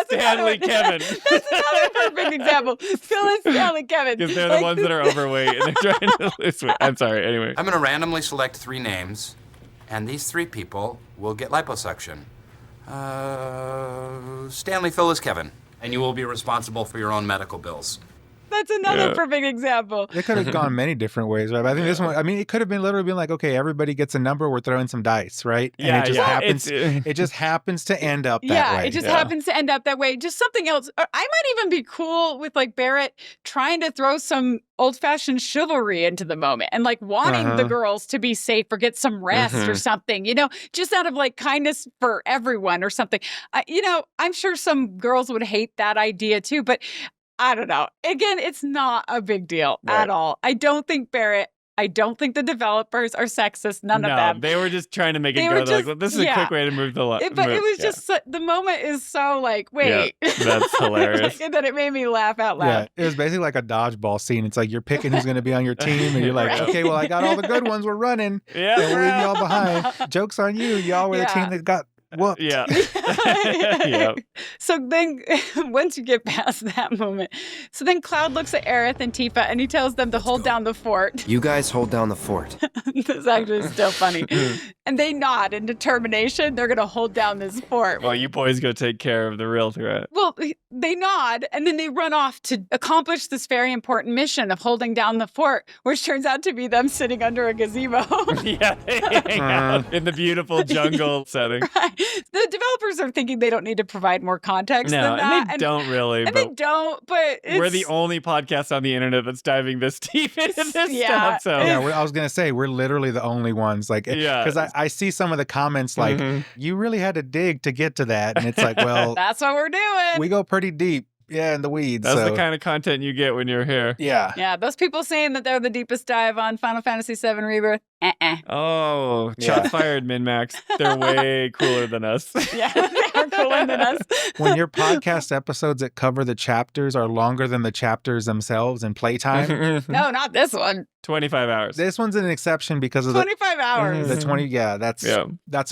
B: Stanley, Kevin.
A: That's another perfect example. Phyllis, Stanley, Kevin.
B: Because they're the ones that are overweight and they're trying to lose weight. I'm sorry, anyway.
N: I'm going to randomly select 3 names, and these 3 people will get liposuction. Stanley, Phyllis, Kevin. And you will be responsible for your own medical bills.
A: That's another perfect example.
C: It could have gone many different ways, right? But I think this one, I mean, it could have been literally been like, okay, everybody gets a number, we're throwing some dice, right? And it just happens. It just happens to end up that way.
A: Yeah, it just happens to end up that way. Just something else. I might even be cool with like Barret trying to throw some old-fashioned chivalry into the moment and like wanting the girls to be safe or get some rest or something, you know, just out of like kindness for everyone or something. You know, I'm sure some girls would hate that idea too, but I don't know. Again, it's not a big deal at all. I don't think Barret I don't think the developers are sexist. None of them.
B: They were just trying to make it
A: They
B: go.
A: were
B: They're
A: just-
B: like, this is a quick way to move the line.
A: But it was just the moment is so like, wait.
B: Yeah, that's hilarious.
A: And then it made me laugh out
C: Yeah,
A: loud.
C: it was basically like a dodgeball scene. It's like you're picking who's going to be on your team, and you're like,
A: Right.
C: okay, well, I got all the good ones. We're running.
B: Yeah.
C: And we're leaving y'all behind. Joke's on you. Y'all were the team that got whooped.
B: Yeah.
A: So then, once you get past that moment, so then Cloud looks at Aerith and Tifa and he tells them to hold down the fort.
G: You guys hold down the fort.
A: This actually is still funny. And they nod in determination. They're going to hold down this fort.
B: Well, you boys go take care of the real threat.
A: Well, they nod and then they run off to accomplish this very important mission of holding down the fort, which turns out to be them sitting under a gazebo.
B: Yeah, they hang out in the beautiful jungle setting.
A: The developers are thinking they don't need to provide more context
B: No,
A: than that.
B: and they don't really.
A: And
B: but
A: they don't, but it's...
B: we're the only podcast on the internet that's diving this deep into this
A: Yeah.
B: stuff. So
C: Yeah, I was going to say, we're literally the only ones. Like,
B: Yeah.
C: because I see some of the comments like, you really had to dig to get to that. And it's like, well,
A: that's what we're doing.
C: we go pretty deep. Yeah, in the weeds.
B: that's
C: so.
B: the kind of content you get when you're here.
C: Yeah.
A: Yeah, those people saying that they're the deepest dive on Final Fantasy VII Rebirth.
B: Oh,
C: Yeah.
B: shot fired, Min-Max. They're way cooler than us.
A: Yeah, they're cooler than us.
C: When your podcast episodes that cover the chapters are longer than the chapters themselves in playtime.
A: No, not this one.
B: 25 hours.
C: This one's an exception because of
A: 25 hours.
C: the 20. Yeah, that's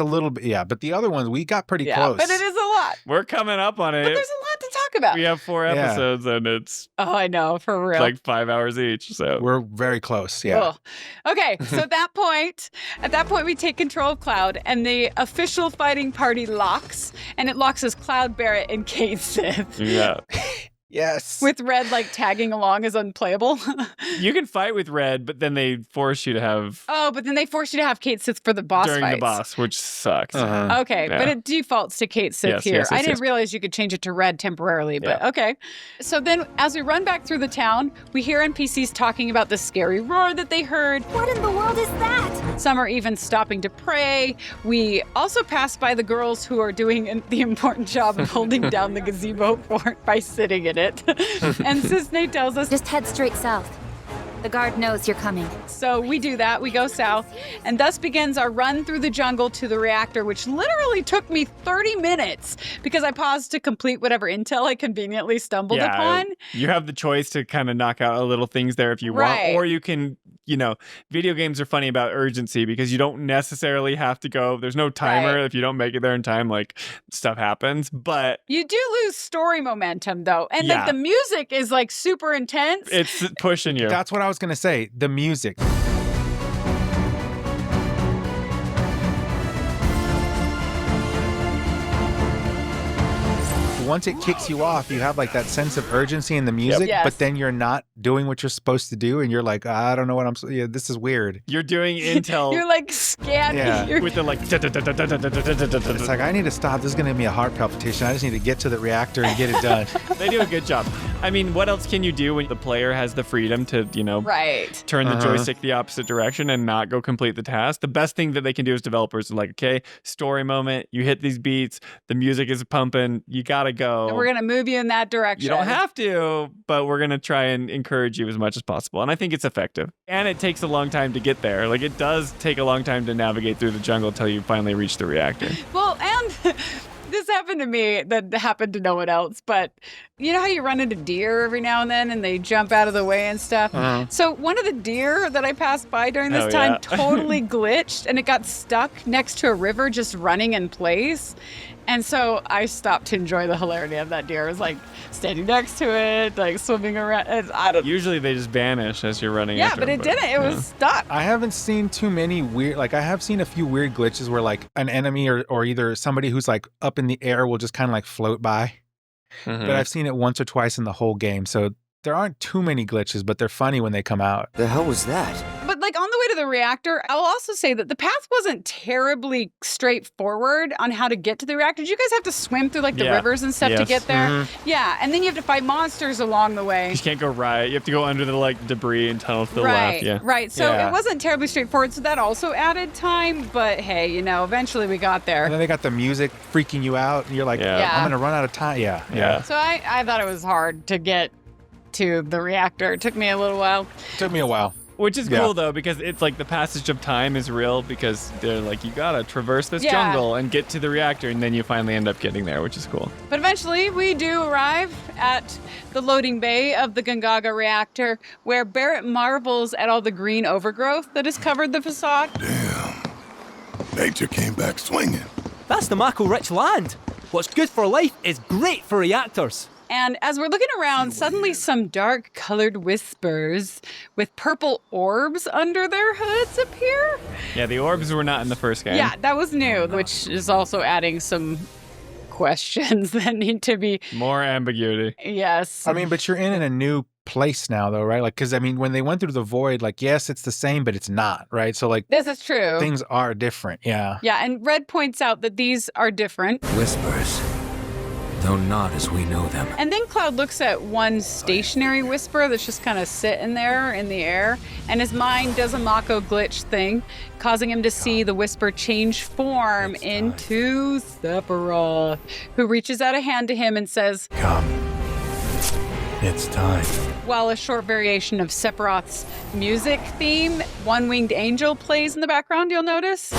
C: a little bit. Yeah, but the other ones we got pretty close.
A: But it is a lot.
B: We're coming up on it.
A: But there's a lot to talk about.
B: We have 4 episodes and it's
A: Oh, I know, for real.
B: like 5 hours each. So
C: we're very close. Yeah.
A: Ugh. Okay, so at that point, we take control of Cloud, and the official fighting party locks, and it locks as Cloud, Barret, and Cait Sith.
B: Yeah.
C: Yes.
A: With Red like tagging along as unplayable.
B: You can fight with Red, but then they force you to have
A: Oh, but then they force you to have Cait Sith for the boss
B: during
A: fights.
B: the boss, which sucks.
A: Okay,
B: Yeah.
A: but it defaults to Cait Sith
B: Yes,
A: here.
B: yes,
A: I
B: yes,
A: didn't
B: yes.
A: realize you could change it to Red temporarily, but
B: Yeah.
A: okay. So then as we run back through the town, we hear NPCs talking about the scary roar that they heard.
M: What in the world is that?
A: Some are even stopping to pray. We also pass by the girls who are doing the important job of holding down the gazebo fort by sitting in it. And Cissnei tells us,
M: just head straight south. The guard knows you're coming.
A: So we do that. We go south. And thus begins our run through the jungle to the reactor, which literally took me 30 minutes because I paused to complete whatever intel I conveniently stumbled upon.
B: You have the choice to kind of knock out little things there if you
A: Right.
B: want, or you can, video games are funny about urgency because you don't necessarily have to go. There's no timer.
A: Right.
B: If you don't make it there in time, like stuff happens. But
A: You do lose story momentum though. And
B: Yeah.
A: like the music is like super intense.
B: it's pushing you.
C: That's what I was going to say. The music. Once it kicks you off, you have like that sense of urgency in the music,
A: Yes.
C: but then you're not doing what you're supposed to do, and you're like, I don't know what this is weird.
B: You're doing intel.
A: You're like scanning.
C: Yeah.
A: You're-
B: with the like.
C: It's like, I need to stop. This is going to give me a heart palpitation. I just need to get to the reactor and get it done.
B: They do a good job. I mean, what else can you do when the player has the freedom to,
A: Right.
B: turn the joystick the opposite direction and not go complete the task? The best thing that they can do as developers is like, okay, story moment, you hit these beats, the music is pumping, you gotta go.
A: And we're going to move you in that direction.
B: You don't have to, but we're gonna try and encourage you as much as possible. And I think it's effective. And it takes a long time to get there. Like, it does take a long time to navigate through the jungle until you finally reach the reactor.
A: Well, and this happened to me that happened to no one else, but you know how you run into deer every now and then and they jump out of the way and stuff? So one of the deer that I passed by during this
B: Oh,
A: time
B: yeah.
A: totally glitched and it got stuck next to a river just running in place. And so I stopped to enjoy the hilarity of that deer. I was like standing next to it, like swimming around. I don't
B: Usually they just vanish as you're running
A: Yeah,
B: after
A: but
B: them,
A: it didn't. It was stuck.
C: I haven't seen too many weird, like I have seen a few weird glitches where like an enemy or either somebody who's like up in the air will just kind of like float by. But I've seen it once or twice in the whole game. So there aren't too many glitches, but they're funny when they come out.
G: The hell was that?
A: But like on the way to the reactor, I'll also say that the path wasn't terribly straightforward on how to get to the reactor. Did you guys have to swim through like the
B: Yeah.
A: rivers and stuff to
B: Yes.
A: get there?
B: Mhm.
A: Yeah, and then you have to fight monsters along the way.
B: You can't go right. You have to go under the like debris and tunnel to the
A: Right,
B: left. Yeah.
A: right. So
C: Yeah.
A: it wasn't terribly straightforward. So that also added time. But hey, eventually we got
C: And
A: there.
C: then they got the music freaking you out, and you're like,
B: Yeah.
C: I'm going to run out of time. Yeah.
B: Yeah.
A: So I thought it was hard to get to the reactor. It took me a little while.
C: Took me a while.
B: Which is cool, though, because it's like the passage of time is real because they're like, you gotta traverse this
A: Yeah.
B: jungle and get to the reactor, and then you finally end up getting there, which is cool.
A: But eventually, we do arrive at the loading bay of the Gongaga reactor, where Barret marvels at all the green overgrowth that has covered the facade.
I: Nature came back swinging.
E: That's the Mako-rich land. What's good for life is great for reactors.
A: And as we're looking around, suddenly some dark-colored whispers with purple orbs under their hoods appear.
B: Yeah, the orbs were not in the first game.
A: Yeah, that was new, which is also adding some questions that need to be...
B: More ambiguity.
A: Yes.
C: I mean, but you're in a new place now, though, right? Like, because, I mean, when they went through the void, like, yes, it's the same, but it's not, right? So, like...
A: This is true.
C: Things are different, yeah.
A: Yeah, and Red points out that these are different.
K: Whispers, though not as we know them.
A: And then Cloud looks at one stationary whisper that's just kind of sitting there in the air, and his mind does a Mako glitch thing, causing him to see the whisper change form into Sephiroth, who reaches out a hand to him and says,
K: "Come, it's time."
A: While a short variation of Sephiroth's music theme, One Winged Angel, plays in the background, you'll notice.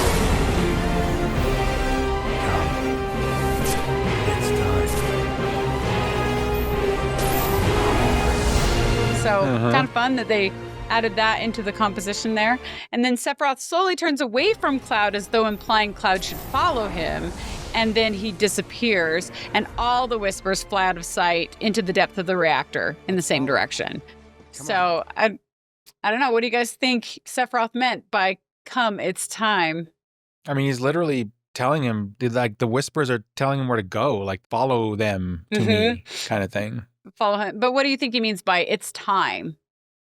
A: So kind of fun that they added that into the composition there. And then Sephiroth slowly turns away from Cloud as though implying Cloud should follow him. And then he disappears and all the whispers fly out of sight into the depth of the reactor in the same direction. So I don't know. What do you guys think Sephiroth meant by "come, it's time"?
C: I mean, he's literally telling him, like, the whispers are telling him where to go, like, follow them to me kind of thing.
A: Follow him. But what do you think he means by "it's time"?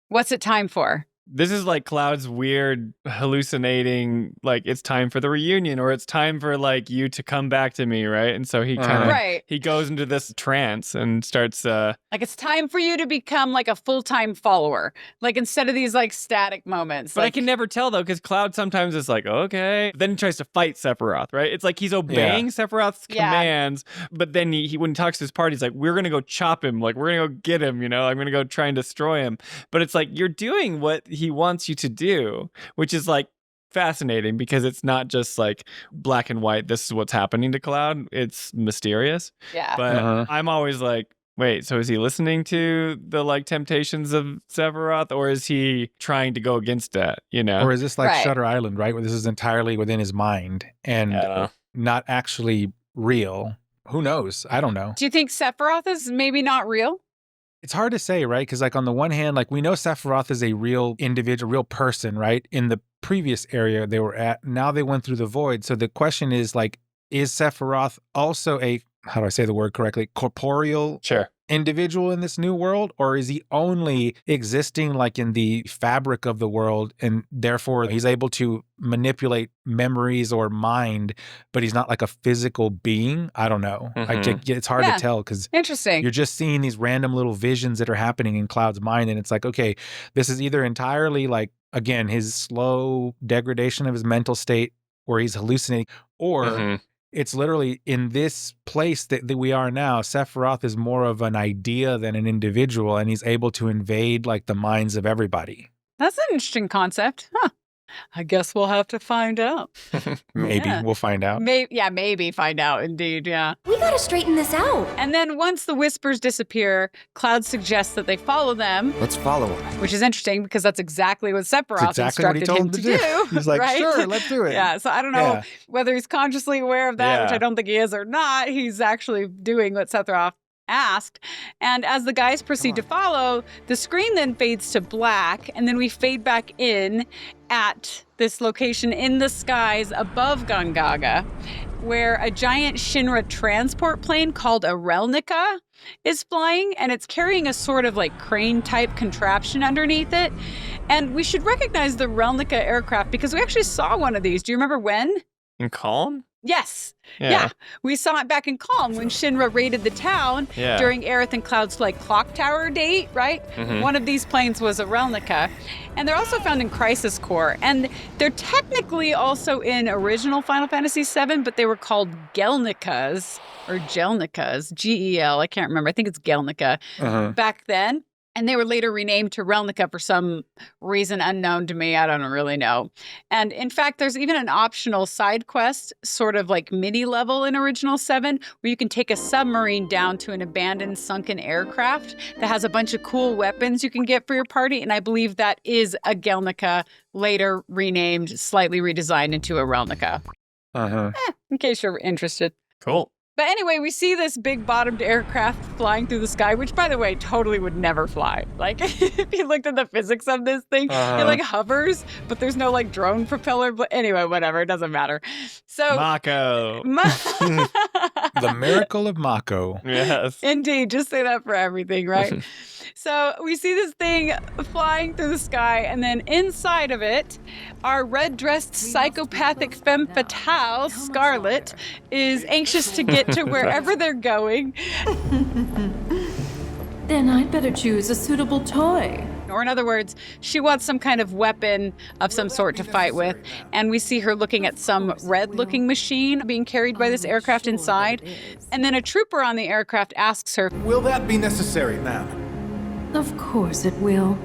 A: What's it time for?
B: This is like Cloud's weird hallucinating, like, it's time for the reunion, or it's time for, like, you to come back to me, right? And so he kind of, he goes into this trance and starts...
A: Like, it's time for you to become, like, a full-time follower. Like, instead of these, like, static moments.
B: But I can never tell, though, because Cloud sometimes is like, okay. Then he tries to fight Sephiroth, right? It's like he's obeying Sephiroth's commands, but then he when he talks to his party, he's like, we're going to go chop him. Like, we're going to go get him, you know? I'm going to go try and destroy him. But it's like, you're doing what he wants you to do, which is, like, fascinating because it's not just like black and white. This is what's happening to Cloud. It's mysterious.
A: Yeah.
B: But I'm always like, wait, so is he listening to the, like, temptations of Sephiroth, or is he trying to go against that, you know?
C: Or is this like Shutter Island, right? Where this is entirely within his mind and not actually real. Who knows? I don't know.
A: Do you think Sephiroth is maybe not real?
C: It's hard to say, right? Because, like, on the one hand, like, we know Sephiroth is a real individual, real person, right? In the previous area they were at, now they went through the void. So the question is, like, is Sephiroth also a, how do I say the word correctly, corporeal individual in this new world? Or is he only existing, like, in the fabric of the world, and therefore he's able to manipulate memories or mind, but he's not like a physical being? I don't know. It's hard to tell because you're just seeing these random little visions that are happening in Cloud's mind, and it's like, okay, this is either entirely, like, again, his slow degradation of his mental state where he's hallucinating, or it's literally in this place that we are now, Sephiroth is more of an idea than an individual, and he's able to invade, like, the minds of everybody.
A: That's an interesting concept. Huh. I guess we'll have to find out.
C: Maybe. We'll find out.
A: Maybe find out, indeed, yeah.
M: We gotta straighten this out.
A: And then once the whispers disappear, Cloud suggests that they follow them.
G: Let's follow him.
A: Which is interesting because that's exactly what Sephiroth instructed him to do.
C: He's like,
A: right?
C: sure, let's do it.
A: Yeah, so I don't know whether he's consciously aware of that, which I don't think he is or not. He's actually doing what Sephiroth asked. And as the guys proceed to follow, the screen then fades to black, and then we fade back in at this location in the skies above Gongaga, where a giant Shinra transport plane called a Relnikha is flying, and it's carrying a sort of, like, crane-type contraption underneath it. And we should recognize the Relnikha aircraft because we actually saw one of these. Do you remember when?
B: In Calm?
A: Yes. Yeah. We saw it back in Calm when Shinra raided the town during Aerith and Cloud's, like, clock tower date, right? One of these planes was a Relnikha. And they're also found in Crisis Core. And they're technically also in original Final Fantasy VII, but they were called Gelnikas or Gelnikas, G-E-L. I can't remember. I think it's Gelnikha back then. And they were later renamed to Relnikha for some reason unknown to me. I don't really know. And in fact, there's even an optional side quest, sort of like mini level in Original 7, where you can take a submarine down to an abandoned sunken aircraft that has a bunch of cool weapons you can get for your party. And I believe that is a Gelnikha, later renamed, slightly redesigned into a Relnikha. In case you're interested.
B: Cool.
A: But anyway, we see this big bottomed aircraft flying through the sky, which, by the way, totally would never fly. Like, if you looked at the physics of this thing, it like hovers, but there's no like drone propeller. But anyway, whatever, it doesn't matter. So
B: Mako.
C: The miracle of Mako.
B: Yes.
A: Indeed, just say that for everything, right? So we see this thing flying through the sky, and then inside of it, our red-dressed psychopathic femme fatale, Scarlet, is anxious to get to wherever they're going.
Q: Then I'd better choose a suitable toy.
A: Or in other words, she wants some kind of weapon of some sort to fight with. And we see her looking at some red-looking machine being carried by this aircraft inside. And then a trooper on the aircraft asks her,
R: "Will that be necessary, ma'am?"
Q: Of course it will.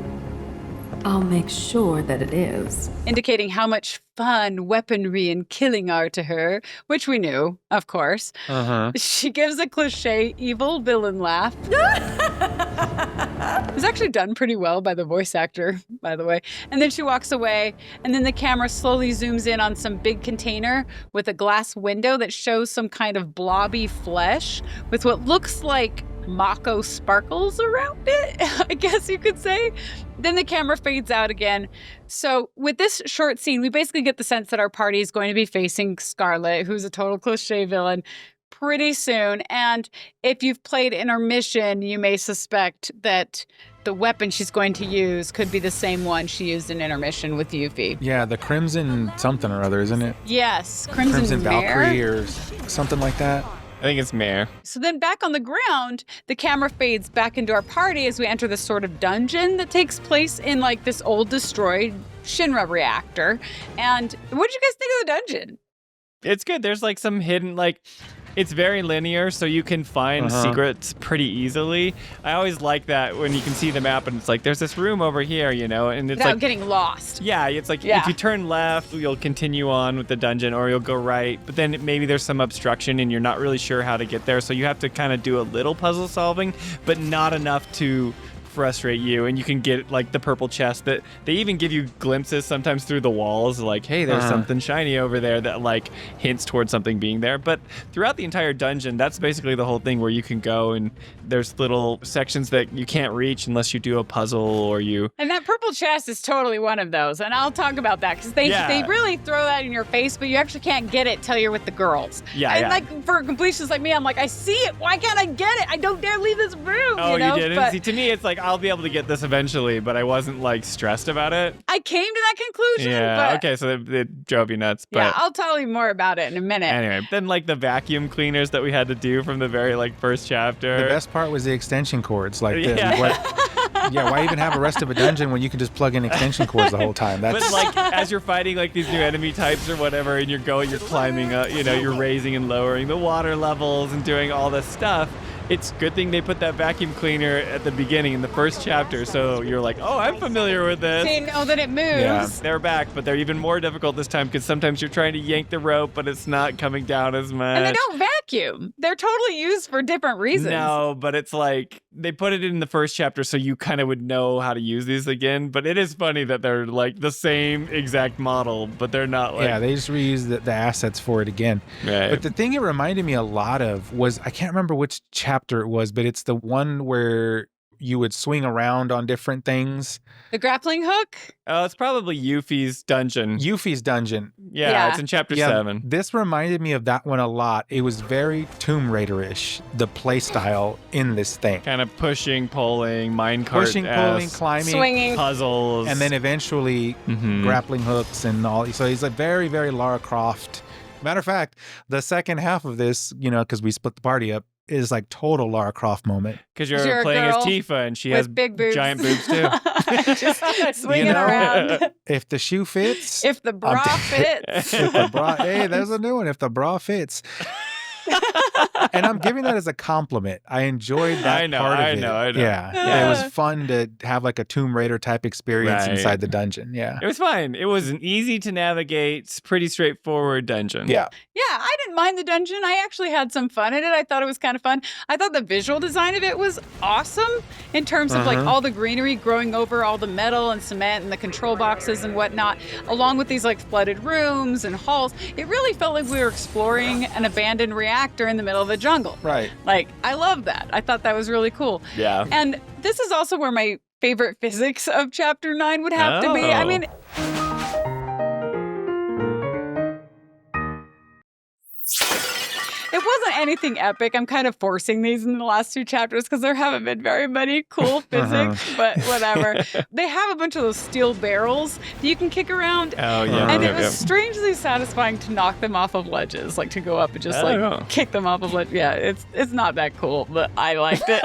Q: I'll make sure that it is.
A: Indicating how much fun weaponry and killing are to her, which we knew, of course. She gives a cliche evil villain laugh. It was actually done pretty well by the voice actor, by the way. And then she walks away, and then the camera slowly zooms in on some big container with a glass window that shows some kind of blobby flesh with what looks like Mako sparkles around it, I guess you could say. Then the camera fades out again. So with this short scene, we basically get the sense that our party is going to be facing Scarlet, who's a total cliche villain, pretty soon. And if you've played Intermission, you may suspect that the weapon she's going to use could be the same one she used in Intermission with Yuffie.
C: Yeah, the Crimson something or other, isn't it?
A: Yes, Crimson
C: Valkyrie or something like that.
B: I think it's Mare.
A: So then back on the ground, the camera fades back into our party as we enter this sort of dungeon that takes place in like this old destroyed Shinra reactor. And what did you guys think of the dungeon?
B: It's good. There's like some hidden, like, it's very linear, so you can find secrets pretty easily. I always like that when you can see the map and it's like, there's this room over here, you know, and it's
A: Without
B: like
A: getting lost.
B: Yeah, it's like if you turn left, you'll continue on with the dungeon, or you'll go right, but then maybe there's some obstruction and you're not really sure how to get there, so you have to kind of do a little puzzle solving, but not enough to frustrate you. And you can get like the purple chest that they even give you glimpses sometimes through the walls, like, hey, there's something shiny over there that like hints towards something being there. But throughout the entire dungeon, that's basically the whole thing, where you can go and there's little sections that you can't reach unless you do a puzzle or you.
A: And that purple chest is totally one of those, and I'll talk about that because they really throw that in your face, but you actually can't get it till you're with the girls. And like for completionists like me, I'm like, I see it, why can't I get it? I don't dare leave this room.
B: Oh,
A: you know?
B: you didn't?
A: But
B: see, to me, it's like, I'll be able to get this eventually, but I wasn't like stressed about it.
A: I came to that conclusion.
B: Yeah,
A: but
B: okay, so it drove you nuts. But
A: yeah, I'll tell you more about it in a minute.
B: Anyway, then like the vacuum cleaners that we had to do from the very like first chapter.
C: The best part was the extension cords. Like,
B: yeah.
C: Why even have a rest of a dungeon when you can just plug in extension cords the whole time?
B: But like as you're fighting like these new enemy types or whatever, and you're climbing up, you know, you're raising and lowering the water levels and doing all this stuff. It's a good thing they put that vacuum cleaner at the beginning in the first chapter, so you're like, oh, I'm familiar with this.
A: So you know that it moves.
B: Yeah, they're back, but they're even more difficult this time because sometimes you're trying to yank the rope, but it's not coming down as much.
A: And they don't vacuum. They're totally used for different reasons.
B: No, but it's like they put it in the first chapter so you kind of would know how to use these again. But it is funny that they're like the same exact model, but they're not like...
C: Yeah, they just reuse the assets for it again.
B: Right.
C: But the thing it reminded me a lot of was, I can't remember which chapter it was, but it's the one where you would swing around on different things.
A: The grappling hook?
B: Oh, it's probably Yuffie's dungeon. Yeah, it's in chapter 7.
C: This reminded me of that one a lot. It was very Tomb Raider-ish, the play style in this thing.
B: Kind of pushing, pulling, minecart,
C: pushing, pulling, climbing,
A: swinging,
B: puzzles,
C: and then eventually grappling hooks and all. So he's like very, very Lara Croft. Matter of fact, the second half of this, you know, because we split the party up, is like total Lara Croft moment.
B: Because you're playing as Tifa and she has
A: big boobs.
B: Giant boobs too.
A: Just swinging around.
C: If the shoe fits.
A: If the bra fits.
C: If the bra, hey, there's a new one. If the bra fits. And I'm giving that as a compliment. I enjoyed that part of it.
B: I know.
C: Yeah. It was fun to have like a Tomb Raider type experience inside the dungeon. Yeah.
B: It was fine. It was an easy to navigate, pretty straightforward dungeon.
C: Yeah.
A: Yeah, I didn't mind the dungeon. I actually had some fun in it. I thought it was kind of fun. I thought the visual design of it was awesome in terms of like all the greenery growing over all the metal and cement and the control boxes and whatnot, along with these like flooded rooms and halls. It really felt like we were exploring an abandoned reactor in the middle of the jungle.
C: Right.
A: Like, I love that. I thought that was really cool.
B: Yeah.
A: And this is also where my favorite physics of Chapter 9 would have to be. I mean, it wasn't anything epic. I'm kind of forcing these in the last 2 chapters because there haven't been very many cool physics, but whatever. They have a bunch of those steel barrels that you can kick around.
B: Oh, yeah.
A: And it was strangely satisfying to knock them off of ledges, like to go up and just kick them off of ledges. Yeah, it's not that cool, but I liked it.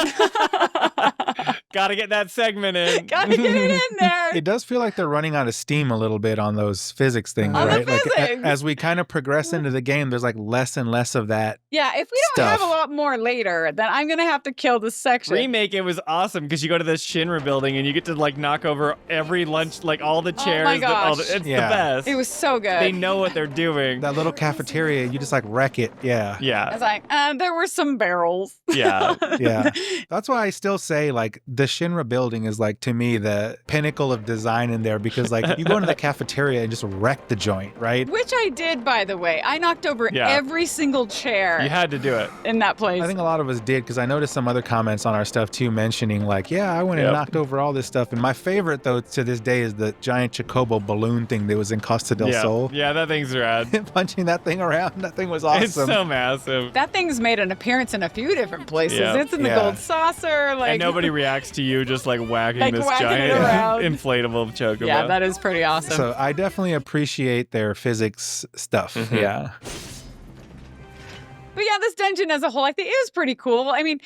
B: Gotta get that segment in.
A: Gotta get it in there.
C: It does feel like they're running out of steam a little bit on those physics things, right?
A: The physics.
C: Like as we kind of progress into the game, there's like less and less of that.
A: Yeah, if we don't have a lot more later, then I'm gonna have to kill this section.
B: Remake it was awesome because you go to this Shinra building and you get to like knock over every lunch, like all the chairs.
A: Oh my gosh.
B: It's the best.
A: It was so good.
B: They know what they're doing.
C: That little cafeteria, you just like wreck it. Yeah.
B: Yeah.
A: I was like, there were some barrels.
B: Yeah.
C: Yeah. That's why I still say like the Shinra building is like to me the pinnacle of design in there because like you go into the cafeteria and just wreck the joint, right?
A: Which I did, by the way. I knocked over every single chair.
B: You had to do it.
A: In that place.
C: I think a lot of us did because I noticed some other comments on our stuff too mentioning like, yeah, I went and knocked over all this stuff. And my favorite though to this day is the giant Chocobo balloon thing that was in Costa del Sol.
B: Yeah, that thing's rad.
C: Punching that thing around, that thing was awesome.
B: It's so massive.
A: That thing's made an appearance in a few different places.
B: Yeah.
A: It's in the gold saucer. Like,
B: and nobody reacts to you just like whacking
A: like
B: this
A: whacking
B: giant inflatable Chocobo.
A: Yeah, that is pretty awesome.
C: So I definitely appreciate their physics stuff. Yeah.
A: But yeah, this dungeon as a whole, I think it was pretty cool. I mean,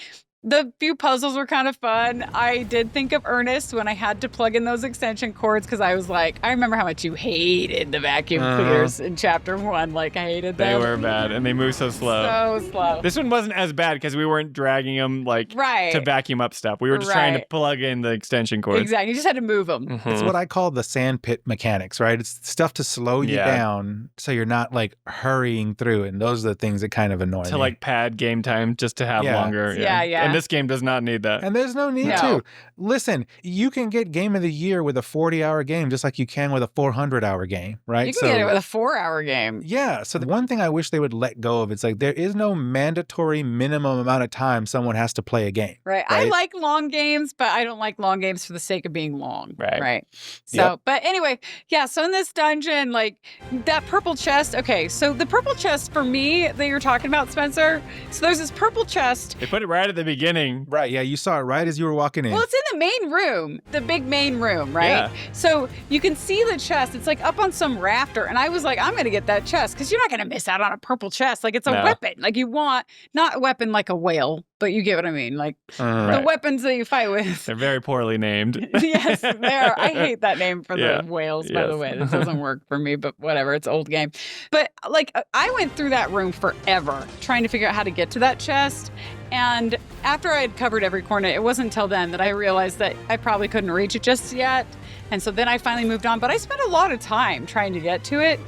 A: the few puzzles were kind of fun. I did think of Ernest when I had to plug in those extension cords because I was like, I remember how much you hated the vacuum cleaners in Chapter 1. Like, I hated them.
B: They were bad, and they move so slow.
A: So slow.
B: This one wasn't as bad because we weren't dragging them like to vacuum up stuff. We were just trying to plug in the extension cords.
A: Exactly. You just had to move them.
C: It's what I call the sandpit mechanics, right? It's stuff to slow you down so you're not like hurrying through. And those are the things that kind of annoy me.
B: To like pad game time just to have longer.
A: Yeah.
B: And this game does not need that.
C: And there's no need to. Listen, you can get Game of the Year with a 40-hour game just like you can with a 400-hour game, right?
A: You can get it with a 4-hour game.
C: Yeah. So the one thing I wish they would let go of, it's like there is no mandatory minimum amount of time someone has to play a game.
A: Right. I like long games, but I don't like long games for the sake of being long. Right. So, but anyway, yeah. So in this dungeon, like that purple chest. Okay. So the purple chest for me that you're talking about, Spencer. So there's this purple chest.
B: They put it right at the beginning.
C: Right. Yeah. You saw it right as you were walking in.
A: Well, it's in the main room, the big main room, right?
B: Yeah.
A: So you can see the chest. It's like up on some rafter. And I was like, I'm going to get that chest because you're not going to miss out on a purple chest. Like it's a weapon. Like you want, not a weapon like a whale, but you get what I mean. Like the weapons that you fight with.
B: They're very poorly named.
A: Yes, they are. I hate that name for the whales, by the way. That doesn't work for me, but whatever. It's old game. But like I went through that room forever trying to figure out how to get to that chest. And after I had covered every corner, it wasn't until then that I realized that I probably couldn't reach it just yet. And so then I finally moved on. But I spent a lot of time trying to get to it.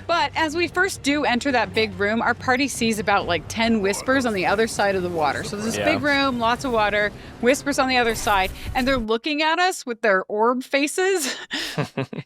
A: But as we first do enter that big room, our party sees about like 10 whispers on the other side of the water. So there's this big room, lots of water, whispers on the other side, and they're looking at us with their orb faces.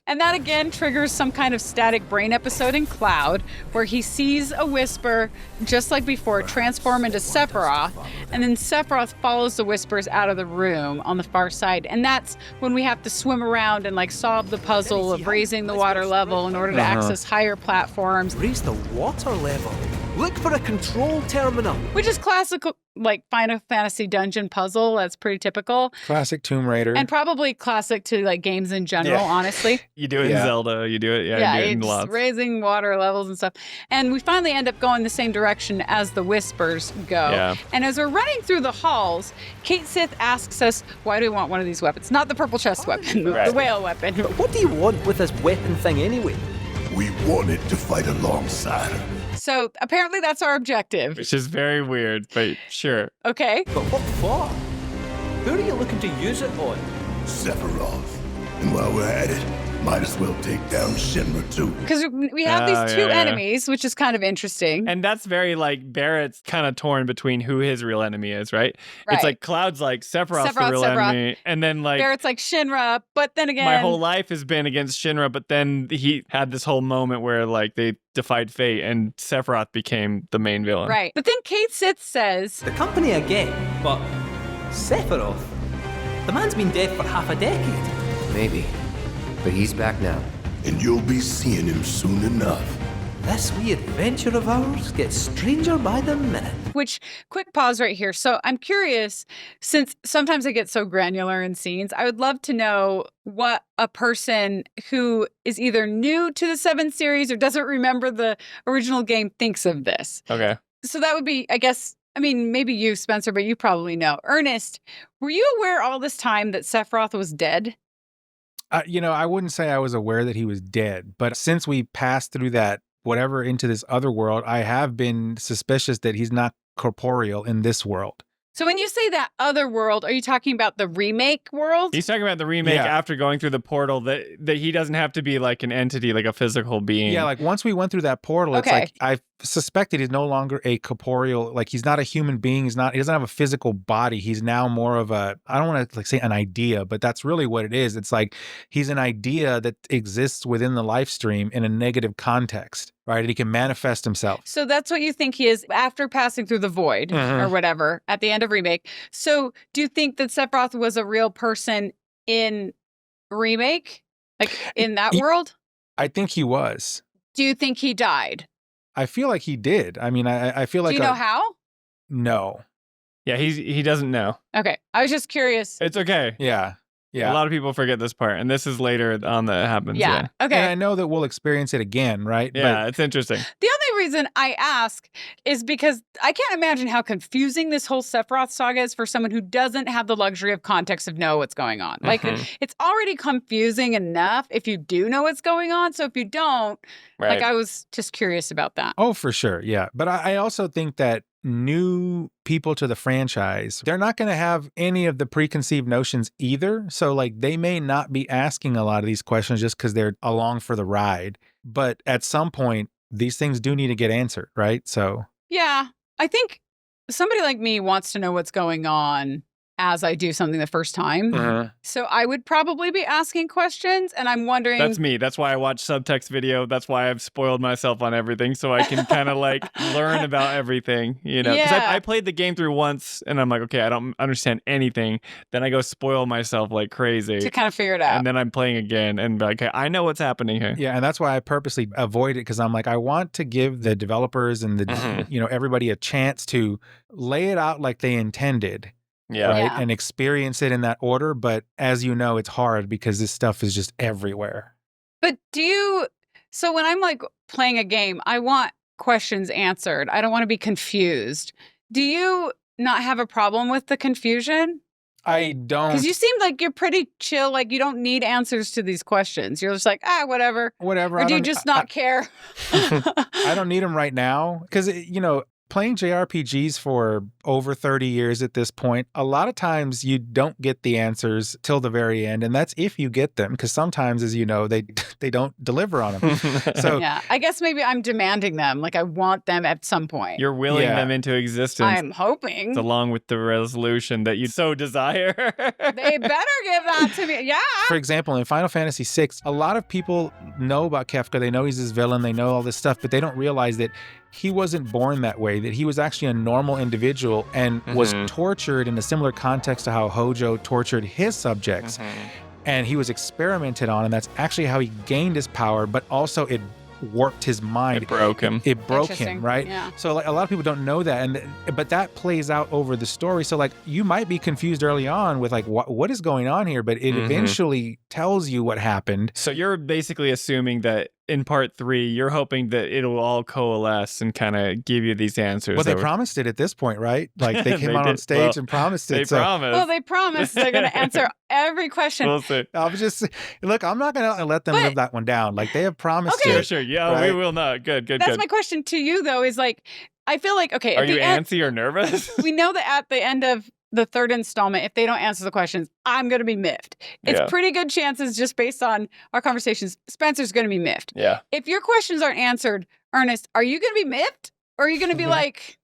A: And that again triggers some kind of static brain episode in Cloud, where he sees a whisper, just like before, transform into Sephiroth, and then Sephiroth follows the whispers out of the room on the far side. And that's when we have to swim around and like solve the puzzle of raising the water level in order to access higher platforms.
E: Raise the water level. Look for a control terminal.
A: Which is classical, like Final Fantasy dungeon puzzle. That's pretty typical.
C: Classic Tomb Raider.
A: And probably classic to like games in general, honestly.
B: You do it in Zelda. You do it. Yeah, you do it in lots.
A: Raising water levels and stuff. And we finally end up going the same direction as the whispers go.
B: Yeah.
A: And as we're running through the halls, Cait Sith asks us, why do we want one of these weapons? Not the purple chest weapon, the whale weapon.
E: But what do you want with this weapon thing anyway?
I: We wanted to fight alongside her.
A: So apparently that's our objective.
B: Which is very weird, but sure.
A: Okay.
E: But what for? Who are you looking to use it on?
I: Sephiroth. And while we're at it, might as well take down Shinra too.
A: Because we have these two enemies, which is kind of interesting.
B: And that's very like Barret's kind of torn between who his real enemy is, right? It's like Cloud's like Sephiroth's the real enemy. And then like
A: Barret's like Shinra, but then again.
B: My whole life has been against Shinra, but then he had this whole moment where like they defied fate and Sephiroth became the main villain.
A: Right. But then Cait Sith says,
E: the company again, but Sephiroth? The man's been dead for half a decade.
G: Maybe. But he's back now.
I: And you'll be seeing him soon enough.
E: This wee adventure of ours gets stranger by the minute.
A: Which, quick pause right here. So I'm curious, since sometimes I get so granular in scenes, I would love to know what a person who is either new to the 7 series or doesn't remember the original game thinks of this.
B: Okay.
A: So that would be, I guess, I mean, maybe you, Spencer, but you probably know. Ernest, were you aware all this time that Sephiroth was dead?
C: I wouldn't say I was aware that he was dead, but since we passed through that whatever into this other world, I have been suspicious that he's not corporeal in this world.
A: So when you say that other world, are you talking about the remake world?
B: He's talking about the remake after going through the portal, that he doesn't have to be like an entity, like a physical being.
C: Yeah, like once we went through that portal, it's like I suspected he's no longer a corporeal, like he doesn't have a physical body. He's now more of a, I don't want to like say an idea, but that's really what it is. It's like he's an idea that exists within the life stream in a negative context, right? And he can manifest himself.
A: So that's what you think he is after passing through the void or whatever at the end of remake. So do you think that Sephiroth was a real person in remake? Like in that world?
C: I think he was.
A: Do you think he died?
C: I feel like he did. I mean, I feel like.
A: Do you know how?
C: No.
B: Yeah, he doesn't know.
A: Okay. I was just curious.
B: It's okay.
C: Yeah. Yeah.
B: A lot of people forget this part, and this is later on that happens.
A: Yeah. Okay.
C: And I know that we'll experience it again, right?
B: Yeah, it's interesting.
A: The only reason I ask is because I can't imagine how confusing this whole Sephiroth saga is for someone who doesn't have the luxury of context of know what's going on. Like, it's already confusing enough if you do know what's going on. So if you don't, like, I was just curious about that.
C: Oh, for sure. Yeah. But I also think that new people to the franchise, they're not going to have any of the preconceived notions either. So like they may not be asking a lot of these questions just because they're along for the ride. But at some point, these things do need to get answered, right? So
A: yeah, I think somebody like me wants to know what's going on as I do something the first time. So I would probably be asking questions, and I'm wondering...
B: That's me. That's why I watch subtext video. That's why I've spoiled myself on everything, so I can kind of like learn about everything, you know? Because I played the game through once, and I'm like, okay, I don't understand anything. Then I go spoil myself like crazy.
A: To kind of figure it out.
B: And then I'm playing again, and like, okay, I know what's happening here.
C: Yeah, and that's why I purposely avoid it, because I'm like, I want to give the developers and the everybody a chance to lay it out like they intended.
B: Yeah.
C: Right. And experience it in that order. But as you know, it's hard because this stuff is just everywhere.
A: But so when I'm like playing a game, I want questions answered. I don't want to be confused. Do you not have a problem with the confusion?
C: I don't.
A: Because you seem like you're pretty chill. Like you don't need answers to these questions. You're just like, whatever.
C: Whatever.
A: Or do you just not care?
C: I don't need them right now. Because, playing JRPGs for over 30 years at this point, a lot of times you don't get the answers till the very end. And that's if you get them, because sometimes, as you know, they don't deliver on them. So
A: yeah, I guess maybe I'm demanding them. Like I want them at some point.
B: You're willing them into existence.
A: I'm hoping.
B: Along with the resolution that you so desire.
A: They better give that to me. Yeah.
C: For example, in Final Fantasy VI, a lot of people know about Kefka. They know he's this villain. They know all this stuff, but they don't realize that he wasn't born that way, that he was actually a normal individual and was tortured in a similar context to how Hojo tortured his subjects. And he was experimented on, and that's actually how he gained his power, but also it warped his mind.
B: It broke him.
C: It broke him, right?
A: Yeah.
C: So like a lot of people don't know that, but that plays out over the story. So like you might be confused early on with like what is going on here, but it eventually tells you what happened.
B: So you're basically assuming that in part 3, you're hoping that it'll all coalesce and kind of give you these answers.
C: Well, they promised it at this point, right? Like they came
B: They
C: out on
B: did.
C: stage and promised it.
B: They promised.
A: Well, they promised they're going to answer every question.
B: We'll see.
C: I was just look. I'm not going to let them live that one down. Like they have promised
A: Okay.
C: it.
B: Sure. Yeah,
C: right?
B: we will not. Good.
A: That's my question to you, though, is like, I feel like, okay.
B: Are
A: at
B: you
A: the end,
B: antsy or nervous?
A: we know that at the end of the third installment, if they don't answer the questions, I'm going to be miffed. It's
B: Yeah.
A: pretty good chances just based on our conversations. Spencer's going to be miffed.
B: Yeah.
A: If your questions aren't answered, Ernest, are you going to be miffed? Or are you going to be like,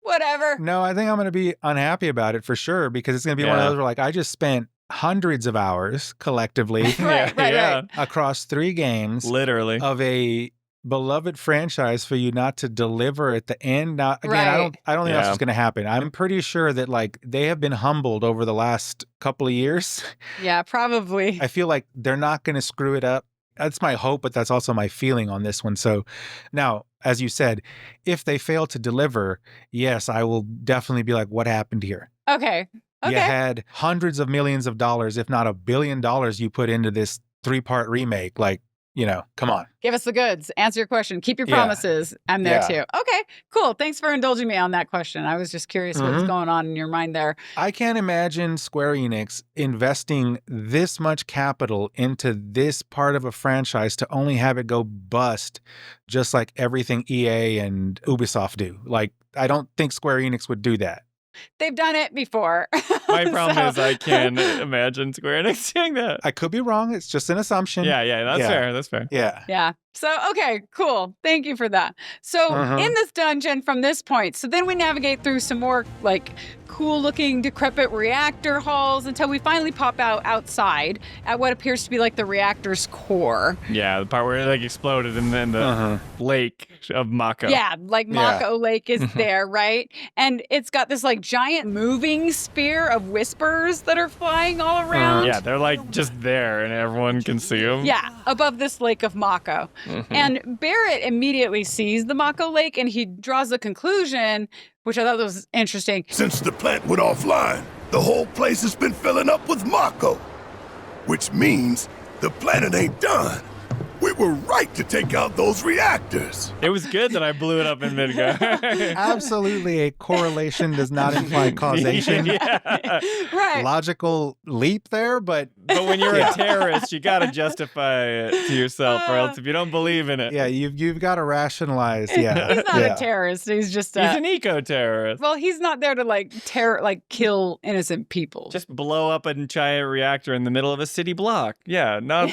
A: whatever?
C: No, I think I'm going to be unhappy about it for sure because it's going to be one of those where like I just spent hundreds of hours collectively
A: right.
C: across 3 games,
B: literally,
C: of a beloved franchise for you not to deliver at the end. Now, again,
A: Right.
C: I don't think that's what's going to happen. I'm pretty sure that like they have been humbled over the last couple of years.
A: Yeah, probably.
C: I feel like they're not going to screw it up. That's my hope, but that's also my feeling on this one. So now, as you said, if they fail to deliver, yes, I will definitely be like, what happened here?
A: Okay.
C: You had hundreds of millions of dollars, if not $1 billion you put into this 3-part remake. Like, you know, come on.
A: Give us the goods. Answer your question. Keep your
C: Yeah.
A: promises. I'm there
C: Yeah.
A: too. Okay, cool. Thanks for indulging me on that question. I was just curious what was going on in your mind there.
C: I can't imagine Square Enix investing this much capital into this part of a franchise to only have it go bust, just like everything EA and Ubisoft do. Like, I don't think Square Enix would do that.
A: They've done it before.
B: My problem is I can't imagine Square Enix doing that.
C: I could be wrong. It's just an assumption.
B: Yeah, that's fair. That's fair.
C: Yeah.
A: Yeah. So, okay, cool. Thank you for that. So, in this dungeon from this point, so then we navigate through some more like cool looking decrepit reactor halls until we finally pop outside at what appears to be like the reactor's core.
B: Yeah, the part where it like exploded and then the lake of Mako.
A: Yeah, like Mako Lake is there, right? And it's got this like giant moving spear of whispers that are flying all around.
B: Yeah, they're like just there and everyone can see them.
A: Yeah, above this lake of Mako. And Barret immediately sees the Mako Lake and he draws the conclusion, which I thought was interesting.
I: Since the plant went offline, the whole place has been filling up with Mako. Which means the planet ain't done. We were right to take out those reactors.
B: It was good that I blew it up in Midgar.
C: Absolutely, a correlation does not imply causation.
A: Right.
C: Logical leap there, but
B: when you're a terrorist, you got to justify it to yourself, or else if you don't believe in it.
C: Yeah, you've got to rationalize. Yeah,
A: He's not a terrorist. He's just
B: he's an eco-terrorist.
A: Well, he's not there to like kill innocent people.
B: Just blow up a giant reactor in the middle of a city block. Yeah, not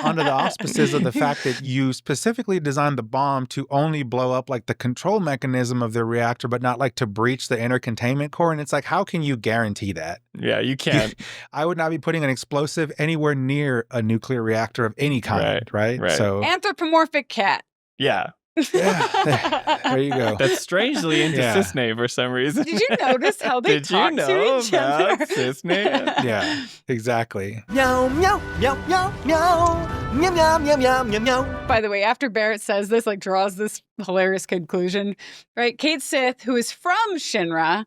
C: under the auspices of the fact that you specifically designed the bomb to only blow up like the control mechanism of the reactor, but not like to breach the inner containment core. And it's like, how can you guarantee that?
B: Yeah, you can't.
C: I would not be putting an explosive anywhere near a nuclear reactor of any kind, right? So
A: anthropomorphic cat.
B: Yeah.
C: There you go.
B: That's strangely into Cissnei for some reason.
A: Did you notice how they talk to each other?
B: Cissnei?
C: Yeah, exactly.
E: Meow, meow, meow, meow, meow. Meow, meow, meow, meow, meow, meow.
A: By the way, after Barret says this, like draws this hilarious conclusion, right? Cait Sith, who is from Shinra,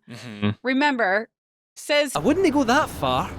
A: remember, says,
E: I wouldn't go that far.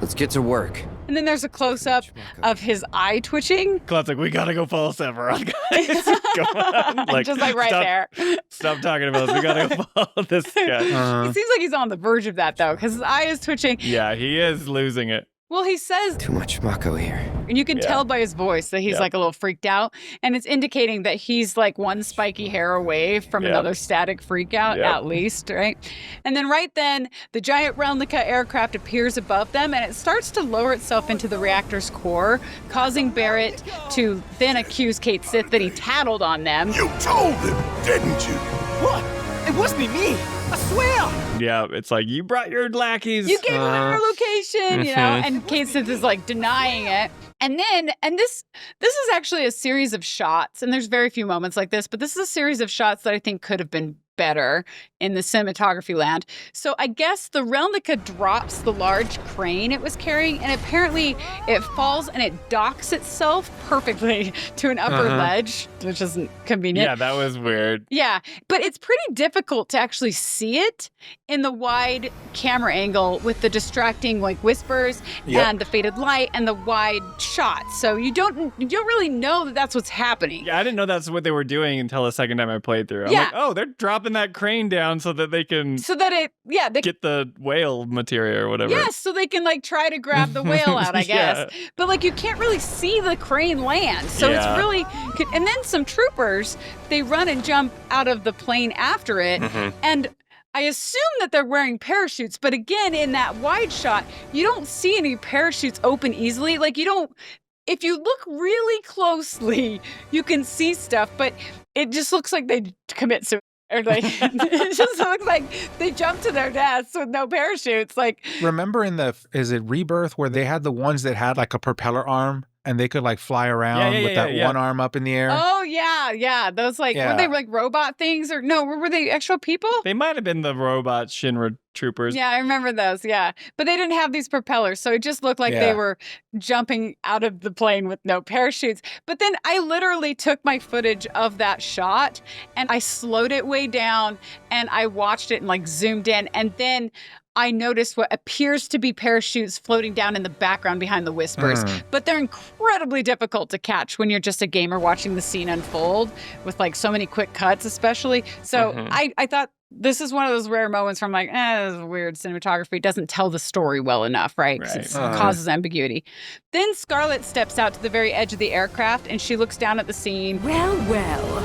G: Let's get to work.
A: And then there's a close-up of his eye twitching.
B: Cloud's like, we gotta go follow Sephiroth, guys. Come on. Like,
A: just like right there.
B: Stop talking about this. We gotta go follow this guy.
A: He seems like he's on the verge of that, though, because his eye is twitching.
B: Yeah, he is losing it.
A: Well, he says...
G: Too much Mako here.
A: And you can tell by his voice that he's like a little freaked out. And it's indicating that he's like one spiky hair away from another static freak out, at least, right? And then right then, the giant Relnikha aircraft appears above them and it starts to lower itself into the reactor's core, causing Barret to then accuse Cait Sith that he tattled on them.
I: You told him, didn't you?
E: What? It wasn't me! I swear!
B: Yeah, it's like, you brought your lackeys.
A: You gave him our location, you know, and Cait Sith is like denying it. And then, this is actually a series of shots, and there's very few moments like this, but this is a series of shots that I think could have been better in the cinematography land. So I guess the Relnikha drops the large crane it was carrying, and apparently it falls and it docks itself perfectly to an upper ledge, which isn't convenient.
B: Yeah, that was weird.
A: Yeah, but it's pretty difficult to actually see it in the wide camera angle with the distracting like whispers and the faded light and the wide shot. So you don't really know that that's what's happening.
B: Yeah, I didn't know that's what they were doing until the second time I played through. I'm like, oh, they're dropping that crane down so that they can get the whale material or whatever.
A: Yes, so they can like try to grab the whale out, I guess. But like you can't really see the crane land. So it's really, and then some troopers, they run and jump out of the plane after it. And I assume that they're wearing parachutes, but again, in that wide shot, you don't see any parachutes open easily. Like if you look really closely, you can see stuff, but it just looks like they commit suicide. Or like, it just looks like they jump to their deaths with no parachutes. Like,
C: remember is it Rebirth where they had the ones that had like a propeller arm and they could like fly around with that one arm up in the air?
A: Oh yeah. Those like were they like robot things or no? Were they actual people?
B: They might have been the robot Shinra troopers.
A: Yeah, I remember those. Yeah, but they didn't have these propellers, so it just looked like they were jumping out of the plane with no parachutes. But then I literally took my footage of that shot and I slowed it way down and I watched it and like zoomed in, and then I noticed what appears to be parachutes floating down in the background behind the whispers. But they're incredibly difficult to catch when you're just a gamer watching the scene unfold with like so many quick cuts, especially. So I thought this is one of those rare moments where I'm like, this is weird cinematography. It doesn't tell the story well enough, right? It causes ambiguity. Then Scarlet steps out to the very edge of the aircraft and she looks down at the scene.
Q: Well.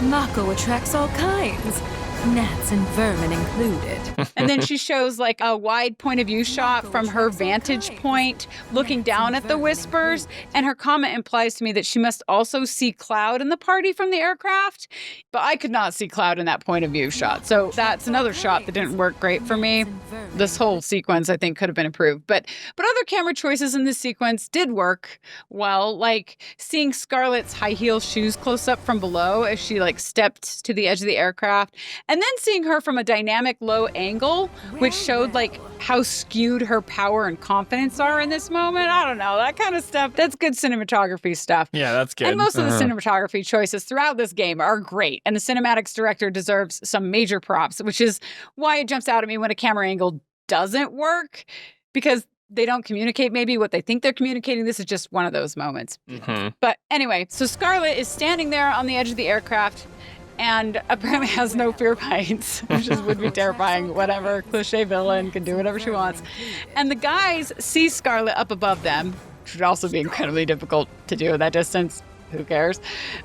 Q: Mako attracts all kinds. Gnats and vermin included.
A: And then she shows like a wide point of view shot from her vantage point, looking down at the whispers. And her comment implies to me that she must also see Cloud in the party from the aircraft. But I could not see Cloud in that point of view shot. So that's another shot that didn't work great for me. This whole sequence, I think, could have been improved. But other camera choices in this sequence did work well, like seeing Scarlet's high heel shoes close up from below as she like stepped to the edge of the aircraft. And then seeing her from a dynamic low angle, which showed like how skewed her power and confidence are in this moment. I don't know, that kind of stuff. That's good cinematography stuff.
B: Yeah, that's good.
A: And most of the cinematography choices throughout this game are great. And the cinematics director deserves some major props, which is why it jumps out at me when a camera angle doesn't work, because they don't communicate maybe what they think they're communicating. This is just one of those moments. But anyway, so Scarlet is standing there on the edge of the aircraft and apparently has no fear of heights, which would be terrifying. Whatever, cliche villain, can do whatever she wants. And the guys see Scarlet up above them, which would also be incredibly difficult to do at that distance. Who cares?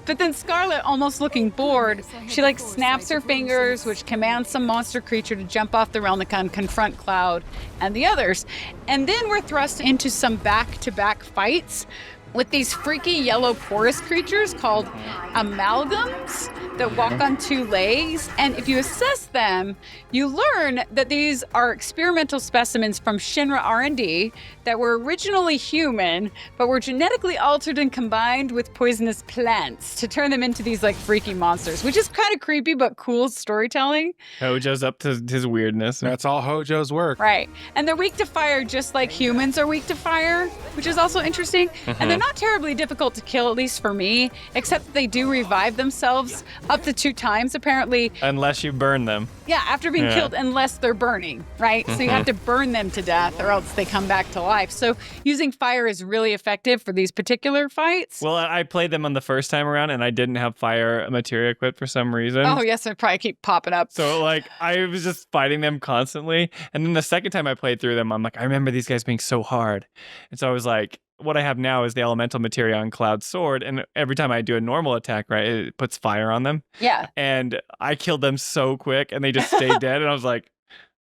A: But then Scarlet, almost looking bored, she like snaps her fingers, which commands some monster creature to jump off the Relnikha and confront Cloud and the others. And then we're thrust into some back-to-back fights with these freaky yellow porous creatures called Amalgams that walk on two legs. And if you assess them, you learn that these are experimental specimens from Shinra R&D that were originally human, but were genetically altered and combined with poisonous plants to turn them into these like freaky monsters, which is kind of creepy, but cool storytelling.
B: Hojo's up to his weirdness.
C: That's all Hojo's work.
A: Right. And they're weak to fire just like humans are weak to fire, which is also interesting. And they're not terribly difficult to kill, at least for me, except that they do revive themselves up to 2 times, apparently.
B: Unless you burn them.
A: Yeah, after being killed, unless they're burning, right? So you have to burn them to death or else they come back to life. So using fire is really effective for these particular fights.
B: Well, I played them on the first time around and I didn't have fire materia equipped for some reason.
A: Oh, yes, I probably keep popping up.
B: So like I was just fighting them constantly. And then the second time I played through them, I'm like, I remember these guys being so hard. And so I was like, what I have now is the elemental materia on Cloud's sword, and every time I do a normal attack, right, it puts fire on them.
A: Yeah.
B: And I killed them so quick, and they just stayed dead, and I was like,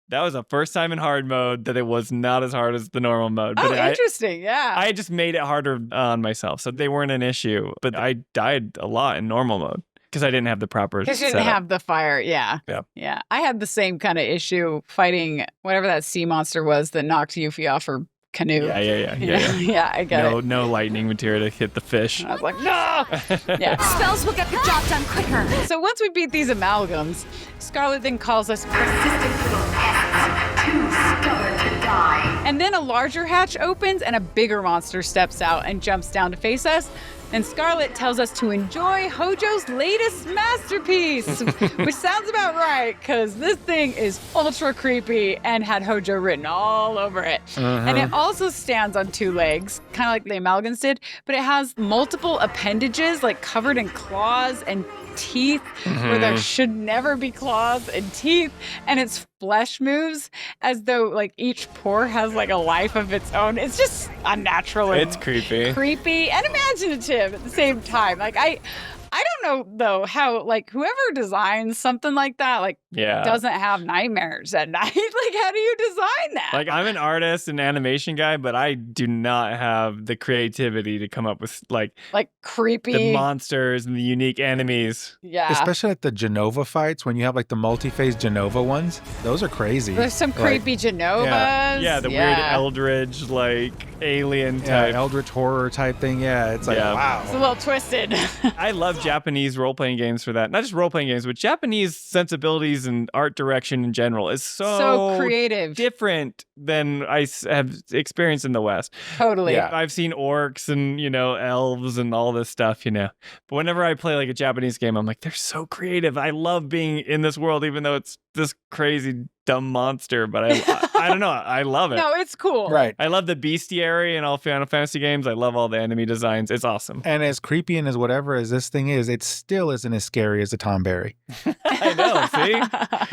B: that was the first time in hard mode that it was not as hard as the normal mode.
A: But interesting, yeah.
B: I just made it harder on myself, so they weren't an issue, but I died a lot in normal mode. Because I didn't have the proper
A: Because you didn't have the fire, yeah. I had the same kind of issue fighting whatever that sea monster was that knocked Yuffie off her canoe.
B: Yeah.
A: I get it.
B: No lightning material to hit the fish.
A: I was like, no! Yeah.
M: Spells will get the job done quicker.
A: So once we beat these amalgams, Scarlet then calls us persistent little pests, too stubborn to die. And then a larger hatch opens and a bigger monster steps out and jumps down to face us. And Scarlet tells us to enjoy Hojo's latest masterpiece, which sounds about right, because this thing is ultra creepy and had Hojo written all over it. And it also stands on two legs, kind of like the Amalgams did, but it has multiple appendages, like covered in claws and teeth where there should never be claws and teeth, and its flesh moves as though like each pore has like a life of its own. It's just unnatural.
B: It's creepy
A: and imaginative at the same time. Like I don't know though how like whoever designs something like that like doesn't have nightmares at night. Like how do you design that?
B: Like I'm an artist and animation guy, but I do not have the creativity to come up with like
A: creepy
B: the monsters and the unique enemies.
A: Yeah.
C: Especially at the Genova fights when you have like the multi-phase Genova ones. Those are crazy.
A: There's some creepy Genovas.
B: Yeah, the weird eldritch like alien type
C: eldritch horror type thing. Yeah, it's like wow.
A: It's a little twisted.
B: I love Japanese role-playing games for that. Not just role-playing games, but Japanese sensibilities and art direction in general is so
A: creative,
B: different than I have experienced in the West.
A: Totally.
B: Yeah. I've seen orcs and, elves and all this stuff, But whenever I play like a Japanese game, I'm like, they're so creative. I love being in this world, even though it's this crazy dumb monster, but I don't know. I love it.
A: No, it's cool.
C: Right.
B: I love the bestiary in all Final Fantasy games. I love all the enemy designs. It's awesome.
C: And as creepy and as whatever as this thing is, it still isn't as scary as a Tom Berry.
B: I know, see?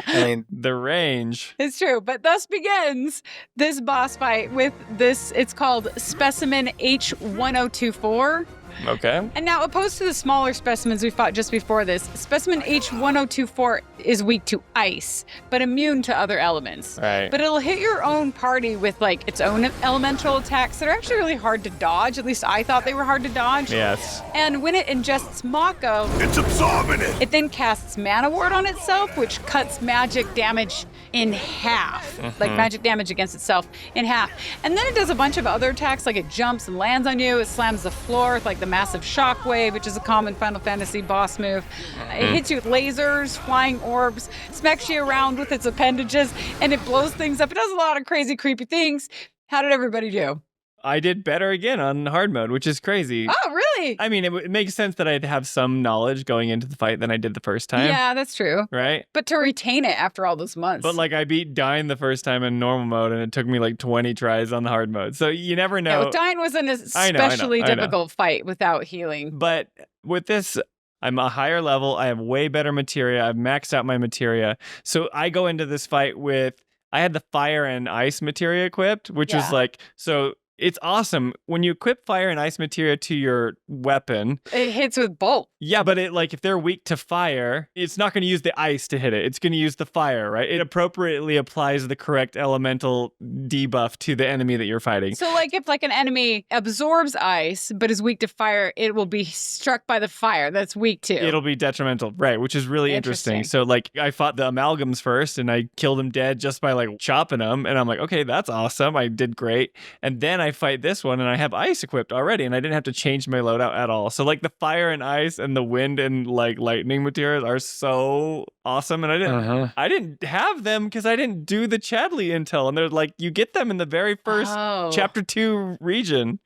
C: I mean,
B: the range.
A: It's true. But thus begins this boss fight with this, it's called Specimen H1024.
B: Okay.
A: And now, opposed to the smaller specimens we fought just before this, Specimen H1024 is weak to ice, but immune to other elements.
B: Right.
A: But it'll hit your own party with, like, its own elemental attacks that are actually really hard to dodge. At least I thought they were hard to dodge.
B: Yes.
A: And when it ingests Mako,
I: it's absorbing it.
A: It then casts Mana Ward on itself, which cuts magic damage in half. Like magic damage against itself in half. And then it does a bunch of other attacks, like it jumps and lands on you. It slams the floor with, like, the massive shockwave, which is a common Final Fantasy boss move. It hits you with lasers, flying orbs, smacks you around with its appendages, and it blows things up. It does a lot of crazy, creepy things. How did everybody do?
B: I did better again on hard mode, which is crazy.
A: Oh, really?
B: I mean, it makes sense that I'd have some knowledge going into the fight than I did the first time.
A: Yeah, that's true.
B: Right?
A: But to retain it after all those months.
B: But like I beat Dyne the first time in normal mode, and it took me like 20 tries on the hard mode. So you never know.
A: Yeah, Dyne was an especially difficult fight without healing.
B: But with this, I'm a higher level. I have way better materia. I've maxed out my materia. So I go into this fight with, I had the fire and ice materia equipped, which is like, so it's awesome. When you equip fire and ice materia to your weapon,
A: it hits with bolt.
B: Yeah, but it like if they're weak to fire, it's not going to use the ice to hit it. It's going to use the fire, right? It appropriately applies the correct elemental debuff to the enemy that you're fighting.
A: So like if like an enemy absorbs ice but is weak to fire, it will be struck by the fire that's weak to.
B: It'll be detrimental, right? Which is really interesting. So like I fought the amalgams first and I killed them dead just by like chopping them, and I'm like, okay, that's awesome. I did great. And then I fight this one and I have ice equipped already, and I didn't have to change my loadout at all. So like the fire and ice and the wind and like lightning materials are so awesome, and I didn't have them because I didn't do the Chadley intel, and they're like you get them in the very first chapter 2 region.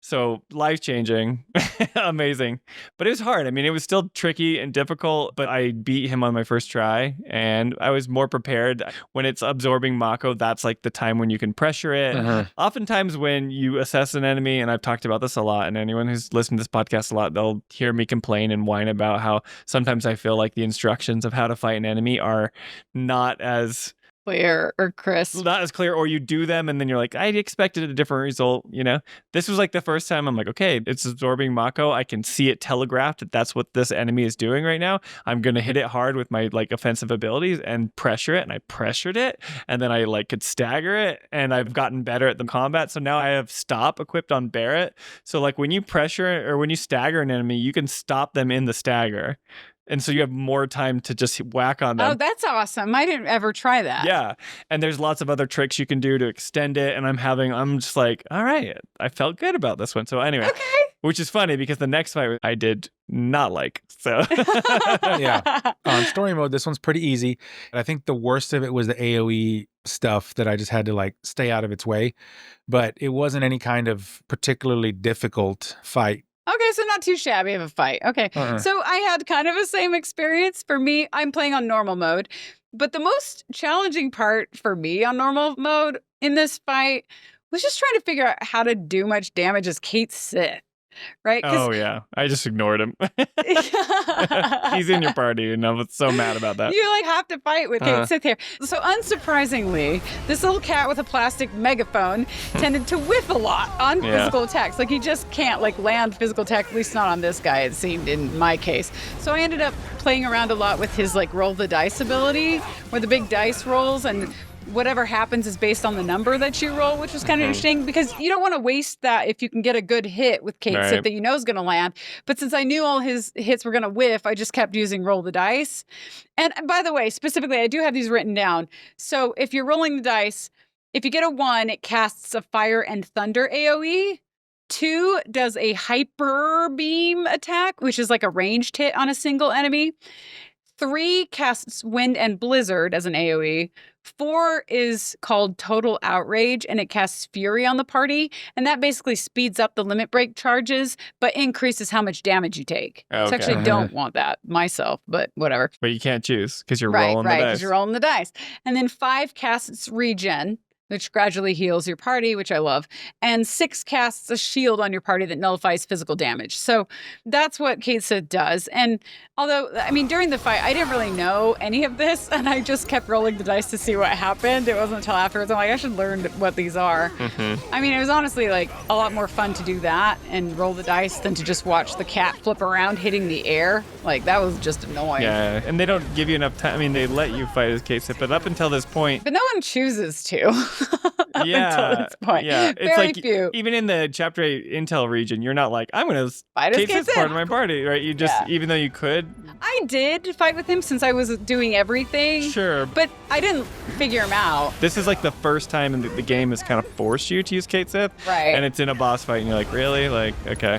B: So life-changing, amazing. But it was hard. I mean, it was still tricky and difficult, but I beat him on my first try, and I was more prepared. When it's absorbing Mako, that's like the time when you can pressure it. Oftentimes when you assess an enemy, and I've talked about this a lot, and anyone who's listened to this podcast a lot, they'll hear me complain and whine about how sometimes I feel like the instructions of how to fight an enemy are not as
A: clear or crisp.
B: Not as clear, or you do them and then you're like, I expected a different result, This was like the first time I'm like, okay, it's absorbing Mako. I can see it telegraphed that that's what this enemy is doing right now. I'm going to hit it hard with my like offensive abilities and pressure it. And I pressured it, and then I like could stagger it, and I've gotten better at the combat. So now I have stop equipped on Barret. So like when you pressure or when you stagger an enemy, you can stop them in the stagger. And so you have more time to just whack on them.
A: Oh, that's awesome. I didn't ever try that.
B: Yeah. And there's lots of other tricks you can do to extend it. And I'm just like, all right, I felt good about this one. So anyway, which is funny because the next fight I did not like. So
C: yeah. On story mode, this one's pretty easy. I think the worst of it was the AoE stuff that I just had to like stay out of its way. But it wasn't any kind of particularly difficult fight.
A: Okay, so not too shabby of a fight. Okay, So I had kind of a same experience. For me, I'm playing on normal mode. But the most challenging part for me on normal mode in this fight was just trying to figure out how to do much damage as Cait's Sith. Right?
B: Oh, yeah. I just ignored him. He's in your party, and I was so mad about that.
A: You like have to fight with Cait Sith here. So unsurprisingly, this little cat with a plastic megaphone tended to whiff a lot on physical attacks. Like he just can't like land physical attack, at least not on this guy, it seemed in my case. So I ended up playing around a lot with his like roll the dice ability, where the big dice rolls and whatever happens is based on the number that you roll, which is kind of interesting because you don't want to waste that if you can get a good hit with Cait Sith that you know is going to land. But since I knew all his hits were going to whiff, I just kept using roll the dice. And by the way, specifically, I do have these written down. So if you're rolling the dice, if you get a 1, it casts a fire and thunder AoE. 2 does a hyper beam attack, which is like a ranged hit on a single enemy. 3 casts wind and blizzard as an AoE. 4 is called Total Outrage, and it casts Fury on the party. And that basically speeds up the limit break charges, but increases how much damage you take. Okay. So I actually don't want that myself, but whatever.
B: But you can't choose because you're rolling the dice.
A: Right, because you're rolling the dice. And then 5 casts Regen, which gradually heals your party, which I love. And 6 casts a shield on your party that nullifies physical damage. So that's what Cait Sith does. And although, I mean, during the fight, I didn't really know any of this, and I just kept rolling the dice to see what happened. It wasn't until afterwards I'm like, I should learn what these are. I mean, it was honestly like a lot more fun to do that and roll the dice than to just watch the cat flip around hitting the air. Like, that was just annoying.
B: Yeah, and they don't give you enough time. I mean, they let you fight as Cait Sith, but up until this point...
A: But no one chooses to. Until this point.
B: Yeah. It's
A: very
B: like,
A: few.
B: Even in the Chapter 8 Intel region, you're not like, I'm going to
A: fight as
B: Cait
A: Cait
B: Sith part of my party, right? You just, even though you could.
A: I did fight with him since I was doing everything.
B: Sure.
A: But I didn't figure him out.
B: This is like the first time in the game has kind of forced you to use Cait Sith.
A: Right.
B: And it's in a boss fight, and you're like, really? Like, okay.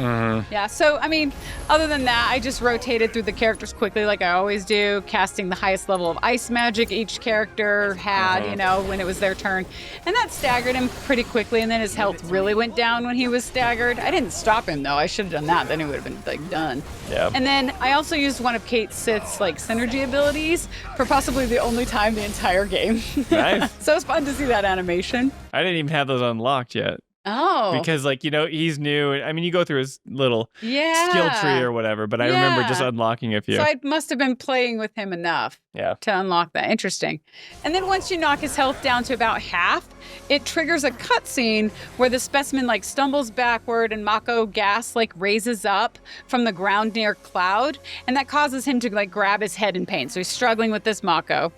A: Yeah, so, I mean, other than that, I just rotated through the characters quickly like I always do, casting the highest level of ice magic each character had, you know, when it was their turn. And that staggered him pretty quickly, and then his health really went down when he was staggered. I didn't stop him, though. I should have done that. Then he would have been, like, done.
B: Yeah.
A: And then I also used one of Cait Sith's, like, synergy abilities for possibly the only time the entire game.
B: Nice.
A: So it's fun to see that animation.
B: I didn't even have those unlocked yet.
A: Oh.
B: Because, like, you know, he's new. I mean, you go through his little
A: Yeah.
B: skill tree or whatever, but I remember just unlocking a few.
A: So I must have been playing with him enough to unlock that. Interesting. And then once you knock his health down to about half, it triggers a cutscene where the specimen like stumbles backward and Mako gas like raises up from the ground near Cloud, and that causes him to like grab his head in pain. So he's struggling with this Mako.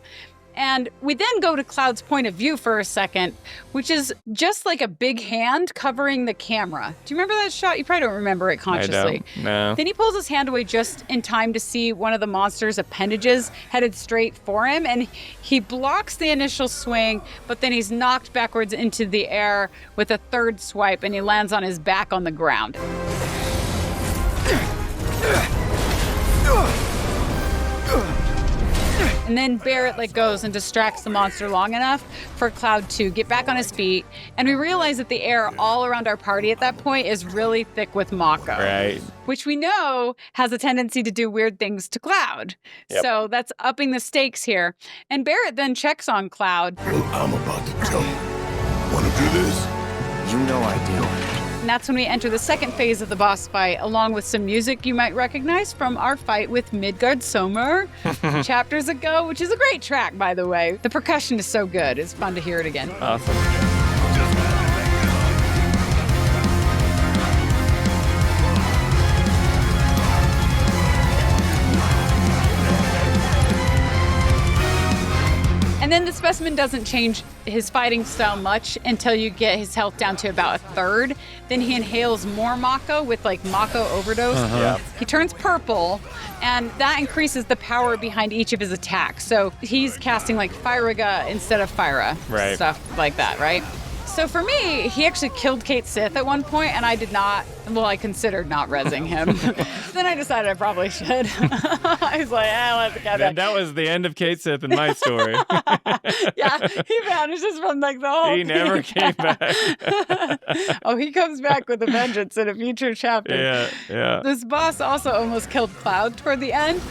A: And we then go to Cloud's point of view for a second, which is just like a big hand covering the camera. Do you remember that shot? You probably don't remember it consciously.
B: I don't. No.
A: Then he pulls his hand away just in time to see one of the monster's appendages headed straight for him. And he blocks the initial swing, but then he's knocked backwards into the air with a third swipe, and he lands on his back on the ground. And then Barret like goes and distracts the monster long enough for Cloud to get back on his feet. And we realize that the air all around our party at that point is really thick with Mako.
B: Right.
A: Which we know has a tendency to do weird things to Cloud.
B: Yep.
A: So that's upping the stakes here. And Barret then checks on Cloud.
I: Well, I'm about to tell you. Wanna do this?
G: You know I do.
A: And that's when we enter the second phase of the boss fight, along with some music you might recognize from our fight with Midgard Sommer chapters ago, which is a great track, by the way. The percussion is so good. It's fun to hear it again.
B: Awesome.
A: And And then the Specimen doesn't change his fighting style much until you get his health down to about a third. Then he inhales more Mako with like Mako overdose. He turns purple, and that increases the power behind each of his attacks. So he's casting like Fyriga instead of Fyra.
B: Right.
A: Stuff like that, right? So for me, he actually killed Cait Sith at one point, and I did not, well, I considered not rezzing him. Then I decided I probably should. I was like, let's get it.
B: And that was the end of Cait Sith in my story.
A: Yeah, he vanishes from like the whole
B: He never came back.
A: Oh, he comes back with a vengeance in a future chapter.
B: Yeah.
A: This boss also almost killed Cloud toward the end,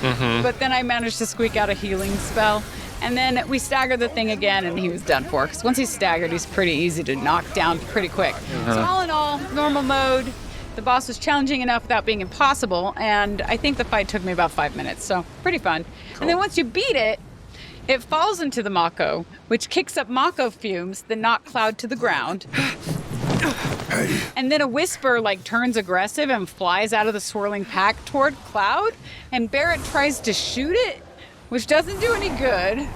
A: but then I managed to squeak out a healing spell. And then we staggered the thing again, and he was done for. Because once he's staggered, he's pretty easy to knock down pretty quick. So all in all, normal mode. The boss was challenging enough without being impossible, and I think the fight took me about 5 minutes, so pretty fun. Cool. And then once you beat it, it falls into the Mako, which kicks up Mako fumes that knock Cloud to the ground. And then a Whisper like turns aggressive and flies out of the swirling pack toward Cloud, and Barret tries to shoot it, which doesn't do any good.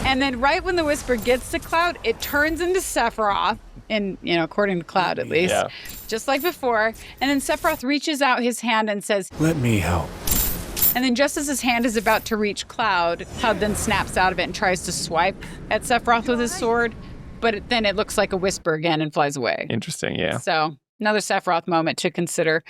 A: And then right when the Whisper gets to Cloud, it turns into Sephiroth, according to Cloud at least, just like before. And then Sephiroth reaches out his hand and says,
O: "Let me help."
A: And then just as his hand is about to reach Cloud then snaps out of it and tries to swipe at Sephiroth with his sword. But then it looks like a Whisper again and flies away.
B: Interesting, yeah.
A: So another Sephiroth moment to consider.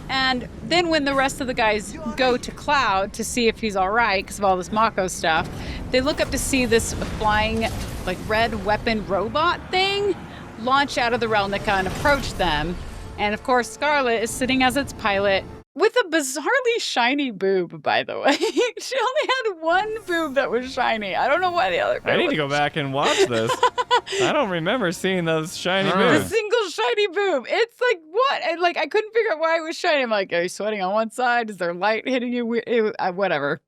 A: And then when the rest of the guys go to Cloud to see if he's all right because of all this Mako stuff, they look up to see this flying like red weapon robot thing launch out of the Relnikha and approach them. And of course, Scarlet is sitting as its pilot with a bizarrely shiny boob, by the way. She only had one boob that was shiny. I don't know why the other.
B: I need to go back and watch this. I don't remember seeing those shiny boobs.
A: A single shiny boob. It's like, what? And like, I couldn't figure out why it was shiny. I'm like, are you sweating on one side? Is there light hitting you? Whatever.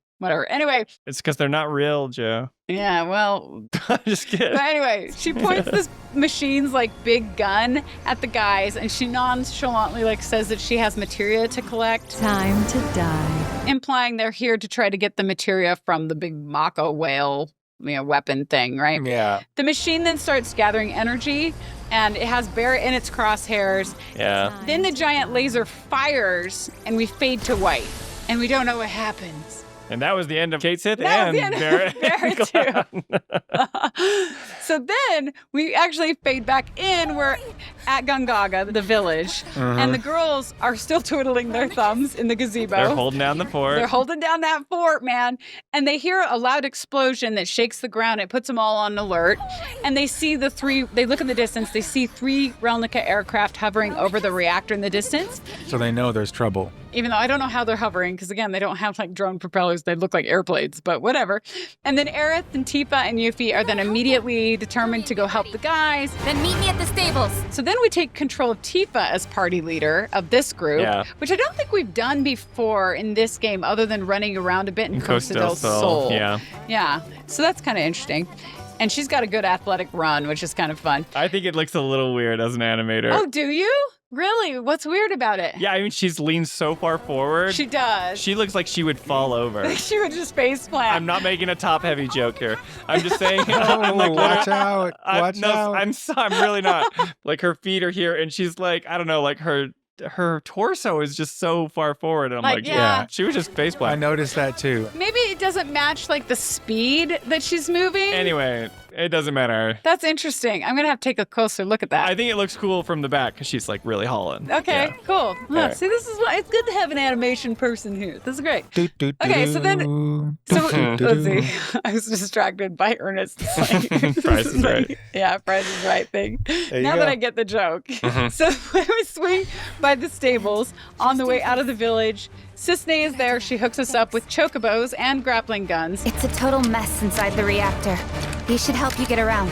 A: Anyway.
B: It's because they're not real, Joe.
A: Yeah, well.
B: I'm just kidding.
A: But anyway, she points this machine's like big gun at the guys, and she nonchalantly like says that she has materia to collect.
Q: Time to die.
A: Implying they're here to try to get the materia from the big Mako whale, weapon thing, right?
C: Yeah.
A: The machine then starts gathering energy, and it has Barret in its crosshairs.
B: Yeah.
A: Then the giant laser fires, and we fade to white, and we don't know what happens.
B: And that was the end of Cait Sith
A: That
B: and
A: was the end of Barret too. So then we actually fade back in. We're at Gongaga, the village, and the girls are still twiddling their thumbs in the gazebo.
B: They're holding down the fort.
A: They're holding down that fort, man. And they hear a loud explosion that shakes the ground. It puts them all on alert. And they see they look in the distance. They see 3 Relnikha aircraft hovering over the reactor in the distance.
C: So they know there's trouble.
A: Even though I don't know how they're hovering, because again, they don't have like drone propellers. They look like airplanes, but whatever. And then Aerith and Tifa and Yuffie are then immediately determined to go help the guys.
M: Then meet me at the stables.
A: So then we take control of Tifa as party leader of this group, which I don't think we've done before in this game other than running around a bit in Costa del Sol. Yeah. So that's kind of interesting. And she's got a good athletic run, which is kind of fun.
B: I think it looks a little weird as an animator.
A: Oh, do you? Really? What's weird about it?
B: Yeah, I mean, she's leaned so far forward.
A: She does.
B: She looks like she would fall over.
A: She would just face plant.
B: I'm not making a top-heavy joke here. I'm just saying.
C: Watch out. Watch out.
B: I'm really not. Like, her feet are here, and she's like, I don't know, like her torso is just so far forward. And I'm like, yeah, she was just face plant.
C: I noticed that too.
A: Maybe it doesn't match like the speed that she's moving.
B: Anyway, it doesn't matter.
A: That's interesting. I'm going to have to take a closer look at that.
B: I think it looks cool from the back because she's like really hauling.
A: Okay, cool. Right. See, this is why it's good to have an animation person here. This is great. Okay, so then, let's see. I was distracted by Ernest.
B: Price is right.
A: Yeah, Price is right thing. Now that I get the joke. So when we swing by the stables on the way out of the village, Cissnei is there. She hooks us up with chocobos and grappling guns.
M: It's a total mess inside the reactor. These should help you get around.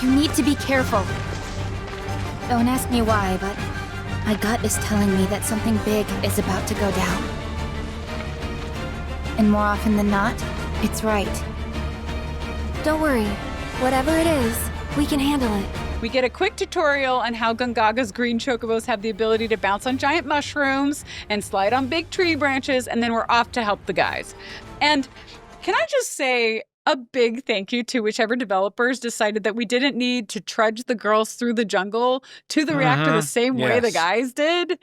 M: You need to be careful. Don't ask me why, but my gut is telling me that something big is about to go down. And more often than not, it's right.
F: Don't worry. Whatever it is, we can handle it.
A: We get a quick tutorial on how Gongaga's green chocobos have the ability to bounce on giant mushrooms and slide on big tree branches, and then we're off to help the guys. And can I just say a big thank you to whichever developers decided that we didn't need to trudge the girls through the jungle to the reactor the same way the guys did.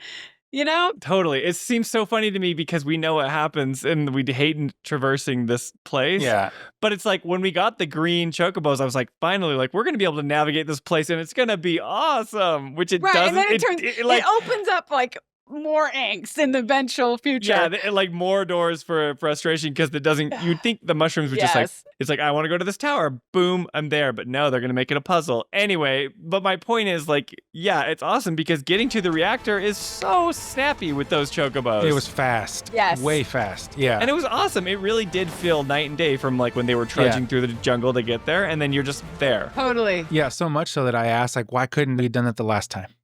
A: You know?
B: Totally. It seems so funny to me because we know what happens and we hate traversing this place.
C: Yeah.
B: But it's like when we got the green chocobos, I was like, finally, like we're going to be able to navigate this place and it's going to be awesome, which it doesn't.
A: And then it opens up like more angst in the eventual future.
B: Yeah, like more doors for frustration because it doesn't, you'd think the mushrooms would just like, it's like, I want to go to this tower. Boom, I'm there. But no, they're going to make it a puzzle. Anyway, but my point is like, yeah, it's awesome because getting to the reactor is so snappy with those chocobos.
C: It was fast.
A: Yes.
C: Way fast. Yeah.
B: And it was awesome. It really did feel night and day from like when they were trudging through the jungle to get there and then you're just there.
A: Totally.
C: Yeah, so much so that I asked, like, why couldn't we have done it the last time?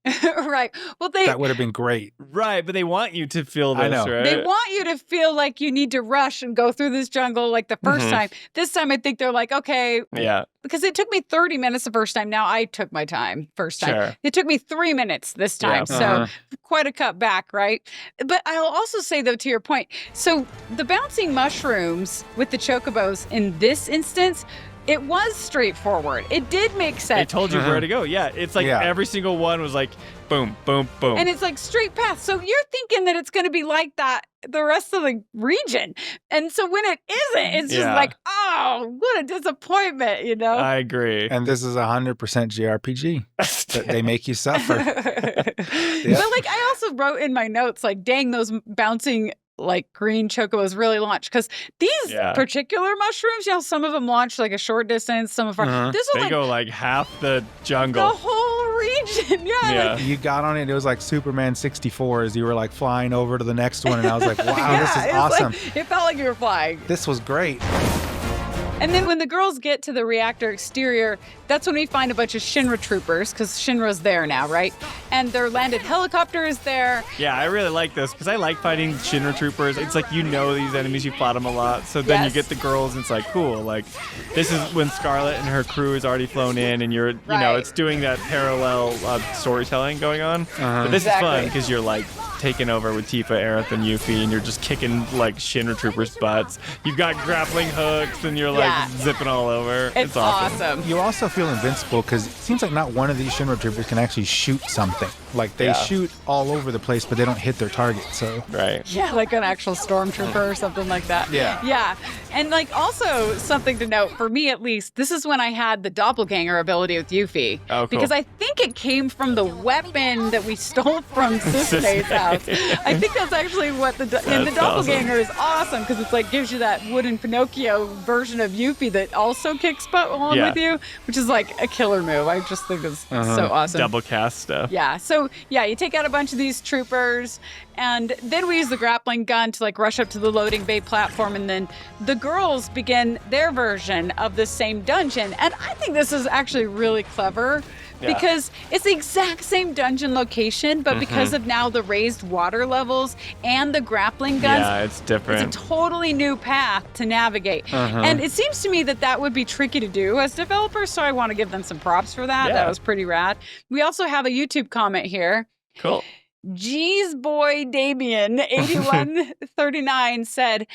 A: Right. Well,
C: that would have been great.
B: Right, but they want you to feel this,
C: I know.
B: right?
A: They want you to feel like you need to rush and go through this jungle like the first time. This time, I think they're like, okay.
B: Yeah.
A: Because it took me 30 minutes the first time. Now I took my time first time.
B: Sure.
A: It took me 3 minutes this time. So quite a cut back, right? But I'll also say, though, to your point, so the bouncing mushrooms with the chocobos in this instance, it was straightforward. It did make sense.
B: They told you where to go. Yeah, it's like every single one was like, boom, boom, boom.
A: And it's like straight path. So you're thinking that it's going to be like that the rest of the region. And so when it isn't, it's just like, oh, what a disappointment, you know?
B: I agree.
C: And this is 100% JRPG. That they make you suffer.
A: But like I also wrote in my notes, like, dang, those bouncing like green chocobos really launch because these particular mushrooms, you know, some of them launch like a short distance, some of them this was
B: they go like half the jungle,
A: the whole region.
C: Like, you got on it was like Superman 64 as you were like flying over to the next one and I was like, wow, this is awesome.
A: Like, it felt like you were flying.
C: This was great.
A: And then when the girls get to the reactor exterior, that's when we find a bunch of Shinra troopers, because Shinra's there now, right? And their landed helicopter is there.
B: Yeah, I really like this, because I like fighting Shinra troopers. It's like, you know these enemies, you fought them a lot. So then you get the girls, and it's like, cool. Like, this is when Scarlet and her crew is already flown in, and you're, you know, it's doing that parallel storytelling going on. But this is fun, because you're like taking over with Tifa, Aerith, and Yuffie, and you're just kicking like Shinra troopers' butts. You've got grappling hooks, and you're like zipping all over.
A: It's awesome.
C: You also feel invincible because it seems like not one of these Shinra troopers can actually shoot something. Like they shoot all over the place, but they don't hit their target. So
A: yeah, like an actual stormtrooper or something like that. Yeah. And like also something to note for me at least, this is when I had the doppelganger ability with Yuffie.
B: Oh, cool.
A: Because I think it came from the weapon that we stole from Cissnei's house. I think that's actually what the doppelganger is awesome because it's like gives you that wooden Pinocchio version of Yuffie that also kicks butt along with you, which is like a killer move. I just think it's so awesome.
B: Double cast stuff.
A: Yeah. So yeah, you take out a bunch of these troopers and then we use the grappling gun to like rush up to the loading bay platform and then the girls begin their version of the same dungeon. And I think this is actually really clever. Because it's the exact same dungeon location, but because of now the raised water levels and the grappling guns,
B: it's different.
A: It's a totally new path to navigate. And it seems to me that that would be tricky to do as developers, so I want to give them some props for that. That was pretty rad. We also have a YouTube comment here.
B: Cool.
A: Geez boy Damien 8139 said,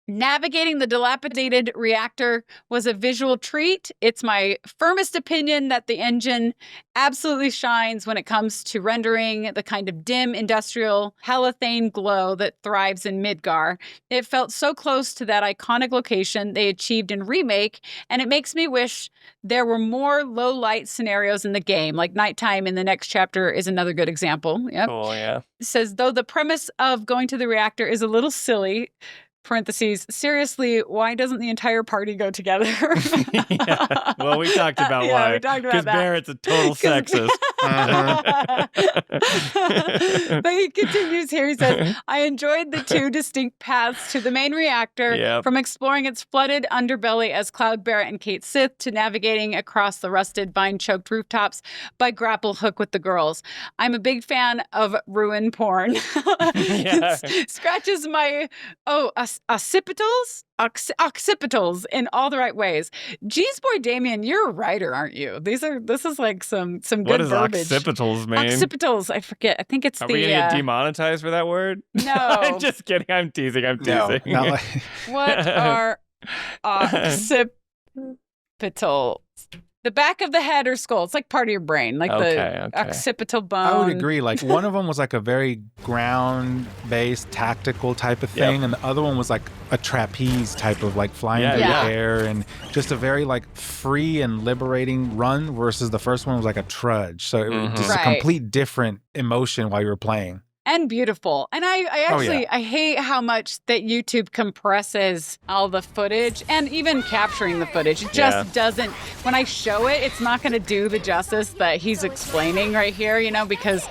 A: navigating the dilapidated reactor was a visual treat. It's my firmest opinion that the engine absolutely shines when it comes to rendering the kind of dim industrial halothane glow that thrives in Midgar. It felt so close to that iconic location they achieved in Remake, and it makes me wish there were more low light scenarios in the game, like nighttime in the next chapter is another good example. Yep.
B: Cool, yeah.
A: It says, though the premise of going to the reactor is a little silly, parentheses, seriously, why doesn't the entire party go together?
B: Well, we talked about why.
A: We talked about
B: because
A: that.
B: Barrett's a total sexist.
A: But he continues here. He says, I enjoyed the two distinct paths to the main reactor, from exploring its flooded underbelly as Cloud, Barret, and Cait Sith to navigating across the rusted, vine-choked rooftops by grapple hook with the girls. I'm a big fan of ruin porn. Scratches my, a occipitals in all the right ways. Geez, boy, Damien, you're a writer, aren't you? This is like some good
B: what does
A: verbiage.
B: Occipitals mean?
A: Occipitals, I forget. I think it's
B: Are
A: the.
B: we gonna get demonetized for that word?
A: No,
B: I'm just kidding. I'm teasing.
C: No, not like...
A: What are occipitals? The back of the head or skull. It's like part of your brain, like the occipital bone.
C: I would agree. Like one of them was like a very ground-based, tactical type of thing, and the other one was like a trapeze type of like flying through the air and just a very like free and liberating run. Versus the first one was like a trudge, so it was just a complete different emotion while you were playing.
A: And beautiful. And I actually, I hate how much that YouTube compresses all the footage and even capturing the footage. It just doesn't, when I show it, it's not going to do the justice that he's explaining right here, you know, because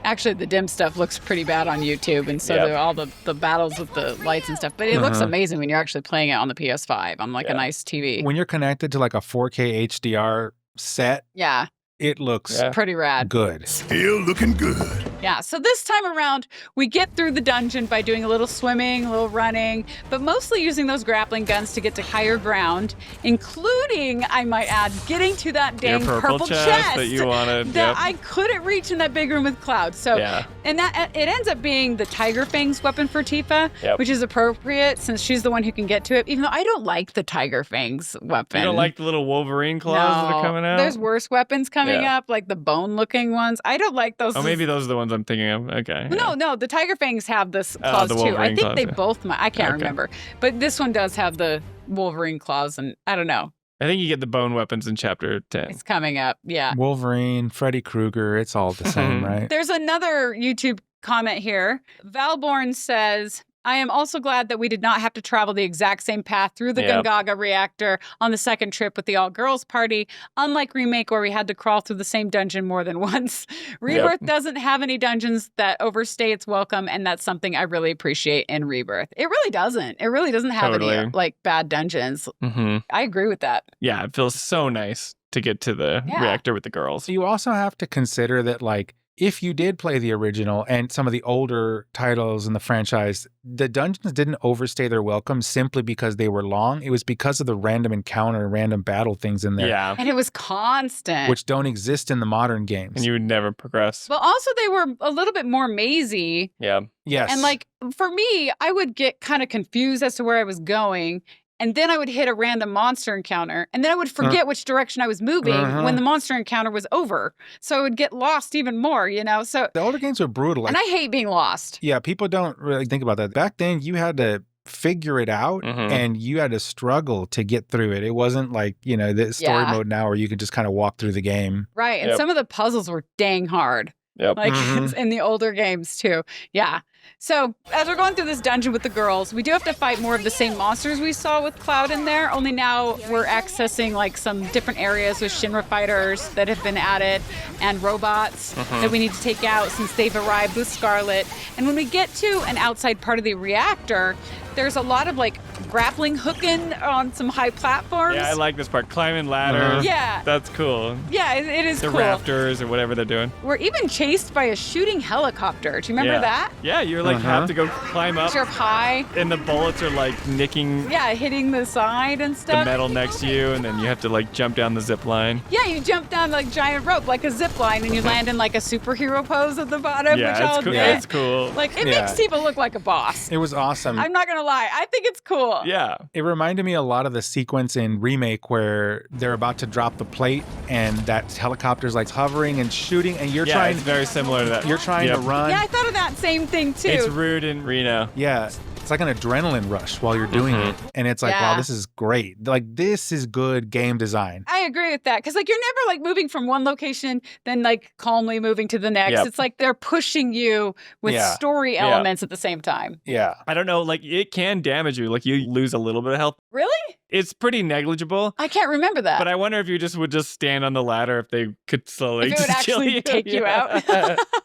A: actually the dim stuff looks pretty bad on YouTube. And so all the battles with the lights and stuff. But it looks amazing when you're actually playing it on the PS5 on like a nice TV.
C: When you're connected to like a 4K HDR set.
A: Yeah.
C: It looks
A: pretty rad.
C: Good.
I: Still looking good.
A: Yeah, so this time around, we get through the dungeon by doing a little swimming, a little running, but mostly using those grappling guns to get to higher ground, including, I might add, getting to that dang purple chest
B: that you wanted.
A: That I couldn't reach in that big room with Cloud. So, and that it ends up being the Tiger Fangs weapon for Tifa, which is appropriate since she's the one who can get to it, even though I don't like the Tiger Fangs weapon.
B: You don't like the little Wolverine claws that are coming out?
A: There's worse weapons coming up, like the bone-looking ones. I don't like those.
B: Oh, maybe those are the ones I'm thinking of. Okay.
A: No, the Tiger Fangs have this claws too. I think they both might. I can't remember. But this one does have the Wolverine claws, and I don't know.
B: I think you get the bone weapons in Chapter 10.
A: It's coming up,
C: Wolverine, Freddy Krueger, it's all the same, right?
A: There's another YouTube comment here. Valborn says, I am also glad that we did not have to travel the exact same path through the Gongaga reactor on the second trip with the all-girls party, unlike Remake where we had to crawl through the same dungeon more than once. Rebirth doesn't have any dungeons that overstay its welcome, and that's something I really appreciate in Rebirth. It really doesn't. It really doesn't have any like bad dungeons. I agree with that.
B: Yeah, it feels so nice to get to the reactor with the girls.
C: You also have to consider that like if you did play the original and some of the older titles in the franchise, the dungeons didn't overstay their welcome simply because they were long. It was because of the random encounter, random battle things in there.
B: Yeah.
A: And it was constant.
C: Which don't exist in the modern games.
B: And you would never progress.
A: But also they were a little bit more mazy.
B: Yeah.
C: Yes.
A: And like, for me, I would get kind of confused as to where I was going. And then I would hit a random monster encounter. And then I would forget which direction I was moving when the monster encounter was over. So I would get lost even more, you know? So
C: the older games were brutal. Like,
A: and I hate being lost.
C: Yeah, people don't really think about that. Back then, you had to figure it out and you had to struggle to get through it. It wasn't like, you know, the story mode now where you could just kind of walk through the game.
A: Right. And some of the puzzles were dang hard. Like in the older games too. Yeah. So as we're going through this dungeon with the girls, we do have to fight more of the same monsters we saw with Cloud in there, only now we're accessing like some different areas with Shinra fighters that have been added and robots that we need to take out since they've arrived with Scarlet. And when we get to an outside part of the reactor, there's a lot of like grappling hooking on some high platforms.
B: Yeah, I like this part. Climbing ladders.
A: Yeah.
B: That's cool.
A: Yeah, it is
B: the
A: cool.
B: The rafters or whatever they're doing.
A: We're even chased by a shooting helicopter. Do you remember that?
B: Yeah, you're like have to go climb up.
A: You're up high.
B: And the bullets are like nicking.
A: Yeah, hitting the side and stuff.
B: The metal next to you, and then you have to like jump down the zip line.
A: Yeah, you jump down like giant rope, like a zip line, and you land in like a superhero pose at the bottom.
B: Yeah,
A: which
B: it's cool.
A: Yeah,
B: it's cool.
A: Like it makes Tifa look like a boss.
C: It was awesome.
A: I'm not gonna lie, I think it's cool.
B: Yeah.
C: It reminded me a lot of the sequence in Remake where they're about to drop the plate and that helicopter's like hovering and shooting and you're trying.
B: It's very similar to that.
C: You're trying to run.
A: Yeah, I thought of that same thing too.
B: It's rude in Reno.
C: Yeah. It's like an adrenaline rush while you're doing it. And it's like, wow, this is great. Like, this is good game design.
A: I agree with that. Because, like, you're never, like, moving from one location, then, like, calmly moving to the next. It's like they're pushing you with story elements at the same time.
C: Yeah.
B: I don't know. Like, it can damage you. Like, you lose a little bit of health.
A: Really?
B: It's pretty negligible.
A: I can't remember that.
B: But I wonder if you would just stand on the ladder if they could slowly
A: if it would actually take you out.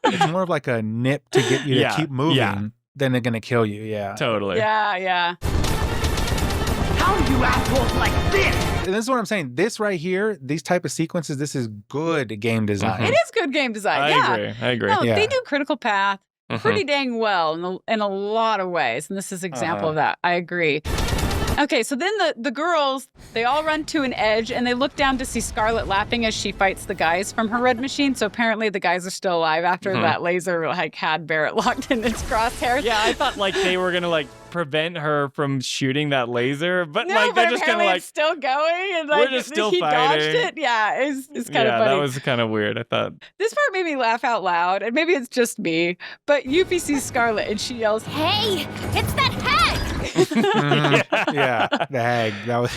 C: It's more of like a nip to get you to keep moving. Then they're gonna kill you,
B: Totally.
A: Yeah.
S: How do you assholes like this?
C: And this is what I'm saying. This right here, these type of sequences, this is good game design.
A: It is good game design.
B: I agree.
A: No, they do Critical Path. pretty dang well in a lot of ways. And this is an example of that. I agree. Okay, so then the girls, they all run to an edge and they look down to see Scarlet laughing as she fights the guys from her red machine. So apparently the guys are still alive after that laser like had Barret locked in its crosshairs.
B: Yeah, I thought like they were gonna like prevent her from shooting that laser, but
A: No,
B: like
A: but
B: they're just kind of like
A: it's still going and like
B: we're just still
A: he dodged
B: fighting.
A: it. Yeah, it's kind of
B: yeah,
A: funny.
B: that was kind of weird. I thought
A: This part made me laugh out loud, and maybe it's just me, but Yuffie sees Scarlet and she yells,
L: Hey, it's that hag!
C: Yeah, the hag. That was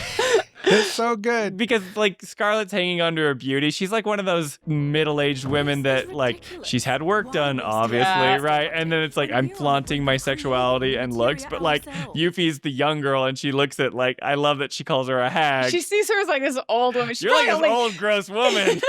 C: it's so good.
B: because like Scarlet's hanging under her beauty. She's like one of those middle-aged women that like she's had work done, obviously, right? And then it's like I'm flaunting my sexuality and looks, but like Yuffie's the young girl, and she looks at like I love that she calls her a hag.
A: she sees her as like this old woman. She's
B: You're like this
A: probably
B: old gross woman,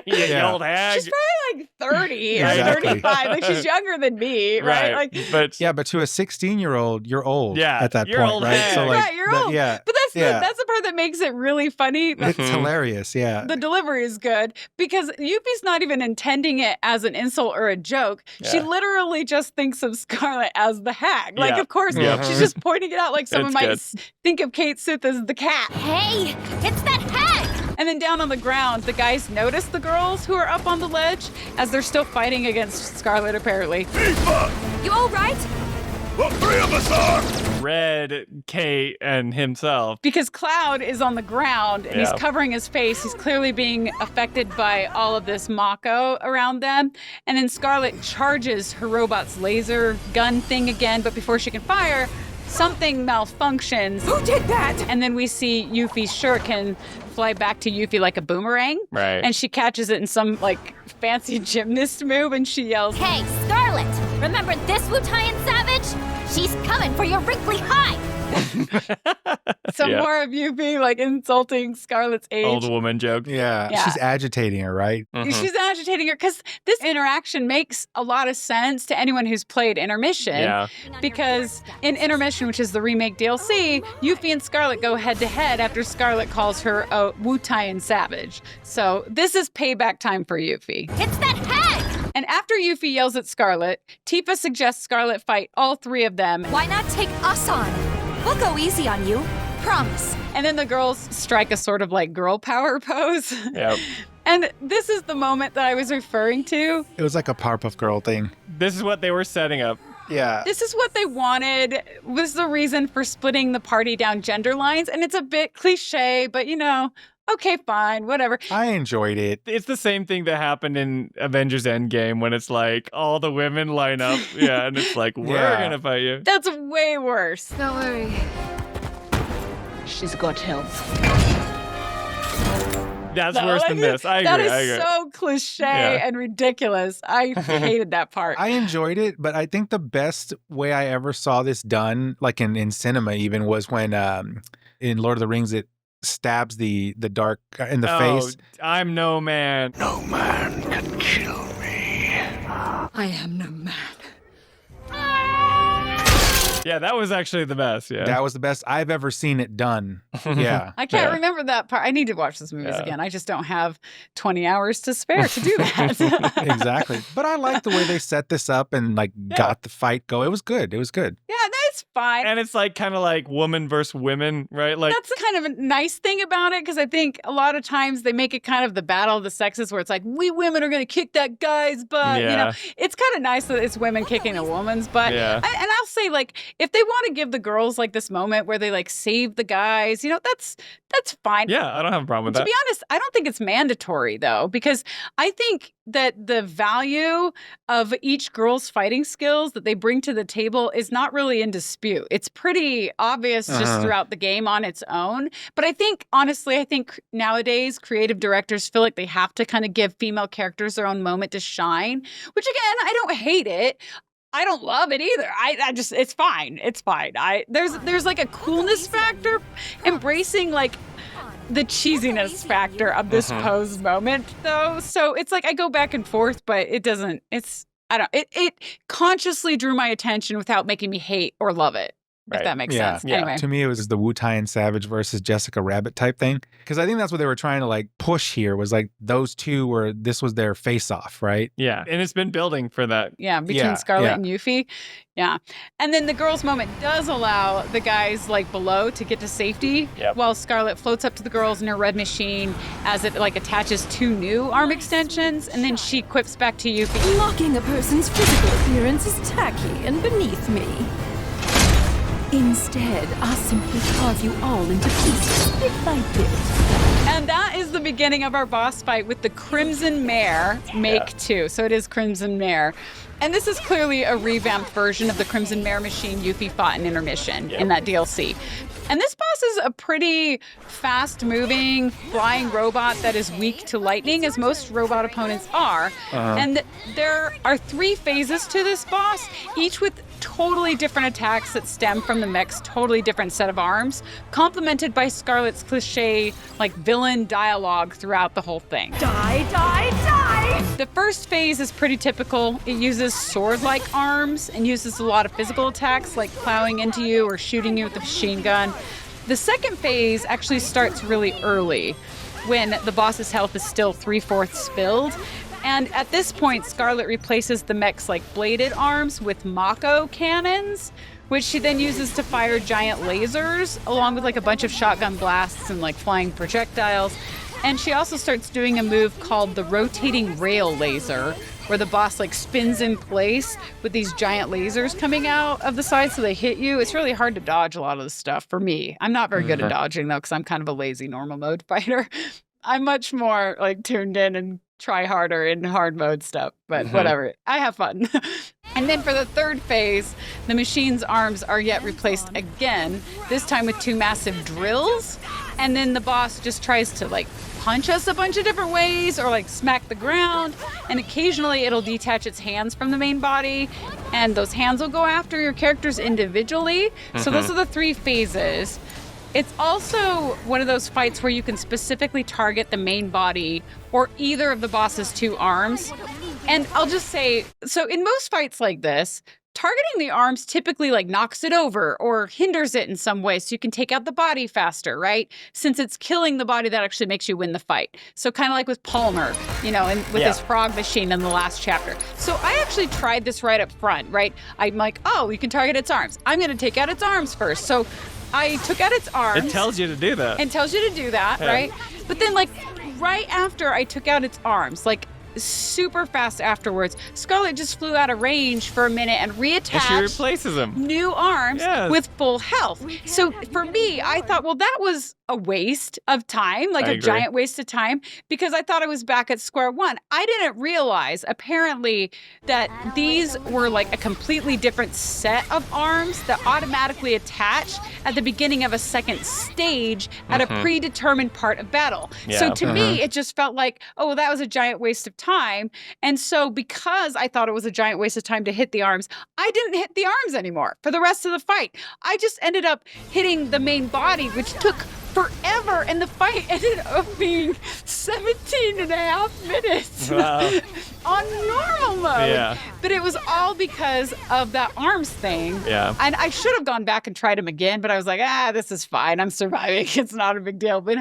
B: you old hag.
A: She's probably like 30 or
C: Exactly.
A: 35. Like she's younger than me, right? Like,
B: but
C: to a 16-year-old, you're old.
B: Yeah,
C: at that
B: you're
C: point,
B: old
C: right?
B: hag.
C: So like,
A: right, you're old.
C: Yeah,
A: But that's the part that makes it really funny.
C: it's hilarious. Yeah,
A: The delivery is good because Yuffie's not even intending it as an insult or a joke. She literally just thinks of Scarlet as the hag. Like, of course, she's just pointing it out like someone
B: It's
A: might
B: good.
A: think of Cait Sith as the cat.
L: Hey, it's that hag!
A: And then down on the ground, the guys notice the girls who are up on the ledge as they're still fighting against Scarlet, apparently.
I: Tifa!
L: You all right?
I: Well, 3 of us are!
B: Red, Cait, and himself.
A: Because Cloud is on the ground and he's covering his face. He's clearly being affected by all of this Mako around them. And then Scarlet charges her robot's laser gun thing again, but before she can fire, something malfunctions.
F: Who did that?
A: And then we see Yuffie's shuriken fly back to Yuffie like a boomerang.
B: Right.
A: And she catches it in some like fancy gymnast move and she yells,
L: Hey, Scarlet! Remember this Wu-Tai Savage? She's coming for your wrinkly hide!
A: some more of Yuffie like insulting Scarlet's age.
B: Old woman joke.
C: Yeah,
A: Yeah.
C: she's agitating her, right?
A: She's agitating her because this interaction makes a lot of sense to anyone who's played Intermission.
B: Yeah.
A: Because in Intermission, which is the remake DLC, Yuffie and Scarlet go head to head after Scarlet calls her a Wu-Tai Savage. So this is payback time for Yuffie.
L: It's that hag!
A: And after Yuffie yells at Scarlet, Tifa suggests Scarlet fight all 3 of them.
M: Why not take us on? We'll go easy on you. Promise.
A: And then the girls strike a sort of like girl power pose.
B: Yep.
A: And this is the moment that I was referring to.
C: It was like a Powerpuff Girl thing.
B: This is what they were setting up.
C: Yeah.
A: This is what they wanted, was the reason for splitting the party down gender lines. And it's a bit cliche, but okay, fine, whatever.
C: I enjoyed it.
B: It's the same thing that happened in Avengers Endgame when it's like all the women line up. Yeah, and it's like, we're going to fight you.
A: That's way worse.
D: Don't worry.
H: She's got help.
B: That's worse than this. I agree.
A: That is
B: I agree.
A: so cliche and ridiculous. I hated that part.
C: I enjoyed it, but I think the best way I ever saw this done, like in cinema even, was when in Lord of the Rings it stabs the dark in the face.
B: I'm no man.
I: No man can kill me.
F: I am no man.
B: Yeah, that was actually the best. Yeah.
C: That was the best I've ever seen it done. Yeah.
A: I can't remember that part. I need to watch those movies again. I just don't have 20 hours to spare to do that.
C: Exactly. But I like the way they set this up and like got the fight go. It was good. It was good.
A: Yeah, that's fine.
B: And it's like kind of like woman versus women, right? Like
A: that's kind of a nice thing about it because I think a lot of times they make it kind of the battle of the sexes where it's like we women are going to kick that guy's butt.
B: Yeah.
A: It's kind of nice that it's women kicking a woman's butt.
B: Yeah.
A: And I'll say like if they want to give the girls like this moment where they like save the guys, that's fine.
B: Yeah, I don't have a problem with
A: To
B: that.
A: be honest, I don't think it's mandatory though, because I think that the value of each girl's fighting skills that they bring to the table is not really in dispute. It's pretty obvious just throughout the game on its own. But I think, honestly, nowadays creative directors feel like they have to kind of give female characters their own moment to shine, which again, I don't hate it. I don't love it either. I just, it's fine. It's fine. There's like a coolness factor, embracing like the cheesiness factor of this pose moment though. So it's like I go back and forth, but it consciously drew my attention without making me hate or love it. if that makes
C: Yeah.
A: sense. Anyway.
C: To me, it was the Wu-Tai and Savage versus Jessica Rabbit type thing. Because I think that's what they were trying to like push here was like those two were, this was their face-off, right?
B: Yeah. And it's been building for that.
A: Yeah, between Scarlet and Yuffie. Yeah. And then the girls moment does allow the guys like below to get to safety while Scarlet floats up to the girls in her red machine as it like attaches 2 new arm extensions. And then she quips back to Yuffie.
Q: Mocking a person's physical appearance is tacky and beneath me. Instead, I'll simply carve you all into pieces bit by bit.
A: And that is the beginning of our boss fight with the Crimson Mare Make 2. So it is Crimson Mare. And this is clearly a revamped version of the Crimson Mare machine Yuffie fought in Intermission in that DLC. And this boss is a pretty fast-moving, flying robot that is weak to lightning, as most robot opponents are. And there are 3 phases to this boss, each with totally different attacks that stem from the mech's totally different set of arms, complemented by Scarlet's cliche, like, villain dialogue throughout the whole thing.
S: Die, die, die!
A: The first phase is pretty typical. It uses sword-like arms and uses a lot of physical attacks, like plowing into you or shooting you with a machine gun. The second phase actually starts really early, when the boss's health is still 3/4 filled. And at this point, Scarlet replaces the mech's like bladed arms with Mako cannons, which she then uses to fire giant lasers, along with like a bunch of shotgun blasts and like flying projectiles. And she also starts doing a move called the rotating rail laser, where the boss like spins in place with these giant lasers coming out of the side so they hit you. It's really hard to dodge a lot of this stuff for me. I'm not very good at dodging though, because I'm kind of a lazy normal mode fighter. I'm much more like tuned in and try harder in hard mode stuff, but whatever. I have fun. And then for the third phase, the machine's arms are yet replaced again, this time with 2 massive drills. And then the boss just tries to like punch us a bunch of different ways or like smack the ground. And occasionally it'll detach its hands from the main body, and those hands will go after your characters individually. So those are the 3 phases. It's also one of those fights where you can specifically target the main body or either of the boss's 2 arms. And I'll just say, so in most fights like this, targeting the arms typically like knocks it over or hinders it in some way so you can take out the body faster, right? Since it's killing the body that actually makes you win the fight. So kind of like with Palmer, you know, and with his frog machine in the last chapter. So I actually tried this right up front, right? I'm like, oh, you can target its arms. I'm going to take out its arms first. So I took out its arms.
B: It tells you to do that.
A: It tells you to do that, right? But then like right after I took out its arms, like super fast afterwards, Scarlet just flew out of range for a minute and reattached
B: And she replaces them.
A: New arms with full health. So for me, I thought, well, that was a waste of time, like a giant waste of time, because I thought I was back at square one. I didn't realize, apparently, that these were like a completely different set of arms that automatically attach at the beginning of a second stage at a predetermined part of battle. So to me, it just felt like, oh, well, that was a giant waste of time. And so because I thought it was a giant waste of time to hit the arms, I didn't hit the arms anymore for the rest of the fight. I just ended up hitting the main body, which took forever, and the fight ended up being 17 and a half minutes on normal mode. But it was all because of that arms thing. And I should have gone back and tried him again, but I was like, this is fine. I'm surviving. It's not a big deal. But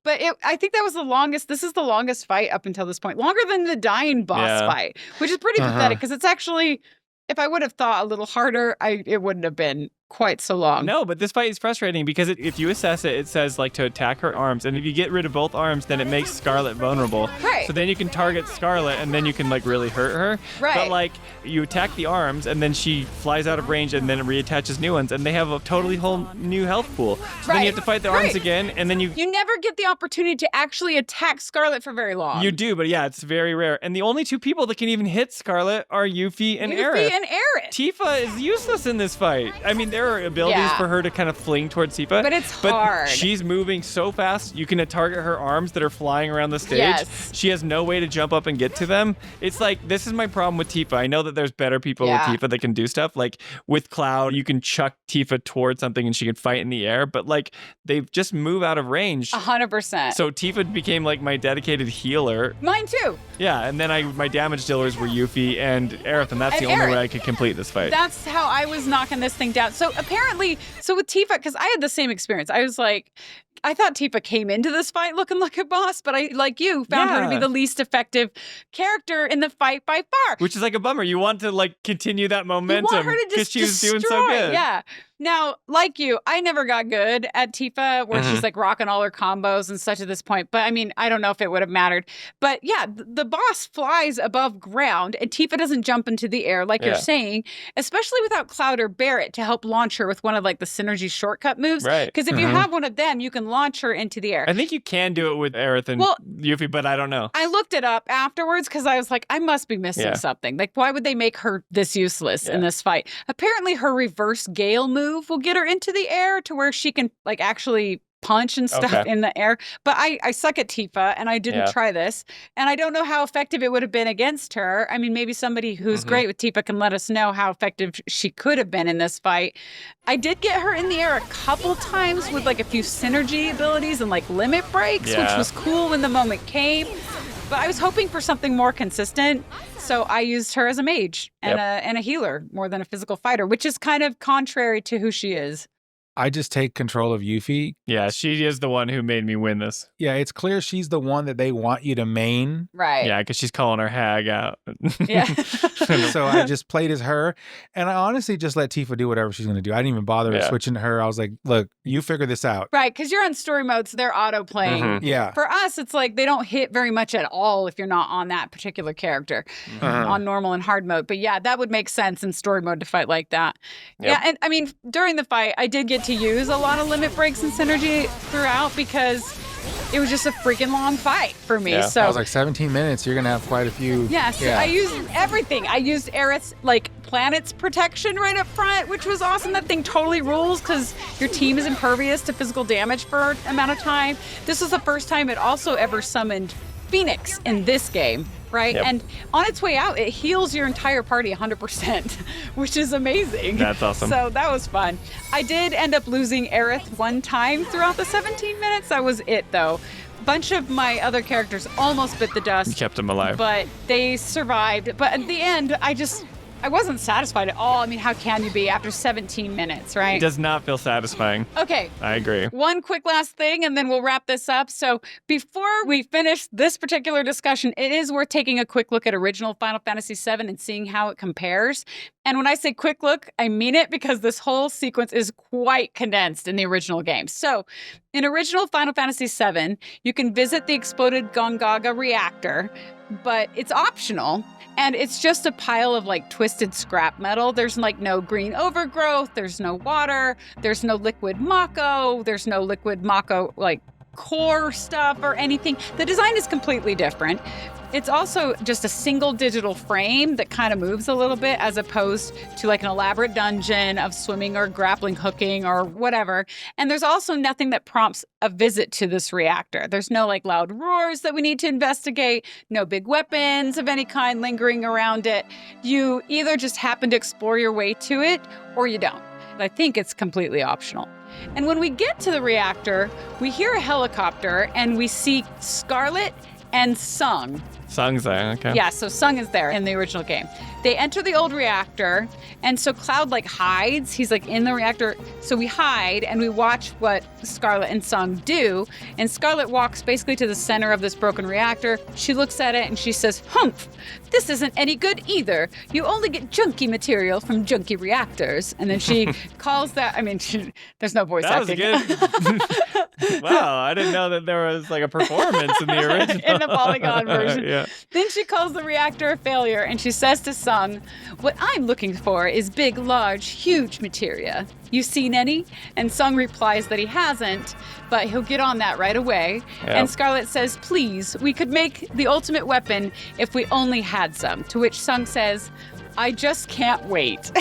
A: I think that was the longest. This is the longest fight up until this point. Longer than the dying boss fight, which is pretty pathetic because it's actually, if I would have thought a little harder, it wouldn't have been quite so long.
B: No, but this fight is frustrating because if you assess it, it says like to attack her arms, and if you get rid of both arms, then it makes Scarlet vulnerable.
A: Right.
B: So then you can target Scarlet, and then you can like really hurt her.
A: Right.
B: But like you attack the arms, and then she flies out of range, and then it reattaches new ones, and they have a totally whole new health pool. So then you have to fight the arms again, and then you
A: never get the opportunity to actually attack Scarlet for very long.
B: You do, but yeah, it's very rare. And the only 2 people that can even hit Scarlet are Yuffie and Aerith. Tifa is useless in this fight. I mean, there are abilities for her to kind of fling towards Tifa.
A: But it's hard.
B: She's moving so fast, you can target her arms that are flying around the stage. She has no way to jump up and get to them. It's like, this is my problem with Tifa. I know that there's better people with Tifa that can do stuff. Like with Cloud, you can chuck Tifa towards something and she can fight in the air. But like, they just move out of range.
A: 100%.
B: So Tifa became like my dedicated healer.
A: Mine too.
B: Yeah, and then my damage dealers were Yuffie and Aerith, and that's the only way I could complete this fight.
A: That's how I was knocking this thing down. So So apparently, with Tifa, because I had the same experience. I was like, I thought Tifa came into this fight looking like a boss, but I, like you, found her to be the least effective character in the fight by far.
B: Which is like a bummer. You want to like continue that momentum because she was doing so good.
A: Yeah. Now, like you, I never got good at Tifa, where she's like rocking all her combos and such at this point. But I mean, I don't know if it would have mattered. But yeah, the boss flies above ground and Tifa doesn't jump into the air like you're saying, especially without Cloud or Barret to help launch her with one of like the synergy shortcut moves.
B: Right.
A: Because if you have one of them, you can launch her into the air.
B: I think you can do it with Aerith and Yuffie, but I don't know.
A: I looked it up afterwards because I was like, I must be missing something. Like, why would they make her this useless in this fight? Apparently, her reverse Gale move will get her into the air to where she can like actually punch and stuff in the air. But I suck at Tifa and I didn't try this. And I don't know how effective it would have been against her. I mean, maybe somebody who's great with Tifa can let us know how effective she could have been in this fight. I did get her in the air a couple times with like a few synergy abilities and like limit breaks, which was cool when the moment came. But I was hoping for something more consistent, so I used her as a mage and a healer more than a physical fighter, which is kind of contrary to who she is.
C: I just take control of Yuffie.
B: Yeah, she is the one who made me win this.
C: Yeah, it's clear she's the one that they want you to main.
A: Right.
B: Yeah, because she's calling her hag out.
A: Yeah.
C: So I just played as her. And I honestly just let Tifa do whatever she's going to do. I didn't even bother switching to her. I was like, look, you figure this out.
A: Right, because you're on story mode, so they're auto-playing.
C: Yeah.
A: For us, it's like they don't hit very much at all if you're not on that particular character on normal and hard mode. But yeah, that would make sense in story mode to fight like that. Yeah, and I mean, during the fight, I did get to use a lot of limit breaks and synergy throughout because it was just a freaking long fight for me. So
C: I was like 17 minutes. You're going to have quite a few.
A: Yes, I used everything. I used Aerith's like planet's protection right up front, which was awesome. That thing totally rules because your team is impervious to physical damage for an amount of time. This was the first time it also ever summoned Phoenix in this game. Right? And on its way out, it heals your entire party 100%, which is amazing.
B: That's awesome.
A: So that was fun. I did end up losing Aerith one time throughout the 17 minutes. That was it, though. A bunch of my other characters almost bit the dust.
B: You kept them alive.
A: But they survived. But at the end, I wasn't satisfied at all. I mean, how can you be after 17 minutes, right?
B: It does not feel satisfying.
A: Okay.
B: I agree.
A: One quick last thing, and then we'll wrap this up. So before we finish this particular discussion, it is worth taking a quick look at original Final Fantasy VII and seeing how it compares. And when I say quick look, I mean it because this whole sequence is quite condensed in the original game. So in original Final Fantasy VII, you can visit the exploded Gongaga Reactor, but it's optional. And it's just a pile of like twisted scrap metal. There's like no green overgrowth. There's no water. There's no liquid Mako. There's no liquid Mako like core stuff or anything. The design is completely different. It's also just a single digital frame that kind of moves a little bit as opposed to like an elaborate dungeon of swimming or grappling hooking or whatever. And there's also nothing that prompts a visit to this reactor. There's no like loud roars that we need to investigate, no big weapons of any kind lingering around it. You either just happen to explore your way to it or you don't. I think it's completely optional. And when we get to the reactor, we hear a helicopter and we see Scarlet and Sung.
B: Sung's there, okay.
A: Yeah, so Sung is there in the original game. They enter the old reactor, and so Cloud like hides. He's like in the reactor. So we hide and we watch what Scarlet and Sung do. And Scarlet walks basically to the center of this broken reactor. She looks at it and she says, "Humph, this isn't any good either. You only get junky material from junky reactors." And then she calls that, I mean, there's no voice acting.
B: That was good. Wow, I didn't know that there was like a performance in the original.
A: In the polygon version.
B: Yeah.
A: Then she calls the reactor a failure and she says to Sung, "What I'm looking for is big, large, huge materia. You seen any?" And Sung replies that he hasn't, but he'll get on that right away.
B: Yep.
A: And Scarlet says, "Please, we could make the ultimate weapon if we only had some." To which Sung says, "I just can't wait."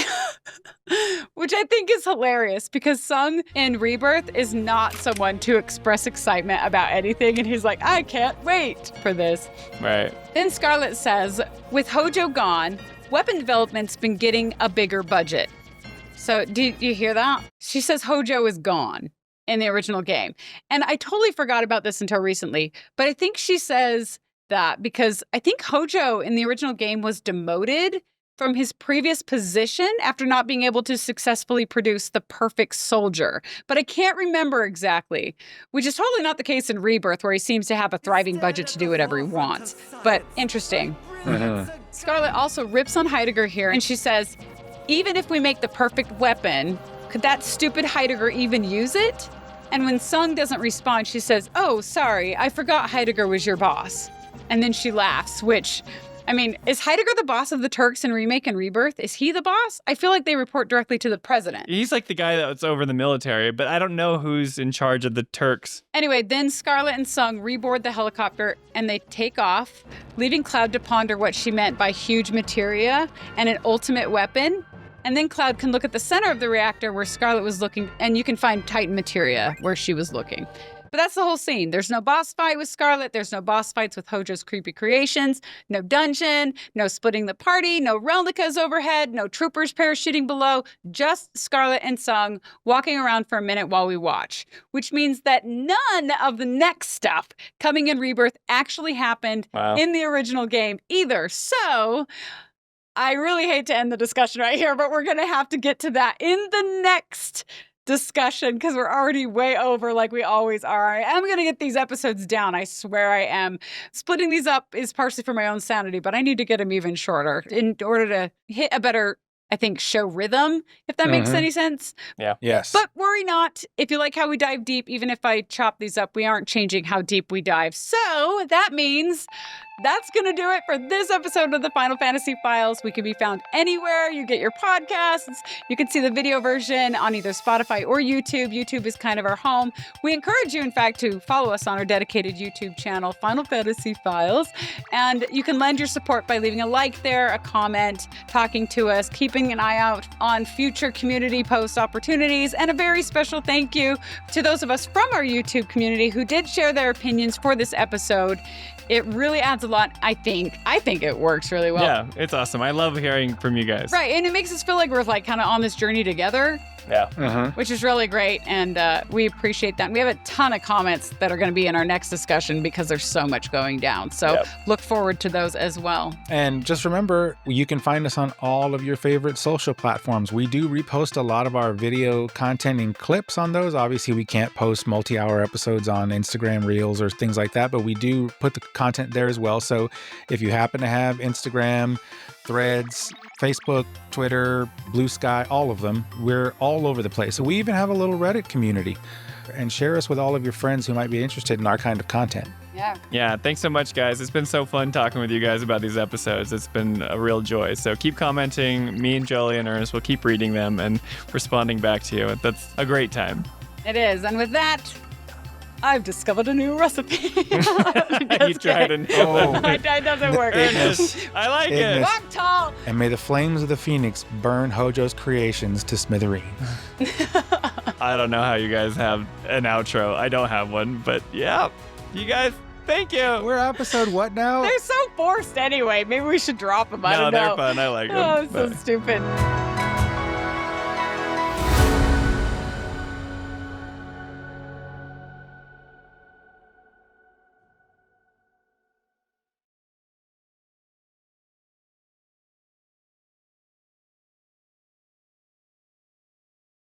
A: Which I think is hilarious because Sung in Rebirth is not someone to express excitement about anything. And he's like, "I can't wait for this."
B: Right.
A: Then Scarlet says, "With Hojo gone, weapon development's been getting a bigger budget." So do you hear that? She says Hojo is gone in the original game. And I totally forgot about this until recently. But I think she says that because I think Hojo in the original game was demoted from his previous position after not being able to successfully produce the perfect soldier. But I can't remember exactly, which is totally not the case in Rebirth, where he seems to have a thriving budget to do whatever he wants. But interesting. Scarlet also rips on Heidegger here, and she says, even if we make the perfect weapon, could that stupid Heidegger even use it? And when Sung doesn't respond, she says, oh, sorry, I forgot Heidegger was your boss. And then she laughs, which, I mean, is Heidegger the boss of the Turks in Remake and Rebirth? Is he the boss? I feel like they report directly to the president.
B: He's like the guy that's over the military, but I don't know who's in charge of the Turks.
A: Anyway, then Scarlet and Sung reboard the helicopter and they take off, leaving Cloud to ponder what she meant by huge materia and an ultimate weapon. And then Cloud can look at the center of the reactor where Scarlet was looking, and you can find Titan materia where she was looking. But that's the whole scene. There's no boss fight with Scarlet. There's no boss fights with Hojo's creepy creations. No dungeon. No splitting the party. No Relnikhas overhead. No troopers parachuting below. Just Scarlet and Sung walking around for a minute while we watch. Which means that none of the next stuff coming in Rebirth actually happened in the original game either. So I really hate to end the discussion right here, but we're going to have to get to that in the next discussion because we're already way over like we always are. I am going to get these episodes down. I swear I am. Splitting these up is partially for my own sanity, but I need to get them even shorter in order to hit a better, I think, show rhythm, if that makes any sense.
B: Yeah.
C: Yes.
A: But worry not. If you like how we dive deep, even if I chop these up, we aren't changing how deep we dive. So that means that's going to do it for this episode of the Final Fantasy Files. We can be found anywhere you get your podcasts. You can see the video version on either Spotify or YouTube. YouTube is kind of our home. We encourage you, in fact, to follow us on our dedicated YouTube channel, Final Fantasy Files. And you can lend your support by leaving a like there, a comment, talking to us, keeping an eye out on future community post opportunities, and a very special thank you to those of us from our YouTube community who did share their opinions for this episode. It really adds a lot, I think. I think it works really well.
B: Yeah, it's awesome. I love hearing from you guys.
A: Right, and it makes us feel like we're like kind of on this journey together.
B: Yeah.
A: Which is really great, and we appreciate that. And we have a ton of comments that are going to be in our next discussion because there's so much going down. So look forward to those as well.
C: And just remember, you can find us on all of your favorite social platforms. We do repost a lot of our video content and clips on those. Obviously, we can't post multi-hour episodes on Instagram Reels or things like that, but we do put the content there as well. So if you happen to have Instagram, Threads, Facebook, Twitter, Blue Sky, all of them, we're all over the place. So we even have a little Reddit community. And share us with all of your friends who might be interested in our kind of content.
B: Yeah, thanks so much, guys. It's been so fun talking with you guys about these episodes. It's been a real joy. So keep commenting. Me and Jolie and Ernest will keep reading them and responding back to you. That's a great time.
A: It is. And with that, I've discovered a new recipe.
B: You tried and
A: it doesn't work.
B: I like it.
A: Walk tall.
C: And may the flames of the Phoenix burn Hojo's creations to smithereens.
B: I don't know how you guys have an outro. I don't have one, but yeah, you guys, thank you.
C: We're episode what now?
A: They're so forced anyway. Maybe we should drop them. I don't know.
B: No, they're fun. I like them.
A: Oh, so stupid.